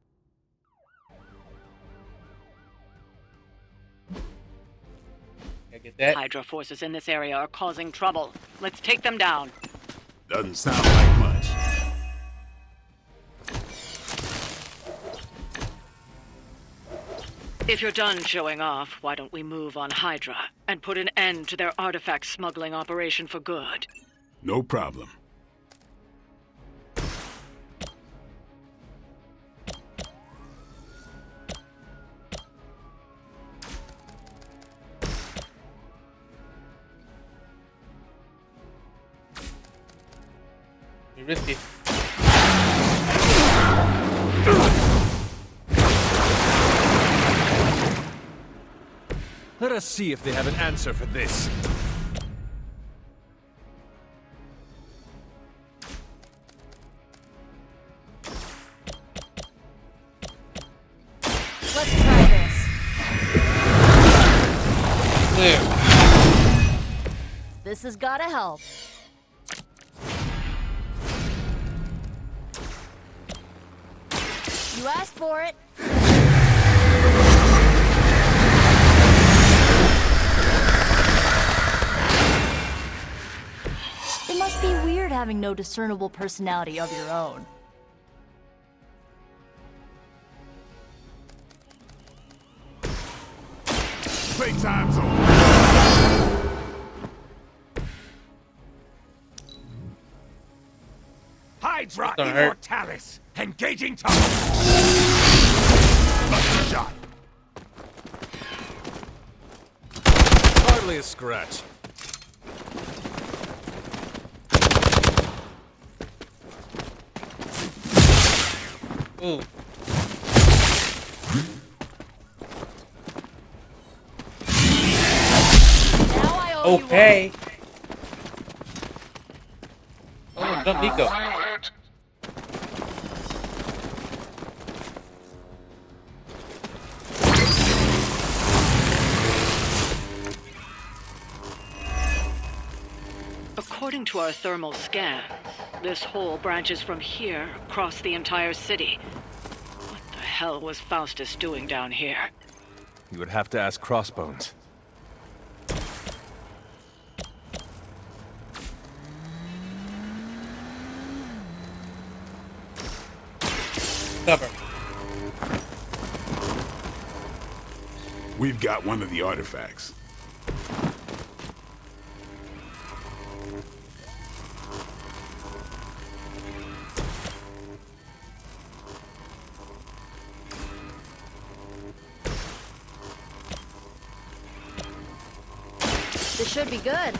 Get that? Hydra forces in this area are causing trouble. Let's take them down. Doesn't sound like much. If you're done showing off, why don't we move on Hydra and put an end to their artifact smuggling operation for good? No problem. Be risky. Let us see if they have an answer for this. Let's try this. Clear. This has gotta help. You asked for it. It must be weird having no discernible personality of your own. Playtime's over. Hydra Immortalis! Engaging target! Lucky shot. Hardly a scratch. Ooh. Okay. Oh, jump Nico. According to our thermal scans, this hole branches from here across the entire city. What the hell was Faustus doing down here? You would have to ask Crossbones. Cover. We've got one of the artifacts. This should be good.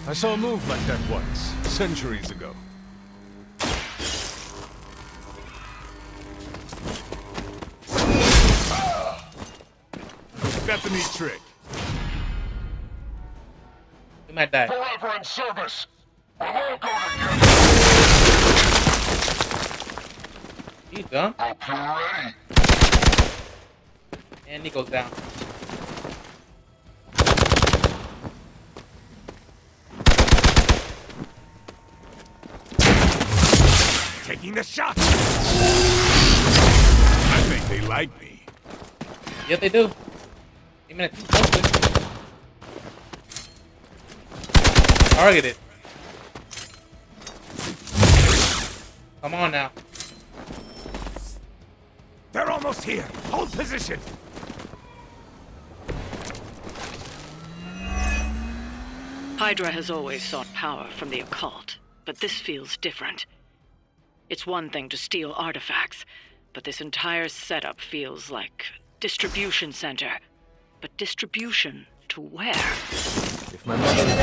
I saw a move like that once, centuries ago. That's a neat trick. We might die. Forever in service. We'll all go together. He's done. Hope you're ready. And he goes down. Taking the shot. I think they like me. Yeah, they do. Hey, man, too close. Targeted. Come on now. They're almost here. Hold position. Hydra has always sought power from the occult, but this feels different. It's one thing to steal artifacts, but this entire setup feels like distribution center. But distribution to where? If my mother is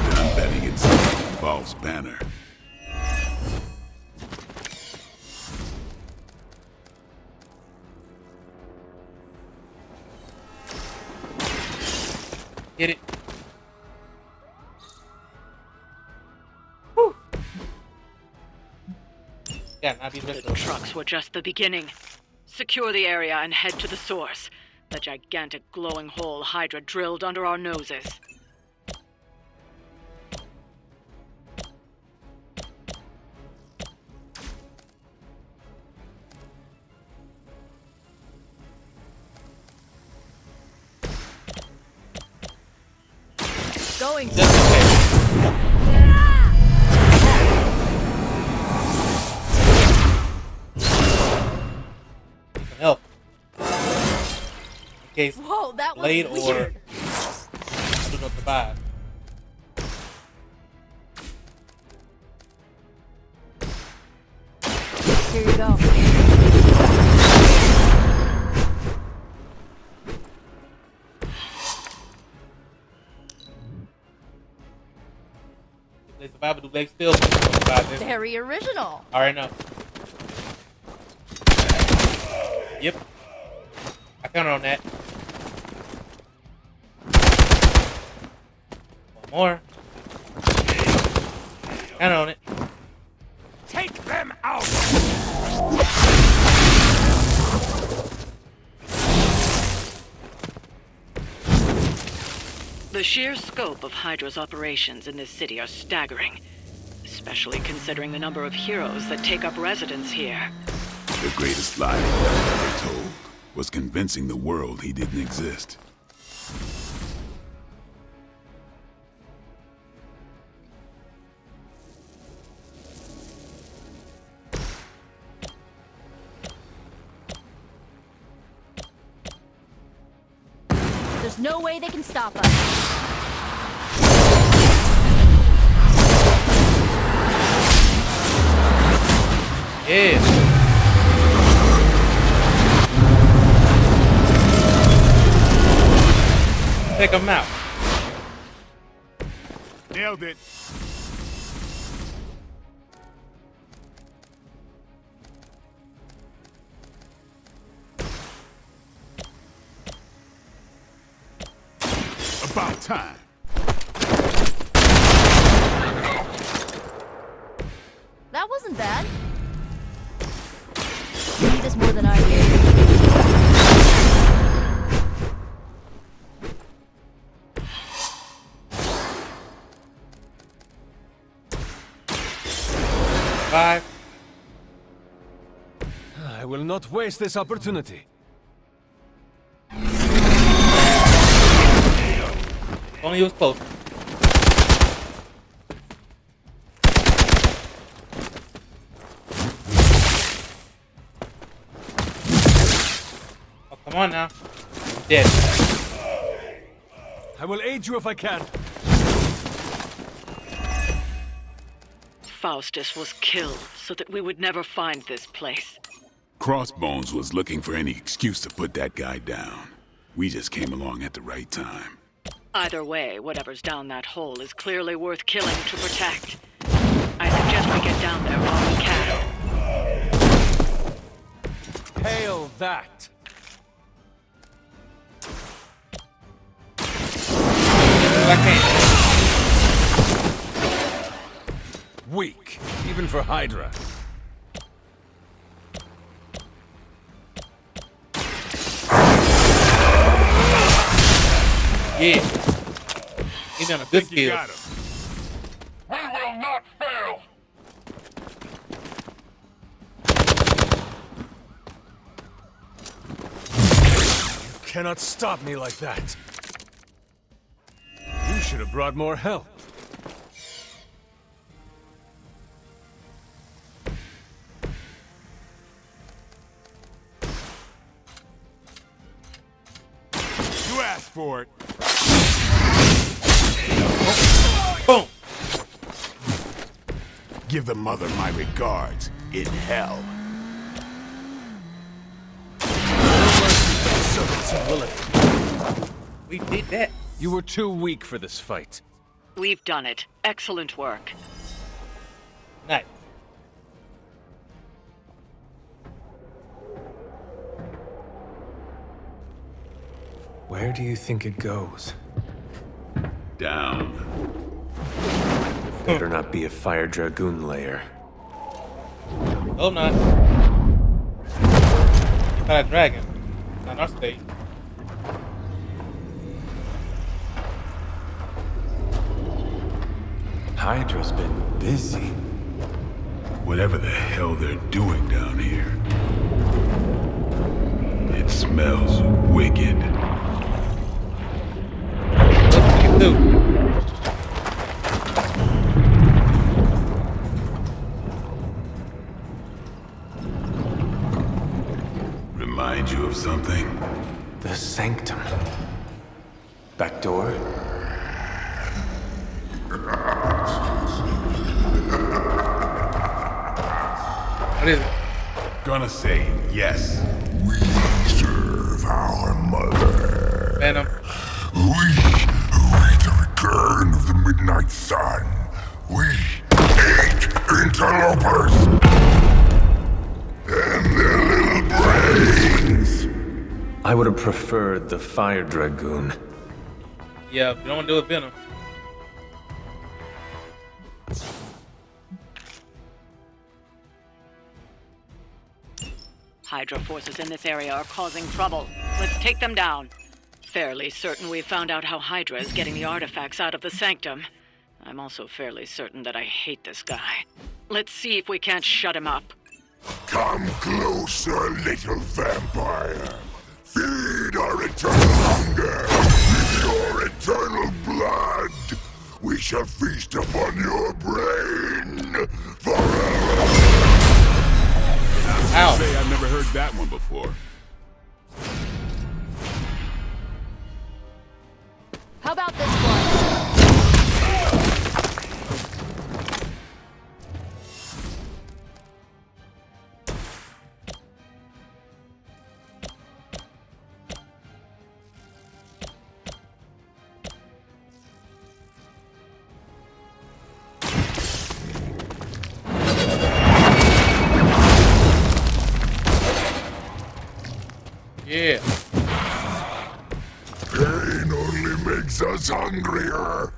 Then I'm betting it involves Banner. Get it. Yeah, not be The trucks were just the beginning. Secure the area and head to the source. The gigantic glowing hole Hydra drilled under our noses. Going. Help. In case Whoa, that was Blade or weird. I don't know what to buy. Here you go. They survive, do Blade still survive this? Very original. Alright, know. Yep. I counted on that. One more. Counted on it. Take them out. The sheer scope of Hydra's operations in this city are staggering, especially considering the number of heroes that take up residence here. The greatest lie he ever told was convincing the world he didn't exist. There's no way they can stop us. Yeah. Take them out. Nailed it. About time. That wasn't bad. You need this more than I do. Five. I will not waste this opportunity. Only he was close. Oh, come on now. I'm dead. I will aid you if I can. Faustus was killed so so that we would never find this place. Crossbones was looking for any excuse to put that guy down. We just came along at the right time. Either way, whatever's down that hole is clearly worth killing to protect. I suggest we get down there while we can. Hail that! Weak, even for Hydra. Yeah. He's on a good kill. We will not fail. You cannot stop me like that. You should have brought more help. You asked for it. Boom. Give the mother my regards in hell. Servants of Lilith. We did that. You were too weak for this fight. We've done it. Excellent work. Nice. Where do you think it goes? Down. Better not be a Fire Dragoon lair. Oh, not. You got a dragon. Not our state. Hydra's been busy. Whatever the hell they're doing down here. It smells wicked. Remind you of something? The Sanctum. Back door? What is it? Gonna say yes. We serve our mother. Venom. We await the return of the midnight sun. We hate interlopers and their little brains. I would have preferred the Fire Dragoon. Yeah, you don't want to do it, Venom. Hydra forces in this area are causing trouble. Let's take them down. Fairly certain we found out how Hydra is getting the artifacts out of the Sanctum. I'm also fairly certain that I hate this guy. Let's see if we can't shut him up. Come closer, little vampire. Feed our eternal hunger with your eternal blood. We shall feast upon your brain forever. I'll say I've never heard that one before. How about this one? Yeah. Pain only makes us hungrier.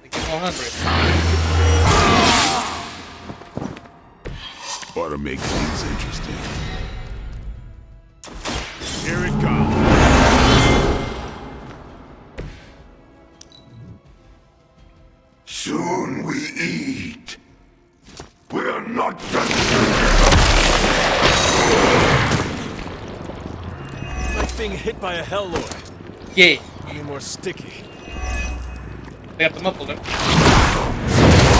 They get more hungry. Ought to make things interesting. Here it comes. Soon we eat. We are not done. Like being hit by a Hell Lord. Yeah. Only more sticky. They got the muffler.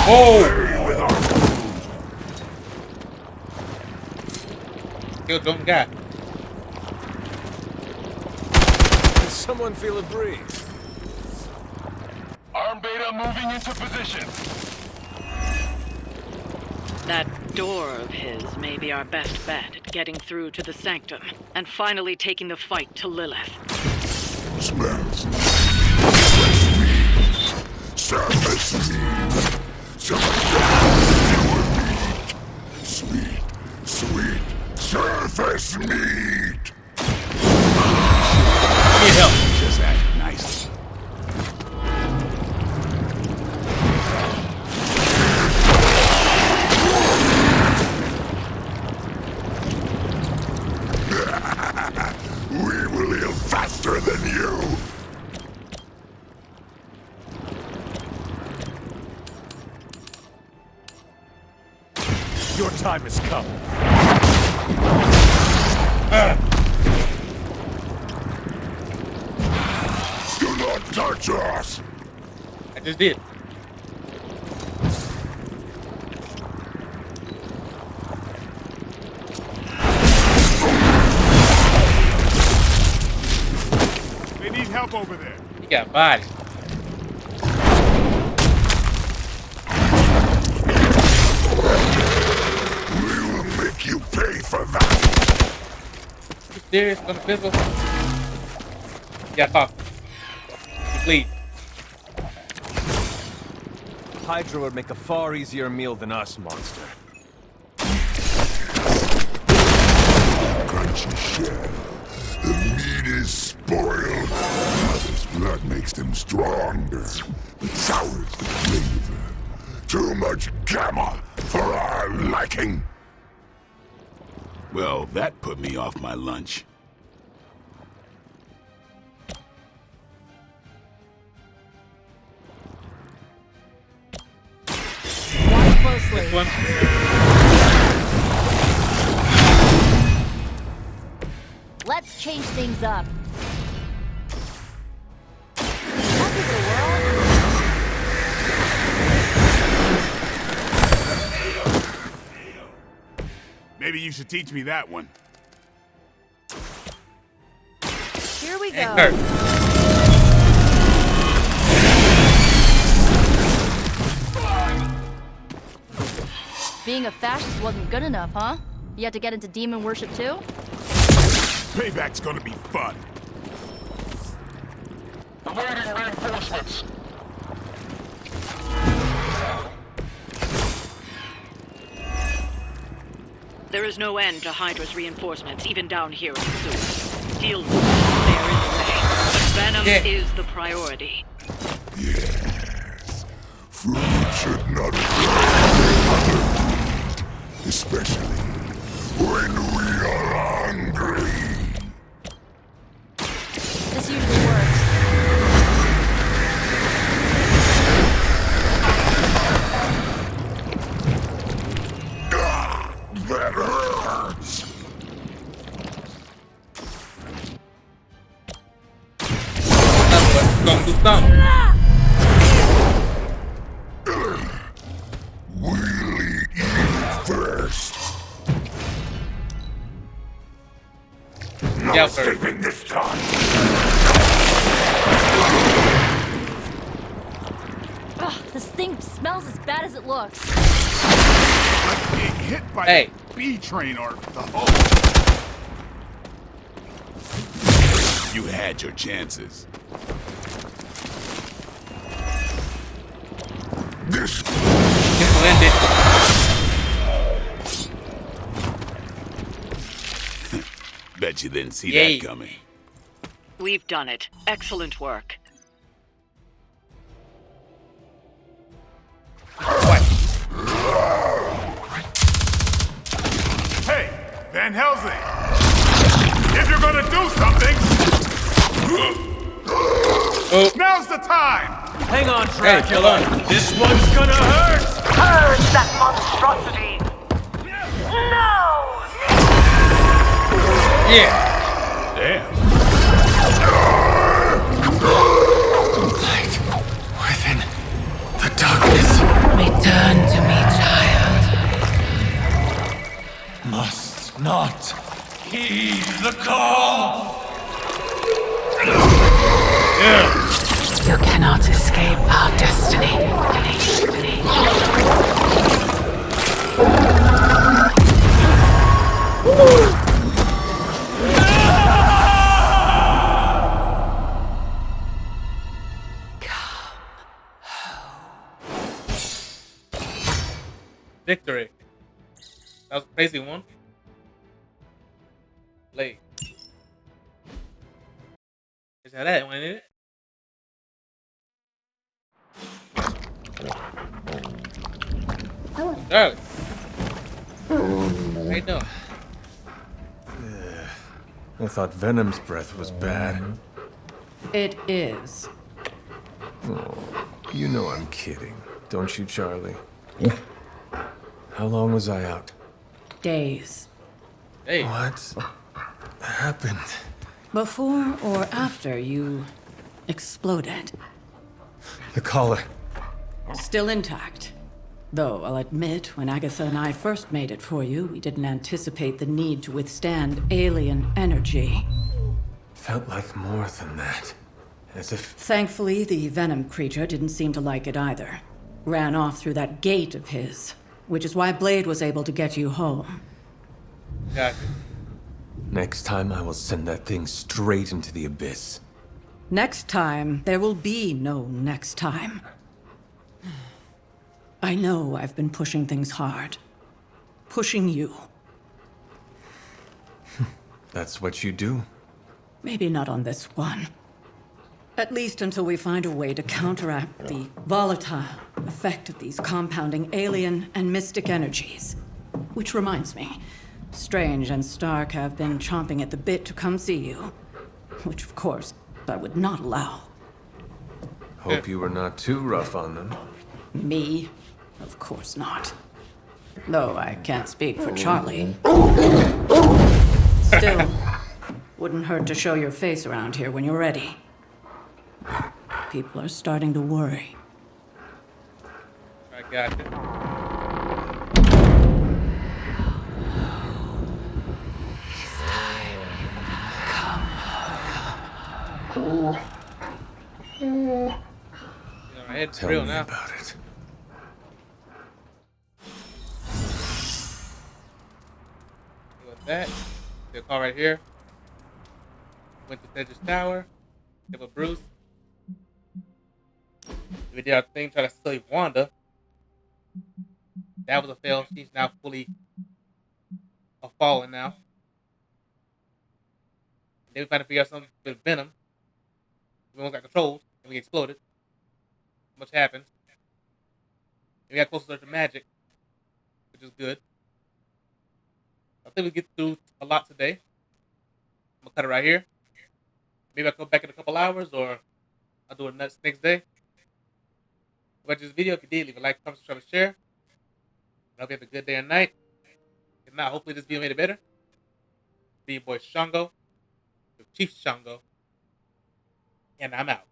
Oh! Kill don't guy. Does someone feel a breeze? Arm beta moving into position. That door of his may be our best bet at getting through to the sanctum and finally taking the fight to Lilith. Smells. Surface meat. Some sewer meat. Sweet, sweet surface meat. Need help. Just act nice. We will heal faster than you. Your time has come. Do not touch us. I just did. They need help over there. He got body. We will make you pay for that. You serious? On the pistol? Yeah, talk. You bleed. Hydra would make a far easier meal than us, monster. Crunchy shell. The meat is spoiled. Mother's blood makes them stronger, but sours the flavor. Too much gamma for our liking. Well, that put me off my lunch. Watch closely. This one. Let's change things up. What is the world? Maybe you should teach me that one. Here we It go. hurts. Being a fascist wasn't good enough, huh? You had to get into demon worship too? Payback's gonna be fun. Awaiting reinforcements. There is no end to Hydra's reinforcements, even down here in the sewers. Deal with them. They are in the way. But Venom is the priority. Yes. Food should not be other food, especially when we are hungry. This usually works. That hurts. Gonna do something. We'll eat you first. No Yeah, sir. escaping this time. Ugh, this thing smells as bad as it looks. Like being hit by Hey. the B train or the hole. You had your chances. This This will end it. Bet you didn't see Yay. that coming. We've done it. Excellent work. What? Hey, Van Helsing! If you're gonna do something, now's the time! Hang on, Hey, Dracula. chill out. This one's gonna hurt! Purge that monstrosity! No! Yeah. Damn. Light within the darkness. Return to me, child. Must not heed the call. You cannot escape our destiny. Victory. That was a crazy one. Late. Is that it? When it? Charlie. How you doing? I thought Venom's breath was bad. It is. Oh, you know I'm kidding, don't you, Charlie? How long was I out? Days. Hey. What happened? Before or after you exploded? The collar. Still intact. Though, I'll admit, when Agatha and I first made it for you, we didn't anticipate the need to withstand alien energy. Felt like more than that. As if... Thankfully, the Venom creature didn't seem to like it either. Ran off through that gate of his, which is why Blade was able to get you home. Gotcha. Next time I will send that thing straight into the abyss. Next time, there will be no next time. I know I've been pushing things hard. Pushing you. That's what you do. Maybe not on this one. At least until we find a way to counteract the volatile effect of these compounding alien and mystic energies. Which reminds me, Strange and Stark have been chomping at the bit to come see you. Which, of course, I would not allow. Hope you were not too rough on them. Me? Of course not. Though I can't speak for Charlie. Still, wouldn't hurt to show your face around here when you're ready. People are starting to worry. I got you. It's Tell real me now. about it. With that, the call right here. Went to Tedge's Tower. Hit with Bruce. We did our thing, try to save Wanda. That was a fail. She's now fully a fallen now. Then we finally figure out something with Venom. We almost got controlled and we exploded. Much happened. And we got closer to magic, which is good. I think we get through a lot today. I'm gonna cut it right here. Maybe I'll come back in a couple hours or I'll do it next day. If you watch this video, if you did, leave a like, comment, subscribe, and share. I hope you have a good day and night. If not, hopefully this video made it better. Be your boy Shango, Chief Shango, and I'm out.